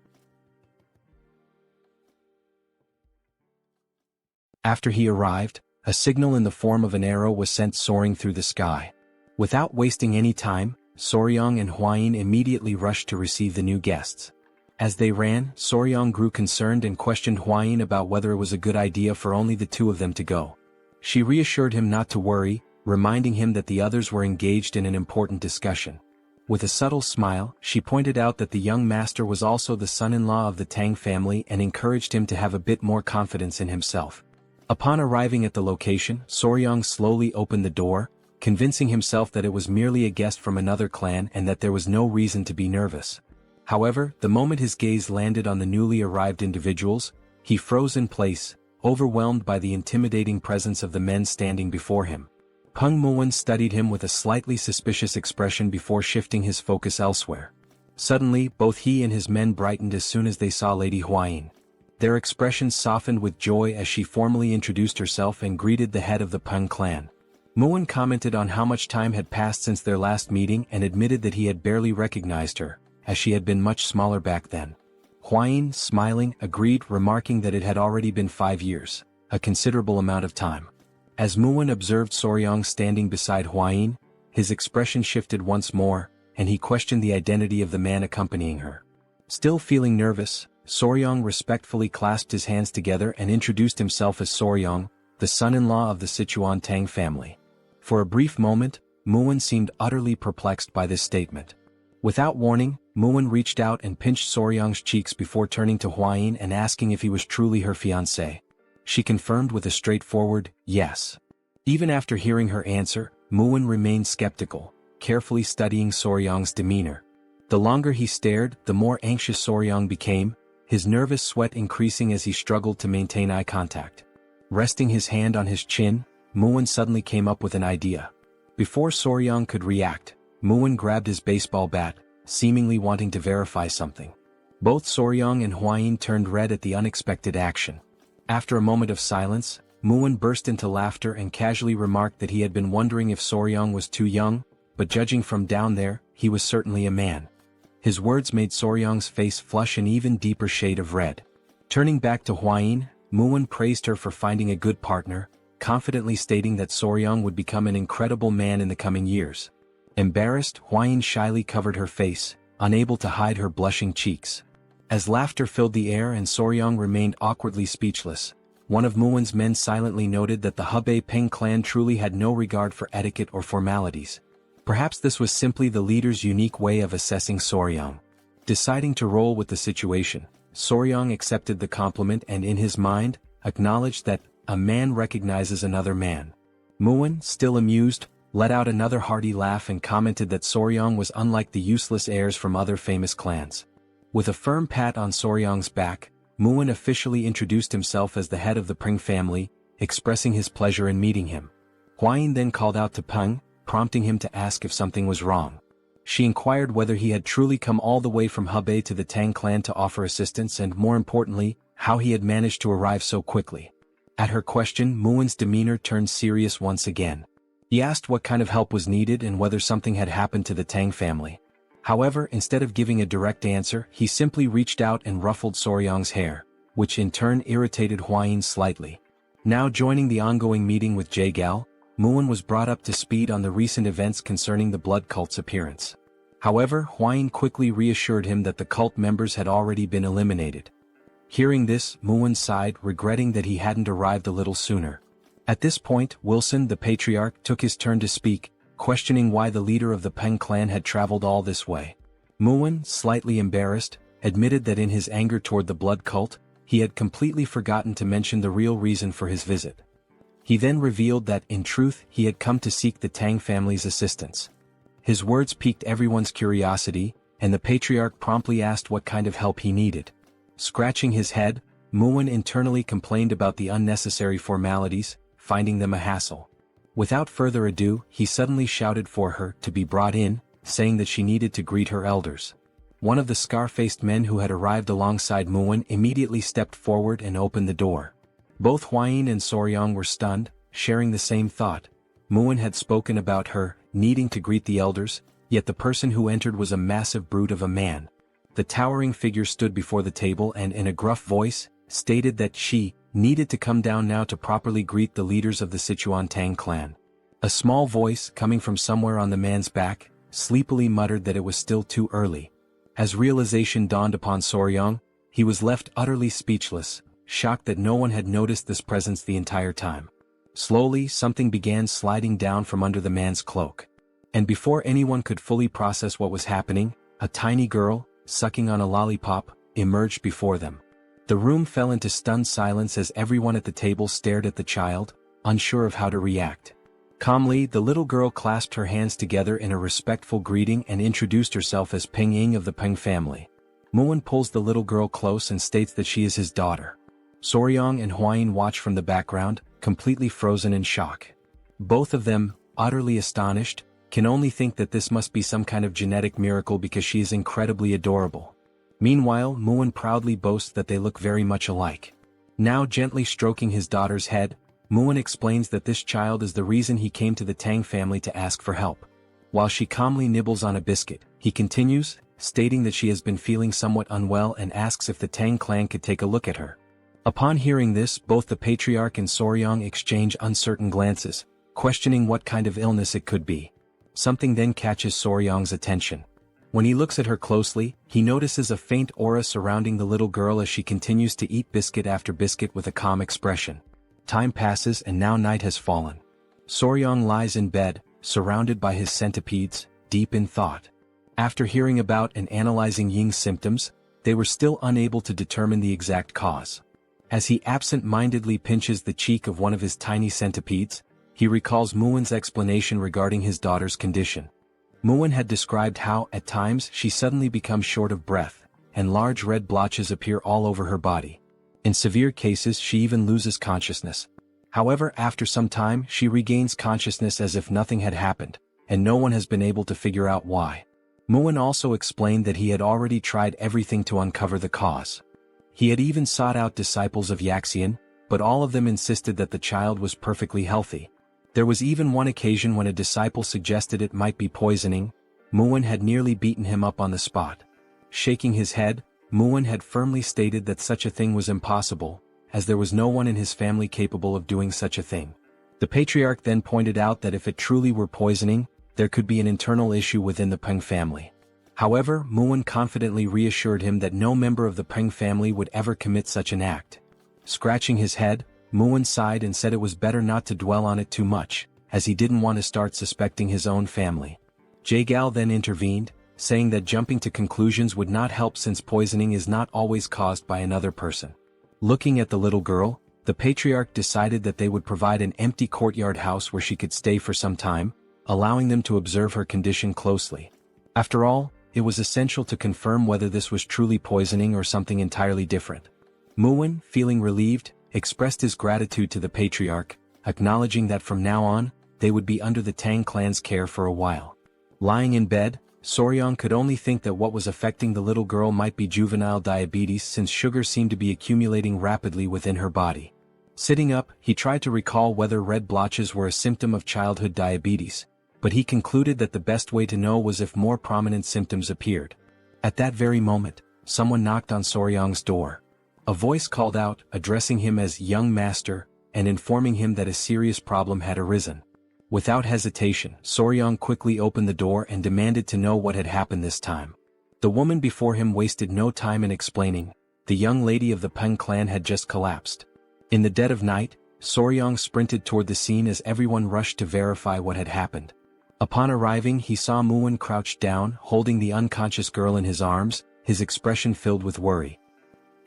After he arrived, a signal in the form of an arrow was sent soaring through the sky. Without wasting any time, Soryong and Huayin immediately rushed to receive the new guests. As they ran, Soryong grew concerned and questioned Huayin about whether it was a good idea for only the 2 of them to go. She reassured him not to worry, reminding him that the others were engaged in an important discussion. With a subtle smile, she pointed out that the young master was also the son-in-law of the Tang family and encouraged him to have a bit more confidence in himself. Upon arriving at the location, Soryong slowly opened the door, convincing himself that it was merely a guest from another clan and that there was no reason to be nervous. However, the moment his gaze landed on the newly arrived individuals, he froze in place, overwhelmed by the intimidating presence of the men standing before him. Peng Muwen studied him with a slightly suspicious expression before shifting his focus elsewhere. Suddenly, both he and his men brightened as soon as they saw Lady Huayin. Their expressions softened with joy as she formally introduced herself and greeted the head of the Peng clan. Muwen commented on how much time had passed since their last meeting and admitted that he had barely recognized her, as she had been much smaller back then. Huayin, smiling, agreed, remarking that it had already been 5 years, a considerable amount of time. As Muwen observed Soryong standing beside Huayin, his expression shifted once more, and he questioned the identity of the man accompanying her. Still feeling nervous, Soryong respectfully clasped his hands together and introduced himself as Soryong, the son-in-law of the Sichuan Tang family. For a brief moment, Muwen seemed utterly perplexed by this statement. Without warning, Muwen reached out and pinched Soryong's cheeks before turning to Huayin and asking if he was truly her fiancé. She confirmed with a straightforward, yes. Even after hearing her answer, Muwen remained skeptical, carefully studying Soryong's demeanor. The longer he stared, the more anxious Soryong became, his nervous sweat increasing as he struggled to maintain eye contact. Resting his hand on his chin, Muwen suddenly came up with an idea. Before Soryong could react, Muwen grabbed his baseball bat, seemingly wanting to verify something. Both Soryong and Huayin turned red at the unexpected action. After a moment of silence, Muwen burst into laughter and casually remarked that he had been wondering if Soryong was too young, but judging from down there, he was certainly a man. His words made Soryong's face flush an even deeper shade of red. Turning back to Huayin, Muwen praised her for finding a good partner, confidently stating that Soryong would become an incredible man in the coming years. Embarrassed, Huayin shyly covered her face, unable to hide her blushing cheeks. As laughter filled the air and Soryong remained awkwardly speechless, one of Muwen's men silently noted that the Hebei Peng clan truly had no regard for etiquette or formalities. Perhaps this was simply the leader's unique way of assessing Soryong. Deciding to roll with the situation, Soryong accepted the compliment and in his mind, acknowledged that a man recognizes another man. Muwen, still amused, let out another hearty laugh and commented that Soryong was unlike the useless heirs from other famous clans. With a firm pat on Soryong's back, Muwen officially introduced himself as the head of the Peng family, expressing his pleasure in meeting him. Huayin then called out to Peng, prompting him to ask if something was wrong. She inquired whether he had truly come all the way from Hebei to the Tang clan to offer assistance and, more importantly, how he had managed to arrive so quickly. At her question, Muwen's demeanor turned serious once again. He asked what kind of help was needed and whether something had happened to the Tang family. However, instead of giving a direct answer, he simply reached out and ruffled Soryong's hair, which in turn irritated Huayin slightly. Now joining the ongoing meeting with Jaegal, Muwen was brought up to speed on the recent events concerning the blood cult's appearance. However, Huayin quickly reassured him that the cult members had already been eliminated. Hearing this, Muwen sighed, regretting that he hadn't arrived a little sooner. At this point, Wilson, the patriarch, took his turn to speak, questioning why the leader of the Peng clan had traveled all this way. Muwen, slightly embarrassed, admitted that in his anger toward the blood cult, he had completely forgotten to mention the real reason for his visit. He then revealed that, in truth, he had come to seek the Tang family's assistance. His words piqued everyone's curiosity, and the patriarch promptly asked what kind of help he needed. Scratching his head, Muin internally complained about the unnecessary formalities, finding them a hassle. Without further ado, he suddenly shouted for her to be brought in, saying that she needed to greet her elders. One of the scar-faced men who had arrived alongside Muin immediately stepped forward and opened the door. Both Huayin and Soryang were stunned, sharing the same thought. Muin had spoken about her needing to greet the elders, yet the person who entered was a massive brute of a man. The towering figure stood before the table and in a gruff voice, stated that she needed to come down now to properly greet the leaders of the Sichuan Tang Clan. A small voice, coming from somewhere on the man's back, sleepily muttered that it was still too early. As realization dawned upon Soryang, he was left utterly speechless, shocked that no one had noticed this presence the entire time. Slowly, something began sliding down from under the man's cloak. And before anyone could fully process what was happening, a tiny girl, sucking on a lollipop, emerged before them. The room fell into stunned silence as everyone at the table stared at the child, unsure of how to react. Calmly, the little girl clasped her hands together in a respectful greeting and introduced herself as Peng Ying of the Peng family. Muin pulls the little girl close and states that she is his daughter. Soryang and Huayin watch from the background, completely frozen in shock. Both of them, utterly astonished, can only think that this must be some kind of genetic miracle because she is incredibly adorable. Meanwhile, Muin proudly boasts that they look very much alike. Now gently stroking his daughter's head, Muin explains that this child is the reason he came to the Tang family to ask for help. While she calmly nibbles on a biscuit, he continues, stating that she has been feeling somewhat unwell and asks if the Tang clan could take a look at her. Upon hearing this, both the patriarch and Soryang exchange uncertain glances, questioning what kind of illness it could be. Something then catches Soryang's attention. When he looks at her closely, he notices a faint aura surrounding the little girl as she continues to eat biscuit after biscuit with a calm expression. Time passes and now night has fallen. Soryang lies in bed, surrounded by his centipedes, deep in thought. After hearing about and analyzing Ying's symptoms, they were still unable to determine the exact cause. As he absent-mindedly pinches the cheek of one of his tiny centipedes, he recalls Muin's explanation regarding his daughter's condition. Muin had described how, at times, she suddenly becomes short of breath, and large red blotches appear all over her body. In severe cases she even loses consciousness. However, after some time she regains consciousness as if nothing had happened, and no one has been able to figure out why. Muin also explained that he had already tried everything to uncover the cause. He had even sought out disciples of Yaxian, but all of them insisted that the child was perfectly healthy. There was even one occasion when a disciple suggested it might be poisoning. Muin had nearly beaten him up on the spot. Shaking his head, Muin had firmly stated that such a thing was impossible, as there was no one in his family capable of doing such a thing. The patriarch then pointed out that if it truly were poisoning, there could be an internal issue within the Peng family. However, Muin confidently reassured him that no member of the Peng family would ever commit such an act. Scratching his head, Muin sighed and said it was better not to dwell on it too much, as he didn't want to start suspecting his own family. Jagal then intervened, saying that jumping to conclusions would not help since poisoning is not always caused by another person. Looking at the little girl, the patriarch decided that they would provide an empty courtyard house where she could stay for some time, allowing them to observe her condition closely. After all, it was essential to confirm whether this was truly poisoning or something entirely different. Muin, feeling relieved, expressed his gratitude to the patriarch, acknowledging that from now on, they would be under the Tang clan's care for a while. Lying in bed, Soryang could only think that what was affecting the little girl might be juvenile diabetes since sugar seemed to be accumulating rapidly within her body. Sitting up, he tried to recall whether red blotches were a symptom of childhood diabetes, but he concluded that the best way to know was if more prominent symptoms appeared. At that very moment, someone knocked on Soryang's door. A voice called out, addressing him as young master, and informing him that a serious problem had arisen. Without hesitation, Soryang quickly opened the door and demanded to know what had happened this time. The woman before him wasted no time in explaining. The young lady of the Peng clan had just collapsed. In the dead of night, Soryang sprinted toward the scene as everyone rushed to verify what had happened. Upon arriving, he saw Muin crouched down, holding the unconscious girl in his arms, his expression filled with worry.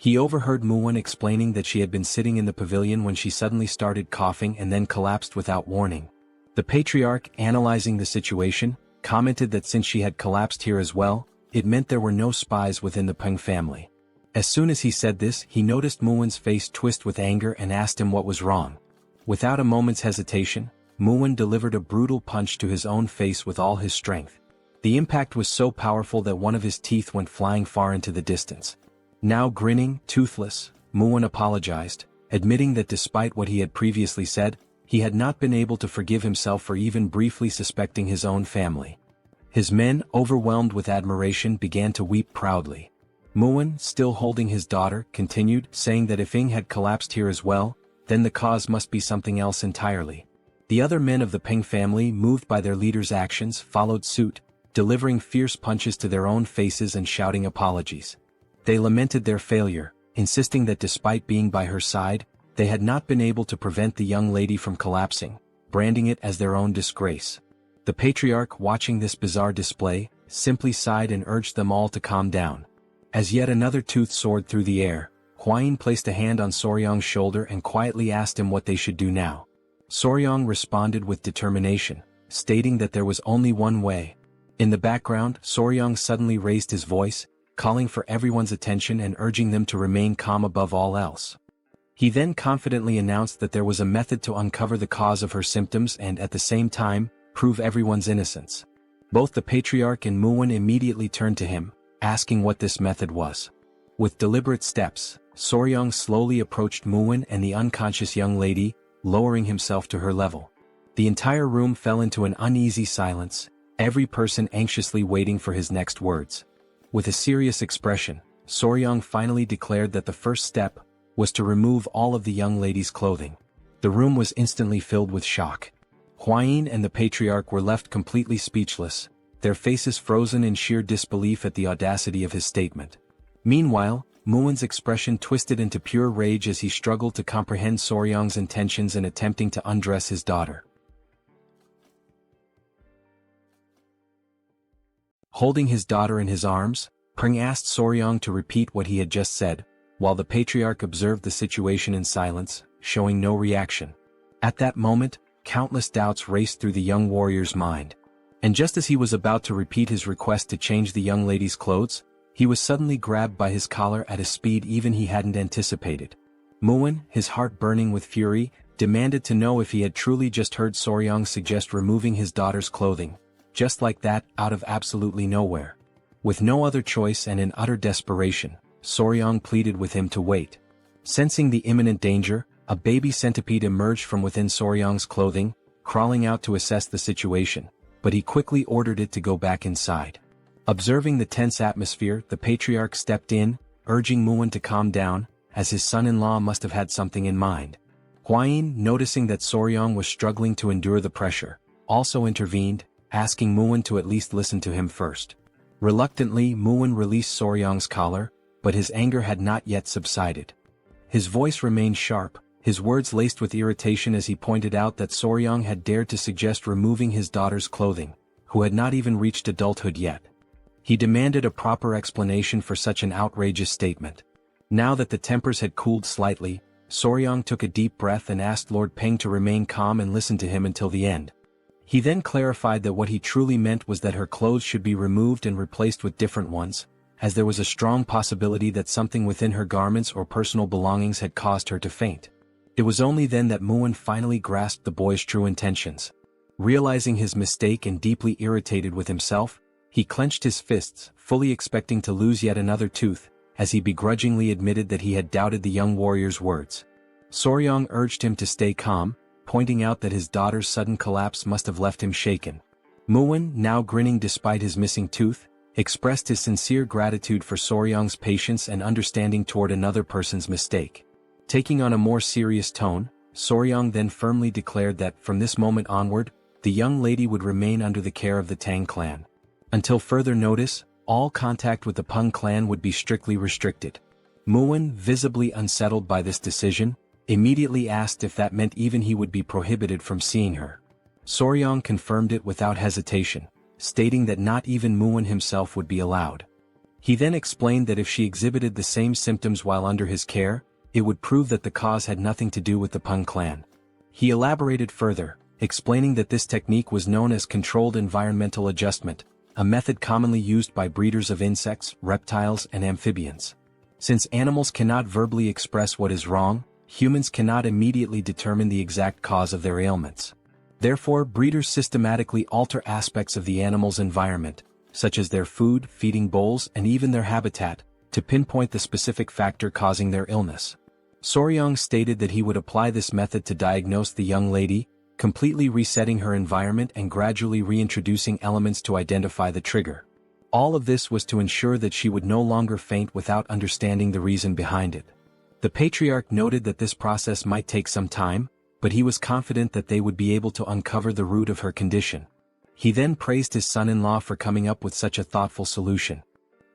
He overheard Muwen explaining that she had been sitting in the pavilion when she suddenly started coughing and then collapsed without warning. The patriarch, analyzing the situation, commented that since she had collapsed here as well, it meant there were no spies within the Peng family. As soon as he said this, he noticed Muwen's face twist with anger and asked him what was wrong. Without a moment's hesitation, Muwen delivered a brutal punch to his own face with all his strength. The impact was so powerful that one of his teeth went flying far into the distance. Now grinning, toothless, Muwen apologized, admitting that despite what he had previously said, he had not been able to forgive himself for even briefly suspecting his own family. His men, overwhelmed with admiration, began to weep proudly. Muwen, still holding his daughter, continued, saying that if Ying had collapsed here as well, then the cause must be something else entirely. The other men of the Peng family, moved by their leader's actions, followed suit, delivering fierce punches to their own faces and shouting apologies. They lamented their failure, insisting that despite being by her side, they had not been able to prevent the young lady from collapsing, branding it as their own disgrace. The patriarch, watching this bizarre display, simply sighed and urged them all to calm down. As yet another tooth soared through the air, Huayin placed a hand on Soryong's shoulder and quietly asked him what they should do now. Soryong responded with determination, stating that there was only one way. In the background, Soryong suddenly raised his voice, calling for everyone's attention and urging them to remain calm above all else. He then confidently announced that there was a method to uncover the cause of her symptoms and at the same time, prove everyone's innocence. Both the patriarch and Muwen immediately turned to him, asking what this method was. With deliberate steps, Soryong slowly approached Muwen and the unconscious young lady, lowering himself to her level. The entire room fell into an uneasy silence, every person anxiously waiting for his next words. With a serious expression, Soryong finally declared that the first step was to remove all of the young lady's clothing. The room was instantly filled with shock. Huayin and the patriarch were left completely speechless, their faces frozen in sheer disbelief at the audacity of his statement. Meanwhile, Muwen's expression twisted into pure rage as he struggled to comprehend Soryong's intentions in attempting to undress his daughter. Holding his daughter in his arms, Peng asked Soryong to repeat what he had just said, while the patriarch observed the situation in silence, showing no reaction. At that moment, countless doubts raced through the young warrior's mind. And just as he was about to repeat his request to change the young lady's clothes, he was suddenly grabbed by his collar at a speed even he hadn't anticipated. Muwen, his heart burning with fury, demanded to know if he had truly just heard Soryong suggest removing his daughter's clothing. Just like that, out of absolutely nowhere. With no other choice and in utter desperation, Soryong pleaded with him to wait. Sensing the imminent danger, a baby centipede emerged from within Soryong's clothing, crawling out to assess the situation, but he quickly ordered it to go back inside. Observing the tense atmosphere, the patriarch stepped in, urging Muwen to calm down, as his son-in-law must have had something in mind. Huayin, noticing that Soryong was struggling to endure the pressure, also intervened, asking Muwen to at least listen to him first. Reluctantly, Muwen released Soryong's collar, but his anger had not yet subsided. His voice remained sharp, his words laced with irritation as he pointed out that Soryong had dared to suggest removing his daughter's clothing, who had not even reached adulthood yet. He demanded a proper explanation for such an outrageous statement. Now that the tempers had cooled slightly, Soryong took a deep breath and asked Lord Peng to remain calm and listen to him until the end. He then clarified that what he truly meant was that her clothes should be removed and replaced with different ones, as there was a strong possibility that something within her garments or personal belongings had caused her to faint. It was only then that Muwen finally grasped the boy's true intentions. Realizing his mistake and deeply irritated with himself, he clenched his fists, fully expecting to lose yet another tooth, as he begrudgingly admitted that he had doubted the young warrior's words. Soryong urged him to stay calm, pointing out that his daughter's sudden collapse must have left him shaken. Muwen, now grinning despite his missing tooth, expressed his sincere gratitude for Soryong's patience and understanding toward another person's mistake. Taking on a more serious tone, Soryong then firmly declared that, from this moment onward, the young lady would remain under the care of the Tang clan. Until further notice, all contact with the Peng clan would be strictly restricted. Muwen, visibly unsettled by this decision, immediately asked if that meant even he would be prohibited from seeing her. Soryong confirmed it without hesitation, stating that not even Muwen himself would be allowed. He then explained that if she exhibited the same symptoms while under his care, it would prove that the cause had nothing to do with the Tang clan. He elaborated further, explaining that this technique was known as controlled environmental adjustment, a method commonly used by breeders of insects, reptiles, and amphibians. Since animals cannot verbally express what is wrong, humans cannot immediately determine the exact cause of their ailments. Therefore, breeders systematically alter aspects of the animal's environment, such as their food, feeding bowls, and even their habitat, to pinpoint the specific factor causing their illness. Soryong stated that he would apply this method to diagnose the young lady, completely resetting her environment and gradually reintroducing elements to identify the trigger. All of this was to ensure that she would no longer faint without understanding the reason behind it. The patriarch noted that this process might take some time, but he was confident that they would be able to uncover the root of her condition. He then praised his son-in-law for coming up with such a thoughtful solution.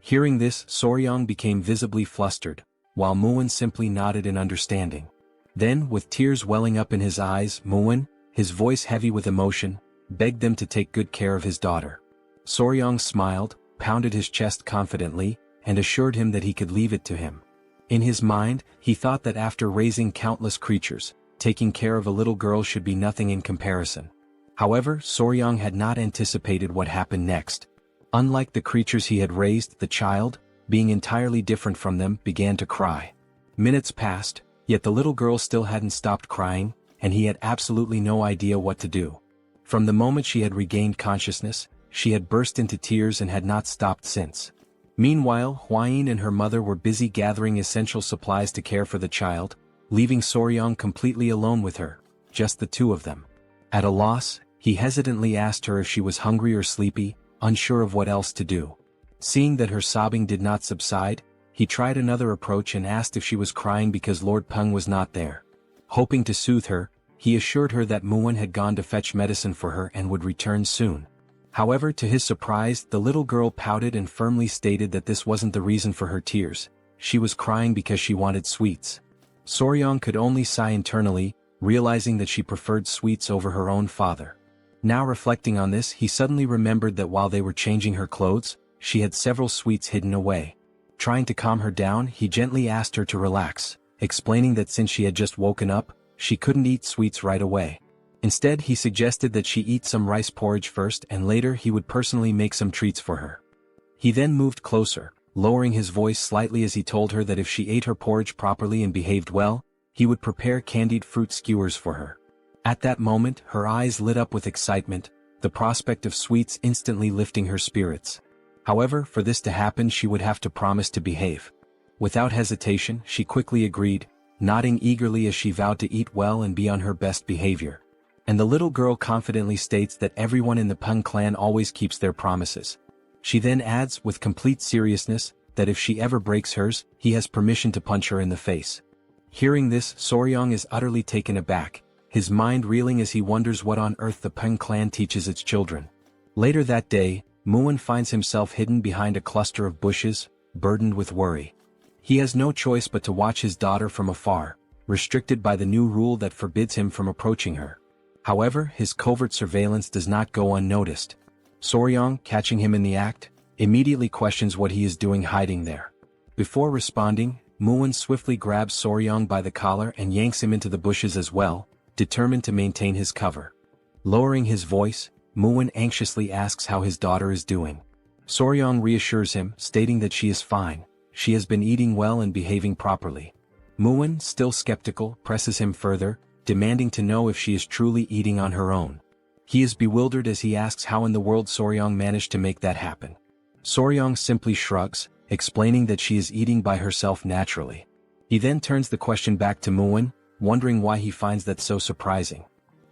Hearing this, Soryong became visibly flustered, while Muin simply nodded in understanding. Then, with tears welling up in his eyes, Muin, his voice heavy with emotion, begged them to take good care of his daughter. Soryong smiled, pounded his chest confidently, and assured him that he could leave it to him. In his mind, he thought that after raising countless creatures, taking care of a little girl should be nothing in comparison. However, Soryong had not anticipated what happened next. Unlike the creatures he had raised, the child, being entirely different from them, began to cry. Minutes passed, yet the little girl still hadn't stopped crying, and he had absolutely no idea what to do. From the moment she had regained consciousness, she had burst into tears and had not stopped since. Meanwhile, Hwayin and her mother were busy gathering essential supplies to care for the child, leaving Soryong completely alone with her, just the two of them. At a loss, he hesitantly asked her if she was hungry or sleepy, unsure of what else to do. Seeing that her sobbing did not subside, he tried another approach and asked if she was crying because Lord Peng was not there. Hoping to soothe her, he assured her that Muin had gone to fetch medicine for her and would return soon. However, to his surprise, the little girl pouted and firmly stated that this wasn't the reason for her tears. She was crying because she wanted sweets. Soryong could only sigh internally, realizing that she preferred sweets over her own father. Now reflecting on this, he suddenly remembered that while they were changing her clothes, she had several sweets hidden away. Trying to calm her down, he gently asked her to relax, explaining that since she had just woken up, she couldn't eat sweets right away. Instead, he suggested that she eat some rice porridge first and later he would personally make some treats for her. He then moved closer, lowering his voice slightly as he told her that if she ate her porridge properly and behaved well, he would prepare candied fruit skewers for her. At that moment, her eyes lit up with excitement, the prospect of sweets instantly lifting her spirits. However, for this to happen she would have to promise to behave. Without hesitation, she quickly agreed, nodding eagerly as she vowed to eat well and be on her best behavior. And the little girl confidently states that everyone in the Tang clan always keeps their promises. She then adds, with complete seriousness, that if she ever breaks hers, he has permission to punch her in the face. Hearing this, Soryong is utterly taken aback, his mind reeling as he wonders what on earth the Tang clan teaches its children. Later that day, Muin finds himself hidden behind a cluster of bushes, burdened with worry. He has no choice but to watch his daughter from afar, restricted by the new rule that forbids him from approaching her. However, his covert surveillance does not go unnoticed. Soryong, catching him in the act, immediately questions what he is doing hiding there. Before responding, Muin swiftly grabs Soryong by the collar and yanks him into the bushes as well, determined to maintain his cover. Lowering his voice, Muin anxiously asks how his daughter is doing. Soryong reassures him, stating that she is fine, she has been eating well and behaving properly. Muin, still skeptical, presses him further, demanding to know if she is truly eating on her own. He is bewildered as he asks how in the world Soryong managed to make that happen. Soryong simply shrugs, explaining that she is eating by herself naturally. He then turns the question back to Muin, wondering why he finds that so surprising.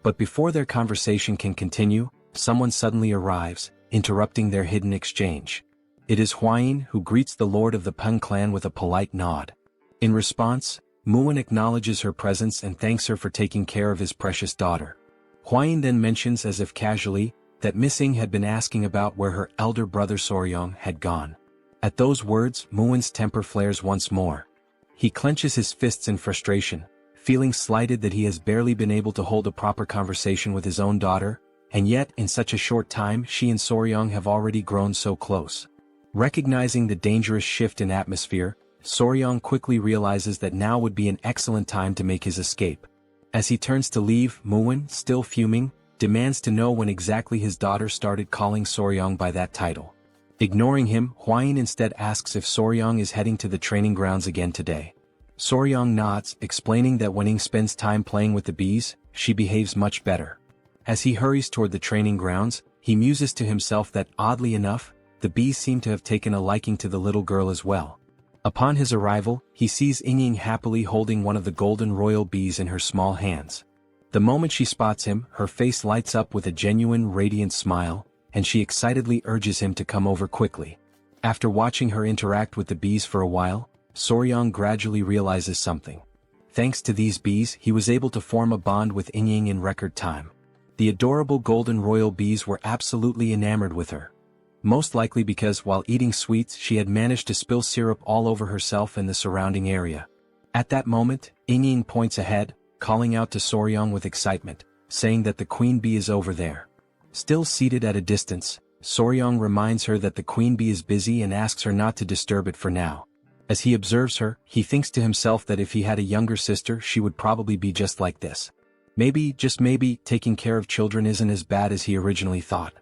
But before their conversation can continue, someone suddenly arrives, interrupting their hidden exchange. It is Hwayin, who greets the lord of the Tang clan with a polite nod. In response, Muin acknowledges her presence and thanks her for taking care of his precious daughter. Hwayin then mentions as if casually, that Miss Ing had been asking about where her elder brother Soryong had gone. At those words, Muin's temper flares once more. He clenches his fists in frustration, feeling slighted that he has barely been able to hold a proper conversation with his own daughter, and yet in such a short time she and Soryong have already grown so close. Recognizing the dangerous shift in atmosphere, Soryong quickly realizes that now would be an excellent time to make his escape. As he turns to leave, Muin, still fuming, demands to know when exactly his daughter started calling Soryong by that title. Ignoring him, Hwain instead asks if Soryong is heading to the training grounds again today. Soryong nods, explaining that when Ing spends time playing with the bees, she behaves much better. As he hurries toward the training grounds, he muses to himself that, oddly enough, the bees seem to have taken a liking to the little girl as well. Upon his arrival, he sees Ying happily holding one of the golden royal bees in her small hands. The moment she spots him, her face lights up with a genuine radiant smile, and she excitedly urges him to come over quickly. After watching her interact with the bees for a while, Soryong gradually realizes something. Thanks to these bees, he was able to form a bond with Ying in record time. The adorable golden royal bees were absolutely enamored with her. Most likely because while eating sweets she had managed to spill syrup all over herself and the surrounding area. At that moment, Ying points ahead, calling out to Soryong with excitement, saying that the queen bee is over there. Still seated at a distance, Soryong reminds her that the queen bee is busy and asks her not to disturb it for now. As he observes her, he thinks to himself that if he had a younger sister she would probably be just like this. Maybe, just maybe, taking care of children isn't as bad as he originally thought.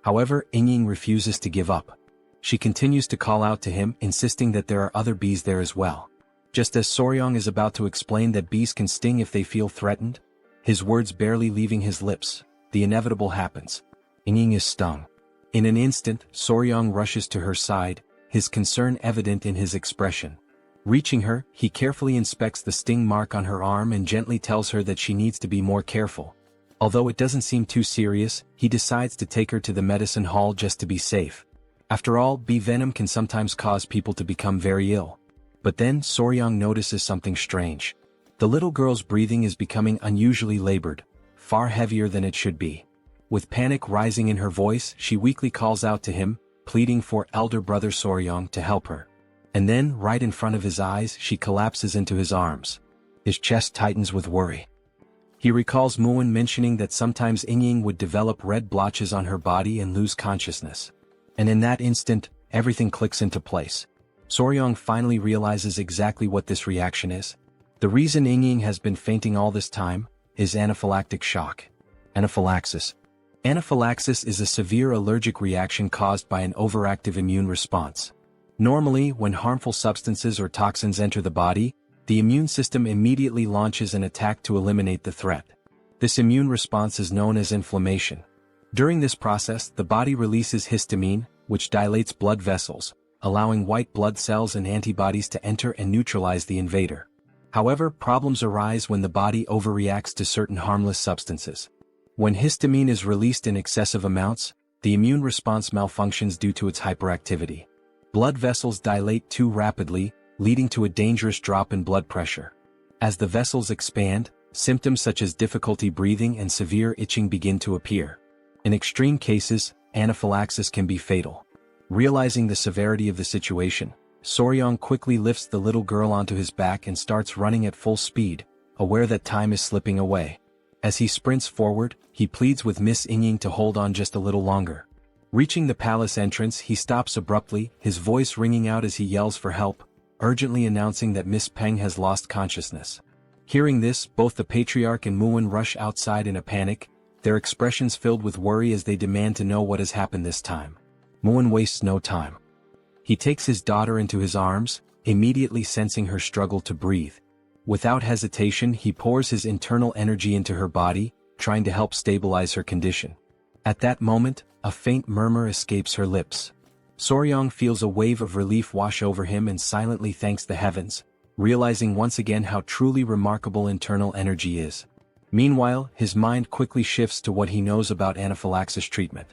However, Ying refuses to give up. She continues to call out to him, insisting that there are other bees there as well. Just as Soryong is about to explain that bees can sting if they feel threatened, his words barely leaving his lips, the inevitable happens. Ying is stung. In an instant, Soryong rushes to her side, his concern evident in his expression. Reaching her, he carefully inspects the sting mark on her arm and gently tells her that she needs to be more careful. Although it doesn't seem too serious, he decides to take her to the medicine hall just to be safe. After all, bee venom can sometimes cause people to become very ill. But then Soryong notices something strange. The little girl's breathing is becoming unusually labored, far heavier than it should be. With panic rising in her voice, she weakly calls out to him, pleading for elder brother Soryong to help her. And then, right in front of his eyes, she collapses into his arms. His chest tightens with worry. He recalls Muin mentioning that sometimes Ying would develop red blotches on her body and lose consciousness. And in that instant, everything clicks into place. Soryong finally realizes exactly what this reaction is. The reason Ying has been fainting all this time is anaphylactic shock. Anaphylaxis. Anaphylaxis is a severe allergic reaction caused by an overactive immune response. Normally, when harmful substances or toxins enter the body, the immune system immediately launches an attack to eliminate the threat. This immune response is known as inflammation. During this process, the body releases histamine, which dilates blood vessels, allowing white blood cells and antibodies to enter and neutralize the invader. However, problems arise when the body overreacts to certain harmless substances. When histamine is released in excessive amounts, the immune response malfunctions due to its hyperactivity. Blood vessels dilate too rapidly, leading to a dangerous drop in blood pressure. As the vessels expand, symptoms such as difficulty breathing and severe itching begin to appear. In extreme cases, anaphylaxis can be fatal. Realizing the severity of the situation, Soryong quickly lifts the little girl onto his back and starts running at full speed, aware that time is slipping away. As he sprints forward, he pleads with Miss Ying to hold on just a little longer. Reaching the palace entrance, he stops abruptly, his voice ringing out as he yells for help, urgently announcing that Miss Peng has lost consciousness. Hearing this, both the patriarch and Muin rush outside in a panic, their expressions filled with worry as they demand to know what has happened this time. Muin wastes no time. He takes his daughter into his arms, immediately sensing her struggle to breathe. Without hesitation, he pours his internal energy into her body, trying to help stabilize her condition. At that moment, a faint murmur escapes her lips. Soryong feels a wave of relief wash over him and silently thanks the heavens, realizing once again how truly remarkable internal energy is. Meanwhile, his mind quickly shifts to what he knows about anaphylaxis treatment.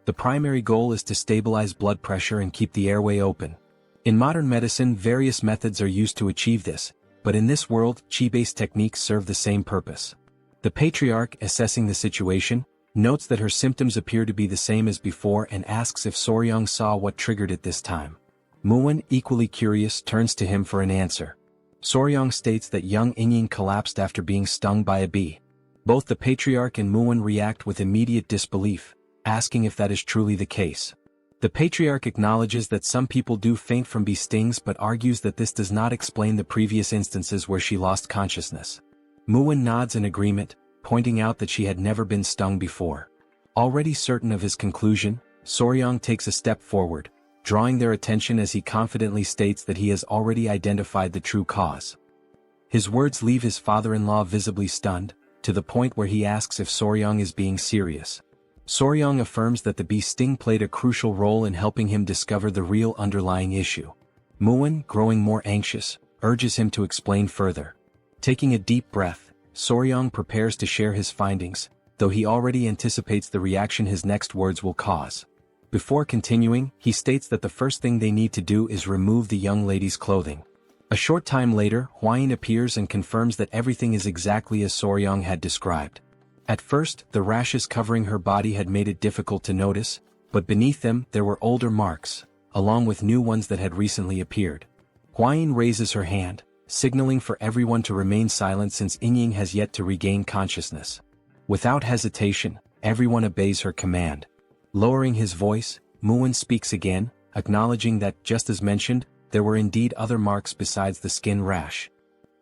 The primary goal is to stabilize blood pressure and keep the airway open. In modern medicine, various methods are used to achieve this, but in this world, qi-based techniques serve the same purpose. The patriarch, assessing the situation, notes that her symptoms appear to be the same as before and asks if Soryong saw what triggered it this time. Muin, equally curious, turns to him for an answer. Soryong states that young Ying collapsed after being stung by a bee. Both the patriarch and Muin react with immediate disbelief, asking if that is truly the case. The patriarch acknowledges that some people do faint from bee stings but argues that this does not explain the previous instances where she lost consciousness. Muin nods in agreement, pointing out that she had never been stung before. Already certain of his conclusion, Soryang takes a step forward, drawing their attention as he confidently states that he has already identified the true cause. His words leave his father-in-law visibly stunned, to the point where he asks if Soryang is being serious. Soryang affirms that the bee sting played a crucial role in helping him discover the real underlying issue. Muin, growing more anxious, urges him to explain further. Taking a deep breath, Soryang prepares to share his findings, though he already anticipates the reaction his next words will cause. Before continuing, he states that the first thing they need to do is remove the young lady's clothing. A short time later, Hwain appears and confirms that everything is exactly as Soryang had described. At first, the rashes covering her body had made it difficult to notice, but beneath them there were older marks, along with new ones that had recently appeared. Hwain raises her hand, signaling for everyone to remain silent since Inying has yet to regain consciousness. Without hesitation, everyone obeys her command. Lowering his voice, Muin speaks again, acknowledging that, just as mentioned, there were indeed other marks besides the skin rash.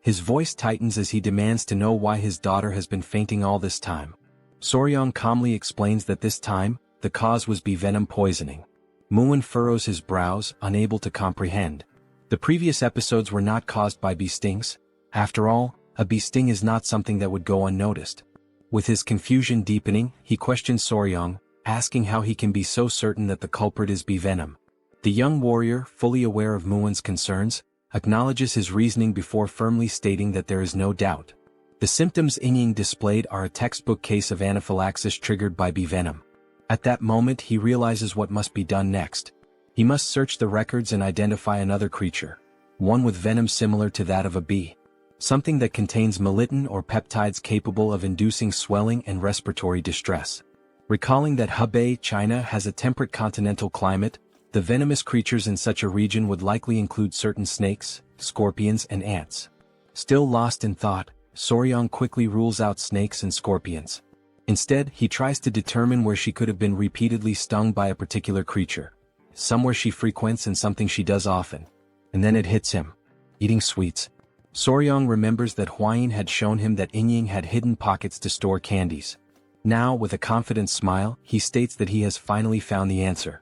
His voice tightens as he demands to know why his daughter has been fainting all this time. Soryang calmly explains that this time, the cause was bee venom poisoning. Muin furrows his brows, unable to comprehend. The previous episodes were not caused by bee stings. After all, a bee sting is not something that would go unnoticed. With his confusion deepening, he questions Soryang, asking how he can be so certain that the culprit is bee venom. The young warrior, fully aware of Muin's concerns, acknowledges his reasoning before firmly stating that there is no doubt. The symptoms Inying displayed are a textbook case of anaphylaxis triggered by bee venom. At that moment he realizes what must be done next. He must search the records and identify another creature, one with venom similar to that of a bee. Something that contains melittin or peptides capable of inducing swelling and respiratory distress. Recalling that Hebei, China has a temperate continental climate, the venomous creatures in such a region would likely include certain snakes, scorpions and ants. Still lost in thought, Soryang quickly rules out snakes and scorpions. Instead, he tries to determine where she could have been repeatedly stung by a particular creature. Somewhere she frequents and something she does often. And then it hits him. Eating sweets. Soryang remembers that Hwain had shown him that Inying had hidden pockets to store candies. Now, with a confident smile, he states that he has finally found the answer.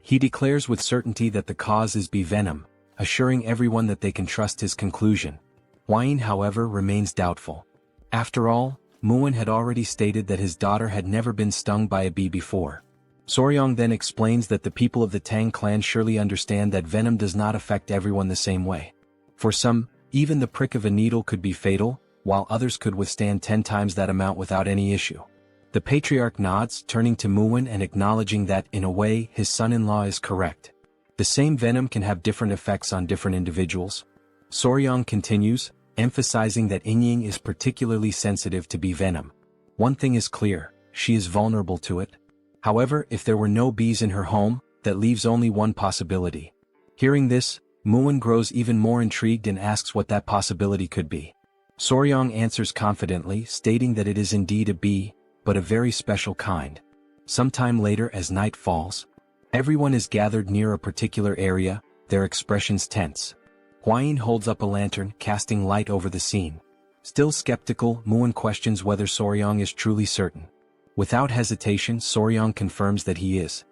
He declares with certainty that the cause is bee venom, assuring everyone that they can trust his conclusion. Hwain, however, remains doubtful. After all, Muin had already stated that his daughter had never been stung by a bee before. Soryang then explains that the people of the Tang clan surely understand that venom does not affect everyone the same way. For some, even the prick of a needle could be fatal, while others could withstand 10 times that amount without any issue. The patriarch nods, turning to Muin and acknowledging that, in a way, his son-in-law is correct. The same venom can have different effects on different individuals. Soryang continues, emphasizing that Inying is particularly sensitive to bee venom. One thing is clear, she is vulnerable to it. However, if there were no bees in her home, that leaves only one possibility. Hearing this, Muin grows even more intrigued and asks what that possibility could be. Soryang answers confidently, stating that it is indeed a bee, but a very special kind. Sometime later, as night falls, everyone is gathered near a particular area, their expressions tense. Hwain holds up a lantern, casting light over the scene. Still skeptical, Muin questions whether Soryang is truly certain. Without hesitation, Soryang confirms that he is.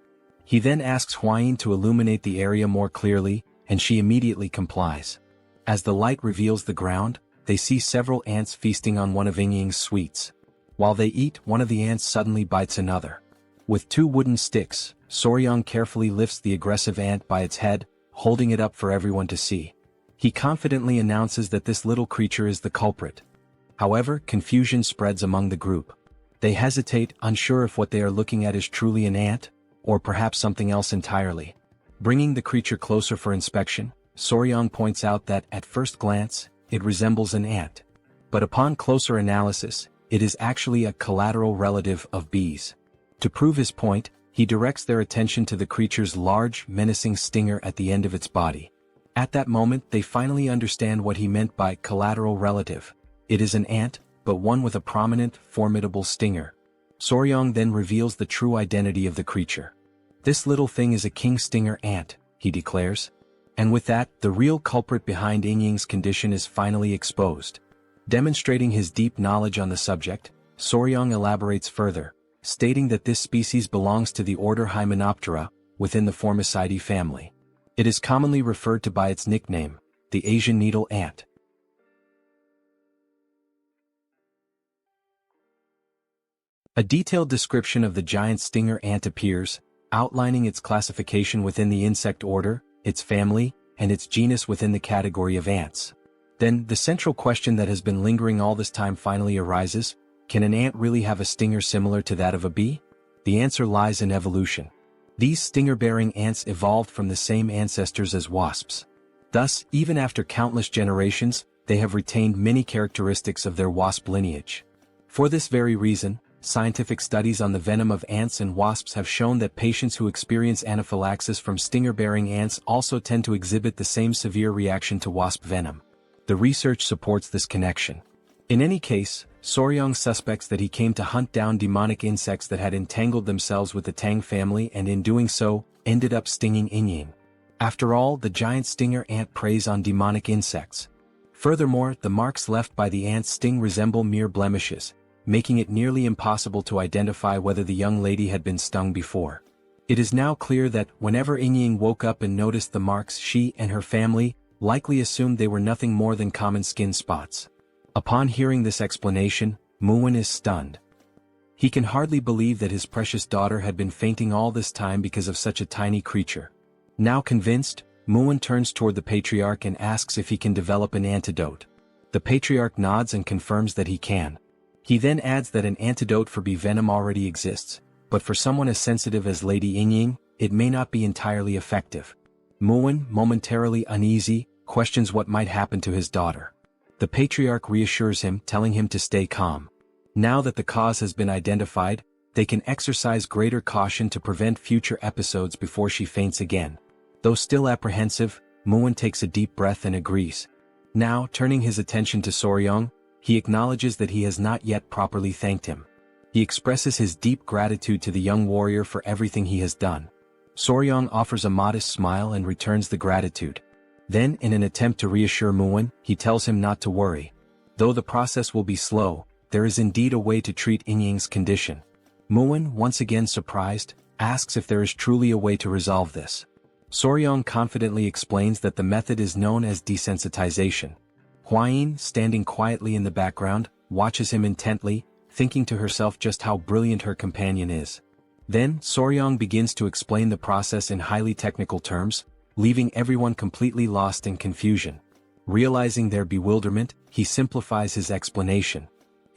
He then asks Hwain to illuminate the area more clearly, and she immediately complies. As the light reveals the ground, they see several ants feasting on one of Inying's sweets. While they eat, one of the ants suddenly bites another. With 2 wooden sticks, Soryang carefully lifts the aggressive ant by its head, holding it up for everyone to see. He confidently announces that this little creature is the culprit. However, confusion spreads among the group. They hesitate, unsure if what they are looking at is truly an ant, or perhaps something else entirely. Bringing the creature closer for inspection, Soryang points out that, at first glance, it resembles an ant. But upon closer analysis, it is actually a collateral relative of bees. To prove his point, he directs their attention to the creature's large, menacing stinger at the end of its body. At that moment, they finally understand what he meant by collateral relative. It is an ant, but one with a prominent, formidable stinger. Soryang then reveals the true identity of the creature. "This little thing is a king stinger ant," he declares. And with that, the real culprit behind Yingying's condition is finally exposed. Demonstrating his deep knowledge on the subject, Soryong elaborates further, stating that this species belongs to the order Hymenoptera, within the Formicidae family. It is commonly referred to by its nickname, the Asian needle ant. A detailed description of the giant stinger ant appears, outlining its classification within the insect order, its family, and its genus within the category of ants. Then, the central question that has been lingering all this time finally arises: can an ant really have a stinger similar to that of a bee? The answer lies in evolution. These stinger-bearing ants evolved from the same ancestors as wasps. Thus, even after countless generations, they have retained many characteristics of their wasp lineage. For this very reason, scientific studies on the venom of ants and wasps have shown that patients who experience anaphylaxis from stinger-bearing ants also tend to exhibit the same severe reaction to wasp venom. The research supports this connection. In any case, Soryong suspects that he came to hunt down demonic insects that had entangled themselves with the Tang family and in doing so, ended up stinging Yingying. After all, the giant stinger ant preys on demonic insects. Furthermore, the marks left by the ant's sting resemble mere blemishes, making it nearly impossible to identify whether the young lady had been stung before. It is now clear that, whenever Yingying woke up and noticed the marks, she and her family likely assumed they were nothing more than common skin spots. Upon hearing this explanation, Murim is stunned. He can hardly believe that his precious daughter had been fainting all this time because of such a tiny creature. Now convinced, Murim turns toward the patriarch and asks if he can develop an antidote. The patriarch nods and confirms that he can. He then adds that an antidote for bee venom already exists, but for someone as sensitive as Lady Yingying, it may not be entirely effective. Murim, momentarily uneasy, questions what might happen to his daughter. The patriarch reassures him, telling him to stay calm. Now that the cause has been identified, they can exercise greater caution to prevent future episodes before she faints again. Though still apprehensive, Murim takes a deep breath and agrees. Now, turning his attention to Soryong, he acknowledges that he has not yet properly thanked him. He expresses his deep gratitude to the young warrior for everything he has done. Soryong offers a modest smile and returns the gratitude. Then, in an attempt to reassure Murim, he tells him not to worry. Though the process will be slow, there is indeed a way to treat Yingying's condition. Murim, once again surprised, asks if there is truly a way to resolve this. Soryong confidently explains that the method is known as desensitization. Hwayin, standing quietly in the background, watches him intently, thinking to herself just how brilliant her companion is. Then, Soryong begins to explain the process in highly technical terms, leaving everyone completely lost in confusion. Realizing their bewilderment, he simplifies his explanation.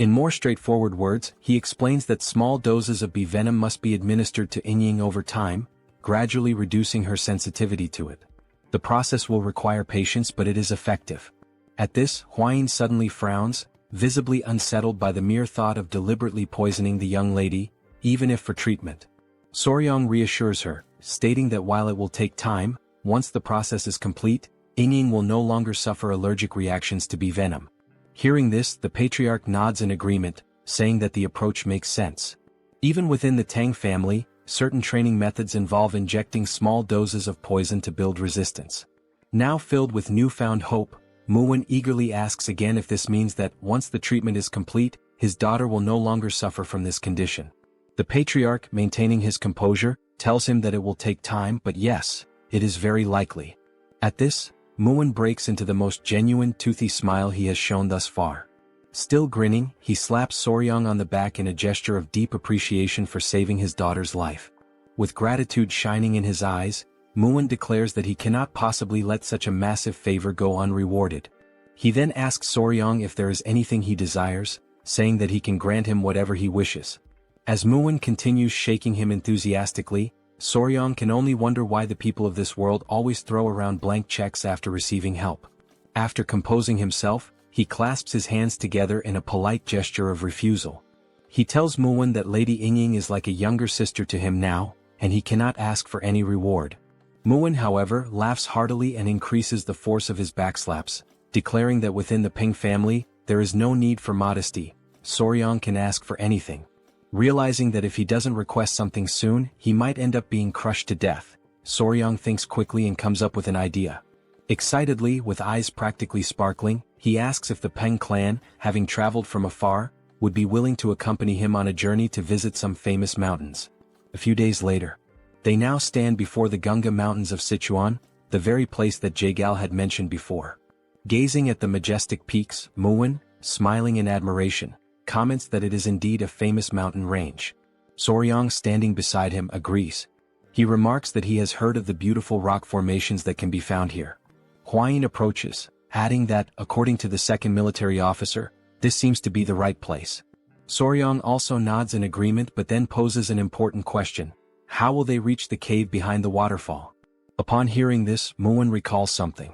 In more straightforward words, he explains that small doses of bee venom must be administered to Yingying over time, gradually reducing her sensitivity to it. The process will require patience, but it is effective. At this, Hwayin suddenly frowns, visibly unsettled by the mere thought of deliberately poisoning the young lady, even if for treatment. Soryong reassures her, stating that while it will take time, once the process is complete, Yingying will no longer suffer allergic reactions to bee venom. Hearing this, the patriarch nods in agreement, saying that the approach makes sense. Even within the Tang family, certain training methods involve injecting small doses of poison to build resistance. Now filled with newfound hope, Murim eagerly asks again if this means that, once the treatment is complete, his daughter will no longer suffer from this condition. The patriarch, maintaining his composure, tells him that it will take time, but yes, it is very likely. At this, Murim breaks into the most genuine toothy smile he has shown thus far. Still grinning, he slaps Soryong on the back in a gesture of deep appreciation for saving his daughter's life. With gratitude shining in his eyes, Murim declares that he cannot possibly let such a massive favor go unrewarded. He then asks Soryong if there is anything he desires, saying that he can grant him whatever he wishes. As Murim continues shaking him enthusiastically, Soryong can only wonder why the people of this world always throw around blank checks after receiving help. After composing himself, he clasps his hands together in a polite gesture of refusal. He tells Murim that Lady Yingying is like a younger sister to him now, and he cannot ask for any reward. Murim, however, laughs heartily and increases the force of his backslaps, declaring that within the Ping family, there is no need for modesty. Soryong can ask for anything. Realizing that if he doesn't request something soon, he might end up being crushed to death, Soryang thinks quickly and comes up with an idea. Excitedly, with eyes practically sparkling, he asks if the Peng clan, having traveled from afar, would be willing to accompany him on a journey to visit some famous mountains. A few days later, they now stand before the Gunga Mountains of Sichuan, the very place that Jaegal had mentioned before. Gazing at the majestic peaks, Muin, smiling in admiration, comments that it is indeed a famous mountain range. Soryang, standing beside him, agrees. He remarks that he has heard of the beautiful rock formations that can be found here. Hwayin approaches, adding that, according to the second military officer, this seems to be the right place. Soryang also nods in agreement but then poses an important question. How will they reach the cave behind the waterfall? Upon hearing this, Muin recalls something.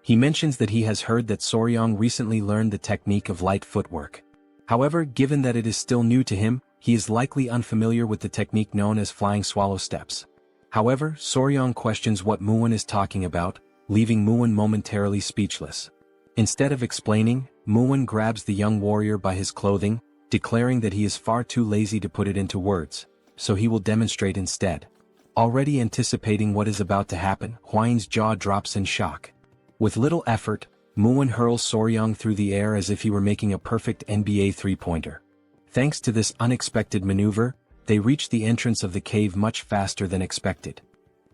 He mentions that he has heard that Soryang recently learned the technique of light footwork. However, given that it is still new to him, he is likely unfamiliar with the technique known as flying swallow steps. However, Soryang questions what Muin is talking about, leaving Muin momentarily speechless. Instead of explaining, Muin grabs the young warrior by his clothing, declaring that he is far too lazy to put it into words, so he will demonstrate instead. Already anticipating what is about to happen, Hwayin's jaw drops in shock. With little effort, Muin hurls Soryang through the air as if he were making a perfect NBA three-pointer. Thanks to this unexpected maneuver, they reach the entrance of the cave much faster than expected.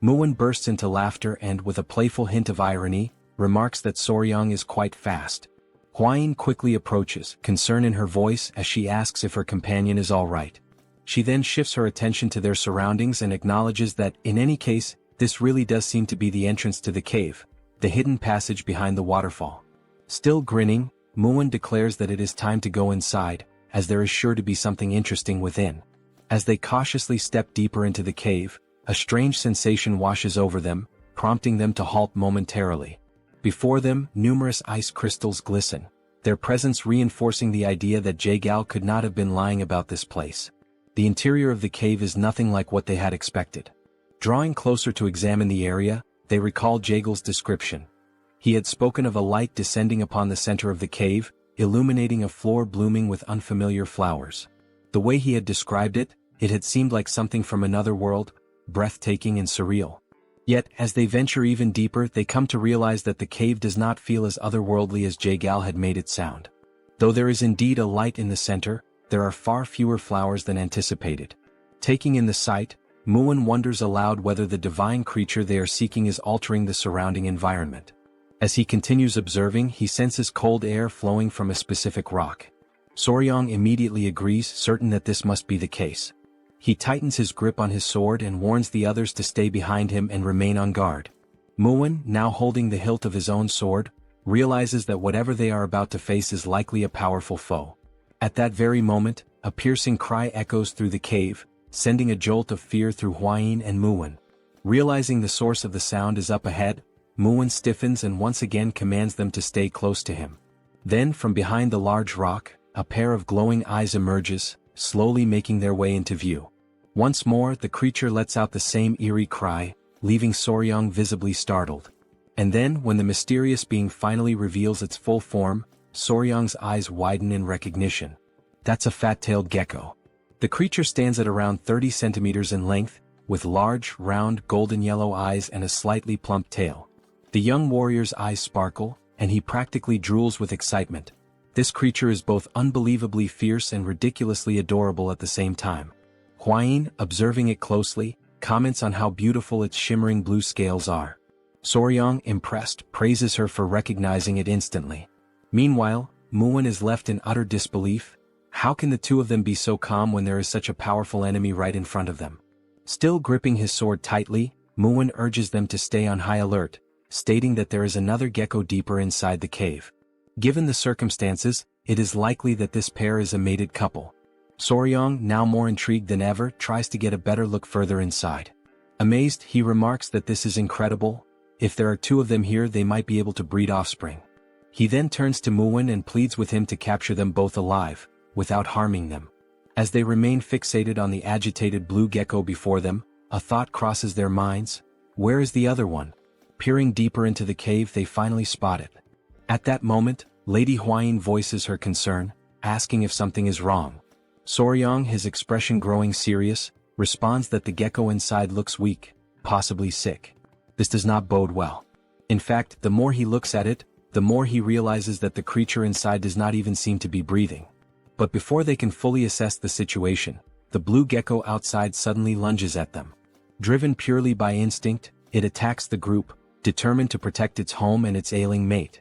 Muin bursts into laughter and, with a playful hint of irony, remarks that Soryang is quite fast. Hwayin quickly approaches, concern in her voice as she asks if her companion is all right. She then shifts her attention to their surroundings and acknowledges that, in any case, this really does seem to be the entrance to the cave, the hidden passage behind the waterfall. Still grinning, Muin declares that it is time to go inside, as there is sure to be something interesting within. As they cautiously step deeper into the cave, a strange sensation washes over them, prompting them to halt momentarily. Before them, numerous ice crystals glisten, their presence reinforcing the idea that Jaegal could not have been lying about this place. The interior of the cave is nothing like what they had expected. Drawing closer to examine the area, they recall Jaegal's description. He had spoken of a light descending upon the center of the cave, illuminating a floor blooming with unfamiliar flowers. The way he had described it, it had seemed like something from another world, breathtaking and surreal. Yet, as they venture even deeper, they come to realize that the cave does not feel as otherworldly as Jaegal had made it sound. Though there is indeed a light in the center, there are far fewer flowers than anticipated. Taking in the sight, Muin wonders aloud whether the divine creature they are seeking is altering the surrounding environment. As he continues observing, he senses cold air flowing from a specific rock. Soryang immediately agrees, certain that this must be the case. He tightens his grip on his sword and warns the others to stay behind him and remain on guard. Muin, now holding the hilt of his own sword, realizes that whatever they are about to face is likely a powerful foe. At that very moment, a piercing cry echoes through the cave, sending a jolt of fear through Hwayin and Muin. Realizing the source of the sound is up ahead, Muin stiffens and once again commands them to stay close to him. Then, from behind the large rock, a pair of glowing eyes emerges, slowly making their way into view. Once more, the creature lets out the same eerie cry, leaving Soryang visibly startled. And then, when the mysterious being finally reveals its full form, Soryang's eyes widen in recognition. That's a fat-tailed gecko. The creature stands at around 30 centimeters in length, with large, round, golden-yellow eyes and a slightly plump tail. The young warrior's eyes sparkle, and he practically drools with excitement. This creature is both unbelievably fierce and ridiculously adorable at the same time. Hwayin, observing it closely, comments on how beautiful its shimmering blue scales are. Soryang, impressed, praises her for recognizing it instantly. Meanwhile, Muin is left in utter disbelief. How can the two of them be so calm when there is such a powerful enemy right in front of them? Still gripping his sword tightly, Muin urges them to stay on high alert, stating that there is another gecko deeper inside the cave. Given the circumstances, it is likely that this pair is a mated couple. Soryang, now more intrigued than ever, tries to get a better look further inside. Amazed, he remarks that this is incredible. If there are two of them here, they might be able to breed offspring. He then turns to Muin and pleads with him to capture them both alive, without harming them. As they remain fixated on the agitated blue gecko before them, a thought crosses their minds. Where is the other one? Peering deeper into the cave, they finally spot it. At that moment, Lady Hwayin voices her concern, asking if something is wrong. Soryong, his expression growing serious, responds that the gecko inside looks weak, possibly sick. This does not bode well. In fact, the more he looks at it, the more he realizes that the creature inside does not even seem to be breathing. But before they can fully assess the situation, the blue gecko outside suddenly lunges at them. Driven purely by instinct, it attacks the group, determined to protect its home and its ailing mate.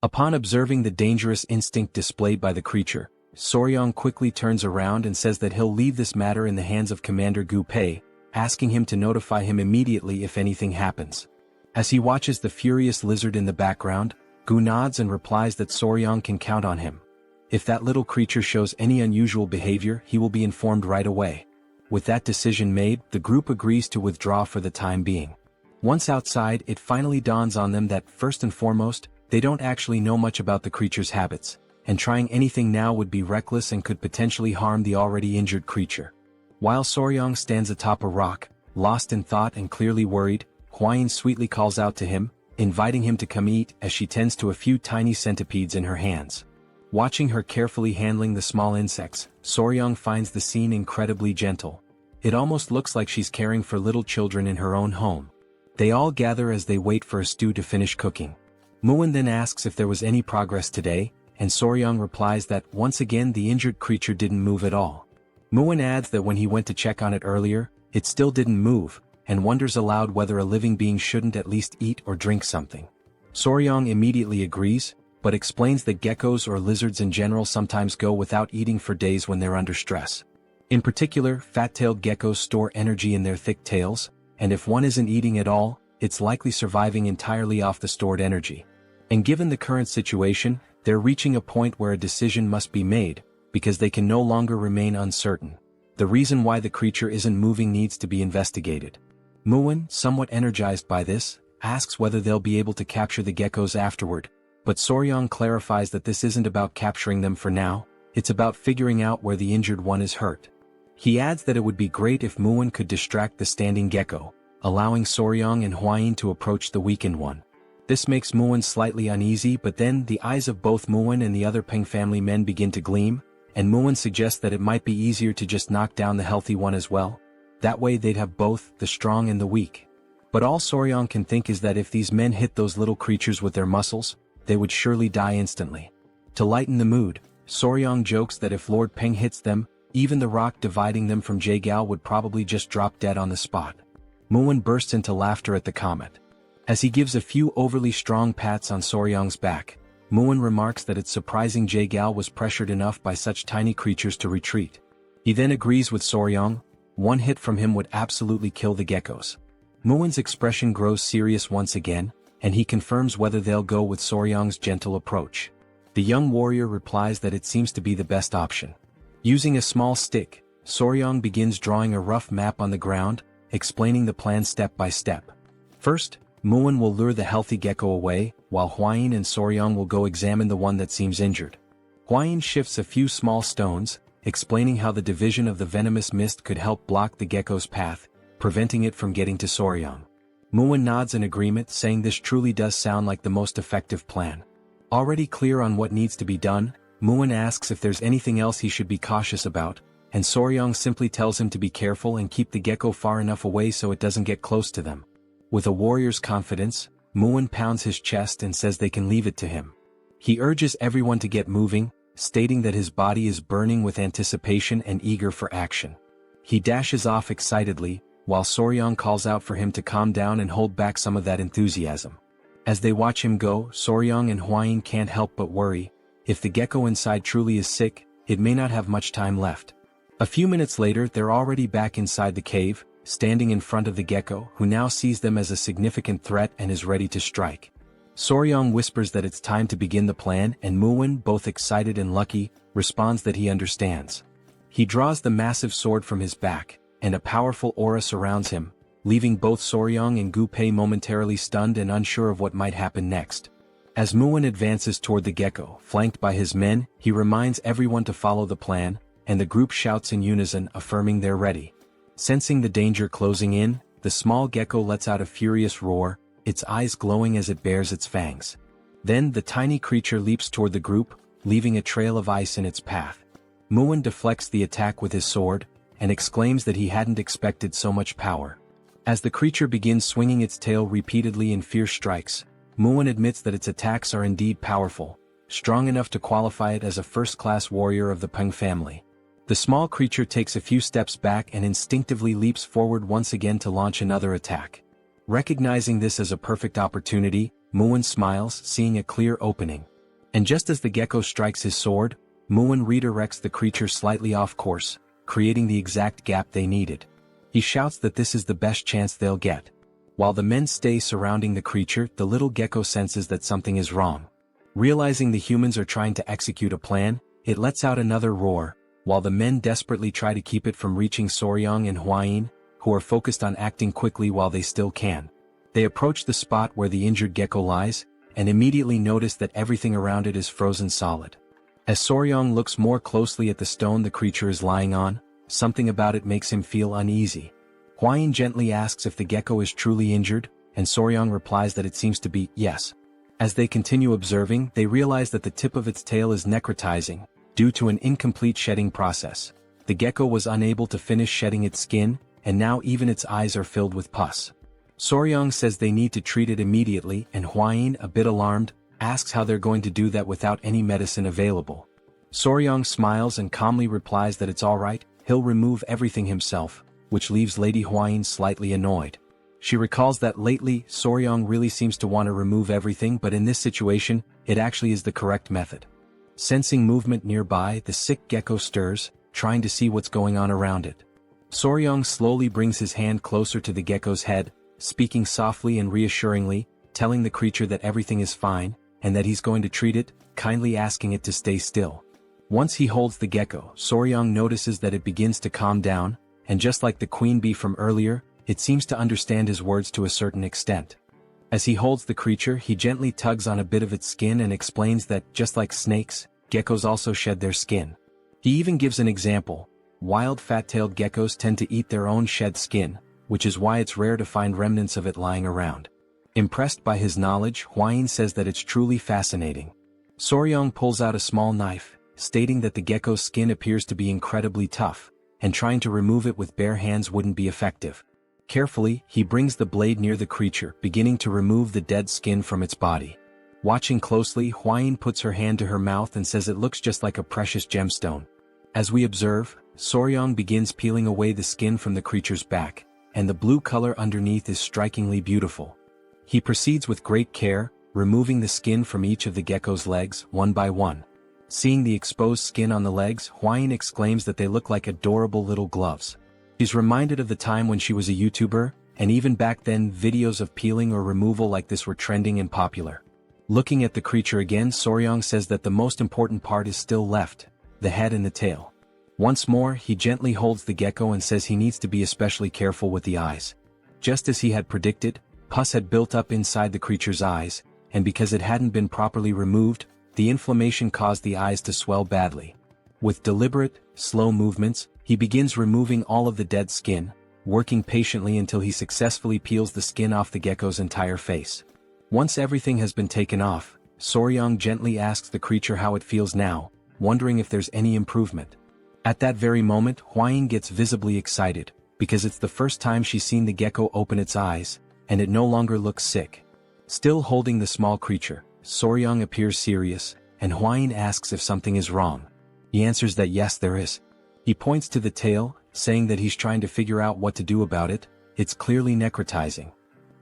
Upon observing the dangerous instinct displayed by the creature, Soryong quickly turns around and says that he'll leave this matter in the hands of Commander Gu Pei, asking him to notify him immediately if anything happens. As he watches the furious lizard in the background, Gu nods and replies that Soryong can count on him. If that little creature shows any unusual behavior, he will be informed right away. With that decision made, the group agrees to withdraw for the time being. Once outside, it finally dawns on them that, first and foremost, they don't actually know much about the creature's habits, and trying anything now would be reckless and could potentially harm the already injured creature. While Soryong stands atop a rock, lost in thought and clearly worried, Hwayin sweetly calls out to him, inviting him to come eat as she tends to a few tiny centipedes in her hands. Watching her carefully handling the small insects, Soryong finds the scene incredibly gentle. It almost looks like she's caring for little children in her own home. They all gather as they wait for a stew to finish cooking. Muin then asks if there was any progress today, and Soryong replies that once again the injured creature didn't move at all. Muin adds that when he went to check on it earlier, it still didn't move, and wonders aloud whether a living being shouldn't at least eat or drink something. Soryong immediately agrees, but explains that geckos or lizards in general sometimes go without eating for days when they're under stress. In particular, fat-tailed geckos store energy in their thick tails, and if one isn't eating at all, it's likely surviving entirely off the stored energy. And given the current situation, they're reaching a point where a decision must be made, because they can no longer remain uncertain. The reason why the creature isn't moving needs to be investigated. Muin, somewhat energized by this, asks whether they'll be able to capture the geckos afterward, but Soryong clarifies that this isn't about capturing them for now, it's about figuring out where the injured one is hurt. He adds that it would be great if Muin could distract the standing gecko, allowing Soryong and Hwayin to approach the weakened one. This makes Muin slightly uneasy, but then the eyes of both Muin and the other Peng family men begin to gleam, and Muin suggests that it might be easier to just knock down the healthy one as well. That way they'd have both, the strong and the weak. But all Soryong can think is that if these men hit those little creatures with their muscles, they would surely die instantly. To lighten the mood, Soryong jokes that if Lord Peng hits them, even the rock dividing them from Jaegal would probably just drop dead on the spot. Muin bursts into laughter at the comment. As he gives a few overly strong pats on Soryong's back, Muin remarks that it's surprising Jaegal was pressured enough by such tiny creatures to retreat. He then agrees with Soryong, one hit from him would absolutely kill the geckos. Muin's expression grows serious once again, and he confirms whether they'll go with Soryong's gentle approach. The young warrior replies that it seems to be the best option. Using a small stick, Soryong begins drawing a rough map on the ground, explaining the plan step by step. First, Muin will lure the healthy gecko away, while Hwayin and Soryong will go examine the one that seems injured. Hwayin shifts a few small stones, explaining how the division of the venomous mist could help block the gecko's path, preventing it from getting to Soryong. Muin nods in agreement, saying this truly does sound like the most effective plan. Already clear on what needs to be done, Muin asks if there's anything else he should be cautious about, and Soryong simply tells him to be careful and keep the gecko far enough away so it doesn't get close to them. With a warrior's confidence, Muin pounds his chest and says they can leave it to him. He urges everyone to get moving, stating that his body is burning with anticipation and eager for action. He dashes off excitedly, while Soryong calls out for him to calm down and hold back some of that enthusiasm. As they watch him go, Soryong and Hwayin can't help but worry. If the gecko inside truly is sick, it may not have much time left. A few minutes later, they're already back inside the cave, standing in front of the gecko, who now sees them as a significant threat and is ready to strike. Soryong whispers that it's time to begin the plan, and Muin, both excited and lucky, responds that he understands. He draws the massive sword from his back, and a powerful aura surrounds him, leaving both Soryong and Gu Pei momentarily stunned and unsure of what might happen next. As Muin advances toward the gecko, flanked by his men, he reminds everyone to follow the plan, and the group shouts in unison, affirming they're ready. Sensing the danger closing in, the small gecko lets out a furious roar, its eyes glowing as it bares its fangs. Then the tiny creature leaps toward the group, leaving a trail of ice in its path. Muin deflects the attack with his sword, and exclaims that he hadn't expected so much power. As the creature begins swinging its tail repeatedly in fierce strikes, Muin admits that its attacks are indeed powerful, strong enough to qualify it as a first-class warrior of the Peng family. The small creature takes a few steps back and instinctively leaps forward once again to launch another attack. Recognizing this as a perfect opportunity, Muin smiles, seeing a clear opening. And just as the gecko strikes his sword, Muin redirects the creature slightly off course, creating the exact gap they needed. He shouts that this is the best chance they'll get. While the men stay surrounding the creature, the little gecko senses that something is wrong. Realizing the humans are trying to execute a plan, it lets out another roar, while the men desperately try to keep it from reaching Soryang and Huayin, who are focused on acting quickly while they still can. They approach the spot where the injured gecko lies, and immediately notice that everything around it is frozen solid. As Soryang looks more closely at the stone the creature is lying on, something about it makes him feel uneasy. Huayin gently asks if the gecko is truly injured, and Soryang replies that it seems to be, yes. As they continue observing, they realize that the tip of its tail is necrotizing, due to an incomplete shedding process. The gecko was unable to finish shedding its skin, and now even its eyes are filled with pus. Soryang says they need to treat it immediately, and Huayin, a bit alarmed, asks how they're going to do that without any medicine available. Soryang smiles and calmly replies that it's alright, he'll remove everything himself, which leaves Lady Huayin slightly annoyed. She recalls that lately, Soryang really seems to want to remove everything, but in this situation, it actually is the correct method. Sensing movement nearby, the sick gecko stirs, trying to see what's going on around it. Soryang slowly brings his hand closer to the gecko's head, speaking softly and reassuringly, telling the creature that everything is fine, and that he's going to treat it, kindly asking it to stay still. Once he holds the gecko, Soryang notices that it begins to calm down, and just like the queen bee from earlier, it seems to understand his words to a certain extent. As he holds the creature, he gently tugs on a bit of its skin and explains that, just like snakes, geckos also shed their skin. He even gives an example. Wild fat-tailed geckos tend to eat their own shed skin, which is why it's rare to find remnants of it lying around. Impressed by his knowledge, Huayin says that it's truly fascinating. Soryang pulls out a small knife, stating that the gecko's skin appears to be incredibly tough, and trying to remove it with bare hands wouldn't be effective. Carefully, he brings the blade near the creature, beginning to remove the dead skin from its body. Watching closely, Huayin puts her hand to her mouth and says it looks just like a precious gemstone. As we observe, Soryang begins peeling away the skin from the creature's back, and the blue color underneath is strikingly beautiful. He proceeds with great care, removing the skin from each of the gecko's legs, one by one. Seeing the exposed skin on the legs, Huayin exclaims that they look like adorable little gloves. She's reminded of the time when she was a YouTuber, and even back then videos of peeling or removal like this were trending and popular. Looking at the creature again, Soryang says that the most important part is still left, the head and the tail. Once more, he gently holds the gecko and says he needs to be especially careful with the eyes. Just as he had predicted, pus had built up inside the creature's eyes, and because it hadn't been properly removed, the inflammation caused the eyes to swell badly. With deliberate, slow movements, he begins removing all of the dead skin, working patiently until he successfully peels the skin off the gecko's entire face. Once everything has been taken off, Soryang gently asks the creature how it feels now, wondering if there's any improvement. At that very moment, Huayin gets visibly excited, because it's the first time she's seen the gecko open its eyes, and it no longer looks sick. Still holding the small creature, Soryang appears serious, and Huayin asks if something is wrong. He answers that yes, there is. He points to the tail, saying that he's trying to figure out what to do about it. It's clearly necrotizing.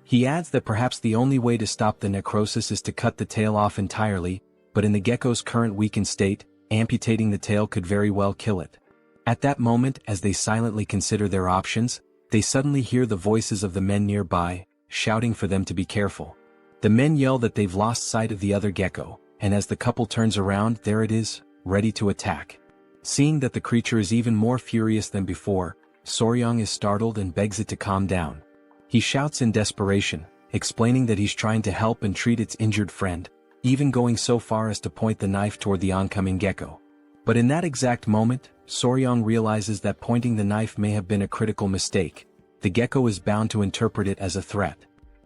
He adds that perhaps the only way to stop the necrosis is to cut the tail off entirely, but in the gecko's current weakened state, amputating the tail could very well kill it. At that moment, as they silently consider their options, they suddenly hear the voices of the men nearby, shouting for them to be careful. The men yell that they've lost sight of the other gecko, and as the couple turns around, there it is, ready to attack. Seeing that the creature is even more furious than before, Soryang is startled and begs it to calm down. He shouts in desperation, explaining that he's trying to help and treat its injured friend, even going so far as to point the knife toward the oncoming gecko. But in that exact moment, Soryang realizes that pointing the knife may have been a critical mistake. The gecko is bound to interpret it as a threat.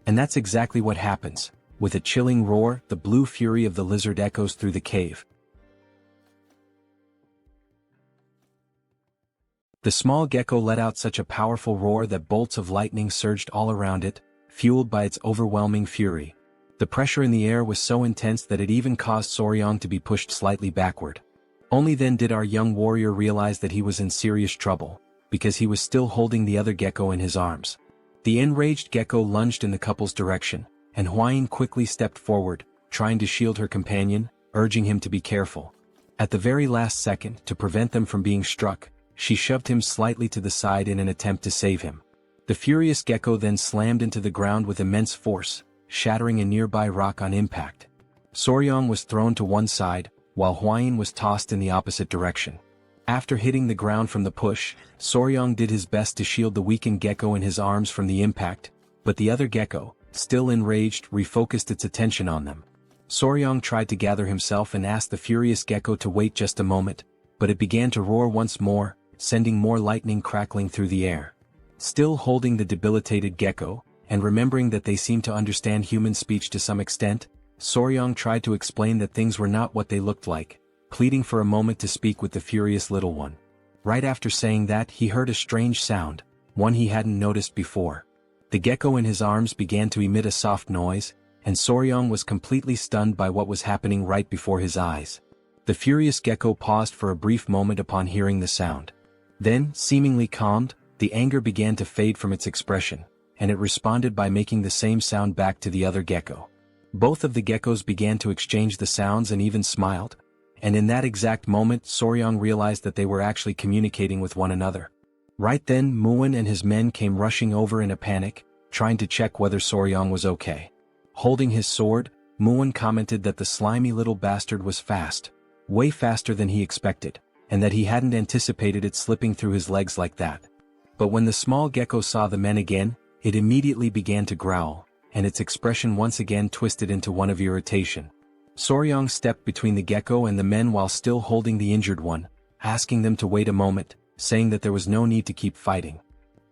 And that's exactly what happens. With a chilling roar, the blue fury of the lizard echoes through the cave. The small gecko let out such a powerful roar that bolts of lightning surged all around it, fueled by its overwhelming fury. The pressure in the air was so intense that it even caused Soryang to be pushed slightly backward. Only then did our young warrior realize that he was in serious trouble, because he was still holding the other gecko in his arms. The enraged gecko lunged in the couple's direction, and Hwayin quickly stepped forward, trying to shield her companion, urging him to be careful. At the very last second, to prevent them from being struck, she shoved him slightly to the side in an attempt to save him. The furious gecko then slammed into the ground with immense force, shattering a nearby rock on impact. Soryang was thrown to one side, while Hwayin was tossed in the opposite direction. After hitting the ground from the push, Soryang did his best to shield the weakened gecko in his arms from the impact, but the other gecko, still enraged, refocused its attention on them. Soryang tried to gather himself and asked the furious gecko to wait just a moment, but it began to roar once more, sending more lightning crackling through the air. Still holding the debilitated gecko, and remembering that they seemed to understand human speech to some extent, Soryang tried to explain that things were not what they looked like, pleading for a moment to speak with the furious little one. Right after saying that, he heard a strange sound, one he hadn't noticed before. The gecko in his arms began to emit a soft noise, and Soryang was completely stunned by what was happening right before his eyes. The furious gecko paused for a brief moment upon hearing the sound. Then, seemingly calmed, the anger began to fade from its expression, and it responded by making the same sound back to the other gecko. Both of the geckos began to exchange the sounds and even smiled, and in that exact moment Soryang realized that they were actually communicating with one another. Right then Muin and his men came rushing over in a panic, trying to check whether Soryang was okay. Holding his sword, Muin commented that the slimy little bastard was fast, way faster than he expected, and that he hadn't anticipated it slipping through his legs like that. But when the small gecko saw the men again, it immediately began to growl, and its expression once again twisted into one of irritation. Soryang stepped between the gecko and the men while still holding the injured one, asking them to wait a moment, saying that there was no need to keep fighting.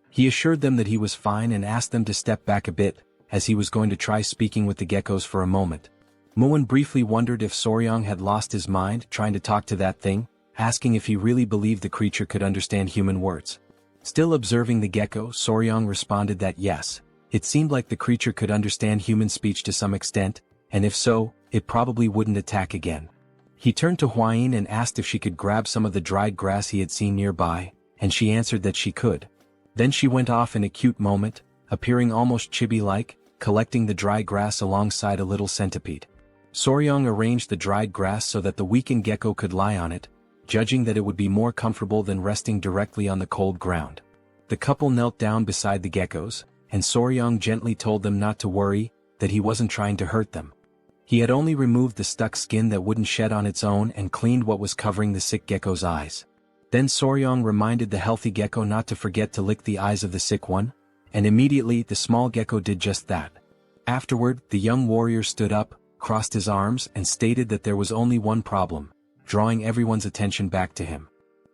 He assured them that he was fine and asked them to step back a bit, as he was going to try speaking with the geckos for a moment. Muin briefly wondered if Soryang had lost his mind trying to talk to that thing, asking if he really believed the creature could understand human words. Still observing the gecko, Soryang responded that yes, it seemed like the creature could understand human speech to some extent, and if so, it probably wouldn't attack again. He turned to Hwayin and asked if she could grab some of the dried grass he had seen nearby, and she answered that she could. Then she went off in a cute moment, appearing almost chibi-like, collecting the dry grass alongside a little centipede. Soryang arranged the dried grass so that the weakened gecko could lie on it, judging that it would be more comfortable than resting directly on the cold ground. The couple knelt down beside the geckos, and Soryang gently told them not to worry, that he wasn't trying to hurt them. He had only removed the stuck skin that wouldn't shed on its own and cleaned what was covering the sick gecko's eyes. Then Soryang reminded the healthy gecko not to forget to lick the eyes of the sick one, and immediately the small gecko did just that. Afterward, the young warrior stood up, crossed his arms and stated that there was only one problem, drawing everyone's attention back to him.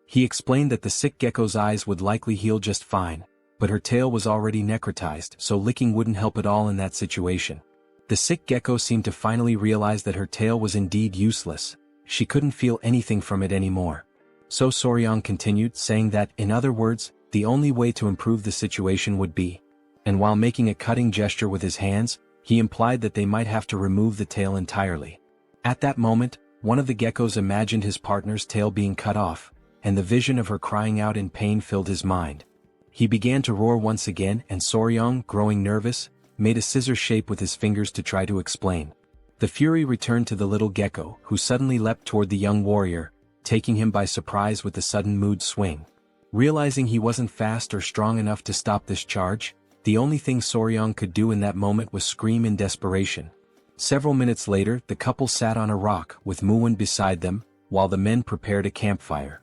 He explained that the sick gecko's eyes would likely heal just fine, but her tail was already necrotized, so licking wouldn't help at all in that situation. The sick gecko seemed to finally realize that her tail was indeed useless. She couldn't feel anything from it anymore. So Soryang continued, saying that, in other words, the only way to improve the situation would be, and while making a cutting gesture with his hands, he implied that they might have to remove the tail entirely. At that moment, one of the geckos imagined his partner's tail being cut off, and the vision of her crying out in pain filled his mind. He began to roar once again, and Soryang, growing nervous, made a scissor shape with his fingers to try to explain. The fury returned to the little gecko, who suddenly leapt toward the young warrior, taking him by surprise with the sudden mood swing. Realizing he wasn't fast or strong enough to stop this charge, the only thing Soryang could do in that moment was scream in desperation. Several minutes later, the couple sat on a rock with Muin beside them, while the men prepared a campfire.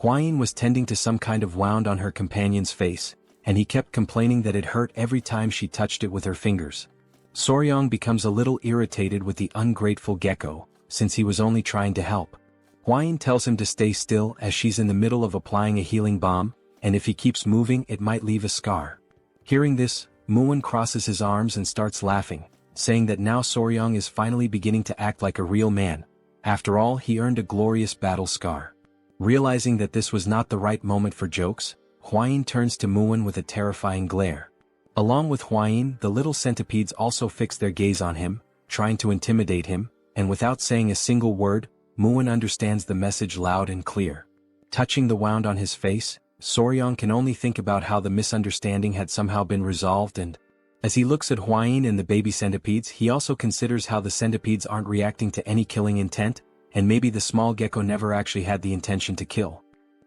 Hwayin was tending to some kind of wound on her companion's face, and he kept complaining that it hurt every time she touched it with her fingers. Soryang becomes a little irritated with the ungrateful gecko, since he was only trying to help. Hwayin tells him to stay still as she's in the middle of applying a healing balm, and if he keeps moving it might leave a scar. Hearing this, Muin crosses his arms and starts laughing, saying that now Soryong is finally beginning to act like a real man. After all, he earned a glorious battle scar. Realizing that this was not the right moment for jokes, Hwain turns to Muin with a terrifying glare. Along with Hwain, the little centipedes also fix their gaze on him, trying to intimidate him, and without saying a single word, Muin understands the message loud and clear. Touching the wound on his face, Soryong can only think about how the misunderstanding had somehow been resolved, and as he looks at Hwain and the baby centipedes, he also considers how the centipedes aren't reacting to any killing intent, and maybe the small gecko never actually had the intention to kill.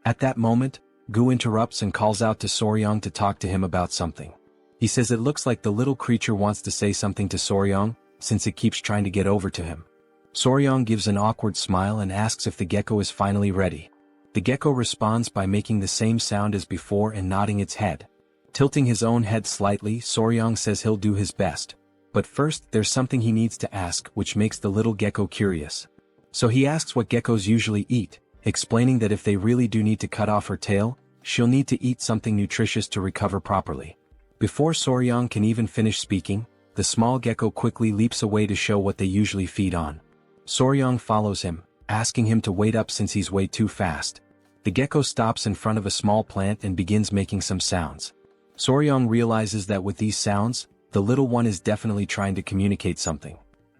At that moment, Gu interrupts and calls out to Soryong to talk to him about something. He says it looks like the little creature wants to say something to Soryong, since it keeps trying to get over to him. Soryong gives an awkward smile and asks if the gecko is finally ready. The gecko responds by making the same sound as before and nodding its head. Tilting his own head slightly, Soryong says he'll do his best. But first, there's something he needs to ask, which makes the little gecko curious. So he asks what geckos usually eat, explaining that if they really do need to cut off her tail, she'll need to eat something nutritious to recover properly. Before Soryong can even finish speaking, the small gecko quickly leaps away to show what they usually feed on. Soryong follows him, asking him to wait up since he's way too fast. The gecko stops in front of a small plant and begins making some sounds. Soryong realizes that with these sounds, the little one is definitely trying to communicate something.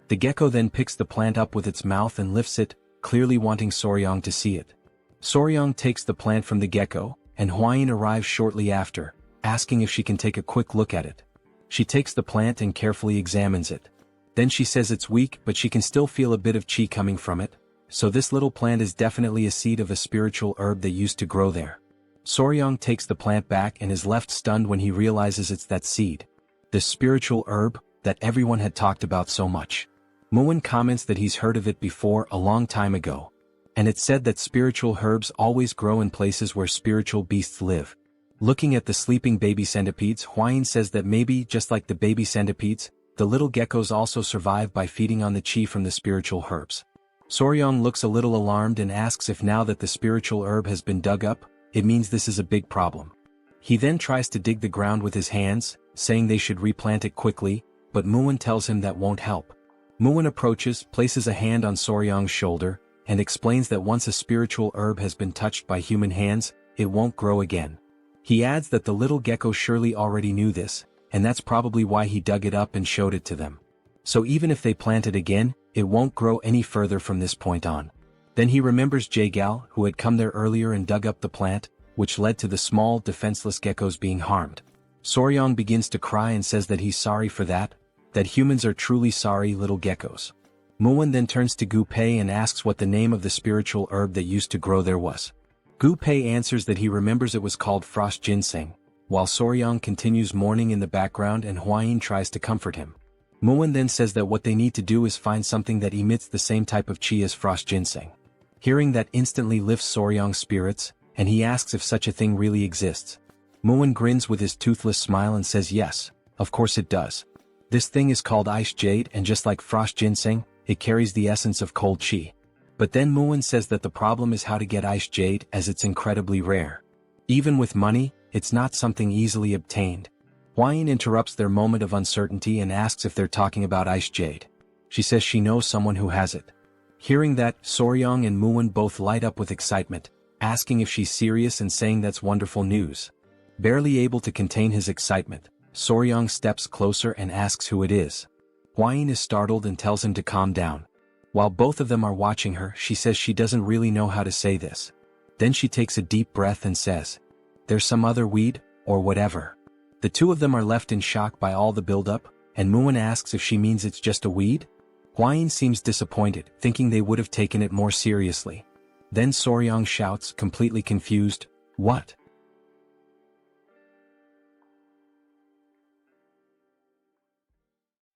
The gecko then picks the plant up with its mouth and lifts it, clearly wanting Soryong to see it. Soryong takes the plant from the gecko, and Hwain arrives shortly after, asking if she can take a quick look at it. She takes the plant and carefully examines it. Then she says it's weak, but she can still feel a bit of chi coming from it, so this little plant is definitely a seed of a spiritual herb that used to grow there. Soryong takes the plant back and is left stunned when he realizes it's that seed. This spiritual herb that everyone had talked about so much. Muin comments that he's heard of it before a long time ago. And it's said that spiritual herbs always grow in places where spiritual beasts live. Looking at the sleeping baby centipedes, Hwain says that maybe, just like the baby centipedes, the little geckos also survive by feeding on the chi from the spiritual herbs. Soryong looks a little alarmed and asks if now that the spiritual herb has been dug up, it means this is a big problem. He then tries to dig the ground with his hands, saying they should replant it quickly, but Muin tells him that won't help. Muin approaches, places a hand on Soryong's shoulder, and explains that once a spiritual herb has been touched by human hands, it won't grow again. He adds that the little gecko surely already knew this, and that's probably why he dug it up and showed it to them. So even if they plant it again, it won't grow any further from this point on. Then he remembers Jagal, who had come there earlier and dug up the plant, which led to the small, defenseless geckos being harmed. Soryong begins to cry and says that he's sorry for that humans are truly sorry little geckos. Muin then turns to Gu Pei and asks what the name of the spiritual herb that used to grow there was. Gu Pei answers that he remembers it was called frost ginseng, while Soryong continues mourning in the background and Hwain tries to comfort him. Muin then says that what they need to do is find something that emits the same type of chi as frost ginseng. Hearing that instantly lifts Soryong's spirits, and he asks if such a thing really exists. Muin grins with his toothless smile and says yes, of course it does. This thing is called ice jade, and just like frost ginseng, it carries the essence of cold chi. But then Muin says that the problem is how to get ice jade, as it's incredibly rare. Even with money, it's not something easily obtained. Hwain interrupts their moment of uncertainty and asks if they're talking about ice jade. She says she knows someone who has it. Hearing that, Soryong and Muin both light up with excitement, asking if she's serious and saying that's wonderful news. Barely able to contain his excitement, Soryong steps closer and asks who it is. Hwain is startled and tells him to calm down. While both of them are watching her, she says she doesn't really know how to say this. Then she takes a deep breath and says, "There's some other weed, or whatever." The two of them are left in shock by all the buildup, and Muin asks if she means it's just a weed. Hwain seems disappointed, thinking they would have taken it more seriously. Then Soryong shouts, completely confused, "What?"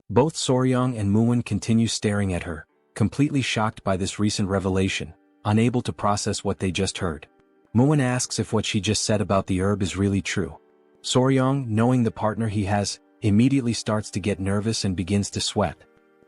Both Soryong and Muin continue staring at her, completely shocked by this recent revelation, unable to process what they just heard. Muin asks if what she just said about the herb is really true. Soryong, knowing the partner he has, immediately starts to get nervous and begins to sweat.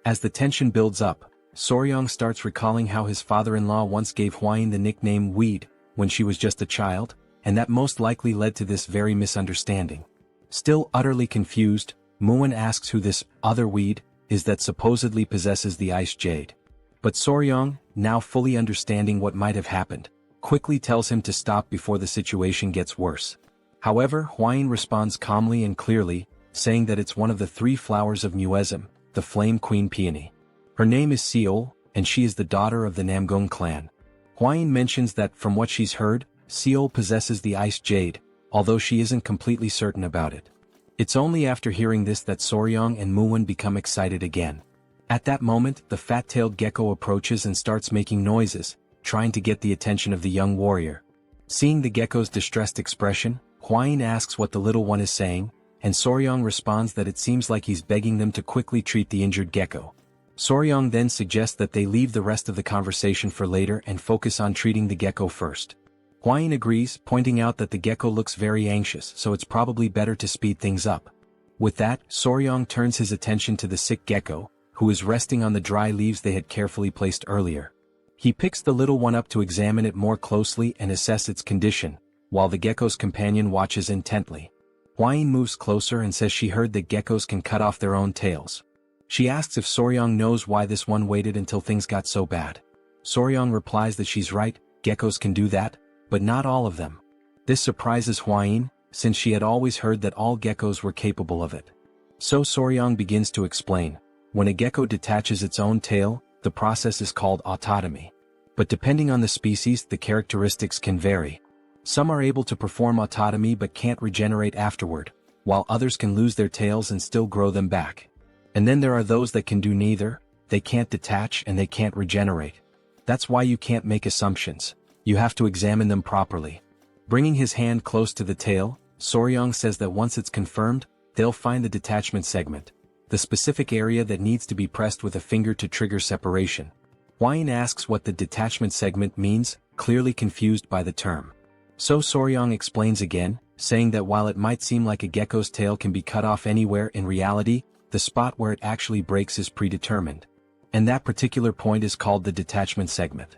As the tension builds up, Soryong starts recalling how his father-in-law once gave Hwain the nickname Weed when she was just a child, and that most likely led to this very misunderstanding. Still utterly confused, Muin asks who this other weed is that supposedly possesses the ice jade. But Soryong, now fully understanding what might have happened, quickly tells him to stop before the situation gets worse. However, Hwain responds calmly and clearly, saying that it's one of the 3 flowers of Muism, the Flame Queen Peony. Her name is Seol, and she is the daughter of the Namgung clan. Hwain mentions that from what she's heard, Seol possesses the ice jade, although she isn't completely certain about it. It's only after hearing this that Soryong and Muwon become excited again. At that moment, the fat-tailed gecko approaches and starts making noises, trying to get the attention of the young warrior. Seeing the gecko's distressed expression, Hwain asks what the little one is saying, and Soryong responds that it seems like he's begging them to quickly treat the injured gecko. Soryong then suggests that they leave the rest of the conversation for later and focus on treating the gecko first. Hwain agrees, pointing out that the gecko looks very anxious, so it's probably better to speed things up. With that, Soryong turns his attention to the sick gecko, who is resting on the dry leaves they had carefully placed earlier. He picks the little one up to examine it more closely and assess its condition, while the gecko's companion watches intently. Hwain moves closer and says she heard that geckos can cut off their own tails. She asks if Soryong knows why this one waited until things got so bad. Soryong replies that she's right, geckos can do that, but not all of them. This surprises Hwain, since she had always heard that all geckos were capable of it. So Soryong begins to explain. When a gecko detaches its own tail, the process is called autotomy. But depending on the species, the characteristics can vary. Some are able to perform autotomy but can't regenerate afterward, while others can lose their tails and still grow them back. And then there are those that can do neither, they can't detach and they can't regenerate. That's why you can't make assumptions. You have to examine them properly. Bringing his hand close to the tail, Soryong says that once it's confirmed, they'll find the detachment segment, the specific area that needs to be pressed with a finger to trigger separation. Hwain asks what the detachment segment means, clearly confused by the term. So Soryong explains again, saying that while it might seem like a gecko's tail can be cut off anywhere, in reality, the spot where it actually breaks is predetermined. And that particular point is called the detachment segment.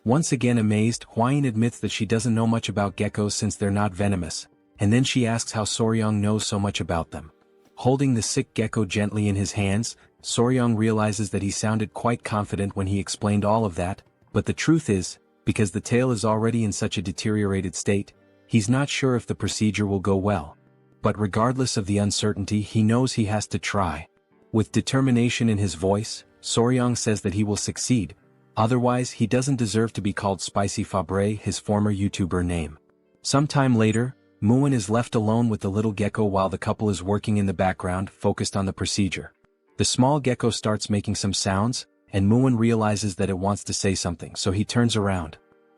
Once again amazed, Hwain admits that she doesn't know much about geckos since they're not venomous, and then she asks how Soryong knows so much about them. Holding the sick gecko gently in his hands, Soryong realizes that he sounded quite confident when he explained all of that, but the truth is, because the tail is already in such a deteriorated state, he's not sure if the procedure will go well. But regardless of the uncertainty, he knows he has to try. With determination in his voice, Soryong says that he will succeed. Otherwise, he doesn't deserve to be called Spicy Fabre, his former YouTuber name. Sometime later, Muwon is left alone with the little gecko while the couple is working in the background, focused on the procedure. The small gecko starts making some sounds, and Muwon realizes that it wants to say something, so he turns around.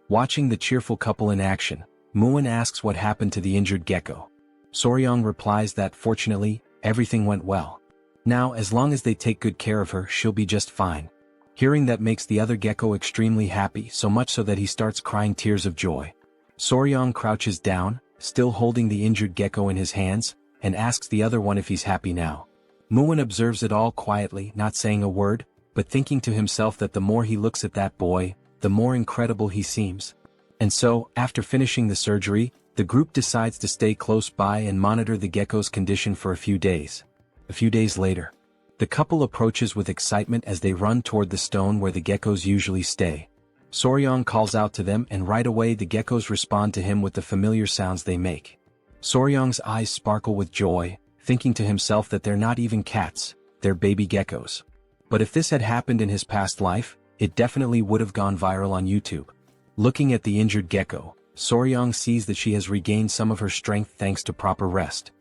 Watching the cheerful couple in action, Muwon asks what happened to the injured gecko. Soryong replies that fortunately, everything went well. Now, as long as they take good care of her, she'll be just fine. Hearing that makes the other gecko extremely happy, so much so that he starts crying tears of joy. Soryong crouches down, still holding the injured gecko in his hands, and asks the other one if he's happy now. Muwon observes it all quietly, not saying a word, but thinking to himself that the more he looks at that boy, the more incredible he seems. And so, after finishing the surgery, the group decides to stay close by and monitor the gecko's condition for a few days. A few days later, the couple approaches with excitement as they run toward the stone where the geckos usually stay. Soryong calls out to them and right away the geckos respond to him with the familiar sounds they make. Soryong's eyes sparkle with joy, thinking to himself that they're not even cats, they're baby geckos. But if this had happened in his past life, it definitely would have gone viral on YouTube. Looking at the injured gecko, Soryong sees that she has regained some of her strength thanks to proper rest.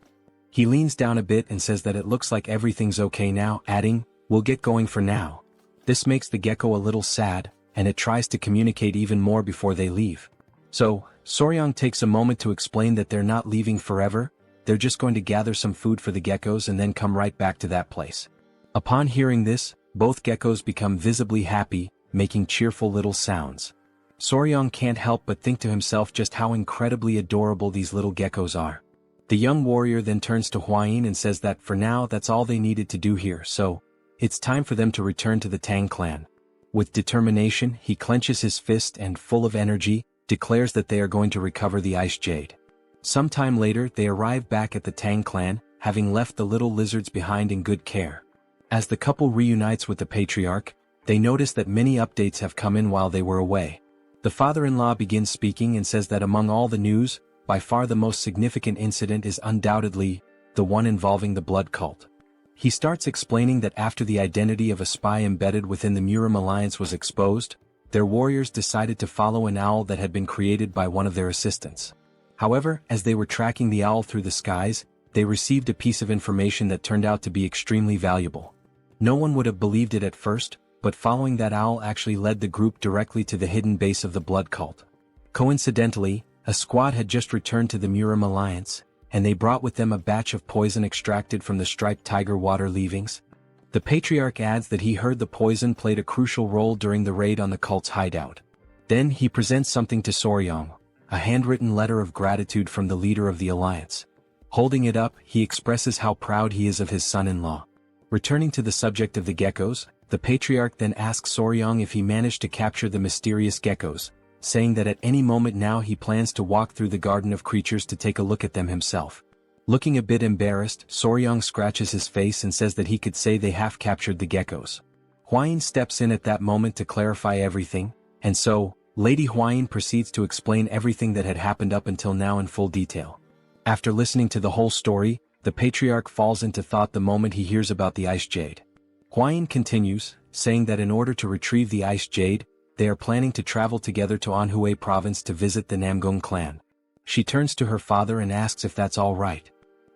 He leans down a bit and says that it looks like everything's okay now, adding, "We'll get going for now." This makes the gecko a little sad, and it tries to communicate even more before they leave. So, Soryong takes a moment to explain that they're not leaving forever, they're just going to gather some food for the geckos and then come right back to that place. Upon hearing this, both geckos become visibly happy, making cheerful little sounds. Soryong can't help but think to himself just how incredibly adorable these little geckos are. The young warrior then turns to Hwain and says that for now that's all they needed to do here, so it's time for them to return to the Tang clan. With determination, he clenches his fist and, full of energy, declares that they are going to recover the ice jade. Sometime later they arrive back at the Tang clan, having left the little lizards behind in good care. As the couple reunites with the patriarch, they notice that many updates have come in while they were away. The father-in-law begins speaking and says that among all the news, by far the most significant incident is undoubtedly the one involving the blood cult. He starts explaining that after the identity of a spy embedded within the Murim alliance was exposed, their warriors decided to follow an owl that had been created by one of their assistants. However, as they were tracking the owl through the skies, they received a piece of information that turned out to be extremely valuable. No one would have believed it at first, but following that owl actually led the group directly to the hidden base of the blood cult. Coincidentally, a squad had just returned to the Murim alliance, and they brought with them a batch of poison extracted from the striped tiger water leavings. The patriarch adds that he heard the poison played a crucial role during the raid on the cult's hideout. Then he presents something to Soryong, a handwritten letter of gratitude from the leader of the alliance. Holding it up, he expresses how proud he is of his son-in-law. Returning to the subject of the geckos, the patriarch then asks Soryong if he managed to capture the mysterious geckos, saying that at any moment now he plans to walk through the garden of creatures to take a look at them himself. Looking a bit embarrassed, Soryong scratches his face and says that he could say they half captured the geckos. Hwain steps in at that moment to clarify everything, and so, Lady Hwain proceeds to explain everything that had happened up until now in full detail. After listening to the whole story, the patriarch falls into thought the moment he hears about the ice jade. Hwain continues, saying that in order to retrieve the ice jade, they are planning to travel together to Anhui province to visit the Namgung clan. She turns to her father and asks if that's all right.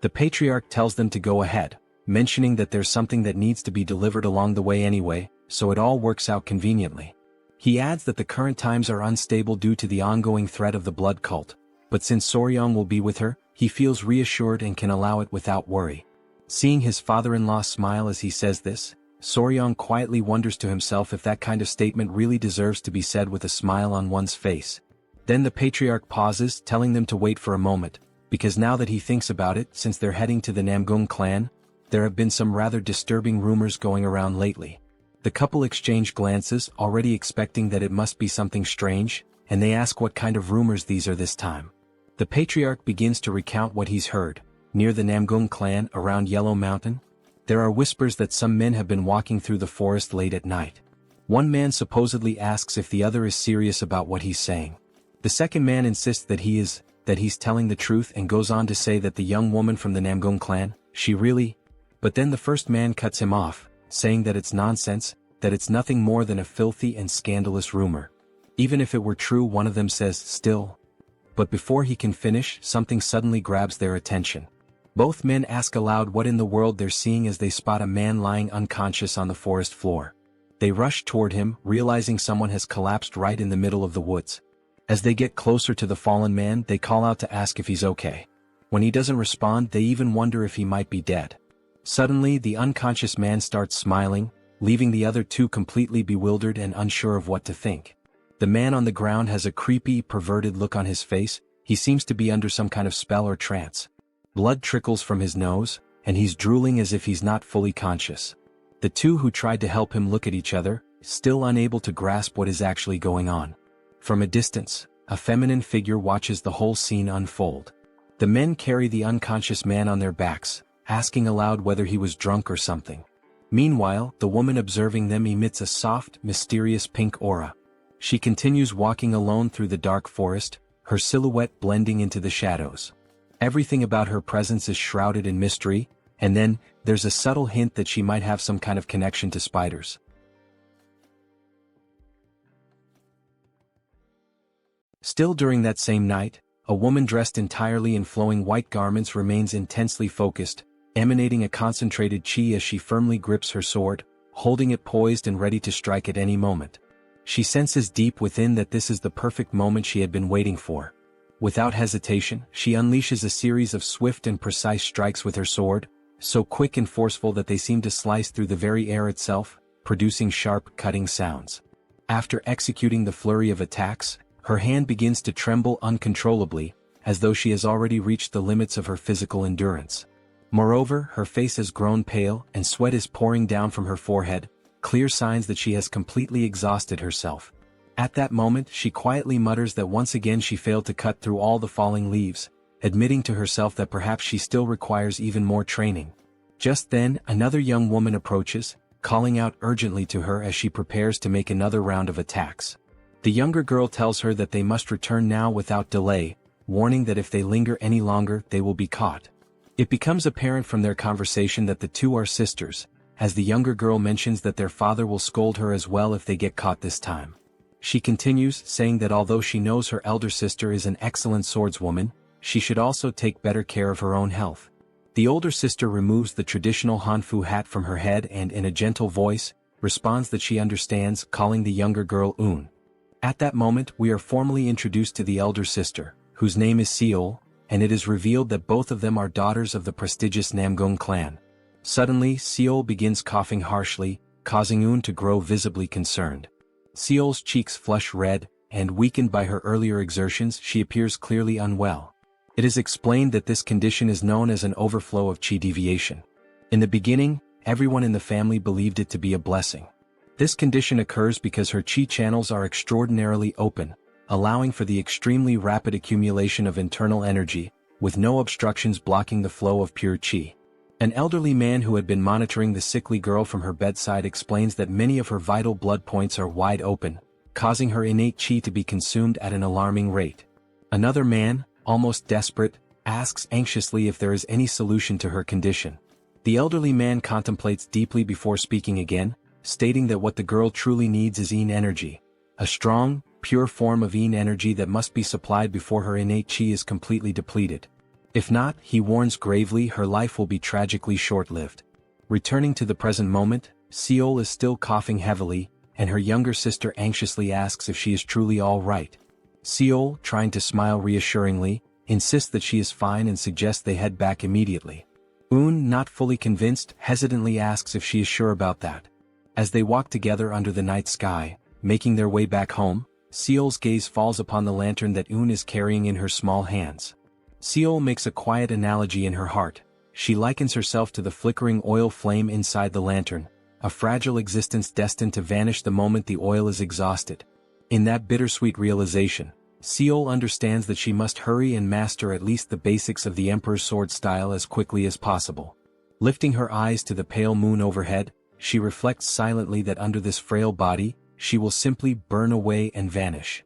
The patriarch tells them to go ahead, mentioning that there's something that needs to be delivered along the way anyway, so it all works out conveniently. He adds that the current times are unstable due to the ongoing threat of the blood cult, but since Soryong will be with her, he feels reassured and can allow it without worry. Seeing his father-in-law smile as he says this, Soryong quietly wonders to himself if that kind of statement really deserves to be said with a smile on one's face. Then the patriarch pauses, telling them to wait for a moment, because now that he thinks about it, since they're heading to the Namgung clan, there have been some rather disturbing rumors going around lately. The couple exchange glances, already expecting that it must be something strange, and they ask what kind of rumors these are this time. The patriarch begins to recount what he's heard. Near the Namgung clan, around Yellow Mountain, there are whispers that some men have been walking through the forest late at night. One man supposedly asks if the other is serious about what he's saying. The second man insists that he's telling the truth and goes on to say that the young woman from the Namgung clan, she really... But then the first man cuts him off, saying that it's nonsense, that it's nothing more than a filthy and scandalous rumor. Even if it were true, one of them says, still. But before he can finish, something suddenly grabs their attention. Both men ask aloud what in the world they're seeing as they spot a man lying unconscious on the forest floor. They rush toward him, realizing someone has collapsed right in the middle of the woods. As they get closer to the fallen man, they call out to ask if he's okay. When he doesn't respond, they even wonder if he might be dead. Suddenly, the unconscious man starts smiling, leaving the other two completely bewildered and unsure of what to think. The man on the ground has a creepy, perverted look on his face. He seems to be under some kind of spell or trance. Blood trickles from his nose, and he's drooling as if he's not fully conscious. The two who tried to help him look at each other, still unable to grasp what is actually going on. From a distance, a feminine figure watches the whole scene unfold. The men carry the unconscious man on their backs, asking aloud whether he was drunk or something. Meanwhile, the woman observing them emits a soft, mysterious pink aura. She continues walking alone through the dark forest, her silhouette blending into the shadows. Everything about her presence is shrouded in mystery, and then, there's a subtle hint that she might have some kind of connection to spiders. Still during that same night, a woman dressed entirely in flowing white garments remains intensely focused, emanating a concentrated chi as she firmly grips her sword, holding it poised and ready to strike at any moment. She senses deep within that this is the perfect moment she had been waiting for. Without hesitation, she unleashes a series of swift and precise strikes with her sword, so quick and forceful that they seem to slice through the very air itself, producing sharp, cutting sounds. After executing the flurry of attacks, her hand begins to tremble uncontrollably, as though she has already reached the limits of her physical endurance. Moreover, her face has grown pale, and sweat is pouring down from her forehead, clear signs that she has completely exhausted herself. At that moment, she quietly mutters that once again she failed to cut through all the falling leaves, admitting to herself that perhaps she still requires even more training. Just then, another young woman approaches, calling out urgently to her as she prepares to make another round of attacks. The younger girl tells her that they must return now without delay, warning that if they linger any longer they will be caught. It becomes apparent from their conversation that the two are sisters, as the younger girl mentions that their father will scold her as well if they get caught this time. She continues, saying that although she knows her elder sister is an excellent swordswoman, she should also take better care of her own health. The older sister removes the traditional Hanfu hat from her head and in a gentle voice, responds that she understands, calling the younger girl Un. At that moment we are formally introduced to the elder sister, whose name is Seol, and it is revealed that both of them are daughters of the prestigious Namgung clan. Suddenly, Seol begins coughing harshly, causing Un to grow visibly concerned. Seol's cheeks flush red, and weakened by her earlier exertions, she appears clearly unwell. It is explained that this condition is known as an overflow of qi deviation. In the beginning, everyone in the family believed it to be a blessing. This condition occurs because her qi channels are extraordinarily open, allowing for the extremely rapid accumulation of internal energy, with no obstructions blocking the flow of pure qi. An elderly man who had been monitoring the sickly girl from her bedside explains that many of her vital blood points are wide open, causing her innate qi to be consumed at an alarming rate. Another man, almost desperate, asks anxiously if there is any solution to her condition. The elderly man contemplates deeply before speaking again, stating that what the girl truly needs is yin energy, a strong, pure form of yin energy that must be supplied before her innate qi is completely depleted. If not, he warns gravely, her life will be tragically short-lived. Returning to the present moment, Seol is still coughing heavily, and her younger sister anxiously asks if she is truly all right. Seol, trying to smile reassuringly, insists that she is fine and suggests they head back immediately. Un, not fully convinced, hesitantly asks if she is sure about that. As they walk together under the night sky, making their way back home, Seol's gaze falls upon the lantern that Un is carrying in her small hands. Seol makes a quiet analogy in her heart. She likens herself to the flickering oil flame inside the lantern, a fragile existence destined to vanish the moment the oil is exhausted. In that bittersweet realization, Seol understands that she must hurry and master at least the basics of the Emperor's sword style as quickly as possible. Lifting her eyes to the pale moon overhead, she reflects silently that under this frail body, she will simply burn away and vanish.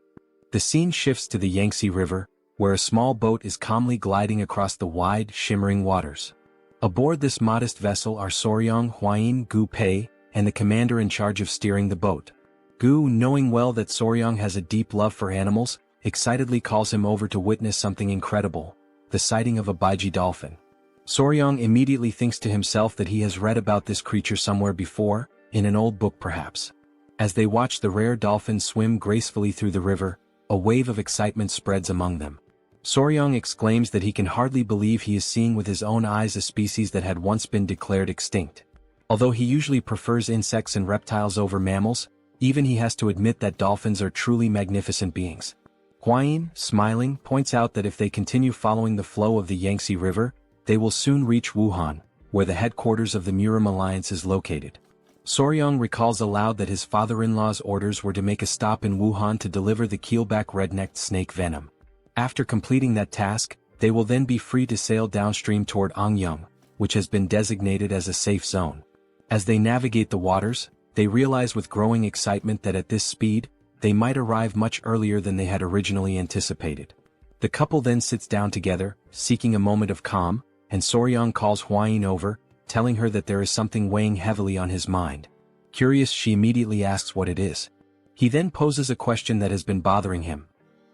The scene shifts to the Yangtze River, where a small boat is calmly gliding across the wide, shimmering waters. Aboard this modest vessel are Soryong, Huayin, Gu Pei, and the commander in charge of steering the boat. Gu, knowing well that Soryong has a deep love for animals, excitedly calls him over to witness something incredible, the sighting of a baiji dolphin. Soryong immediately thinks to himself that he has read about this creature somewhere before, in an old book perhaps. As they watch the rare dolphin swim gracefully through the river, a wave of excitement spreads among them. Soryong exclaims that he can hardly believe he is seeing with his own eyes a species that had once been declared extinct. Although he usually prefers insects and reptiles over mammals, even he has to admit that dolphins are truly magnificent beings. Huayin, smiling, points out that if they continue following the flow of the Yangtze River, they will soon reach Wuhan, where the headquarters of the Murim alliance is located. Soryong recalls aloud that his father-in-law's orders were to make a stop in Wuhan to deliver the keelback red-necked snake venom. After completing that task, they will then be free to sail downstream toward Angyang, which has been designated as a safe zone. As they navigate the waters, they realize with growing excitement that at this speed, they might arrive much earlier than they had originally anticipated. The couple then sits down together, seeking a moment of calm, and Soryong calls Huayin over, telling her that there is something weighing heavily on his mind. Curious, she immediately asks what it is. He then poses a question that has been bothering him.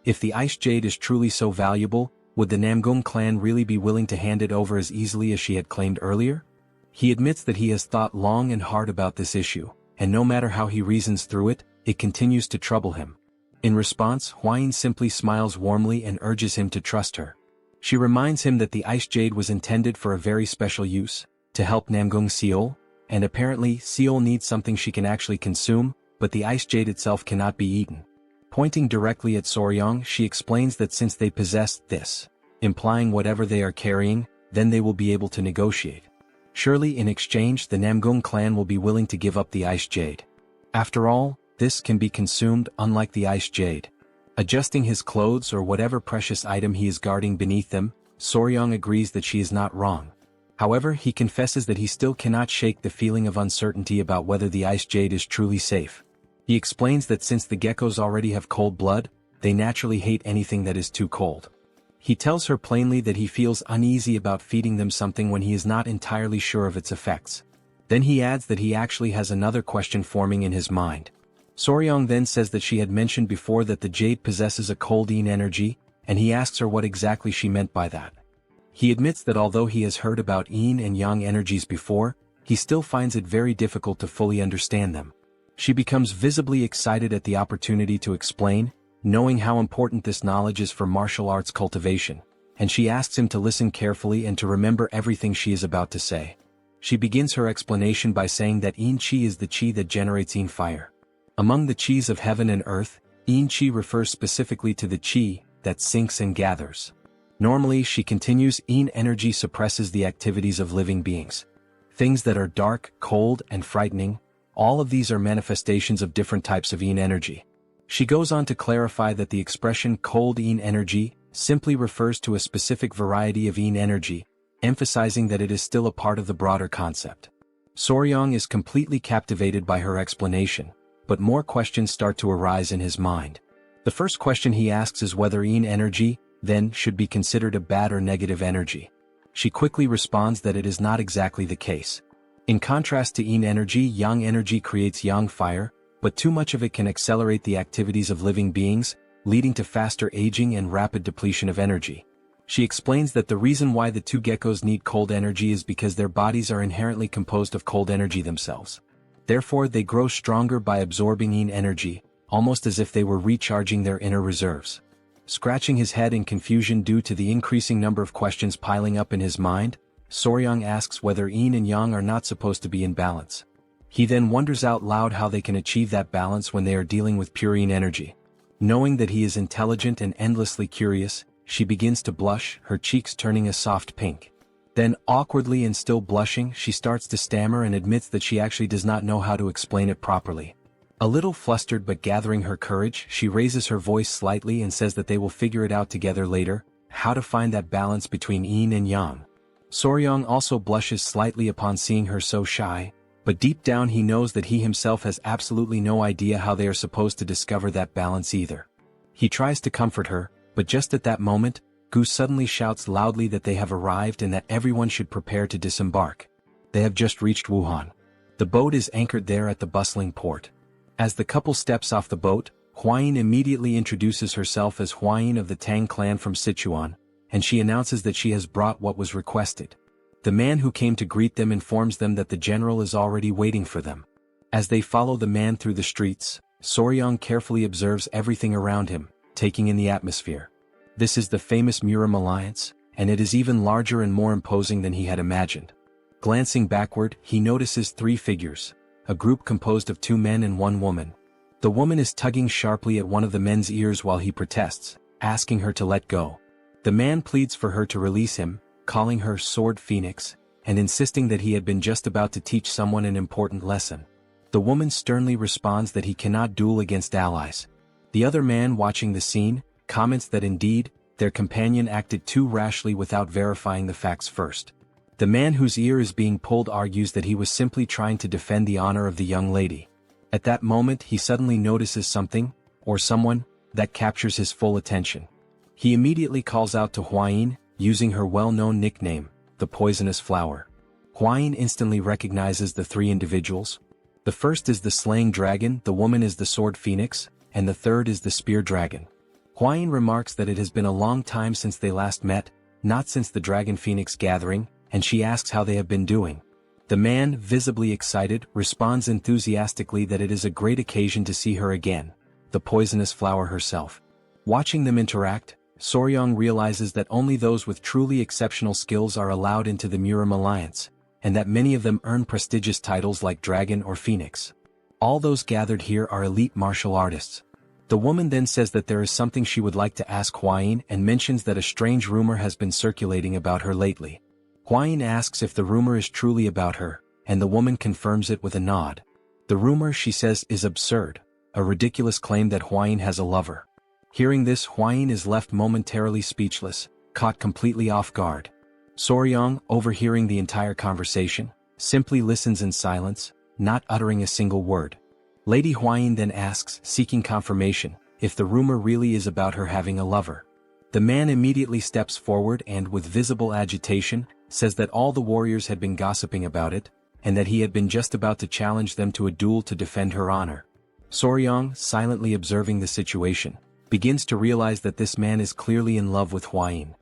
If the ice jade is truly so valuable, would the Namgung clan really be willing to hand it over as easily as she had claimed earlier? He admits that he has thought long and hard about this issue, and no matter how he reasons through it, it continues to trouble him. In response, Huayin simply smiles warmly and urges him to trust her. She reminds him that the ice jade was intended for a very special use, to help Namgung Seol, and apparently Seol needs something she can actually consume, but the ice jade itself cannot be eaten. Pointing directly at Soryong, she explains that since they possess this, implying whatever they are carrying, then they will be able to negotiate. Surely in exchange the Namgung clan will be willing to give up the ice jade. After all, this can be consumed unlike the ice jade. Adjusting his clothes or whatever precious item he is guarding beneath them, Soryong agrees that she is not wrong. However, he confesses that he still cannot shake the feeling of uncertainty about whether the ice jade is truly safe. He explains that since the geckos already have cold blood, they naturally hate anything that is too cold. He tells her plainly that he feels uneasy about feeding them something when he is not entirely sure of its effects. Then he adds that he actually has another question forming in his mind. Soryong then says that she had mentioned before that the jade possesses a cold yin energy, and he asks her what exactly she meant by that. He admits that although he has heard about yin and yang energies before, he still finds it very difficult to fully understand them. She becomes visibly excited at the opportunity to explain, knowing how important this knowledge is for martial arts cultivation, and she asks him to listen carefully and to remember everything she is about to say. She begins her explanation by saying that yin qi is the qi that generates yin fire. Among the qis of heaven and earth, yin qi refers specifically to the qi that sinks and gathers. Normally, she continues, yin energy suppresses the activities of living beings. Things that are dark, cold, and frightening, all of these are manifestations of different types of yin energy. She goes on to clarify that the expression cold yin energy simply refers to a specific variety of yin energy, emphasizing that it is still a part of the broader concept. Soryong is completely captivated by her explanation, but more questions start to arise in his mind. The first question he asks is whether yin energy, then, should be considered a bad or negative energy. She quickly responds that it is not exactly the case. In contrast to yin energy, yang energy creates yang fire, but too much of it can accelerate the activities of living beings, leading to faster aging and rapid depletion of energy. She explains that the reason why the two geckos need cold energy is because their bodies are inherently composed of cold energy themselves. Therefore, they grow stronger by absorbing yin energy, almost as if they were recharging their inner reserves. Scratching his head in confusion due to the increasing number of questions piling up in his mind, Soryong asks whether yin and yang are not supposed to be in balance. He then wonders out loud how they can achieve that balance when they are dealing with pure yin energy. Knowing that he is intelligent and endlessly curious, she begins to blush, her cheeks turning a soft pink. Then, awkwardly and still blushing, she starts to stammer and admits that she actually does not know how to explain it properly. A little flustered but gathering her courage, she raises her voice slightly and says that they will figure it out together later, how to find that balance between yin and yang. Soryong also blushes slightly upon seeing her so shy, but deep down he knows that he himself has absolutely no idea how they are supposed to discover that balance either. He tries to comfort her, but just at that moment, Gu suddenly shouts loudly that they have arrived and that everyone should prepare to disembark. They have just reached Wuhan. The boat is anchored there at the bustling port. As the couple steps off the boat, Huayin immediately introduces herself as Huayin of the Tang Clan from Sichuan, and she announces that she has brought what was requested. The man who came to greet them informs them that the general is already waiting for them. As they follow the man through the streets, Soryong carefully observes everything around him, taking in the atmosphere. This is the famous Murim alliance, and it is even larger and more imposing than he had imagined. Glancing backward, he notices three figures, a group composed of 2 men and 1 woman. The woman is tugging sharply at one of the men's ears while he protests, asking her to let go. The man pleads for her to release him, calling her Sword Phoenix, and insisting that he had been just about to teach someone an important lesson. The woman sternly responds that he cannot duel against allies. The other man watching the scene, comments that indeed, their companion acted too rashly without verifying the facts first. The man whose ear is being pulled argues that he was simply trying to defend the honor of the young lady. At that moment he suddenly notices something, or someone, that captures his full attention. He immediately calls out to Huayin, using her well-known nickname, the Poisonous Flower. Huayin instantly recognizes the 3 individuals. The first is the Slaying Dragon, the woman is the Sword Phoenix, and the third is the Spear Dragon. Huayin remarks that it has been a long time since they last met, not since the Dragon Phoenix gathering, and she asks how they have been doing. The man, visibly excited, responds enthusiastically that it is a great occasion to see her again, the Poisonous Flower herself. Watching them interact, Soryong realizes that only those with truly exceptional skills are allowed into the Murim Alliance, and that many of them earn prestigious titles like Dragon or Phoenix. All those gathered here are elite martial artists. The woman then says that there is something she would like to ask Huayin and mentions that a strange rumor has been circulating about her lately. Huayin asks if the rumor is truly about her, and the woman confirms it with a nod. The rumor, she says, is absurd, a ridiculous claim that Huayin has a lover. Hearing this, Huayin is left momentarily speechless, caught completely off guard. Soryang, overhearing the entire conversation, simply listens in silence, not uttering a single word. Lady Huayin then asks, seeking confirmation, if the rumor really is about her having a lover. The man immediately steps forward and, with visible agitation, says that all the warriors had been gossiping about it, and that he had been just about to challenge them to a duel to defend her honor. Soryang, silently observing the situation, begins to realize that this man is clearly in love with Huayin.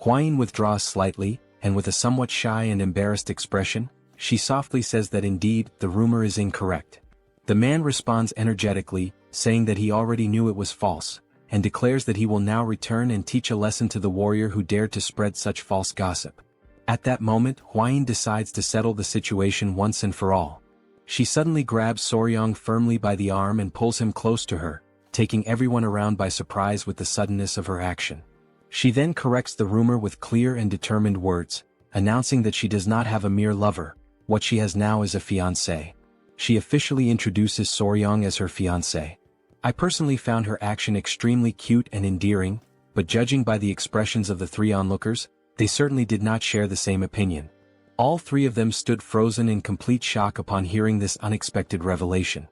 Huayin withdraws slightly, and with a somewhat shy and embarrassed expression, she softly says that indeed, the rumor is incorrect. The man responds energetically, saying that he already knew it was false, and declares that he will now return and teach a lesson to the warrior who dared to spread such false gossip. At that moment, Huayin decides to settle the situation once and for all. She suddenly grabs Soryang firmly by the arm and pulls him close to her, taking everyone around by surprise with the suddenness of her action. She then corrects the rumor with clear and determined words, announcing that she does not have a mere lover, what she has now is a fiancé. She officially introduces Soryang as her fiancé. I personally found her action extremely cute and endearing, but judging by the expressions of the three onlookers, they certainly did not share the same opinion. All three of them stood frozen in complete shock upon hearing this unexpected revelation.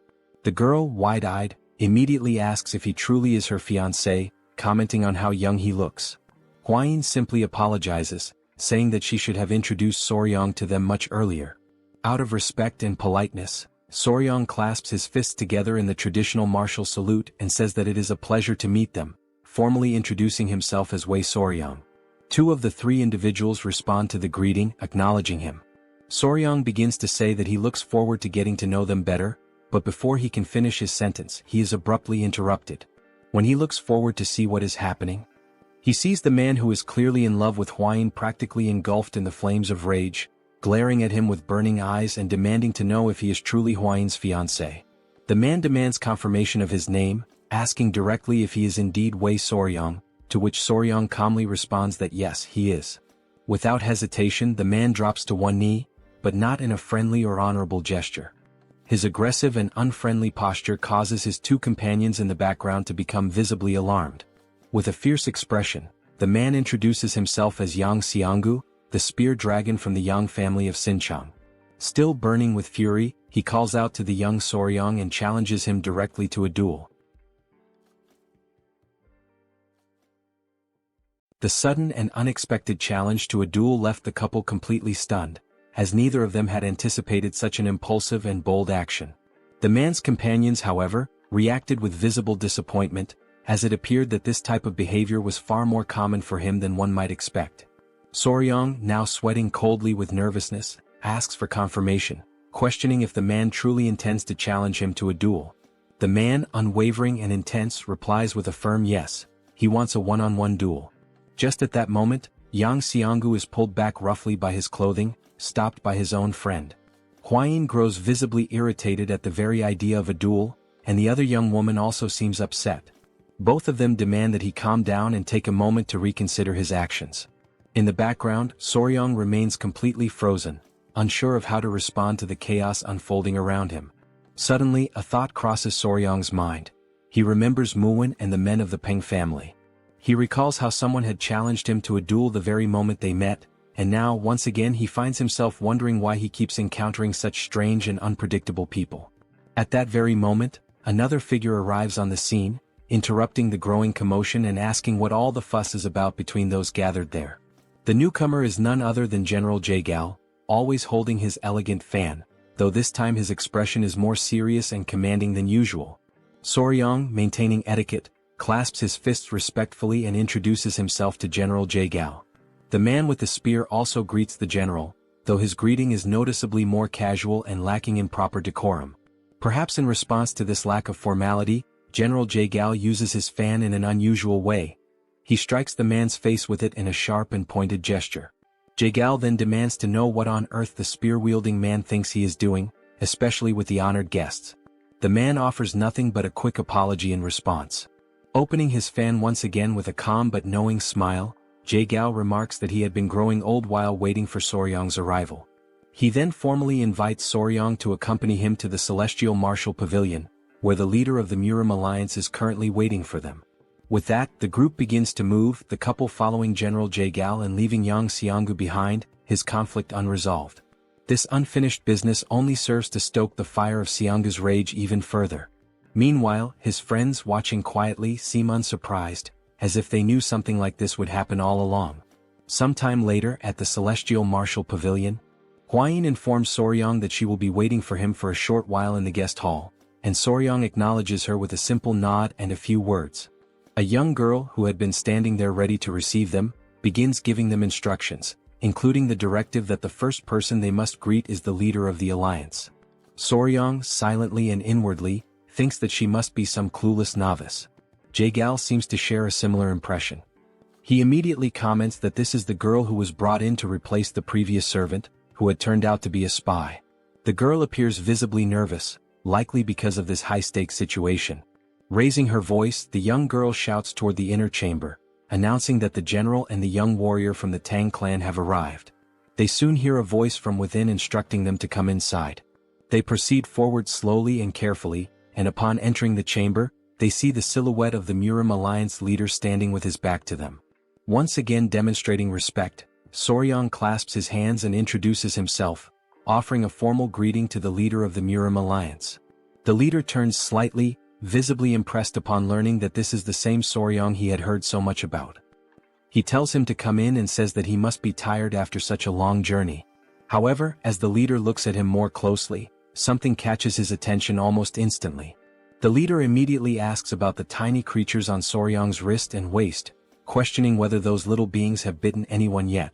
The girl, wide-eyed, immediately asks if he truly is her fiancé, commenting on how young he looks. Huayin simply apologizes, saying that she should have introduced Soryang to them much earlier. Out of respect and politeness, Soryang clasps his fists together in the traditional martial salute and says that it is a pleasure to meet them, formally introducing himself as Wei Soryang. Two of the three individuals respond to the greeting, acknowledging him. Soryang begins to say that he looks forward to getting to know them better, but before he can finish his sentence, he is abruptly interrupted. When he looks forward to see what is happening, he sees the man who is clearly in love with Huayin practically engulfed in the flames of rage, glaring at him with burning eyes and demanding to know if he is truly Huayin's fiancé. The man demands confirmation of his name, asking directly if he is indeed Wei Soryang, to which Soryang calmly responds that yes, he is. Without hesitation, the man drops to one knee, but not in a friendly or honorable gesture. His aggressive and unfriendly posture causes his two companions in the background to become visibly alarmed. With a fierce expression, the man introduces himself as Yang Xianggu, the spear dragon from the Yang family of Sichuan. Still burning with fury, he calls out to the young Soryang and challenges him directly to a duel. The sudden and unexpected challenge to a duel left the couple completely stunned, as neither of them had anticipated such an impulsive and bold action. The man's companions, however, reacted with visible disappointment, as it appeared that this type of behavior was far more common for him than one might expect. Soryang, now sweating coldly with nervousness, asks for confirmation, questioning if the man truly intends to challenge him to a duel. The man, unwavering and intense, replies with a firm yes, he wants a one-on-one duel. Just at that moment, Yang Xianggu is pulled back roughly by his clothing, stopped by his own friend. Huayin grows visibly irritated at the very idea of a duel, and the other young woman also seems upset. Both of them demand that he calm down and take a moment to reconsider his actions. In the background, Soryang remains completely frozen, unsure of how to respond to the chaos unfolding around him. Suddenly, a thought crosses Soryang's mind. He remembers Murim and the men of the Peng family. He recalls how someone had challenged him to a duel the very moment they met, and now, once again, he finds himself wondering why he keeps encountering such strange and unpredictable people. At that very moment, another figure arrives on the scene, interrupting the growing commotion and asking what all the fuss is about between those gathered there. The newcomer is none other than General Jaegao, always holding his elegant fan, though this time his expression is more serious and commanding than usual. Soryang, maintaining etiquette, clasps his fists respectfully and introduces himself to General Jaegao. The man with the spear also greets the general, though his greeting is noticeably more casual and lacking in proper decorum. Perhaps in response to this lack of formality, General Jaegao uses his fan in an unusual way. He strikes the man's face with it in a sharp and pointed gesture. Jaegao then demands to know what on earth the spear-wielding man thinks he is doing, especially with the honored guests. The man offers nothing but a quick apology in response. Opening his fan once again with a calm but knowing smile, Jaegao remarks that he had been growing old while waiting for Soryang's arrival. He then formally invites Soryang to accompany him to the Celestial Martial Pavilion, where the leader of the Murim alliance is currently waiting for them. With that, the group begins to move, the couple following General Jaegal and leaving Yang Xianggu behind, his conflict unresolved. This unfinished business only serves to stoke the fire of Xianggu's rage even further. Meanwhile, his friends watching quietly seem unsurprised, as if they knew something like this would happen all along. Sometime later at the Celestial Martial Pavilion, Huayin informs Soryang that she will be waiting for him for a short while in the guest hall, and Soryang acknowledges her with a simple nod and a few words. A young girl who had been standing there ready to receive them, begins giving them instructions, including the directive that the first person they must greet is the leader of the alliance. Soryang, silently and inwardly, thinks that she must be some clueless novice. Jaegal seems to share a similar impression. He immediately comments that this is the girl who was brought in to replace the previous servant, who had turned out to be a spy. The girl appears visibly nervous, likely because of this high-stakes situation. Raising her voice, the young girl shouts toward the inner chamber, announcing that the general and the young warrior from the Tang clan have arrived. They soon hear a voice from within instructing them to come inside. They proceed forward slowly and carefully, and upon entering the chamber, they see the silhouette of the Murim alliance leader standing with his back to them. Once again demonstrating respect, Soryang clasps his hands and introduces himself, offering a formal greeting to the leader of the Murim alliance. The leader turns slightly, visibly impressed upon learning that this is the same Soryang he had heard so much about. He tells him to come in and says that he must be tired after such a long journey. However, as the leader looks at him more closely, something catches his attention almost instantly. The leader immediately asks about the tiny creatures on Soryang's wrist and waist, questioning whether those little beings have bitten anyone yet.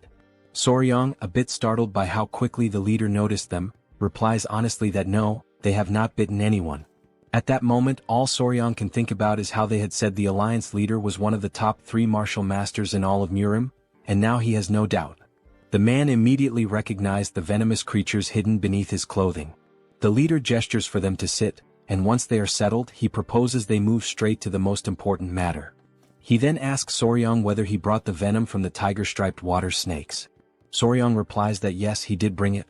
Soryang, a bit startled by how quickly the leader noticed them, replies honestly that no, they have not bitten anyone. At that moment, all Soryang can think about is how they had said the alliance leader was one of the top 3 martial masters in all of Murim, and now he has no doubt. The man immediately recognized the venomous creatures hidden beneath his clothing. The leader gestures for them to sit, and once they are settled, he proposes they move straight to the most important matter. He then asks Soryang whether he brought the venom from the tiger-striped water snakes. Soryang replies that yes, he did bring it.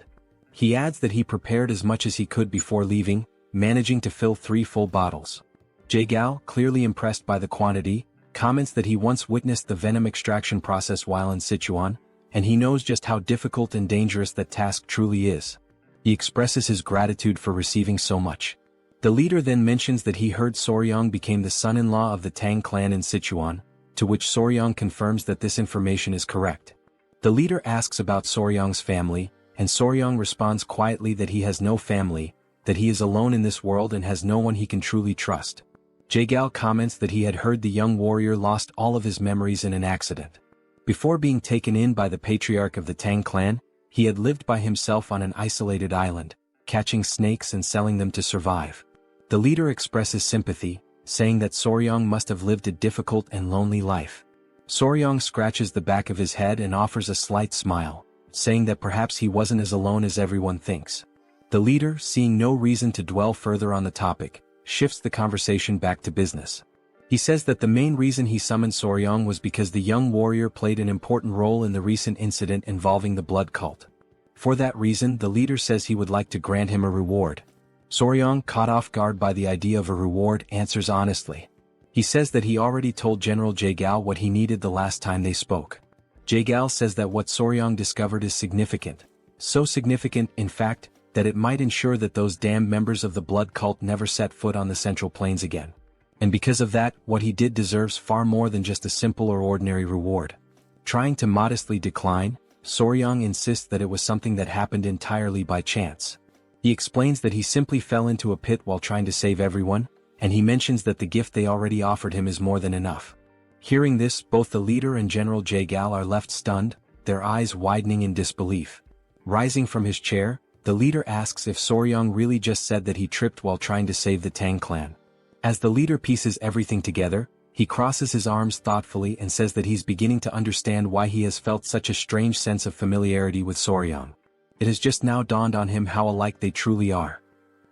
He adds that he prepared as much as he could before leaving, managing to fill 3 full bottles. Jaegal, clearly impressed by the quantity, comments that he once witnessed the venom extraction process while in Sichuan, and he knows just how difficult and dangerous that task truly is. He expresses his gratitude for receiving so much. The leader then mentions that he heard Soryang became the son-in-law of the Tang clan in Sichuan, to which Soryang confirms that this information is correct. The leader asks about Soryang's family, and Soryang responds quietly that he has no family, that he is alone in this world and has no one he can truly trust. Jaegal comments that he had heard the young warrior lost all of his memories in an accident. Before being taken in by the patriarch of the Tang clan, he had lived by himself on an isolated island, catching snakes and selling them to survive. The leader expresses sympathy, saying that Soryang must have lived a difficult and lonely life. Soryang scratches the back of his head and offers a slight smile, saying that perhaps he wasn't as alone as everyone thinks. The leader, seeing no reason to dwell further on the topic, shifts the conversation back to business. He says that the main reason he summoned Soryang was because the young warrior played an important role in the recent incident involving the blood cult. For that reason, the leader says he would like to grant him a reward. Soryang, caught off guard by the idea of a reward, answers honestly. He says that he already told General Jaegal what he needed the last time they spoke. Jaegal says that what Soryang discovered is significant. So significant, in fact, that it might ensure that those damned members of the blood cult never set foot on the Central Plains again. And because of that, what he did deserves far more than just a simple or ordinary reward. Trying to modestly decline, Soryang insists that it was something that happened entirely by chance. He explains that he simply fell into a pit while trying to save everyone, and he mentions that the gift they already offered him is more than enough. Hearing this, both the leader and General Jaegal are left stunned, their eyes widening in disbelief. Rising from his chair, the leader asks if Soryang really just said that he tripped while trying to save the Tang clan. As the leader pieces everything together, he crosses his arms thoughtfully and says that he's beginning to understand why he has felt such a strange sense of familiarity with Soryang. It has just now dawned on him how alike they truly are.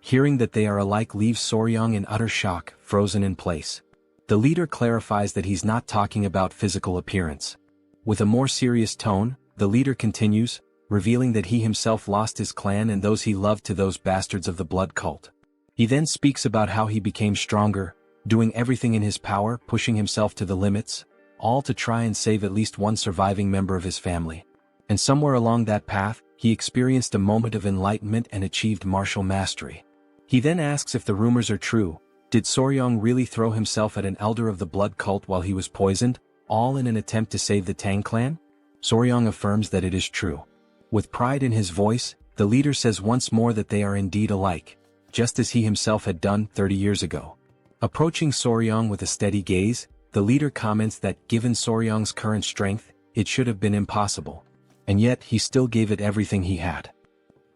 Hearing that they are alike leaves Soryang in utter shock, frozen in place. The leader clarifies that he's not talking about physical appearance. With a more serious tone, the leader continues, revealing that he himself lost his clan and those he loved to those bastards of the blood cult. He then speaks about how he became stronger, doing everything in his power, pushing himself to the limits, all to try and save at least one surviving member of his family. And somewhere along that path, he experienced a moment of enlightenment and achieved martial mastery. He then asks if the rumors are true. Did Soryong really throw himself at an elder of the blood cult while he was poisoned, all in an attempt to save the Tang clan? Soryong affirms that it is true. With pride in his voice, the leader says once more that they are indeed alike, just as he himself had done 30 years ago. Approaching Soryong with a steady gaze, the leader comments that given Soryong's current strength, it should have been impossible. And yet he still gave it everything he had.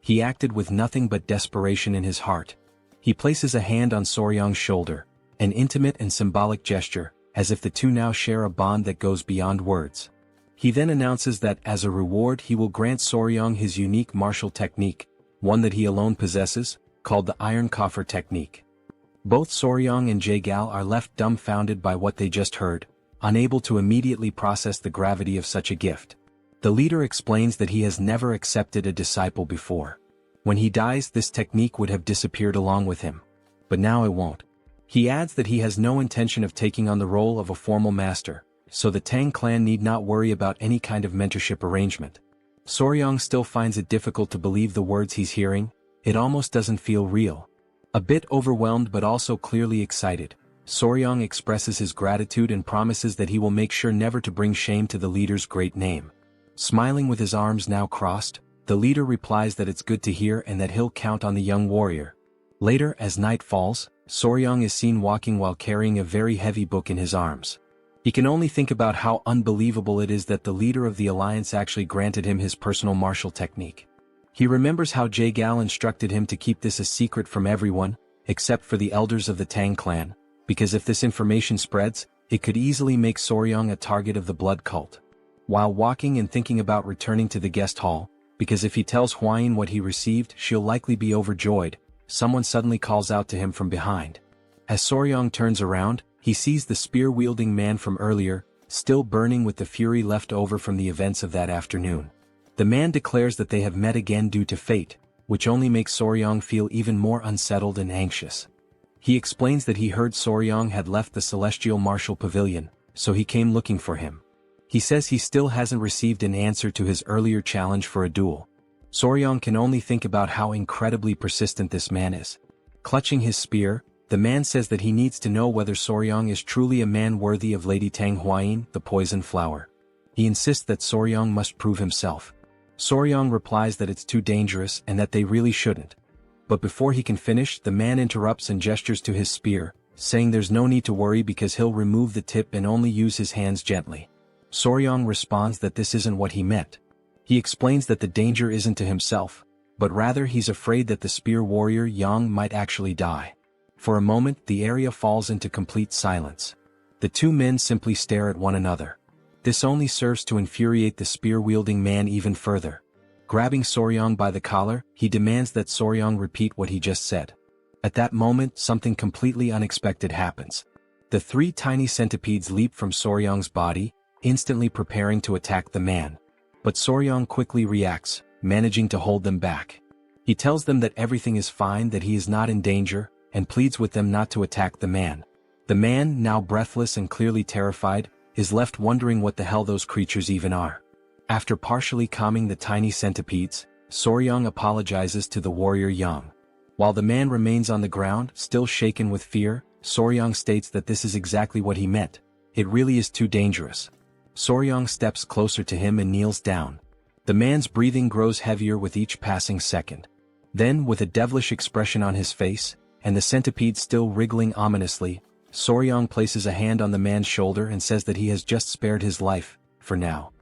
He acted with nothing but desperation in his heart. He places a hand on Soryong's shoulder, an intimate and symbolic gesture, as if the two now share a bond that goes beyond words. He then announces that as a reward he will grant Soryong his unique martial technique, one that he alone possesses, called the Iron Coffer technique. Both Soryong and Jaegal are left dumbfounded by what they just heard, unable to immediately process the gravity of such a gift. The leader explains that he has never accepted a disciple before. When he dies, this technique would have disappeared along with him. But now it won't. He adds that he has no intention of taking on the role of a formal master, so the Tang clan need not worry about any kind of mentorship arrangement. Soryong still finds it difficult to believe the words he's hearing. It almost doesn't feel real. A bit overwhelmed but also clearly excited, Soryong expresses his gratitude and promises that he will make sure never to bring shame to the leader's great name. Smiling with his arms now crossed, the leader replies that it's good to hear and that he'll count on the young warrior. Later, as night falls, Soryong is seen walking while carrying a very heavy book in his arms. He can only think about how unbelievable it is that the leader of the alliance actually granted him his personal martial technique. He remembers how Jaegal instructed him to keep this a secret from everyone, except for the elders of the Tang clan, because if this information spreads, it could easily make Soryong a target of the blood cult. While walking and thinking about returning to the guest hall, because if he tells Hwayin what he received, she'll likely be overjoyed, someone suddenly calls out to him from behind. As Soryong turns around, he sees the spear-wielding man from earlier, still burning with the fury left over from the events of that afternoon. The man declares that they have met again due to fate, which only makes Soryong feel even more unsettled and anxious. He explains that he heard Soryong had left the Celestial Martial Pavilion, so he came looking for him. He says he still hasn't received an answer to his earlier challenge for a duel. Soryong can only think about how incredibly persistent this man is. Clutching his spear, the man says that he needs to know whether Soryong is truly a man worthy of Lady Tang Hwayin, the poison flower. He insists that Soryong must prove himself. Soryong replies that it's too dangerous and that they really shouldn't. But before he can finish, the man interrupts and gestures to his spear, saying there's no need to worry because he'll remove the tip and only use his hands gently. Soryong responds that this isn't what he meant. He explains that the danger isn't to himself, but rather he's afraid that the spear warrior Yang might actually die. For a moment, the area falls into complete silence. The two men simply stare at one another. This only serves to infuriate the spear-wielding man even further. Grabbing Soryong by the collar, he demands that Soryong repeat what he just said. At that moment, something completely unexpected happens. The three tiny centipedes leap from Soryong's body, instantly preparing to attack the man. But Soryong quickly reacts, managing to hold them back. He tells them that everything is fine, that he is not in danger, and pleads with them not to attack the man. The man, now breathless and clearly terrified, is left wondering what the hell those creatures even are. After partially calming the tiny centipedes, Soryong apologizes to the warrior Yang. While the man remains on the ground, still shaken with fear, Soryong states that this is exactly what he meant. It really is too dangerous. Soryong steps closer to him and kneels down. The man's breathing grows heavier with each passing second. Then, with a devilish expression on his face, and the centipede still wriggling ominously, Soryong places a hand on the man's shoulder and says that he has just spared his life, for now.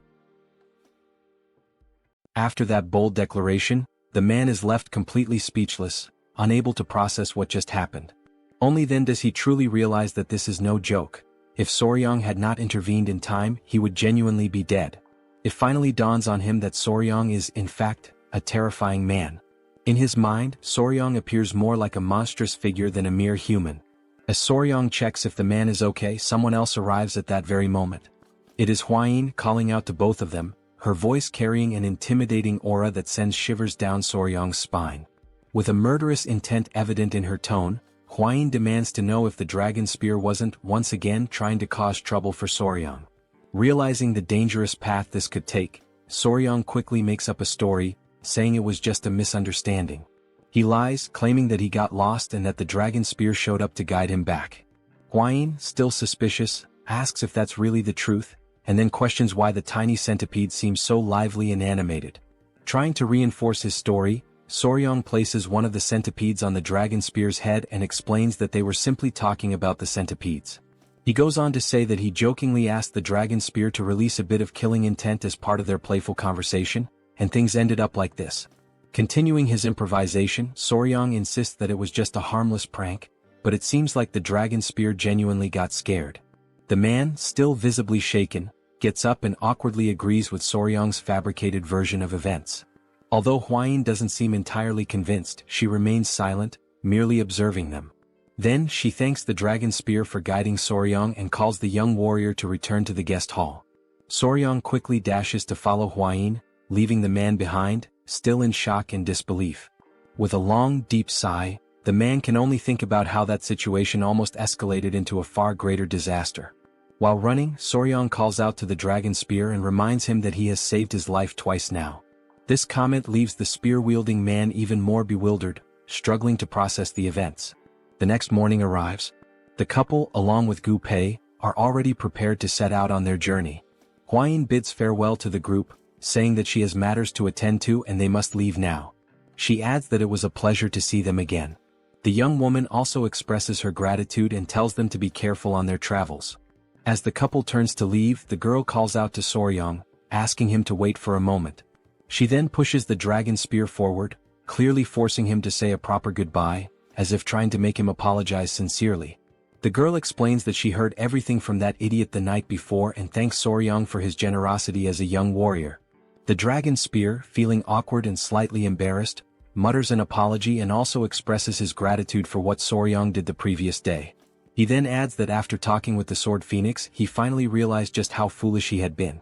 After that bold declaration, the man is left completely speechless, unable to process what just happened. Only then does he truly realize that this is no joke. If Soryong had not intervened in time, he would genuinely be dead. It finally dawns on him that Soryong is, in fact, a terrifying man. In his mind, Soryong appears more like a monstrous figure than a mere human. As Soryong checks if the man is okay, someone else arrives at that very moment. It is Hwayin calling out to both of them, her voice carrying an intimidating aura that sends shivers down Soryong's spine. With a murderous intent evident in her tone, Huayin demands to know if the dragon spear wasn't once again trying to cause trouble for Soryang. Realizing the dangerous path this could take, Soryang quickly makes up a story, saying it was just a misunderstanding. He lies, claiming that he got lost and that the dragon spear showed up to guide him back. Huayin, still suspicious, asks if that's really the truth, and then questions why the tiny centipede seems so lively and animated. Trying to reinforce his story, Soryang places one of the centipedes on the dragon spear's head and explains that they were simply talking about the centipedes. He goes on to say that he jokingly asked the dragon spear to release a bit of killing intent as part of their playful conversation, and things ended up like this. Continuing his improvisation, Soryang insists that it was just a harmless prank, but it seems like the dragon spear genuinely got scared. The man, still visibly shaken, gets up and awkwardly agrees with Soryang's fabricated version of events. Although Huayin doesn't seem entirely convinced, she remains silent, merely observing them. Then she thanks the dragon spear for guiding Soryang and calls the young warrior to return to the guest hall. Soryang quickly dashes to follow Huayin, leaving the man behind, still in shock and disbelief. With a long, deep sigh, the man can only think about how that situation almost escalated into a far greater disaster. While running, Soryang calls out to the dragon spear and reminds him that he has saved his life twice now. This comment leaves the spear-wielding man even more bewildered, struggling to process the events. The next morning arrives. The couple, along with Gu Pei, are already prepared to set out on their journey. Huayin bids farewell to the group, saying that she has matters to attend to and they must leave now. She adds that it was a pleasure to see them again. The young woman also expresses her gratitude and tells them to be careful on their travels. As the couple turns to leave, the girl calls out to Soryang, asking him to wait for a moment. She then pushes the dragon spear forward, clearly forcing him to say a proper goodbye, as if trying to make him apologize sincerely. The girl explains that she heard everything from that idiot the night before and thanks Soryang for his generosity as a young warrior. The dragon spear, feeling awkward and slightly embarrassed, mutters an apology and also expresses his gratitude for what Soryang did the previous day. He then adds that after talking with the Sword Phoenix, he finally realized just how foolish he had been.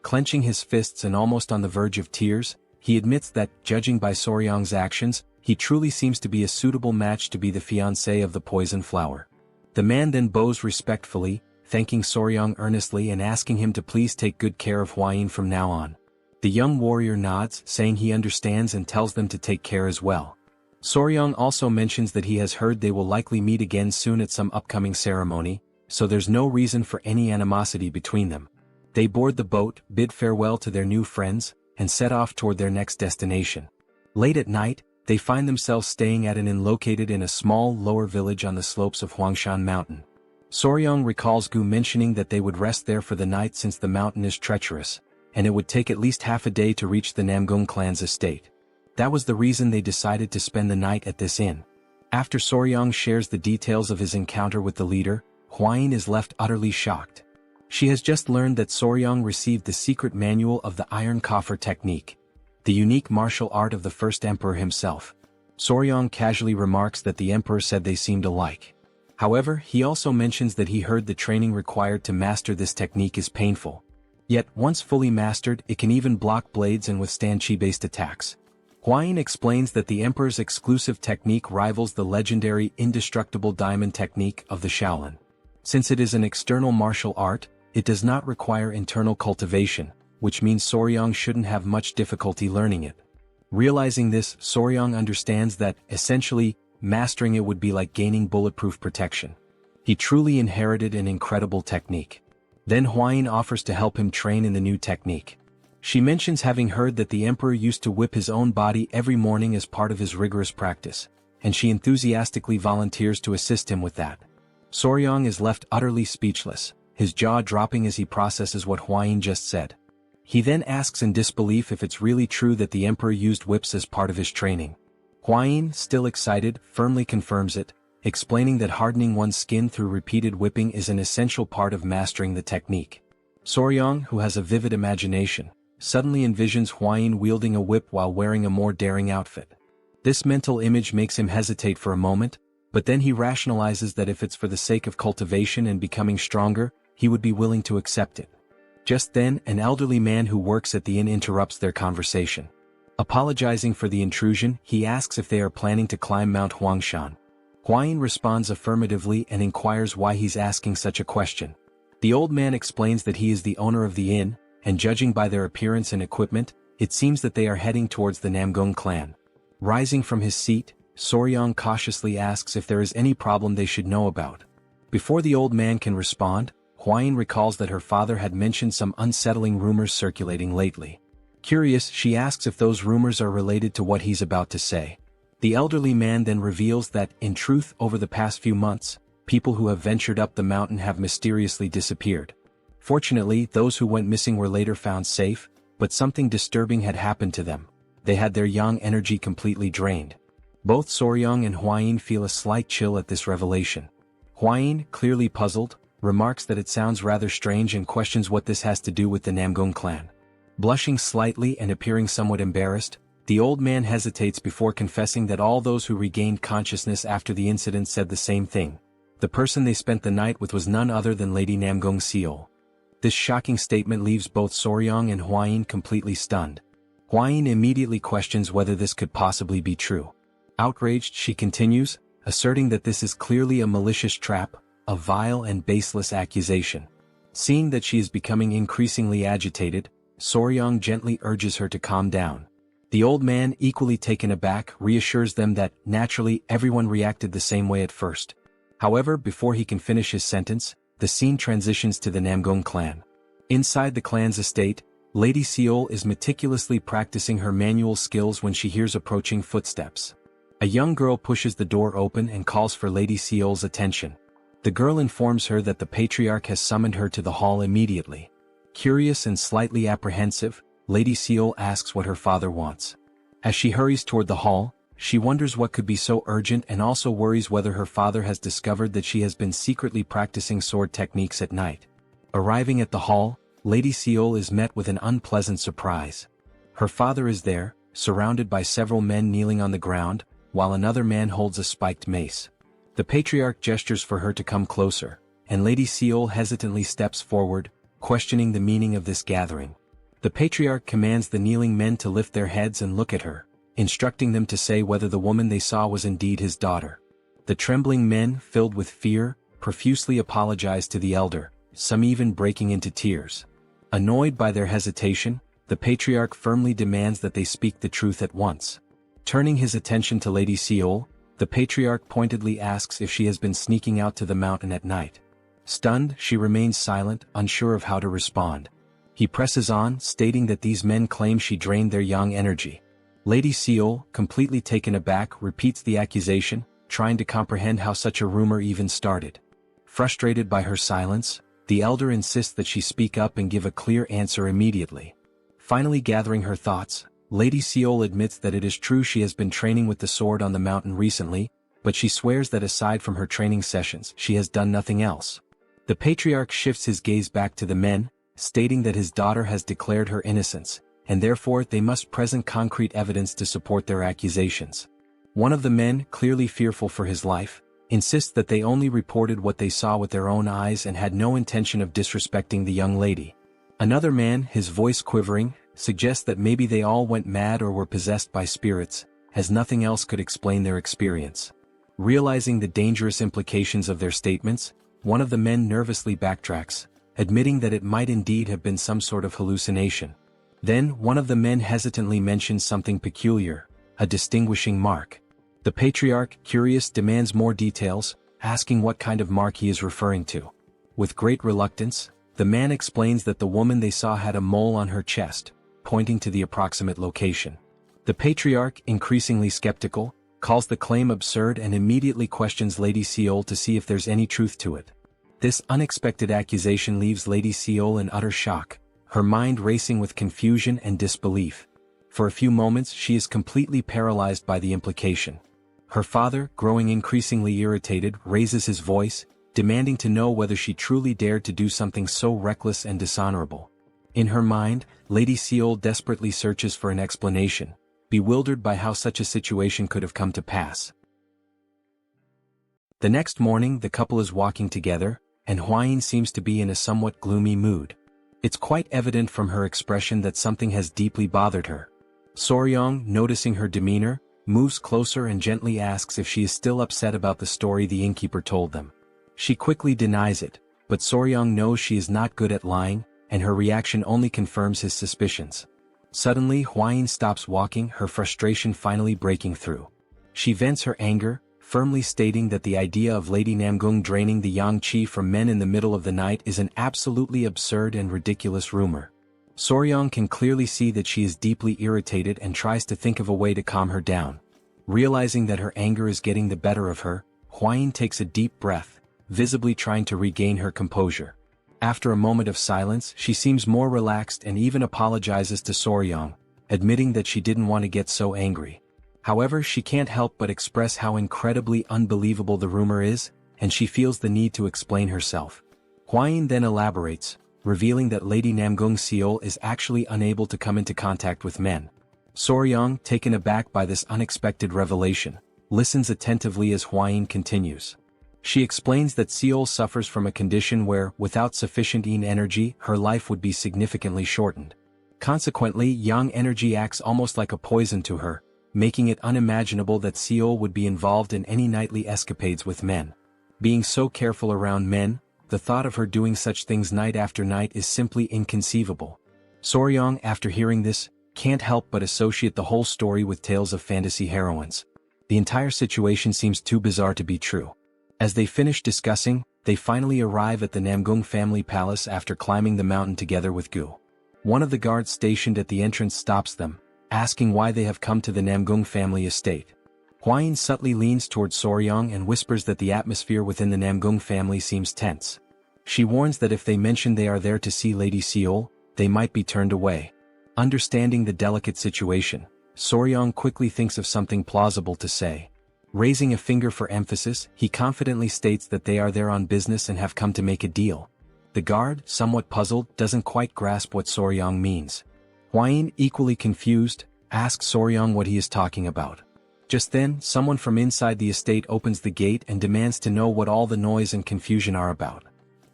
Clenching his fists and almost on the verge of tears, he admits that, judging by Soryang's actions, he truly seems to be a suitable match to be the fiancé of the poison flower. The man then bows respectfully, thanking Soryang earnestly and asking him to please take good care of Huayin from now on. The young warrior nods, saying he understands and tells them to take care as well. Soryang also mentions that he has heard they will likely meet again soon at some upcoming ceremony, so there's no reason for any animosity between them. They board the boat, bid farewell to their new friends, and set off toward their next destination. Late at night, they find themselves staying at an inn located in a small lower village on the slopes of Huangshan Mountain. Soryang recalls Gu mentioning that they would rest there for the night since the mountain is treacherous, and it would take at least half a day to reach the Namgung clan's estate. That was the reason they decided to spend the night at this inn. After Soryang shares the details of his encounter with the leader, Huayin is left utterly shocked. She has just learned that Soryang received the secret manual of the Iron Coffer technique, the unique martial art of the first emperor himself. Soryang casually remarks that the emperor said they seemed alike. However, he also mentions that he heard the training required to master this technique is painful. Yet, once fully mastered, it can even block blades and withstand chi-based attacks. Huayin explains that the emperor's exclusive technique rivals the legendary indestructible diamond technique of the Shaolin. Since it is an external martial art, it does not require internal cultivation, which means Soryang shouldn't have much difficulty learning it. Realizing this, Soryang understands that, essentially, mastering it would be like gaining bulletproof protection. He truly inherited an incredible technique. Then Huayin offers to help him train in the new technique. She mentions having heard that the emperor used to whip his own body every morning as part of his rigorous practice, and she enthusiastically volunteers to assist him with that. Soryang is left utterly speechless, his jaw dropping as he processes what Huayin just said. He then asks in disbelief if it's really true that the emperor used whips as part of his training. Huayin, still excited, firmly confirms it, explaining that hardening one's skin through repeated whipping is an essential part of mastering the technique. Soryang, who has a vivid imagination, suddenly envisions Huayin wielding a whip while wearing a more daring outfit. This mental image makes him hesitate for a moment, but then he rationalizes that if it's for the sake of cultivation and becoming stronger, he would be willing to accept it. Just then, an elderly man who works at the inn interrupts their conversation. Apologizing for the intrusion, he asks if they are planning to climb Mount Huangshan. Huayin responds affirmatively and inquires why he's asking such a question. The old man explains that he is the owner of the inn, and judging by their appearance and equipment, it seems that they are heading towards the Namgung clan. Rising from his seat, Soryong cautiously asks if there is any problem they should know about. Before the old man can respond, Huayin recalls that her father had mentioned some unsettling rumors circulating lately. Curious, she asks if those rumors are related to what he's about to say. The elderly man then reveals that, in truth, over the past few months, people who have ventured up the mountain have mysteriously disappeared. Fortunately, those who went missing were later found safe, but something disturbing had happened to them. They had their yang energy completely drained. Both Soryong and Huayin feel a slight chill at this revelation. Huayin, clearly puzzled, remarks that it sounds rather strange and questions what this has to do with the Namgung clan. Blushing slightly and appearing somewhat embarrassed, the old man hesitates before confessing that all those who regained consciousness after the incident said the same thing. The person they spent the night with was none other than Lady Namgung Seol. This shocking statement leaves both Soryong and Huayin completely stunned. Huayin immediately questions whether this could possibly be true. Outraged, she continues, asserting that this is clearly a malicious trap, a vile and baseless accusation. Seeing that she is becoming increasingly agitated, Soryong gently urges her to calm down. The old man, equally taken aback, reassures them that, naturally, everyone reacted the same way at first. However, before he can finish his sentence, the scene transitions to the Namgung clan. Inside the clan's estate, Lady Seol is meticulously practicing her manual skills when she hears approaching footsteps. A young girl pushes the door open and calls for Lady Seol's attention. The girl informs her that the patriarch has summoned her to the hall immediately. Curious and slightly apprehensive, Lady Seol asks what her father wants. As she hurries toward the hall, she wonders what could be so urgent and also worries whether her father has discovered that she has been secretly practicing sword techniques at night. Arriving at the hall, Lady Seol is met with an unpleasant surprise. Her father is there, surrounded by several men kneeling on the ground, while another man holds a spiked mace. The patriarch gestures for her to come closer, and Lady Seol hesitantly steps forward, questioning the meaning of this gathering. The patriarch commands the kneeling men to lift their heads and look at her, instructing them to say whether the woman they saw was indeed his daughter. The trembling men, filled with fear, profusely apologize to the elder, some even breaking into tears. Annoyed by their hesitation, the patriarch firmly demands that they speak the truth at once. Turning his attention to Lady Seol, the patriarch pointedly asks if she has been sneaking out to the mountain at night. Stunned, she remains silent, unsure of how to respond. He presses on, stating that these men claim she drained their yang energy. Lady Seol, completely taken aback, repeats the accusation, trying to comprehend how such a rumor even started. Frustrated by her silence, the elder insists that she speak up and give a clear answer immediately. Finally gathering her thoughts, Lady Seol admits that it is true she has been training with the sword on the mountain recently, but she swears that aside from her training sessions, she has done nothing else. The patriarch shifts his gaze back to the men, stating that his daughter has declared her innocence, and therefore they must present concrete evidence to support their accusations. One of the men, clearly fearful for his life, insists that they only reported what they saw with their own eyes and had no intention of disrespecting the young lady. Another man, his voice quivering, suggests that maybe they all went mad or were possessed by spirits, as nothing else could explain their experience. Realizing the dangerous implications of their statements, one of the men nervously backtracks, admitting that it might indeed have been some sort of hallucination. Then, one of the men hesitantly mentions something peculiar, a distinguishing mark. The patriarch, curious, demands more details, asking what kind of mark he is referring to. With great reluctance, the man explains that the woman they saw had a mole on her chest, pointing to the approximate location. The patriarch, increasingly skeptical, calls the claim absurd and immediately questions Lady Seol to see if there's any truth to it. This unexpected accusation leaves Lady Seol in utter shock, her mind racing with confusion and disbelief. For a few moments she is completely paralyzed by the implication. Her father, growing increasingly irritated, raises his voice, demanding to know whether she truly dared to do something so reckless and dishonorable. In her mind, Lady Seol desperately searches for an explanation, bewildered by how such a situation could have come to pass. The next morning the couple is walking together, and Huayin seems to be in a somewhat gloomy mood. It's quite evident from her expression that something has deeply bothered her. Soryong, noticing her demeanor, moves closer and gently asks if she is still upset about the story the innkeeper told them. She quickly denies it, but Soryong knows she is not good at lying, and her reaction only confirms his suspicions. Suddenly Hwain stops walking, her frustration finally breaking through. She vents her anger, firmly stating that the idea of Lady Namgung draining the yang qi from men in the middle of the night is an absolutely absurd and ridiculous rumor. Soryong can clearly see that she is deeply irritated and tries to think of a way to calm her down. Realizing that her anger is getting the better of her, Hwain takes a deep breath, visibly trying to regain her composure. After a moment of silence, she seems more relaxed and even apologizes to Soryong, admitting that she didn't want to get so angry. However, she can't help but express how incredibly unbelievable the rumor is, and she feels the need to explain herself. Hwain then elaborates, revealing that Lady Namgung Seol is actually unable to come into contact with men. Soryong, taken aback by this unexpected revelation, listens attentively as Hwain continues. She explains that Seol suffers from a condition where, without sufficient yin energy, her life would be significantly shortened. Consequently, yang energy acts almost like a poison to her, making it unimaginable that Seol would be involved in any nightly escapades with men. Being so careful around men, the thought of her doing such things night after night is simply inconceivable. Soryong, after hearing this, can't help but associate the whole story with tales of fantasy heroines. The entire situation seems too bizarre to be true. As they finish discussing, they finally arrive at the Namgung family palace after climbing the mountain together with Gu. One of the guards stationed at the entrance stops them, asking why they have come to the Namgung family estate. Hwain subtly leans towards Soryong and whispers that the atmosphere within the Namgung family seems tense. She warns that if they mention they are there to see Lady Seol, they might be turned away. Understanding the delicate situation, Soryong quickly thinks of something plausible to say. Raising a finger for emphasis, he confidently states that they are there on business and have come to make a deal. The guard, somewhat puzzled, doesn't quite grasp what Soryong means. Hwain, equally confused, asks Soryong what he is talking about. Just then, someone from inside the estate opens the gate and demands to know what all the noise and confusion are about.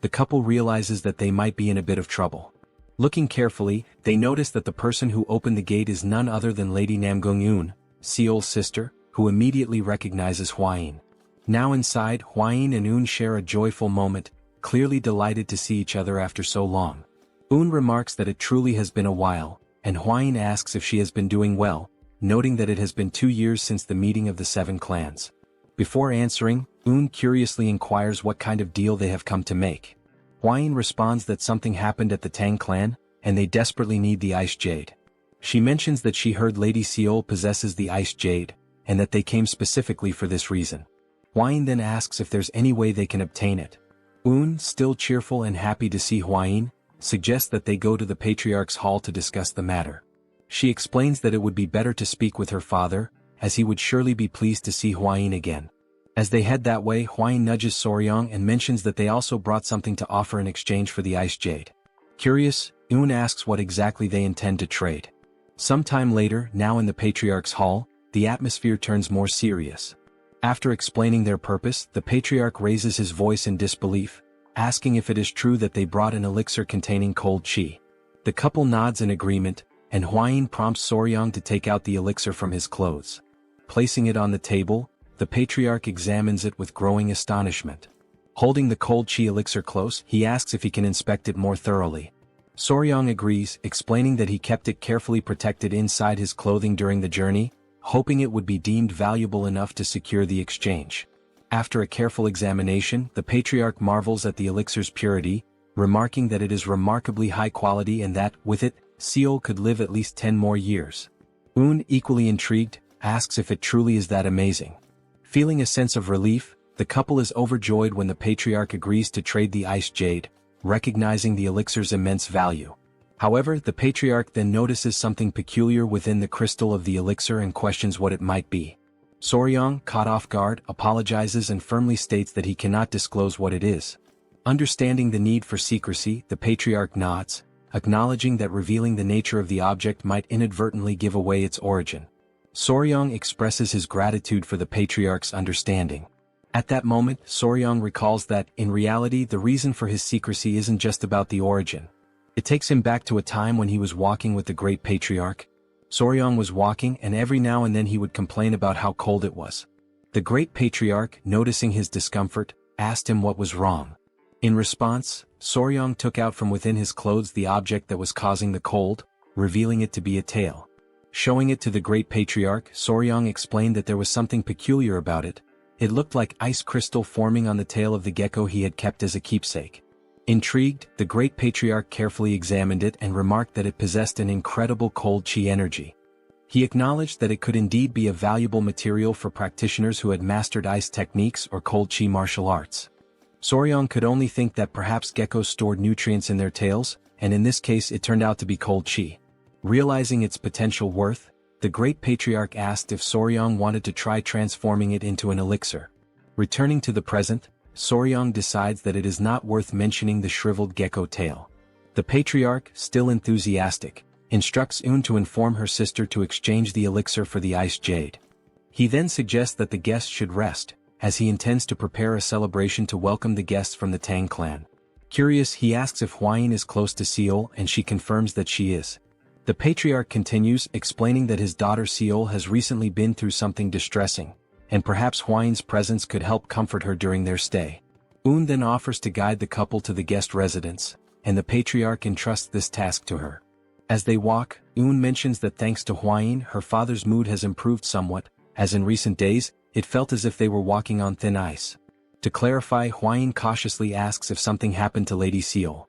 The couple realizes that they might be in a bit of trouble. Looking carefully, they notice that the person who opened the gate is none other than Lady Namgung Eun, Seol's sister, who immediately recognizes Hwain. Now inside, Hwain and Eun share a joyful moment, clearly delighted to see each other after so long. Eun remarks that it truly has been a while, and Hwain asks if she has been doing well, noting that it has been 2 years since the meeting of the 7 clans. Before answering, Eun curiously inquires what kind of deal they have come to make. Hwain responds that something happened at the Tang clan, and they desperately need the Ice Jade. She mentions that she heard Lady Seol possesses the Ice Jade, and that they came specifically for this reason. Hwain then asks if there's any way they can obtain it. Eun, still cheerful and happy to see Hwain, suggests that they go to the Patriarch's hall to discuss the matter. She explains that it would be better to speak with her father, as he would surely be pleased to see Hwain again. As they head that way, Hwain nudges Soryong and mentions that they also brought something to offer in exchange for the Ice Jade. Curious, Eun asks what exactly they intend to trade. Sometime later, now in the Patriarch's hall, the atmosphere turns more serious. After explaining their purpose, the Patriarch raises his voice in disbelief, asking if it is true that they brought an elixir containing cold qi. The couple nods in agreement, and Hwain prompts Soryong to take out the elixir from his clothes. Placing it on the table, the Patriarch examines it with growing astonishment. Holding the cold qi elixir close, he asks if he can inspect it more thoroughly. Soryong agrees, explaining that he kept it carefully protected inside his clothing during the journey, hoping it would be deemed valuable enough to secure the exchange. After a careful examination, the Patriarch marvels at the elixir's purity, remarking that it is remarkably high quality and that, with it, Seol could live at least 10 more years. Eun, equally intrigued, asks if it truly is that amazing. Feeling a sense of relief, the couple is overjoyed when the Patriarch agrees to trade the Ice Jade, recognizing the elixir's immense value. However, the Patriarch then notices something peculiar within the crystal of the elixir and questions what it might be. Soryong, caught off guard, apologizes and firmly states that he cannot disclose what it is. Understanding the need for secrecy, the Patriarch nods, acknowledging that revealing the nature of the object might inadvertently give away its origin. Soryong expresses his gratitude for the Patriarch's understanding. At that moment, Soryong recalls that, in reality, the reason for his secrecy isn't just about the origin. It takes him back to a time when he was walking with the Great Patriarch. Soryong was walking and every now and then he would complain about how cold it was. The great patriarch, noticing his discomfort, asked him what was wrong. In response, Soryong took out from within his clothes the object that was causing the cold, revealing it to be a tail. Showing it to the great patriarch, Soryong explained that there was something peculiar about it. It looked like ice crystal forming on the tail of the gecko he had kept as a keepsake. Intrigued, the great patriarch carefully examined it and remarked that it possessed an incredible cold chi energy. He acknowledged that it could indeed be a valuable material for practitioners who had mastered ice techniques or cold chi martial arts. Soryong could only think that perhaps geckos stored nutrients in their tails, and in this case it turned out to be cold chi. Realizing its potential worth, the great patriarch asked if Soryong wanted to try transforming it into an elixir. Returning to the present, Soryong decides that it is not worth mentioning the shriveled gecko tail. The patriarch, still enthusiastic, instructs Un to inform her sister to exchange the elixir for the ice jade. He then suggests that the guests should rest, as he intends to prepare a celebration to welcome the guests from the Tang clan. Curious, he asks if Hwayin is close to Seol and she confirms that she is. The patriarch continues, explaining that his daughter Seol has recently been through something distressing, and perhaps Hwayin's presence could help comfort her during their stay. Un then offers to guide the couple to the guest residence, and the patriarch entrusts this task to her. As they walk, Un mentions that thanks to Hwayin, her father's mood has improved somewhat, as in recent days, it felt as if they were walking on thin ice. To clarify, Hwayin cautiously asks if something happened to Lady Seol.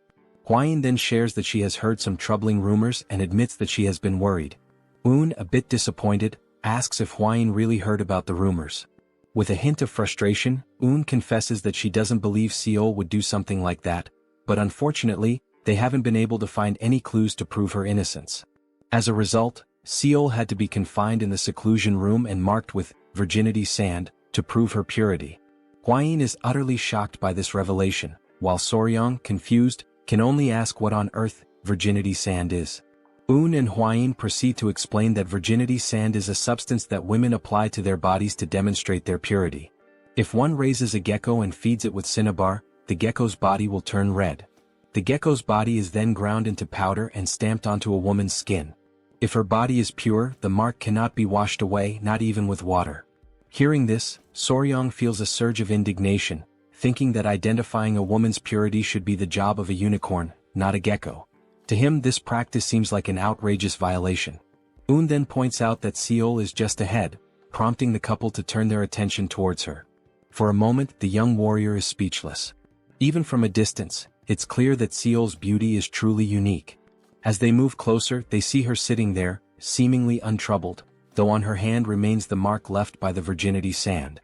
Hwayin then shares that she has heard some troubling rumors and admits that she has been worried. Un, a bit disappointed, asks if Hwayin really heard about the rumors. With a hint of frustration, Un confesses that she doesn't believe Seol would do something like that, but unfortunately, they haven't been able to find any clues to prove her innocence. As a result, Seol had to be confined in the seclusion room and marked with virginity sand to prove her purity. Hwayin is utterly shocked by this revelation, while Soryong, confused, can only ask what on earth virginity sand is. Un and Hwayin proceed to explain that virginity sand is a substance that women apply to their bodies to demonstrate their purity. If one raises a gecko and feeds it with cinnabar, the gecko's body will turn red. The gecko's body is then ground into powder and stamped onto a woman's skin. If her body is pure, the mark cannot be washed away, not even with water. Hearing this, Soryong feels a surge of indignation, thinking that identifying a woman's purity should be the job of a unicorn, not a gecko. To him, this practice seems like an outrageous violation. Un then points out that Seol is just ahead, prompting the couple to turn their attention towards her. For a moment, the young warrior is speechless. Even from a distance, it's clear that Seol's beauty is truly unique. As they move closer, they see her sitting there, seemingly untroubled, though on her hand remains the mark left by the virginity sand.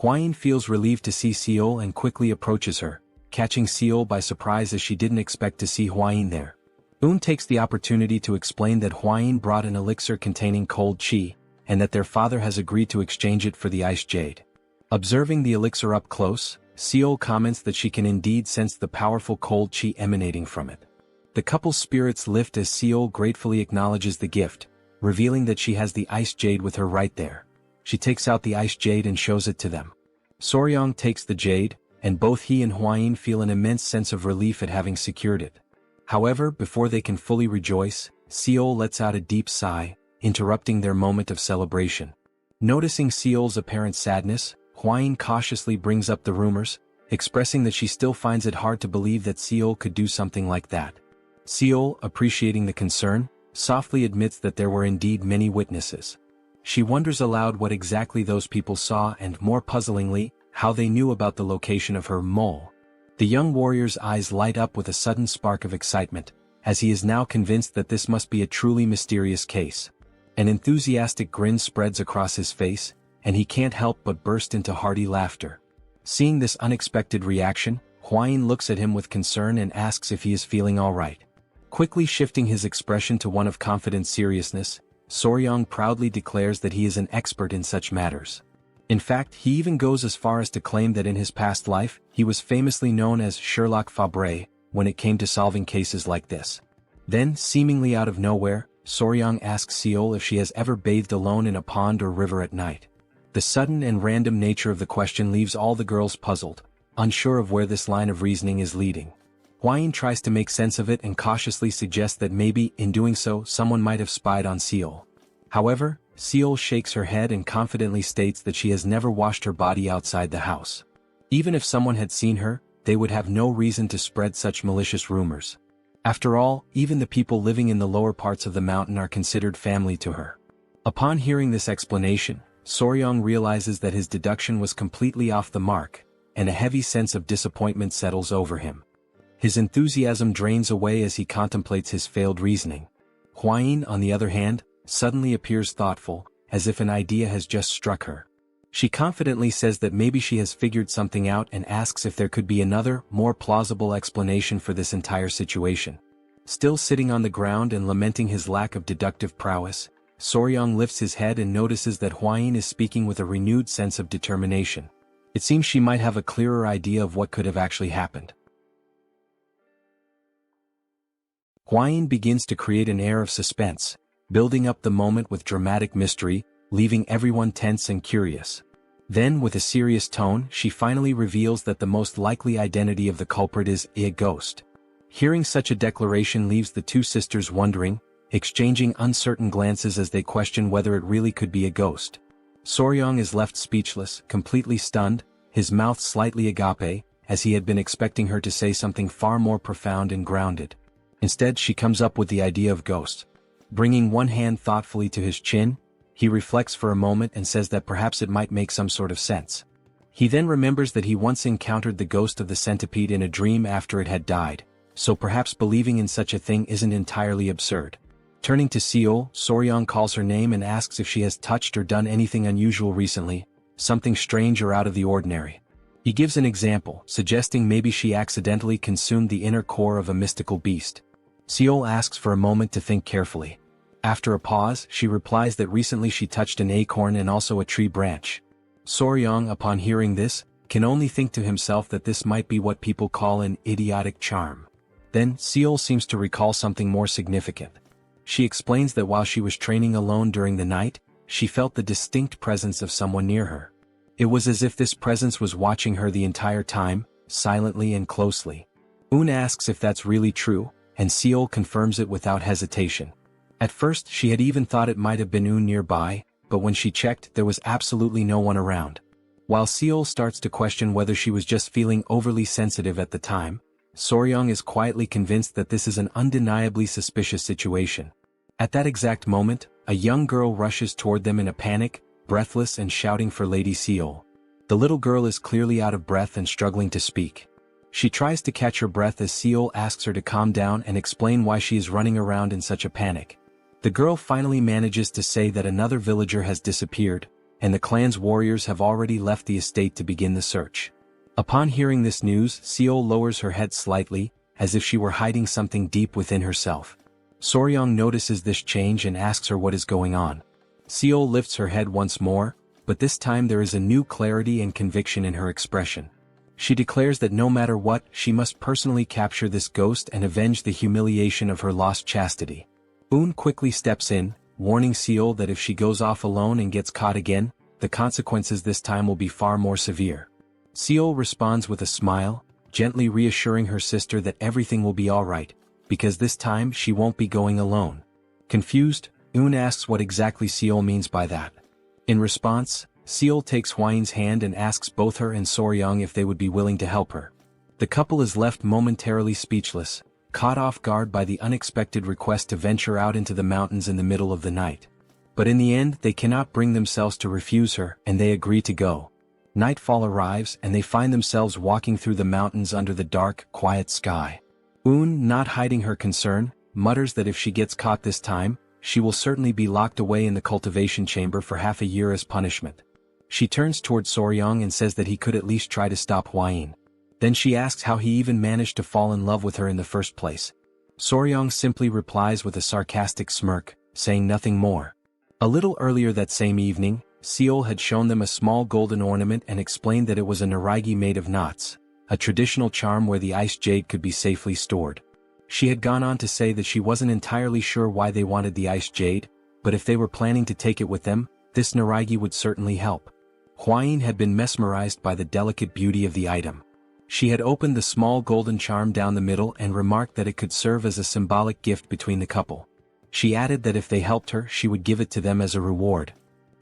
Hwayin feels relieved to see Seol and quickly approaches her, catching Seol by surprise as she didn't expect to see Hwayin there. Un takes the opportunity to explain that Hwayin brought an elixir containing cold chi, and that their father has agreed to exchange it for the ice jade. Observing the elixir up close, Seol comments that she can indeed sense the powerful cold chi emanating from it. The couple's spirits lift as Seol gratefully acknowledges the gift, revealing that she has the ice jade with her right there. She takes out the ice jade and shows it to them. Soryong takes the jade, and both he and Hwayin feel an immense sense of relief at having secured it. However, before they can fully rejoice, Seol lets out a deep sigh, interrupting their moment of celebration. Noticing Seol's apparent sadness, Hwayin cautiously brings up the rumors, expressing that she still finds it hard to believe that Seol could do something like that. Seol, appreciating the concern, softly admits that there were indeed many witnesses. She wonders aloud what exactly those people saw and, more puzzlingly, how they knew about the location of her mole. The young warrior's eyes light up with a sudden spark of excitement, as he is now convinced that this must be a truly mysterious case. An enthusiastic grin spreads across his face, and he can't help but burst into hearty laughter. Seeing this unexpected reaction, Hwayin looks at him with concern and asks if he is feeling all right. Quickly shifting his expression to one of confident seriousness, Soryong proudly declares that he is an expert in such matters. In fact, he even goes as far as to claim that in his past life, he was famously known as Sherlock Fabre when it came to solving cases like this. Then, seemingly out of nowhere, Soryong asks Seol if she has ever bathed alone in a pond or river at night. The sudden and random nature of the question leaves all the girls puzzled, unsure of where this line of reasoning is leading. Hwayin tries to make sense of it and cautiously suggests that maybe, in doing so, someone might have spied on Seol. However, Seol shakes her head and confidently states that she has never washed her body outside the house. Even if someone had seen her, they would have no reason to spread such malicious rumors. After all, even the people living in the lower parts of the mountain are considered family to her. Upon hearing this explanation, Soryong realizes that his deduction was completely off the mark, and a heavy sense of disappointment settles over him. His enthusiasm drains away as he contemplates his failed reasoning. Hwayin, on the other hand, suddenly appears thoughtful, as if an idea has just struck her. She confidently says that maybe she has figured something out and asks if there could be another, more plausible explanation for this entire situation. Still sitting on the ground and lamenting his lack of deductive prowess, Soryong lifts his head and notices that Hwayin is speaking with a renewed sense of determination. It seems she might have a clearer idea of what could have actually happened. Hwayin begins to create an air of suspense, building up the moment with dramatic mystery, leaving everyone tense and curious. Then, with a serious tone, she finally reveals that the most likely identity of the culprit is a ghost. Hearing such a declaration leaves the two sisters wondering, exchanging uncertain glances as they question whether it really could be a ghost. Soryong is left speechless, completely stunned, his mouth slightly agape, as he had been expecting her to say something far more profound and grounded. Instead, she comes up with the idea of ghost. Bringing one hand thoughtfully to his chin, he reflects for a moment and says that perhaps it might make some sort of sense. He then remembers that he once encountered the ghost of the centipede in a dream after it had died, so perhaps believing in such a thing isn't entirely absurd. Turning to Seol, Soryong calls her name and asks if she has touched or done anything unusual recently, something strange or out of the ordinary. He gives an example, suggesting maybe she accidentally consumed the inner core of a mystical beast. Seol asks for a moment to think carefully. After a pause, she replies that recently she touched an acorn and also a tree branch. Soryong, upon hearing this, can only think to himself that this might be what people call an idiotic charm. Then, Seol seems to recall something more significant. She explains that while she was training alone during the night, she felt the distinct presence of someone near her. It was as if this presence was watching her the entire time, silently and closely. Un asks if that's really true, and Seol confirms it without hesitation. At first she had even thought it might have been Un nearby, but when she checked there was absolutely no one around. While Seol starts to question whether she was just feeling overly sensitive at the time, Soryong is quietly convinced that this is an undeniably suspicious situation. At that exact moment, a young girl rushes toward them in a panic, breathless and shouting for Lady Seol. The little girl is clearly out of breath and struggling to speak. She tries to catch her breath as Seol asks her to calm down and explain why she is running around in such a panic. The girl finally manages to say that another villager has disappeared, and the clan's warriors have already left the estate to begin the search. Upon hearing this news, Seol lowers her head slightly, as if she were hiding something deep within herself. Soryong notices this change and asks her what is going on. Seol lifts her head once more, but this time there is a new clarity and conviction in her expression. She declares that no matter what, she must personally capture this ghost and avenge the humiliation of her lost chastity. Un quickly steps in, warning Seol that if she goes off alone and gets caught again, the consequences this time will be far more severe. Seol responds with a smile, gently reassuring her sister that everything will be alright, because this time she won't be going alone. Confused, Un asks what exactly Seol means by that. In response, Seol takes Hwayin's hand and asks both her and Soryong if they would be willing to help her. The couple is left momentarily speechless, caught off guard by the unexpected request to venture out into the mountains in the middle of the night. But in the end they cannot bring themselves to refuse her, and they agree to go. Nightfall arrives and they find themselves walking through the mountains under the dark, quiet sky. Un, not hiding her concern, mutters that if she gets caught this time, she will certainly be locked away in the cultivation chamber for half a year as punishment. She turns toward Soryong and says that he could at least try to stop Hwayin. Then she asks how he even managed to fall in love with her in the first place. Soryong simply replies with a sarcastic smirk, saying nothing more. A little earlier that same evening, Seol had shown them a small golden ornament and explained that it was a naragi made of knots, a traditional charm where the ice jade could be safely stored. She had gone on to say that she wasn't entirely sure why they wanted the ice jade, but if they were planning to take it with them, this naragi would certainly help. Hwayin had been mesmerized by the delicate beauty of the item. She had opened the small golden charm down the middle and remarked that it could serve as a symbolic gift between the couple. She added that if they helped her she would give it to them as a reward.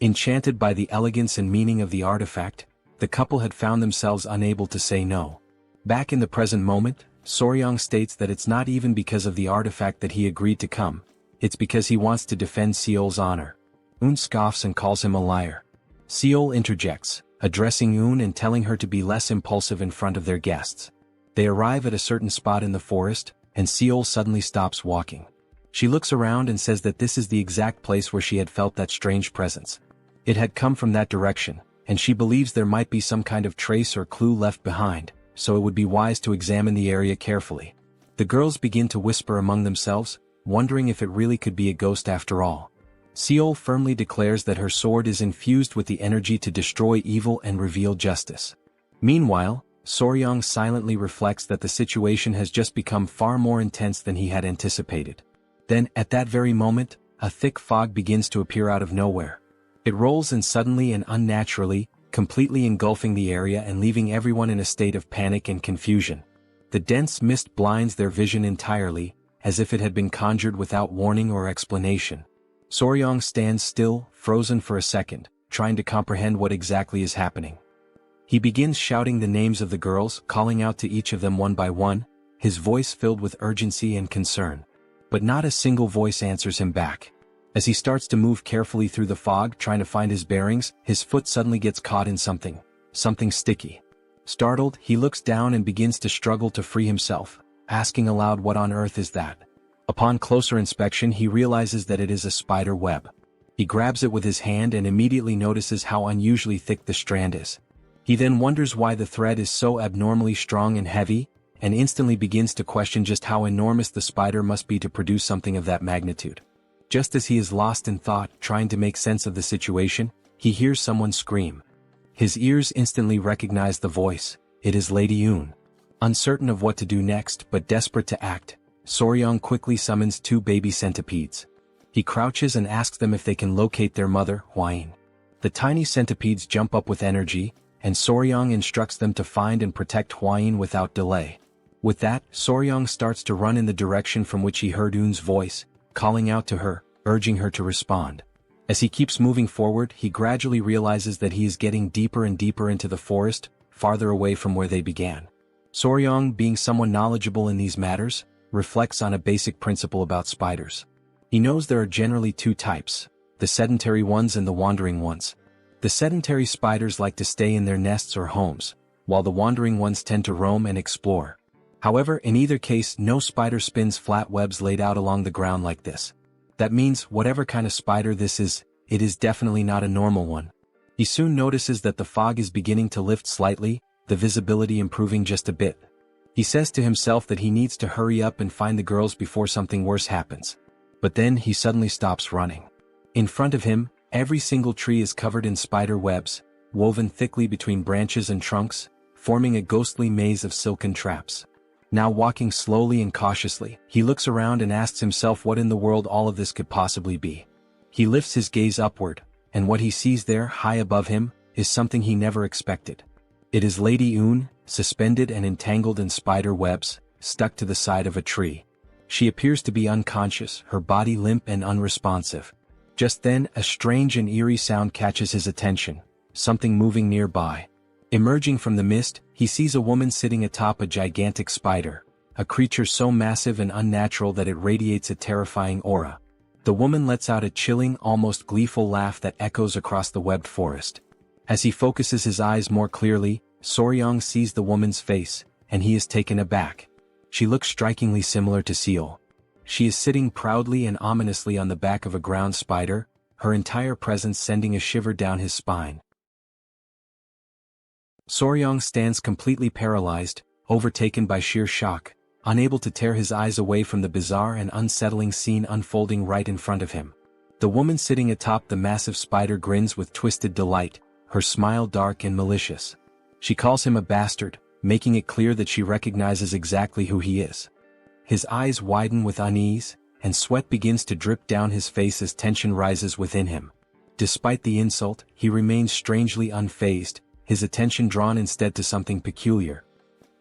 Enchanted by the elegance and meaning of the artifact, the couple had found themselves unable to say no. Back in the present moment, Soryang states that it's not even because of the artifact that he agreed to come, it's because he wants to defend Seol's honor. Eun scoffs and calls him a liar. Seol interjects, addressing Eun and telling her to be less impulsive in front of their guests. They arrive at a certain spot in the forest, and Seol suddenly stops walking. She looks around and says that this is the exact place where she had felt that strange presence. It had come from that direction, and she believes there might be some kind of trace or clue left behind, so it would be wise to examine the area carefully. The girls begin to whisper among themselves, wondering if it really could be a ghost after all. Seol firmly declares that her sword is infused with the energy to destroy evil and reveal justice. Meanwhile, Soryang silently reflects that the situation has just become far more intense than he had anticipated. Then, at that very moment, a thick fog begins to appear out of nowhere. It rolls in suddenly and unnaturally, completely engulfing the area and leaving everyone in a state of panic and confusion. The dense mist blinds their vision entirely, as if it had been conjured without warning or explanation. Soryang stands still, frozen for a second, trying to comprehend what exactly is happening. He begins shouting the names of the girls, calling out to each of them one by one, his voice filled with urgency and concern. But not a single voice answers him back. As he starts to move carefully through the fog trying to find his bearings, his foot suddenly gets caught in something sticky. Startled, he looks down and begins to struggle to free himself, asking aloud what on earth is that. Upon closer inspection he realizes that it is a spider web. He grabs it with his hand and immediately notices how unusually thick the strand is. He then wonders why the thread is so abnormally strong and heavy, and instantly begins to question just how enormous the spider must be to produce something of that magnitude. Just as he is lost in thought, trying to make sense of the situation, he hears someone scream. His ears instantly recognize the voice. It is Lady Eun. Uncertain of what to do next but desperate to act, Soryang quickly summons 2 baby centipedes. He crouches and asks them if they can locate their mother, Hwain. The tiny centipedes jump up with energy, and Soryang instructs them to find and protect Hwain without delay. With that, Soryang starts to run in the direction from which he heard Eun's voice, calling out to her, urging her to respond. As he keeps moving forward, he gradually realizes that he is getting deeper and deeper into the forest, farther away from where they began. Soryang, being someone knowledgeable in these matters, reflects on a basic principle about spiders. He knows there are generally 2 types, the sedentary ones and the wandering ones. The sedentary spiders like to stay in their nests or homes, while the wandering ones tend to roam and explore. However, in either case, no spider spins flat webs laid out along the ground like this. That means, whatever kind of spider this is, it is definitely not a normal one. He soon notices that the fog is beginning to lift slightly, the visibility improving just a bit. He says to himself that he needs to hurry up and find the girls before something worse happens. But then he suddenly stops running. In front of him, every single tree is covered in spider webs, woven thickly between branches and trunks, forming a ghostly maze of silken traps. Now walking slowly and cautiously, he looks around and asks himself what in the world all of this could possibly be. He lifts his gaze upward, and what he sees there, high above him, is something he never expected. It is Lady Eun, suspended and entangled in spider webs, stuck to the side of a tree. She appears to be unconscious, her body limp and unresponsive. Just then, a strange and eerie sound catches his attention, something moving nearby. Emerging from the mist, he sees a woman sitting atop a gigantic spider, a creature so massive and unnatural that it radiates a terrifying aura. The woman lets out a chilling, almost gleeful laugh that echoes across the webbed forest. As he focuses his eyes more clearly, Soryang sees the woman's face, and he is taken aback. She looks strikingly similar to Seol. She is sitting proudly and ominously on the back of a ground spider, her entire presence sending a shiver down his spine. Soryang stands completely paralyzed, overtaken by sheer shock, unable to tear his eyes away from the bizarre and unsettling scene unfolding right in front of him. The woman sitting atop the massive spider grins with twisted delight, her smile dark and malicious. She calls him a bastard, making it clear that she recognizes exactly who he is. His eyes widen with unease, and sweat begins to drip down his face as tension rises within him. Despite the insult, he remains strangely unfazed, his attention drawn instead to something peculiar.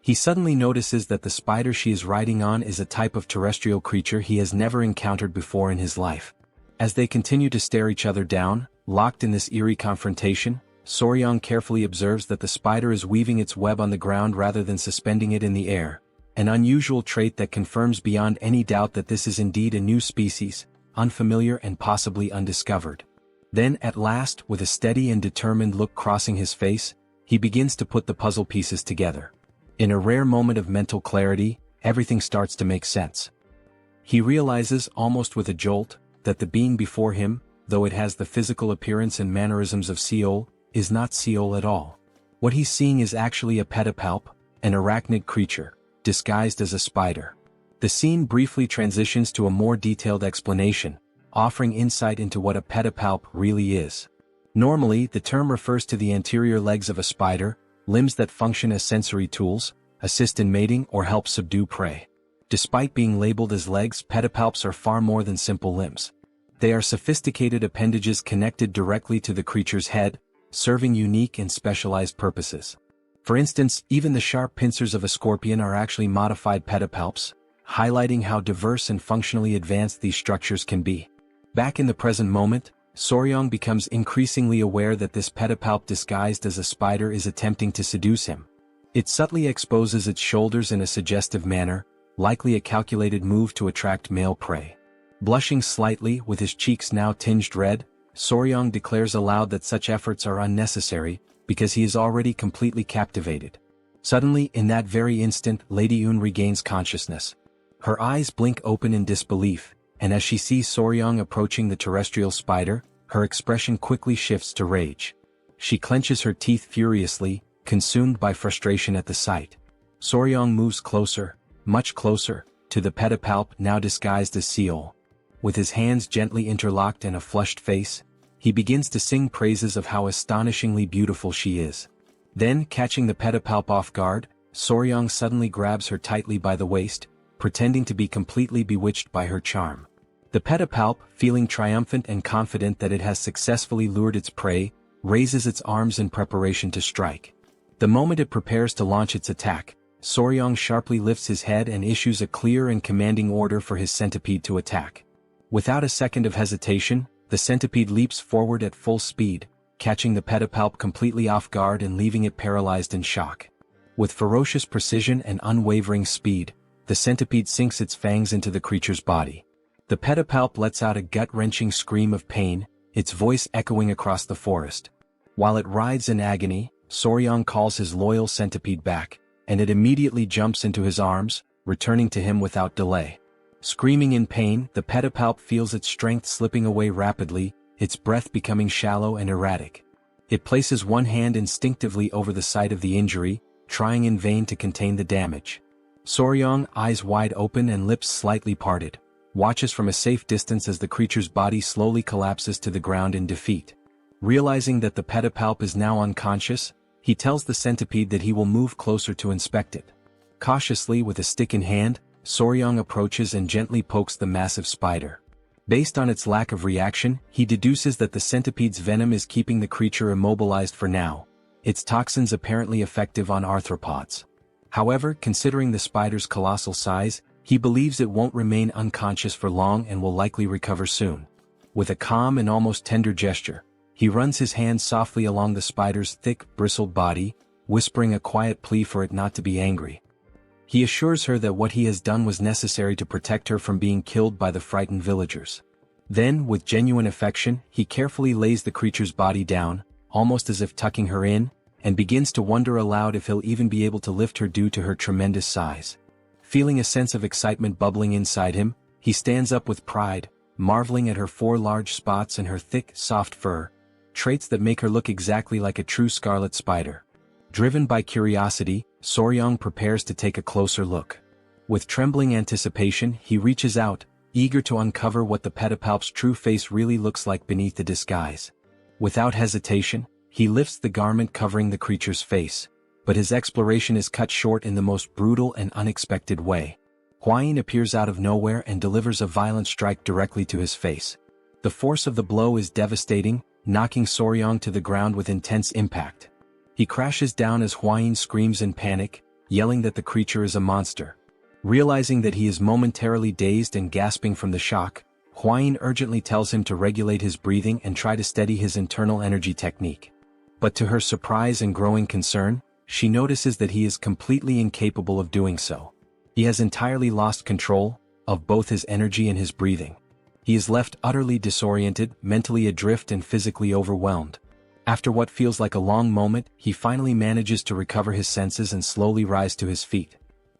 He suddenly notices that the spider she is riding on is a type of terrestrial creature he has never encountered before in his life. As they continue to stare each other down, locked in this eerie confrontation, Soryang carefully observes that the spider is weaving its web on the ground rather than suspending it in the air, an unusual trait that confirms beyond any doubt that this is indeed a new species, unfamiliar and possibly undiscovered. Then, at last, with a steady and determined look crossing his face, he begins to put the puzzle pieces together. In a rare moment of mental clarity, everything starts to make sense. He realizes, almost with a jolt, that the being before him, though it has the physical appearance and mannerisms of Seol, is not Seol at all. What he's seeing is actually a pedipalp, an arachnid creature, disguised as a spider. The scene briefly transitions to a more detailed explanation, offering insight into what a pedipalp really is. Normally, the term refers to the anterior legs of a spider, limbs that function as sensory tools, assist in mating or help subdue prey. Despite being labeled as legs, pedipalps are far more than simple limbs. They are sophisticated appendages connected directly to the creature's head, serving unique and specialized purposes. For instance, even the sharp pincers of a scorpion are actually modified pedipalps, highlighting how diverse and functionally advanced these structures can be. Back in the present moment, Soryang becomes increasingly aware that this pedipalp disguised as a spider is attempting to seduce him. It subtly exposes its shoulders in a suggestive manner, likely a calculated move to attract male prey. Blushing slightly, with his cheeks now tinged red, Soryang declares aloud that such efforts are unnecessary, because he is already completely captivated. Suddenly, in that very instant, Lady Yun regains consciousness. Her eyes blink open in disbelief, and as she sees Soryang approaching the terrestrial spider, her expression quickly shifts to rage. She clenches her teeth furiously, consumed by frustration at the sight. Soryang moves closer, much closer, to the pedipalp now disguised as Seol. With his hands gently interlocked and a flushed face, he begins to sing praises of how astonishingly beautiful she is. Then, catching the pedipalp off guard, Soryang suddenly grabs her tightly by the waist, pretending to be completely bewitched by her charm. The pedipalp, feeling triumphant and confident that it has successfully lured its prey, raises its arms in preparation to strike. The moment it prepares to launch its attack, Soryang sharply lifts his head and issues a clear and commanding order for his centipede to attack. Without a second of hesitation, the centipede leaps forward at full speed, catching the pedipalp completely off guard and leaving it paralyzed in shock. With ferocious precision and unwavering speed, the centipede sinks its fangs into the creature's body. The pedipalp lets out a gut-wrenching scream of pain, its voice echoing across the forest. While it writhes in agony, Soryang calls his loyal centipede back, and it immediately jumps into his arms, returning to him without delay. Screaming in pain, the pedipalp feels its strength slipping away rapidly, its breath becoming shallow and erratic. It places one hand instinctively over the site of the injury, trying in vain to contain the damage. Soryang, eyes wide open and lips slightly parted, watches from a safe distance as the creature's body slowly collapses to the ground in defeat. Realizing that the pedipalp is now unconscious, he tells the centipede that he will move closer to inspect it. Cautiously, with a stick in hand, Soryang approaches and gently pokes the massive spider. Based on its lack of reaction, he deduces that the centipede's venom is keeping the creature immobilized for now, its toxins apparently effective on arthropods. However, considering the spider's colossal size, he believes it won't remain unconscious for long and will likely recover soon. With a calm and almost tender gesture, he runs his hand softly along the spider's thick, bristled body, whispering a quiet plea for it not to be angry. He assures her that what he has done was necessary to protect her from being killed by the frightened villagers. Then, with genuine affection, he carefully lays the creature's body down, almost as if tucking her in, and begins to wonder aloud if he'll even be able to lift her due to her tremendous size. Feeling a sense of excitement bubbling inside him, he stands up with pride, marveling at her 4 large spots and her thick, soft fur, traits that make her look exactly like a true scarlet spider. Driven by curiosity, Soryang prepares to take a closer look. With trembling anticipation, he reaches out, eager to uncover what the pedipalp's true face really looks like beneath the disguise. Without hesitation, he lifts the garment covering the creature's face, but his exploration is cut short in the most brutal and unexpected way. Hwayin appears out of nowhere and delivers a violent strike directly to his face. The force of the blow is devastating, knocking Soryang to the ground with intense impact. He crashes down as Hwayin screams in panic, yelling that the creature is a monster. Realizing that he is momentarily dazed and gasping from the shock, Huayin urgently tells him to regulate his breathing and try to steady his internal energy technique. But to her surprise and growing concern, she notices that he is completely incapable of doing so. He has entirely lost control of both his energy and his breathing. He is left utterly disoriented, mentally adrift and physically overwhelmed. After what feels like a long moment, he finally manages to recover his senses and slowly rise to his feet.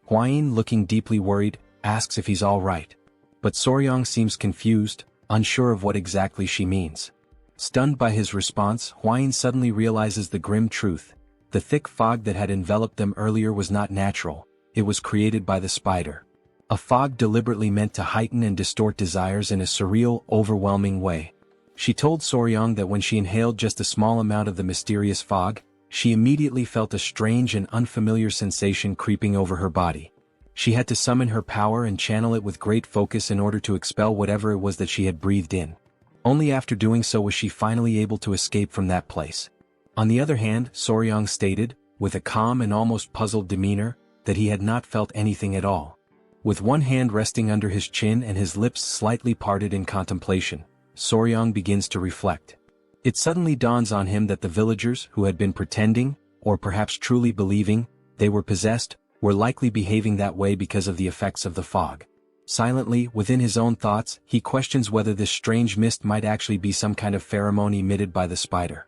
Huayin, looking deeply worried, asks if he's all right. But Soryang seems confused, unsure of what exactly she means. Stunned by his response, Huayin suddenly realizes the grim truth. The thick fog that had enveloped them earlier was not natural, it was created by the spider. A fog deliberately meant to heighten and distort desires in a surreal, overwhelming way. She told Soryang that when she inhaled just a small amount of the mysterious fog, she immediately felt a strange and unfamiliar sensation creeping over her body. She had to summon her power and channel it with great focus in order to expel whatever it was that she had breathed in. Only after doing so was she finally able to escape from that place. On the other hand, Soryang stated, with a calm and almost puzzled demeanor, that he had not felt anything at all. With one hand resting under his chin and his lips slightly parted in contemplation, Soryang begins to reflect. It suddenly dawns on him that the villagers who had been pretending, or perhaps truly believing, they were possessed, were likely behaving that way because of the effects of the fog. Silently, within his own thoughts, he questions whether this strange mist might actually be some kind of pheromone emitted by the spider.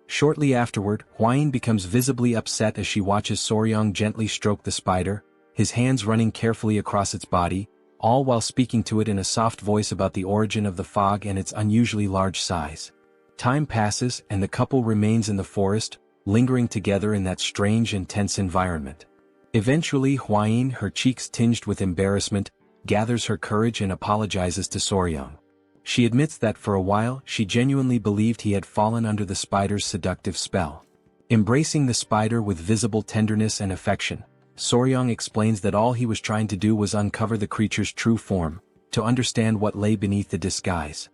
Shortly afterward, Huayin becomes visibly upset as she watches Soryang gently stroke the spider, his hands running carefully across its body, all while speaking to it in a soft voice about the origin of the fog and its unusually large size. Time passes and the couple remains in the forest, lingering together in that strange and tense environment. Eventually Huayin, her cheeks tinged with embarrassment, gathers her courage and apologizes to Soryang. She admits that for a while she genuinely believed he had fallen under the spider's seductive spell. Embracing the spider with visible tenderness and affection, Soryang explains that all he was trying to do was uncover the creature's true form, to understand what lay beneath the disguise.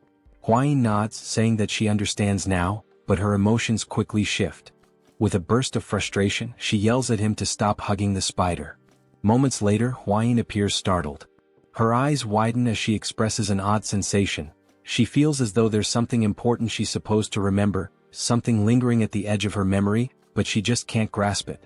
Huayin nods, saying that she understands now, but her emotions quickly shift. With a burst of frustration, she yells at him to stop hugging the spider. Moments later, Huayin appears startled. Her eyes widen as she expresses an odd sensation. She feels as though there's something important she's supposed to remember, something lingering at the edge of her memory, but she just can't grasp it.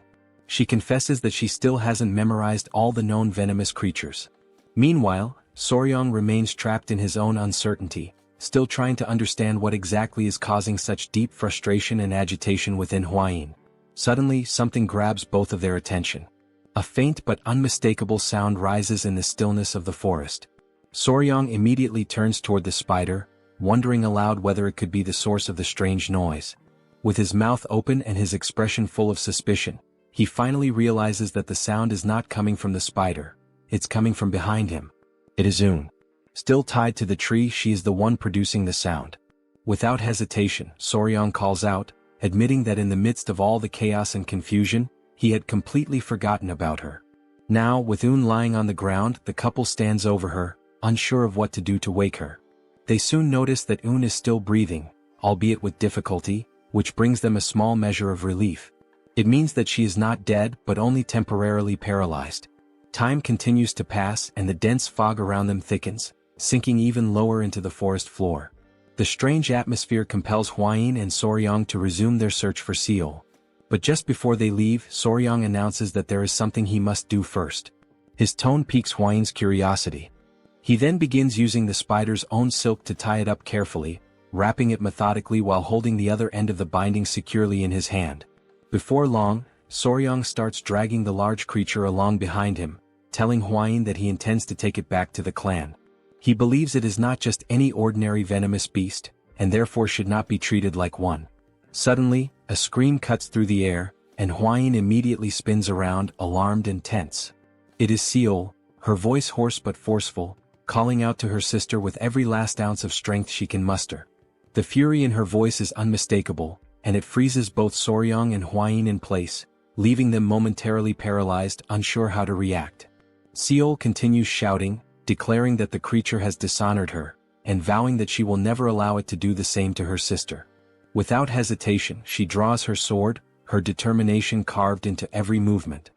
She confesses that she still hasn't memorized all the known venomous creatures. Meanwhile, Soryang remains trapped in his own uncertainty, still trying to understand what exactly is causing such deep frustration and agitation within Huayin. Suddenly, something grabs both of their attention. A faint but unmistakable sound rises in the stillness of the forest. Soryang immediately turns toward the spider, wondering aloud whether it could be the source of the strange noise. With his mouth open and his expression full of suspicion, he finally realizes that the sound is not coming from the spider, it's coming from behind him. It is Un. Still tied to the tree, she is the one producing the sound. Without hesitation, Soryang calls out, admitting that in the midst of all the chaos and confusion, he had completely forgotten about her. Now, with Un lying on the ground, the couple stands over her, unsure of what to do to wake her. They soon notice that Un is still breathing, albeit with difficulty, which brings them a small measure of relief. It means that she is not dead but only temporarily paralyzed. Time continues to pass and the dense fog around them thickens, sinking even lower into the forest floor. The strange atmosphere compels Huayin and Soryang to resume their search for Seol. But just before they leave, Soryang announces that there is something he must do first. His tone piques Huayin's curiosity. He then begins using the spider's own silk to tie it up carefully, wrapping it methodically while holding the other end of the binding securely in his hand. Before long, Soryang starts dragging the large creature along behind him, telling Huayin that he intends to take it back to the clan. He believes it is not just any ordinary venomous beast, and therefore should not be treated like one. Suddenly, a scream cuts through the air, and Huayin immediately spins around, alarmed and tense. It is Seol, her voice hoarse but forceful, calling out to her sister with every last ounce of strength she can muster. The fury in her voice is unmistakable, and it freezes both Soryang and Huayin in place, leaving them momentarily paralyzed, unsure how to react. Seol continues shouting, declaring that the creature has dishonored her, and vowing that she will never allow it to do the same to her sister. Without hesitation, she draws her sword, her determination carved into every movement.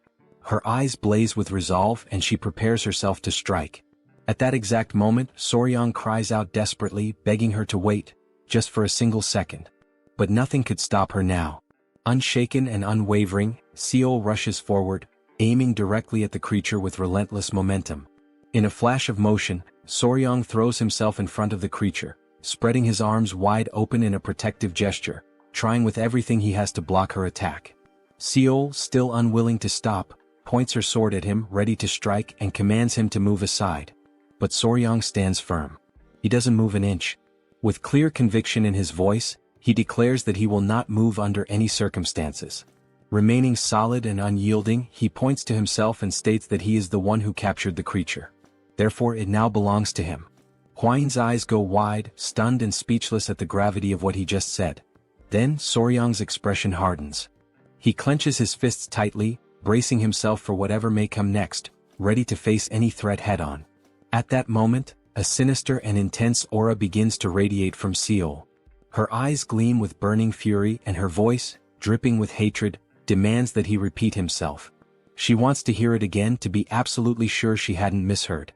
Her eyes blaze with resolve and she prepares herself to strike. At that exact moment, Soryang cries out desperately, begging her to wait, just for a single second. But nothing could stop her now. Unshaken and unwavering, Seol rushes forward, aiming directly at the creature with relentless momentum. In a flash of motion, Soryang throws himself in front of the creature, spreading his arms wide open in a protective gesture, trying with everything he has to block her attack. Seol, still unwilling to stop, points her sword at him, ready to strike, and commands him to move aside. But Soryang stands firm. He doesn't move an inch. With clear conviction in his voice, he declares that he will not move under any circumstances. Remaining solid and unyielding, he points to himself and states that he is the one who captured the creature. Therefore it now belongs to him. Hwain's eyes go wide, stunned and speechless at the gravity of what he just said. Then Soryang's expression hardens. He clenches his fists tightly, bracing himself for whatever may come next, ready to face any threat head-on. At that moment, a sinister and intense aura begins to radiate from Seol. Her eyes gleam with burning fury and her voice, dripping with hatred, demands that he repeat himself. She wants to hear it again to be absolutely sure she hadn't misheard.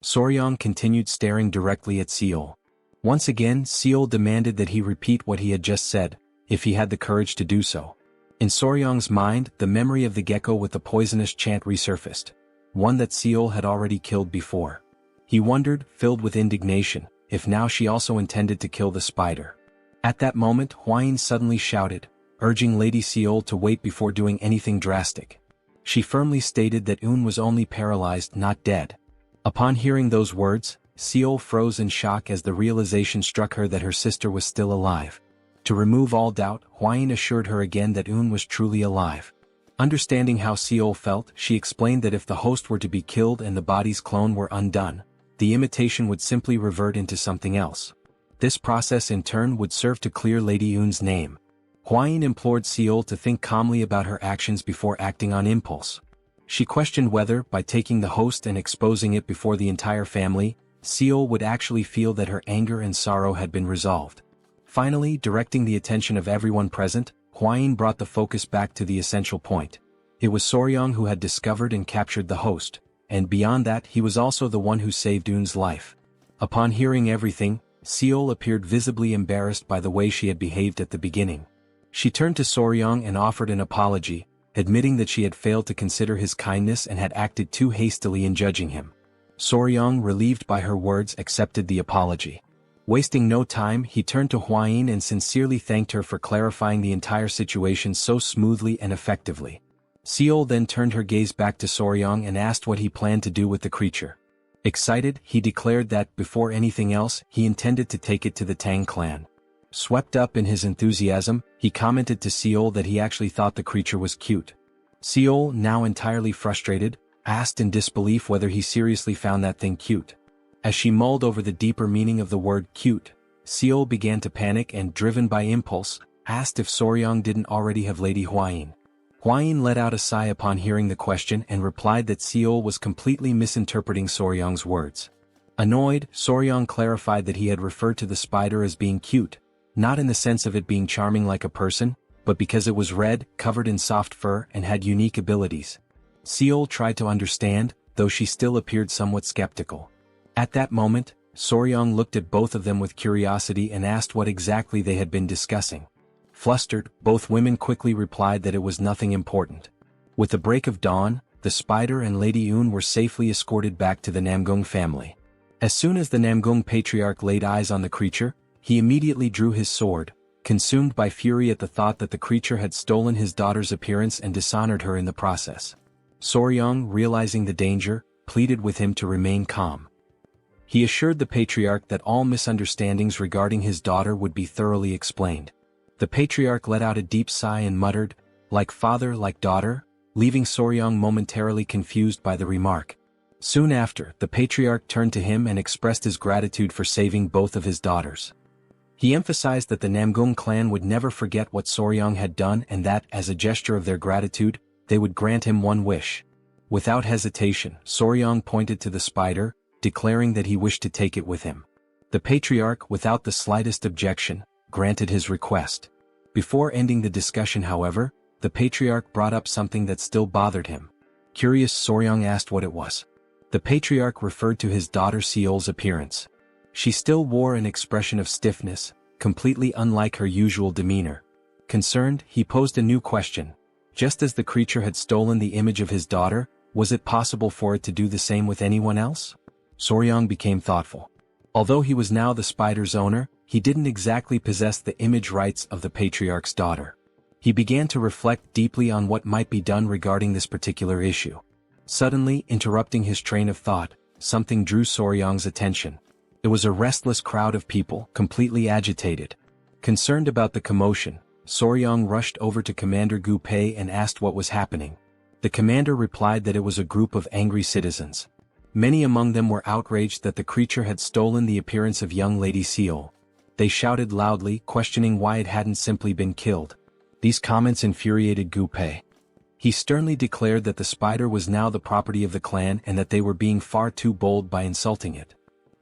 Soryang continued staring directly at Seol. Once again, Seol demanded that he repeat what he had just said, if he had the courage to do so. In Soryang's mind, the memory of the gecko with the poisonous chant resurfaced, one that Seol had already killed before. He wondered, filled with indignation, if now she also intended to kill the spider. At that moment, Hwain suddenly shouted, urging Lady Seol to wait before doing anything drastic. She firmly stated that Un was only paralyzed, not dead. Upon hearing those words, Seol froze in shock as the realization struck her that her sister was still alive. To remove all doubt, Hwain assured her again that Un was truly alive. Understanding how Seol felt, she explained that if the host were to be killed and the body's clone were undone, the imitation would simply revert into something else. This process in turn would serve to clear Lady Un's name. Hwain implored Seol to think calmly about her actions before acting on impulse. She questioned whether, by taking the host and exposing it before the entire family, Seol would actually feel that her anger and sorrow had been resolved. Finally, directing the attention of everyone present, Hwain brought the focus back to the essential point. It was Soryang who had discovered and captured the host, and beyond that he was also the one who saved Un's life. Upon hearing everything, Seol appeared visibly embarrassed by the way she had behaved at the beginning. She turned to Soryang and offered an apology, admitting that she had failed to consider his kindness and had acted too hastily in judging him. Soryang, relieved by her words, accepted the apology. Wasting no time, he turned to Hwain and sincerely thanked her for clarifying the entire situation so smoothly and effectively. Seol then turned her gaze back to Soryang and asked what he planned to do with the creature. Excited, he declared that, before anything else, he intended to take it to the Tang clan. Swept up in his enthusiasm, he commented to Seol that he actually thought the creature was cute. Seol, now entirely frustrated, asked in disbelief whether he seriously found that thing cute. As she mulled over the deeper meaning of the word cute, Seol began to panic and, driven by impulse, asked if Soryang didn't already have Lady Hwain. Hwain let out a sigh upon hearing the question and replied that Seol was completely misinterpreting Soryang's words. Annoyed, Soryang clarified that he had referred to the spider as being cute, not in the sense of it being charming like a person, but because it was red, covered in soft fur, and had unique abilities. Seol tried to understand, though she still appeared somewhat skeptical. At that moment, Soryang looked at both of them with curiosity and asked what exactly they had been discussing. Flustered, both women quickly replied that it was nothing important. With the break of dawn, the spider and Lady Un were safely escorted back to the Namgung family. As soon as the Namgung patriarch laid eyes on the creature, he immediately drew his sword, consumed by fury at the thought that the creature had stolen his daughter's appearance and dishonored her in the process. Soryang, realizing the danger, pleaded with him to remain calm. He assured the patriarch that all misunderstandings regarding his daughter would be thoroughly explained. The patriarch let out a deep sigh and muttered, "Like father, like daughter," leaving Soryang momentarily confused by the remark. Soon after, the patriarch turned to him and expressed his gratitude for saving both of his daughters. He emphasized that the Namgung clan would never forget what Soryang had done and that, as a gesture of their gratitude, they would grant him one wish. Without hesitation, Soryang pointed to the spider, declaring that he wished to take it with him. The patriarch, without the slightest objection, granted his request. Before ending the discussion, however, the patriarch brought up something that still bothered him. Curious, Soryang asked what it was. The patriarch referred to his daughter Seol's appearance. She still wore an expression of stiffness, completely unlike her usual demeanor. Concerned, he posed a new question. Just as the creature had stolen the image of his daughter, was it possible for it to do the same with anyone else? Soryang became thoughtful. Although he was now the spider's owner, he didn't exactly possess the image rights of the patriarch's daughter. He began to reflect deeply on what might be done regarding this particular issue. Suddenly, interrupting his train of thought, something drew Soryang's attention. It was a restless crowd of people, completely agitated. Concerned about the commotion, Soryang rushed over to Commander Gu Pei and asked what was happening. The commander replied that it was a group of angry citizens. Many among them were outraged that the creature had stolen the appearance of young Lady Seol. They shouted loudly, questioning why it hadn't simply been killed. These comments infuriated Gu Pei. He sternly declared that the spider was now the property of the clan and that they were being far too bold by insulting it.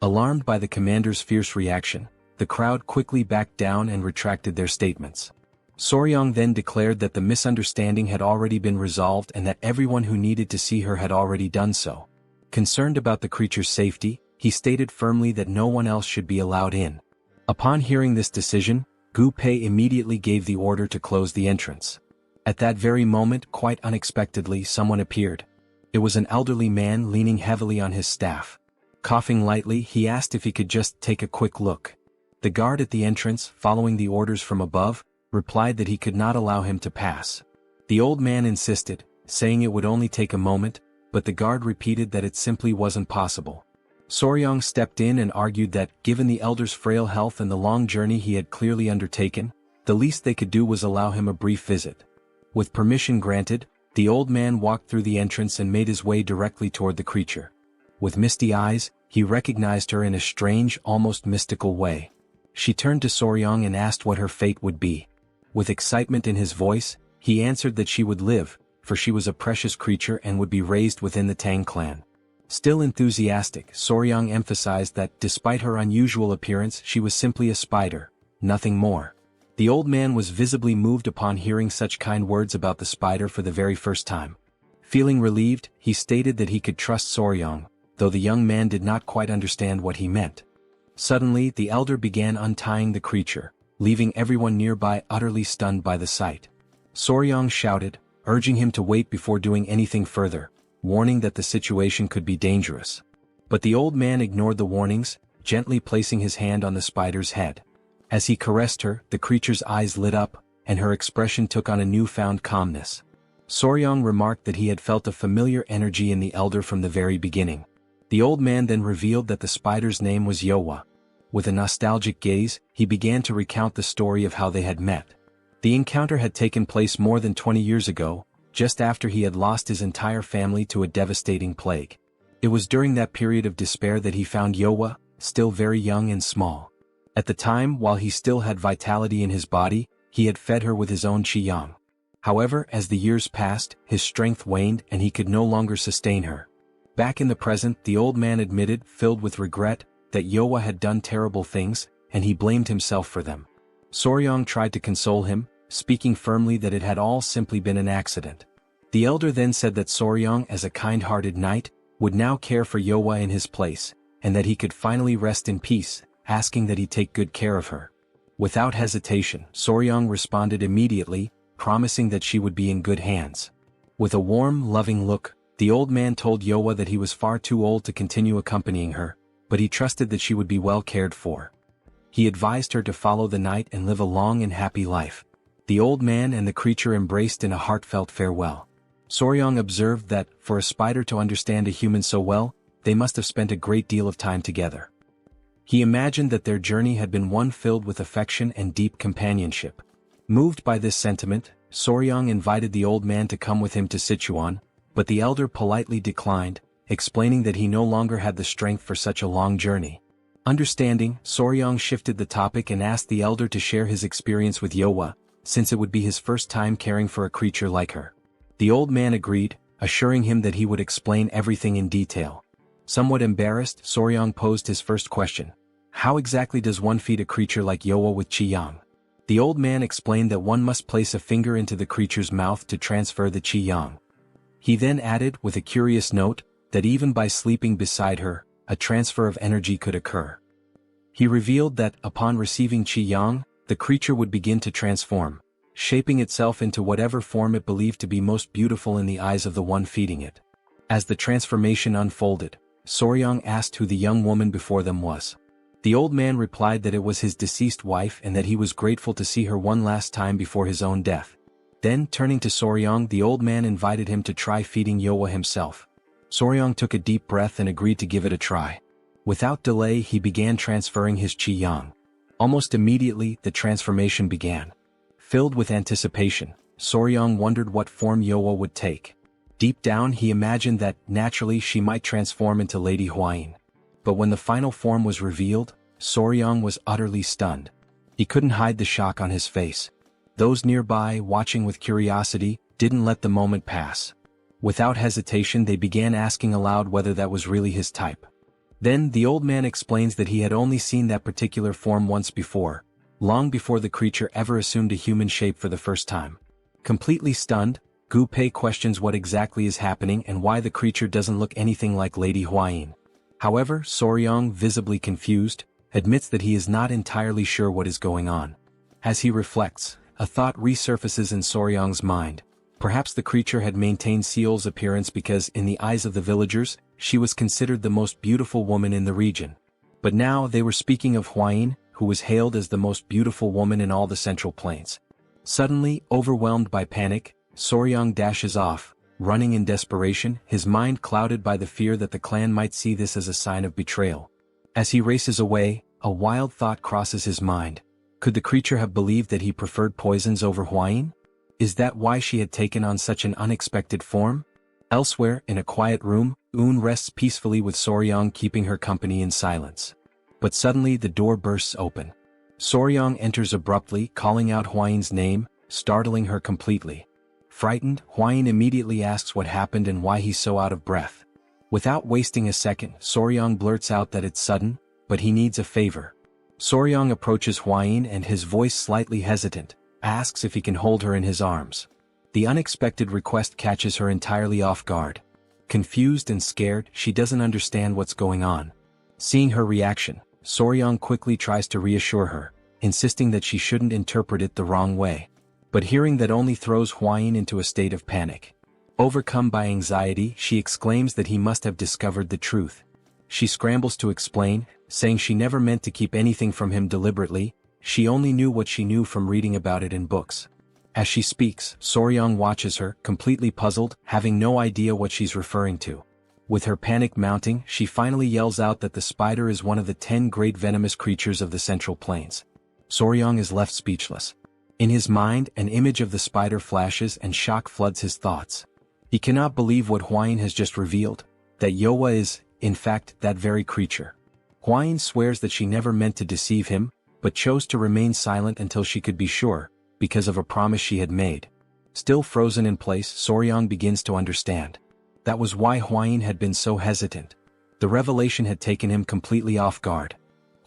Alarmed by the commander's fierce reaction, the crowd quickly backed down and retracted their statements. Soryang then declared that the misunderstanding had already been resolved and that everyone who needed to see her had already done so. Concerned about the creature's safety, he stated firmly that no one else should be allowed in. Upon hearing this decision, Gu Pei immediately gave the order to close the entrance. At that very moment, quite unexpectedly, someone appeared. It was an elderly man leaning heavily on his staff. Coughing lightly, he asked if he could just take a quick look. The guard at the entrance, following the orders from above, replied that he could not allow him to pass. The old man insisted, saying it would only take a moment, but the guard repeated that it simply wasn't possible. Soryang stepped in and argued that, given the elder's frail health and the long journey he had clearly undertaken, the least they could do was allow him a brief visit. With permission granted, the old man walked through the entrance and made his way directly toward the creature. With misty eyes, he recognized her in a strange, almost mystical way. She turned to Soryang and asked what her fate would be. With excitement in his voice, he answered that she would live, for she was a precious creature and would be raised within the Tang clan. Still enthusiastic, Soryang emphasized that, despite her unusual appearance, she was simply a spider, nothing more. The old man was visibly moved upon hearing such kind words about the spider for the very first time. Feeling relieved, he stated that he could trust Soryang, though the young man did not quite understand what he meant. Suddenly, the elder began untying the creature, leaving everyone nearby utterly stunned by the sight. Soryang shouted, urging him to wait before doing anything further, warning that the situation could be dangerous. But the old man ignored the warnings, gently placing his hand on the spider's head. As he caressed her, the creature's eyes lit up, and her expression took on a newfound calmness. Soryang remarked that he had felt a familiar energy in the elder from the very beginning. The old man then revealed that the spider's name was Yowa. With a nostalgic gaze, he began to recount the story of how they had met. The encounter had taken place more than 20 years ago, just after he had lost his entire family to a devastating plague. It was during that period of despair that he found Yowa, still very young and small. At the time, while he still had vitality in his body, he had fed her with his own qiyang. However, as the years passed, his strength waned and he could no longer sustain her. Back in the present, the old man admitted, filled with regret, that Yowa had done terrible things, and he blamed himself for them. Soryang tried to console him, speaking firmly that it had all simply been an accident. The elder then said that Soryang, as a kind-hearted knight, would now care for Yowa in his place, and that he could finally rest in peace, asking that he take good care of her. Without hesitation, Soryang responded immediately, promising that she would be in good hands. With a warm, loving look, the old man told Yowa that he was far too old to continue accompanying her, but he trusted that she would be well cared for. He advised her to follow the knight and live a long and happy life. The old man and the creature embraced in a heartfelt farewell. Soryang observed that, for a spider to understand a human so well, they must have spent a great deal of time together. He imagined that their journey had been one filled with affection and deep companionship. Moved by this sentiment, Soryang invited the old man to come with him to Sichuan, but the elder politely declined, explaining that he no longer had the strength for such a long journey. Understanding, Soryang shifted the topic and asked the elder to share his experience with Yowa, since it would be his first time caring for a creature like her. The old man agreed, assuring him that he would explain everything in detail. Somewhat embarrassed, Soryang posed his first question. How exactly does one feed a creature like Yowa with qiyang? The old man explained that one must place a finger into the creature's mouth to transfer the qi yang. He then added, with a curious note, that even by sleeping beside her, a transfer of energy could occur. He revealed that, upon receiving qi yang, the creature would begin to transform, shaping itself into whatever form it believed to be most beautiful in the eyes of the one feeding it. As the transformation unfolded, Soryang asked who the young woman before them was. The old man replied that it was his deceased wife and that he was grateful to see her one last time before his own death. Then, turning to Soryang, the old man invited him to try feeding Yowa himself. Soryang took a deep breath and agreed to give it a try. Without delay, he began transferring his qi yang. Almost immediately, the transformation began. Filled with anticipation, Soryang wondered what form Yowa would take. Deep down, he imagined that, naturally, she might transform into Lady Huayin. But when the final form was revealed, Soryang was utterly stunned. He couldn't hide the shock on his face. Those nearby, watching with curiosity, didn't let the moment pass. Without hesitation, they began asking aloud whether that was really his type. Then, the old man explains that he had only seen that particular form once before, long before the creature ever assumed a human shape for the first time. Completely stunned, Gu Pei questions what exactly is happening and why the creature doesn't look anything like Lady Huayin. However, Soryang, visibly confused, admits that he is not entirely sure what is going on. As he reflects, a thought resurfaces in Soryang's mind. Perhaps the creature had maintained Seol's appearance because, in the eyes of the villagers, she was considered the most beautiful woman in the region. But now they were speaking of Huayin, who was hailed as the most beautiful woman in all the Central Plains. Suddenly, overwhelmed by panic, Soryang dashes off, running in desperation, his mind clouded by the fear that the clan might see this as a sign of betrayal. As he races away, a wild thought crosses his mind. Could the creature have believed that he preferred poisons over Huayin? Is that why she had taken on such an unexpected form? Elsewhere, in a quiet room, Un rests peacefully with Soryang keeping her company in silence. But suddenly the door bursts open. Soryang enters abruptly, calling out Huayin's name, startling her completely. Frightened, Huayin immediately asks what happened and why he's so out of breath. Without wasting a second, Soryang blurts out that it's sudden, but he needs a favor. Soryang approaches Huayin and, his voice slightly hesitant, asks if he can hold her in his arms. The unexpected request catches her entirely off guard. Confused and scared, she doesn't understand what's going on. Seeing her reaction, Soryang quickly tries to reassure her, insisting that she shouldn't interpret it the wrong way. But hearing that only throws Huayin into a state of panic. Overcome by anxiety, she exclaims that he must have discovered the truth. She scrambles to explain, saying she never meant to keep anything from him deliberately, she only knew what she knew from reading about it in books. As she speaks, Soryang watches her, completely puzzled, having no idea what she's referring to. With her panic mounting, she finally yells out that the spider is one of the 10 great venomous creatures of the Central Plains. Soryang is left speechless. In his mind, an image of the spider flashes and shock floods his thoughts. He cannot believe what Huayin has just revealed, that Yowa is, in fact, that very creature. Huayin swears that she never meant to deceive him, but chose to remain silent until she could be sure, because of a promise she had made. Still frozen in place, Soryang begins to understand. That was why Huayin had been so hesitant. The revelation had taken him completely off guard.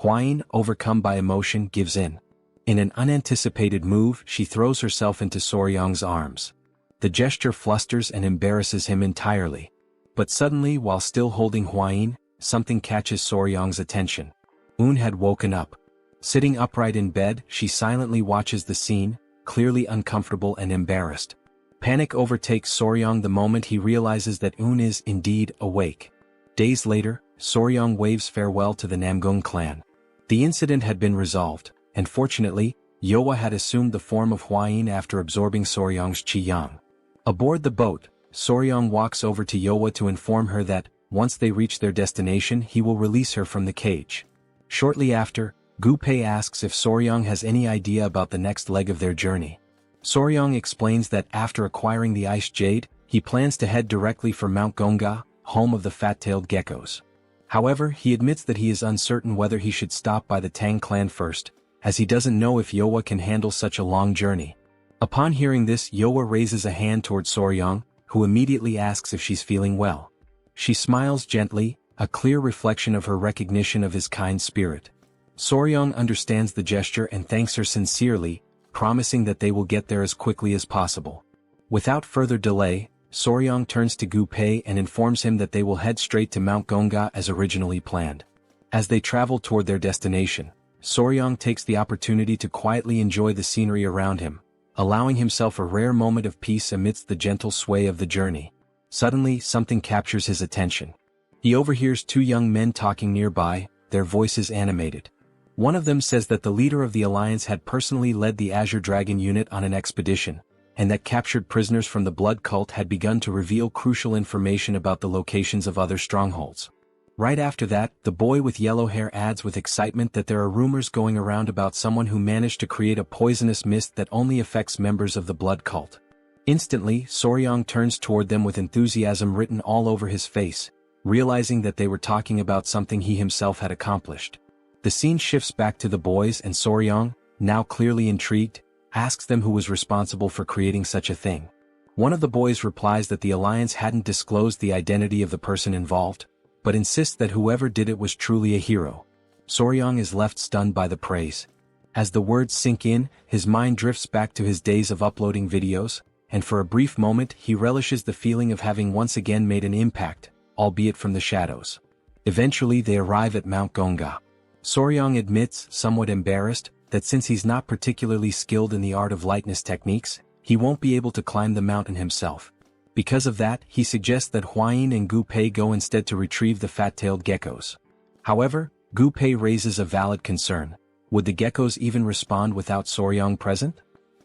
Huayin, overcome by emotion, gives in. In an unanticipated move, she throws herself into Soryang's arms. The gesture flusters and embarrasses him entirely. But suddenly, while still holding Huayin, something catches Soryang's attention. Un had woken up. Sitting upright in bed, she silently watches the scene, clearly uncomfortable and embarrassed. Panic overtakes Soryang the moment he realizes that Un is, indeed, awake. Days later, Soryang waves farewell to the Namgung clan. The incident had been resolved, and fortunately, Yowa had assumed the form of Huayin after absorbing Soryang's qi yang. Aboard the boat, Soryang walks over to Yowa to inform her that, once they reach their destination, he will release her from the cage. Shortly after, Gu Pei asks if Soryang has any idea about the next leg of their journey. Soryang explains that after acquiring the ice jade, he plans to head directly for Mount Gonga, home of the fat-tailed geckos. However, he admits that he is uncertain whether he should stop by the Tang clan first, as he doesn't know if Yowa can handle such a long journey. Upon hearing this, Yowa raises a hand toward Soryang, who immediately asks if she's feeling well. She smiles gently, a clear reflection of her recognition of his kind spirit. Soryang understands the gesture and thanks her sincerely, promising that they will get there as quickly as possible. Without further delay, Soryang turns to Gu Pei and informs him that they will head straight to Mount Gonga as originally planned. As they travel toward their destination, Soryang takes the opportunity to quietly enjoy the scenery around him, allowing himself a rare moment of peace amidst the gentle sway of the journey. Suddenly, something captures his attention. He overhears two young men talking nearby, their voices animated. One of them says that the leader of the alliance had personally led the Azure Dragon unit on an expedition, and that captured prisoners from the Blood Cult had begun to reveal crucial information about the locations of other strongholds. Right after that, the boy with yellow hair adds with excitement that there are rumors going around about someone who managed to create a poisonous mist that only affects members of the Blood Cult. Instantly, Soryang turns toward them with enthusiasm written all over his face, realizing that they were talking about something he himself had accomplished. The scene shifts back to the boys and Soryang, now clearly intrigued, asks them who was responsible for creating such a thing. One of the boys replies that the alliance hadn't disclosed the identity of the person involved, but insists that whoever did it was truly a hero. Soryang is left stunned by the praise. As the words sink in, his mind drifts back to his days of uploading videos, and for a brief moment he relishes the feeling of having once again made an impact, albeit from the shadows. Eventually they arrive at Mount Gonga. Soryang admits, somewhat embarrassed, that since he's not particularly skilled in the art of lightness techniques, he won't be able to climb the mountain himself. Because of that, he suggests that Huayin and Gu Pei go instead to retrieve the fat-tailed geckos. However, Gu Pei raises a valid concern. Would the geckos even respond without Soryang present?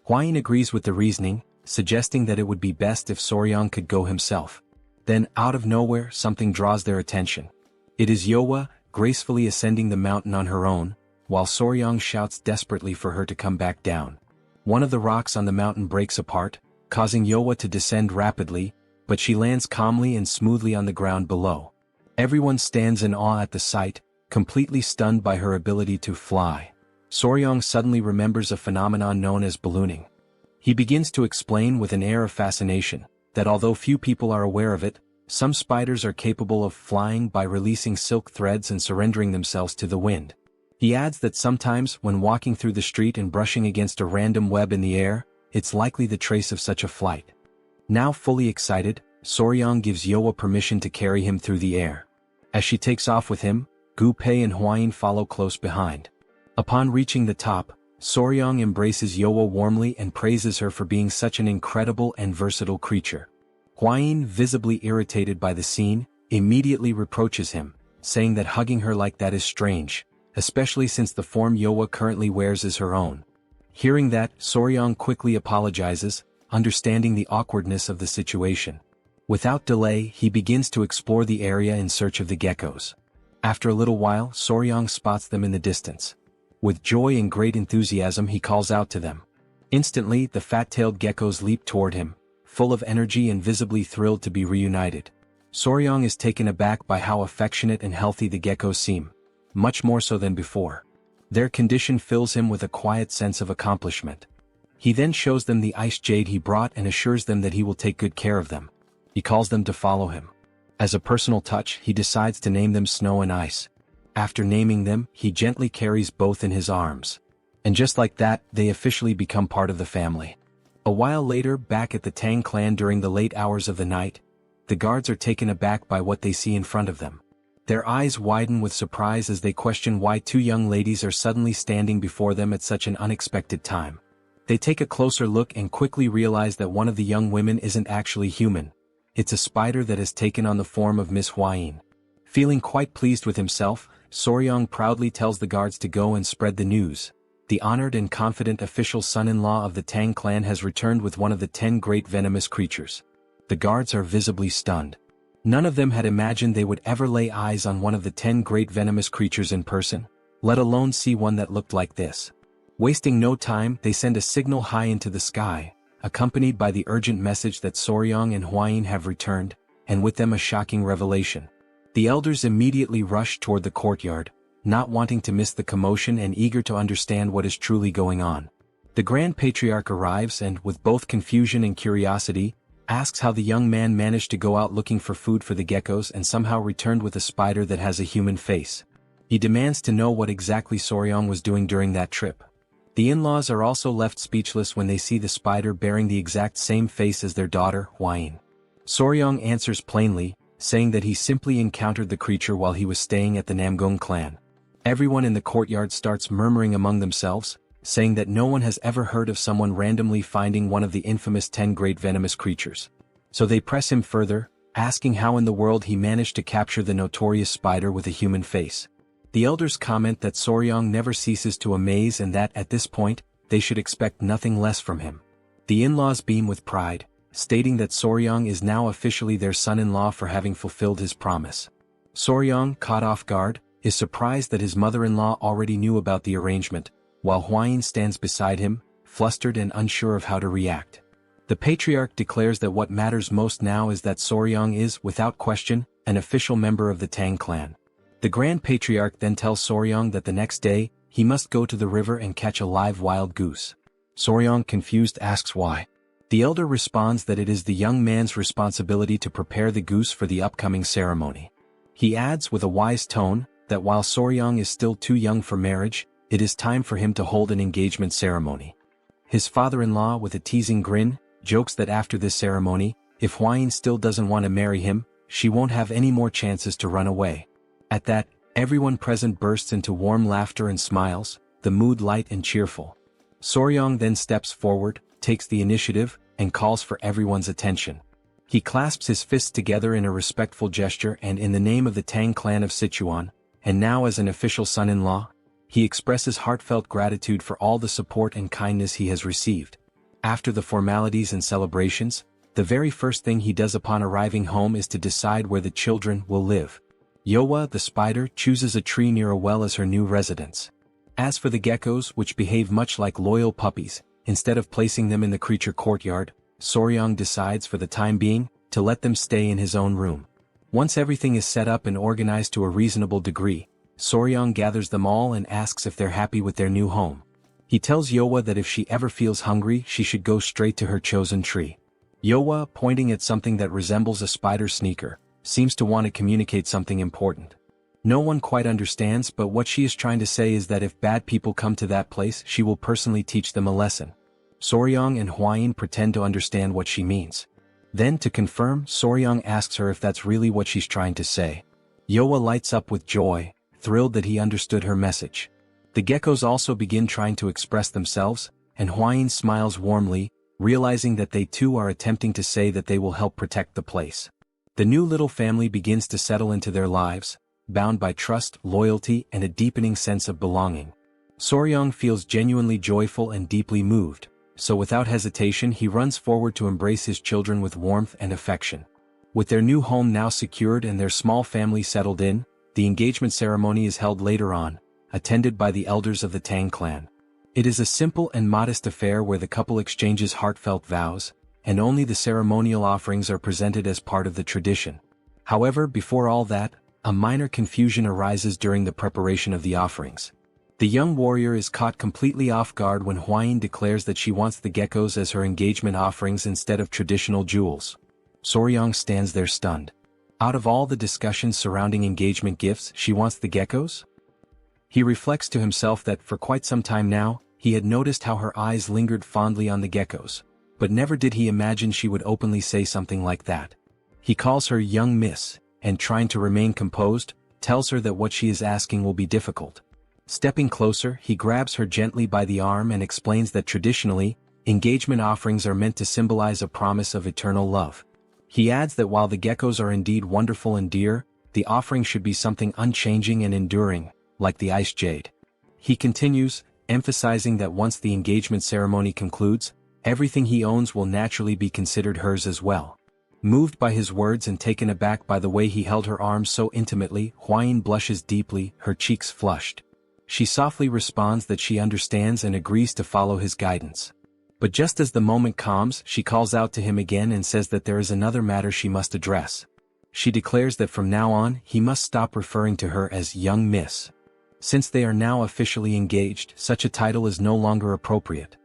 Huayin agrees with the reasoning, suggesting that it would be best if Soryang could go himself. Then, out of nowhere, something draws their attention. It is Yowa, gracefully ascending the mountain on her own, while Soryang shouts desperately for her to come back down. One of the rocks on the mountain breaks apart, causing Yowa to descend rapidly, but she lands calmly and smoothly on the ground below. Everyone stands in awe at the sight, completely stunned by her ability to fly. Soryang suddenly remembers a phenomenon known as ballooning. He begins to explain with an air of fascination that although few people are aware of it, some spiders are capable of flying by releasing silk threads and surrendering themselves to the wind. He adds that sometimes when walking through the street and brushing against a random web in the air, it's likely the trace of such a flight. Now fully excited, Soryang gives Yowa permission to carry him through the air. As she takes off with him, Gu Pei and Huayin follow close behind. Upon reaching the top, Soryang embraces Yowa warmly and praises her for being such an incredible and versatile creature. Huayin, visibly irritated by the scene, immediately reproaches him, saying that hugging her like that is strange, especially since the form Yowa currently wears is her own. Hearing that, Soryang quickly apologizes, understanding the awkwardness of the situation. Without delay, he begins to explore the area in search of the geckos. After a little while, Soryang spots them in the distance. With joy and great enthusiasm he calls out to them. Instantly, the fat-tailed geckos leap toward him, full of energy and visibly thrilled to be reunited. Soryang is taken aback by how affectionate and healthy the geckos seem, much more so than before. Their condition fills him with a quiet sense of accomplishment. He then shows them the ice jade he brought and assures them that he will take good care of them. He calls them to follow him. As a personal touch, he decides to name them Snow and Ice. After naming them, he gently carries both in his arms. And just like that, they officially become part of the family. A while later, back at the Tang Clan during the late hours of the night, the guards are taken aback by what they see in front of them. Their eyes widen with surprise as they question why two young ladies are suddenly standing before them at such an unexpected time. They take a closer look and quickly realize that one of the young women isn't actually human. It's a spider that has taken on the form of Miss Huayin. Feeling quite pleased with himself, Soryang proudly tells the guards to go and spread the news. The honored and confident official son-in-law of the Tang Clan has returned with one of the 10 great venomous creatures. The guards are visibly stunned. None of them had imagined they would ever lay eyes on one of the 10 great venomous creatures in person, let alone see one that looked like this. Wasting no time, they send a signal high into the sky, accompanied by the urgent message that Soryang and Huayin have returned, and with them a shocking revelation. The elders immediately rush toward the courtyard, not wanting to miss the commotion and eager to understand what is truly going on. The Grand Patriarch arrives and, with both confusion and curiosity, asks how the young man managed to go out looking for food for the geckos and somehow returned with a spider that has a human face. He demands to know what exactly Soryang was doing during that trip. The in-laws are also left speechless when they see the spider bearing the exact same face as their daughter, Hwain. Soryong answers plainly, saying that he simply encountered the creature while he was staying at the Namgung clan. Everyone in the courtyard starts murmuring among themselves, saying that no one has ever heard of someone randomly finding one of the infamous 10 great venomous creatures. So they press him further, asking how in the world he managed to capture the notorious spider with a human face. The elders comment that Soryong never ceases to amaze and that at this point, they should expect nothing less from him. The in-laws beam with pride, stating that Soryong is now officially their son-in-law for having fulfilled his promise. Soryong, caught off guard, is surprised that his mother-in-law already knew about the arrangement, while Hwain stands beside him, flustered and unsure of how to react. The patriarch declares that what matters most now is that Soryong is, without question, an official member of the Tang clan. The Grand Patriarch then tells Soryong that the next day, he must go to the river and catch a live wild goose. Soryong, confused, asks why. The elder responds that it is the young man's responsibility to prepare the goose for the upcoming ceremony. He adds with a wise tone, that while Soryong is still too young for marriage, it is time for him to hold an engagement ceremony. His father-in-law, with a teasing grin, jokes that after this ceremony, if Hwain still doesn't want to marry him, she won't have any more chances to run away. At that, everyone present bursts into warm laughter and smiles, the mood light and cheerful. Soryong then steps forward, takes the initiative, and calls for everyone's attention. He clasps his fists together in a respectful gesture and in the name of the Tang clan of Sichuan, and now as an official son-in-law, he expresses heartfelt gratitude for all the support and kindness he has received. After the formalities and celebrations, the very first thing he does upon arriving home is to decide where the children will live. Yowa, the spider, chooses a tree near a well as her new residence. As for the geckos, which behave much like loyal puppies, instead of placing them in the creature courtyard, Soryong decides for the time being, to let them stay in his own room. Once everything is set up and organized to a reasonable degree, Soryong gathers them all and asks if they're happy with their new home. He tells Yowa that if she ever feels hungry, she should go straight to her chosen tree. Yowa, pointing at something that resembles a spider sneaker, seems to want to communicate something important. No one quite understands, but what she is trying to say is that if bad people come to that place, she will personally teach them a lesson. Soryong and Hwain pretend to understand what she means. Then, to confirm, Soryong asks her if that's really what she's trying to say. Yowa lights up with joy, thrilled that he understood her message. The geckos also begin trying to express themselves, and Hwain smiles warmly, realizing that they too are attempting to say that they will help protect the place. The new little family begins to settle into their lives, bound by trust, loyalty, and a deepening sense of belonging. Soryong feels genuinely joyful and deeply moved, so without hesitation he runs forward to embrace his children with warmth and affection. With their new home now secured and their small family settled in, the engagement ceremony is held later on, attended by the elders of the Tang clan. It is a simple and modest affair where the couple exchanges heartfelt vows, and only the ceremonial offerings are presented as part of the tradition. However, before all that, a minor confusion arises during the preparation of the offerings. The young warrior is caught completely off guard when Hwain declares that she wants the geckos as her engagement offerings instead of traditional jewels. Soryong stands there stunned. Out of all the discussions surrounding engagement gifts, she wants the geckos? He reflects to himself that for quite some time now, he had noticed how her eyes lingered fondly on the geckos, but never did he imagine she would openly say something like that. He calls her young miss, and trying to remain composed, tells her that what she is asking will be difficult. Stepping closer, he grabs her gently by the arm and explains that traditionally, engagement offerings are meant to symbolize a promise of eternal love. He adds that while the geckos are indeed wonderful and dear, the offering should be something unchanging and enduring, like the ice jade. He continues, emphasizing that once the engagement ceremony concludes, everything he owns will naturally be considered hers as well. Moved by his words and taken aback by the way he held her arms so intimately, Hwain blushes deeply, her cheeks flushed. She softly responds that she understands and agrees to follow his guidance. But just as the moment calms, she calls out to him again and says that there is another matter she must address. She declares that from now on, he must stop referring to her as young miss. Since they are now officially engaged, such a title is no longer appropriate.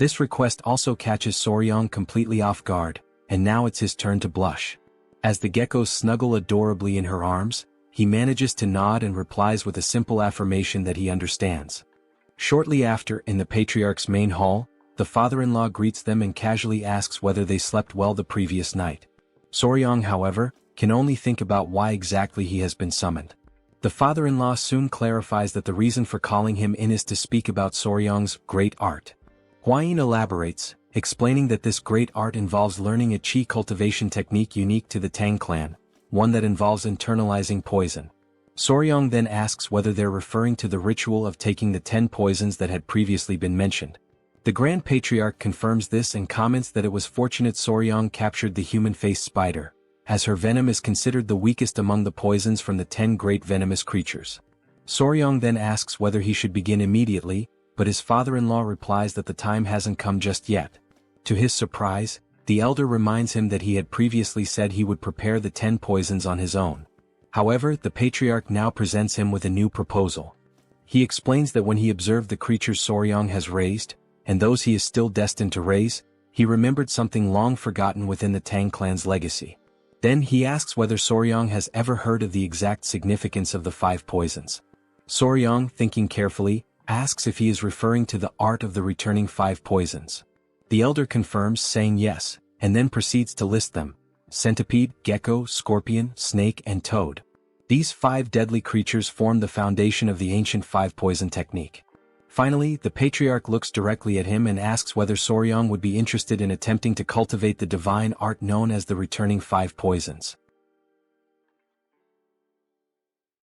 This request also catches Soryong completely off guard, and now it's his turn to blush. As the geckos snuggle adorably in her arms, he manages to nod and replies with a simple affirmation that he understands. Shortly after, in the patriarch's main hall, the father-in-law greets them and casually asks whether they slept well the previous night. Soryong, however, can only think about why exactly he has been summoned. The father-in-law soon clarifies that the reason for calling him in is to speak about Soryong's great art. Hwain elaborates, explaining that this great art involves learning a qi cultivation technique unique to the Tang clan, one that involves internalizing poison. Soryong then asks whether they're referring to the ritual of taking the 10 poisons that had previously been mentioned. The Grand Patriarch confirms this and comments that it was fortunate Soryong captured the human-faced spider, as her venom is considered the weakest among the poisons from the 10 great venomous creatures. Soryong then asks whether he should begin immediately, but his father-in-law replies that the time hasn't come just yet. To his surprise, the elder reminds him that he had previously said he would prepare the 10 poisons on his own. However, the patriarch now presents him with a new proposal. He explains that when he observed the creatures Soryong has raised, and those he is still destined to raise, he remembered something long forgotten within the Tang clan's legacy. Then he asks whether Soryong has ever heard of the exact significance of the 5 poisons. Soryong, thinking carefully, asks if he is referring to the art of the returning 5 poisons. The elder confirms, saying yes, and then proceeds to list them: centipede, gecko, scorpion, snake, and toad. These 5 deadly creatures form the foundation of the ancient 5 poison technique. Finally, the patriarch looks directly at him and asks whether Soryong would be interested in attempting to cultivate the divine art known as the returning 5 poisons.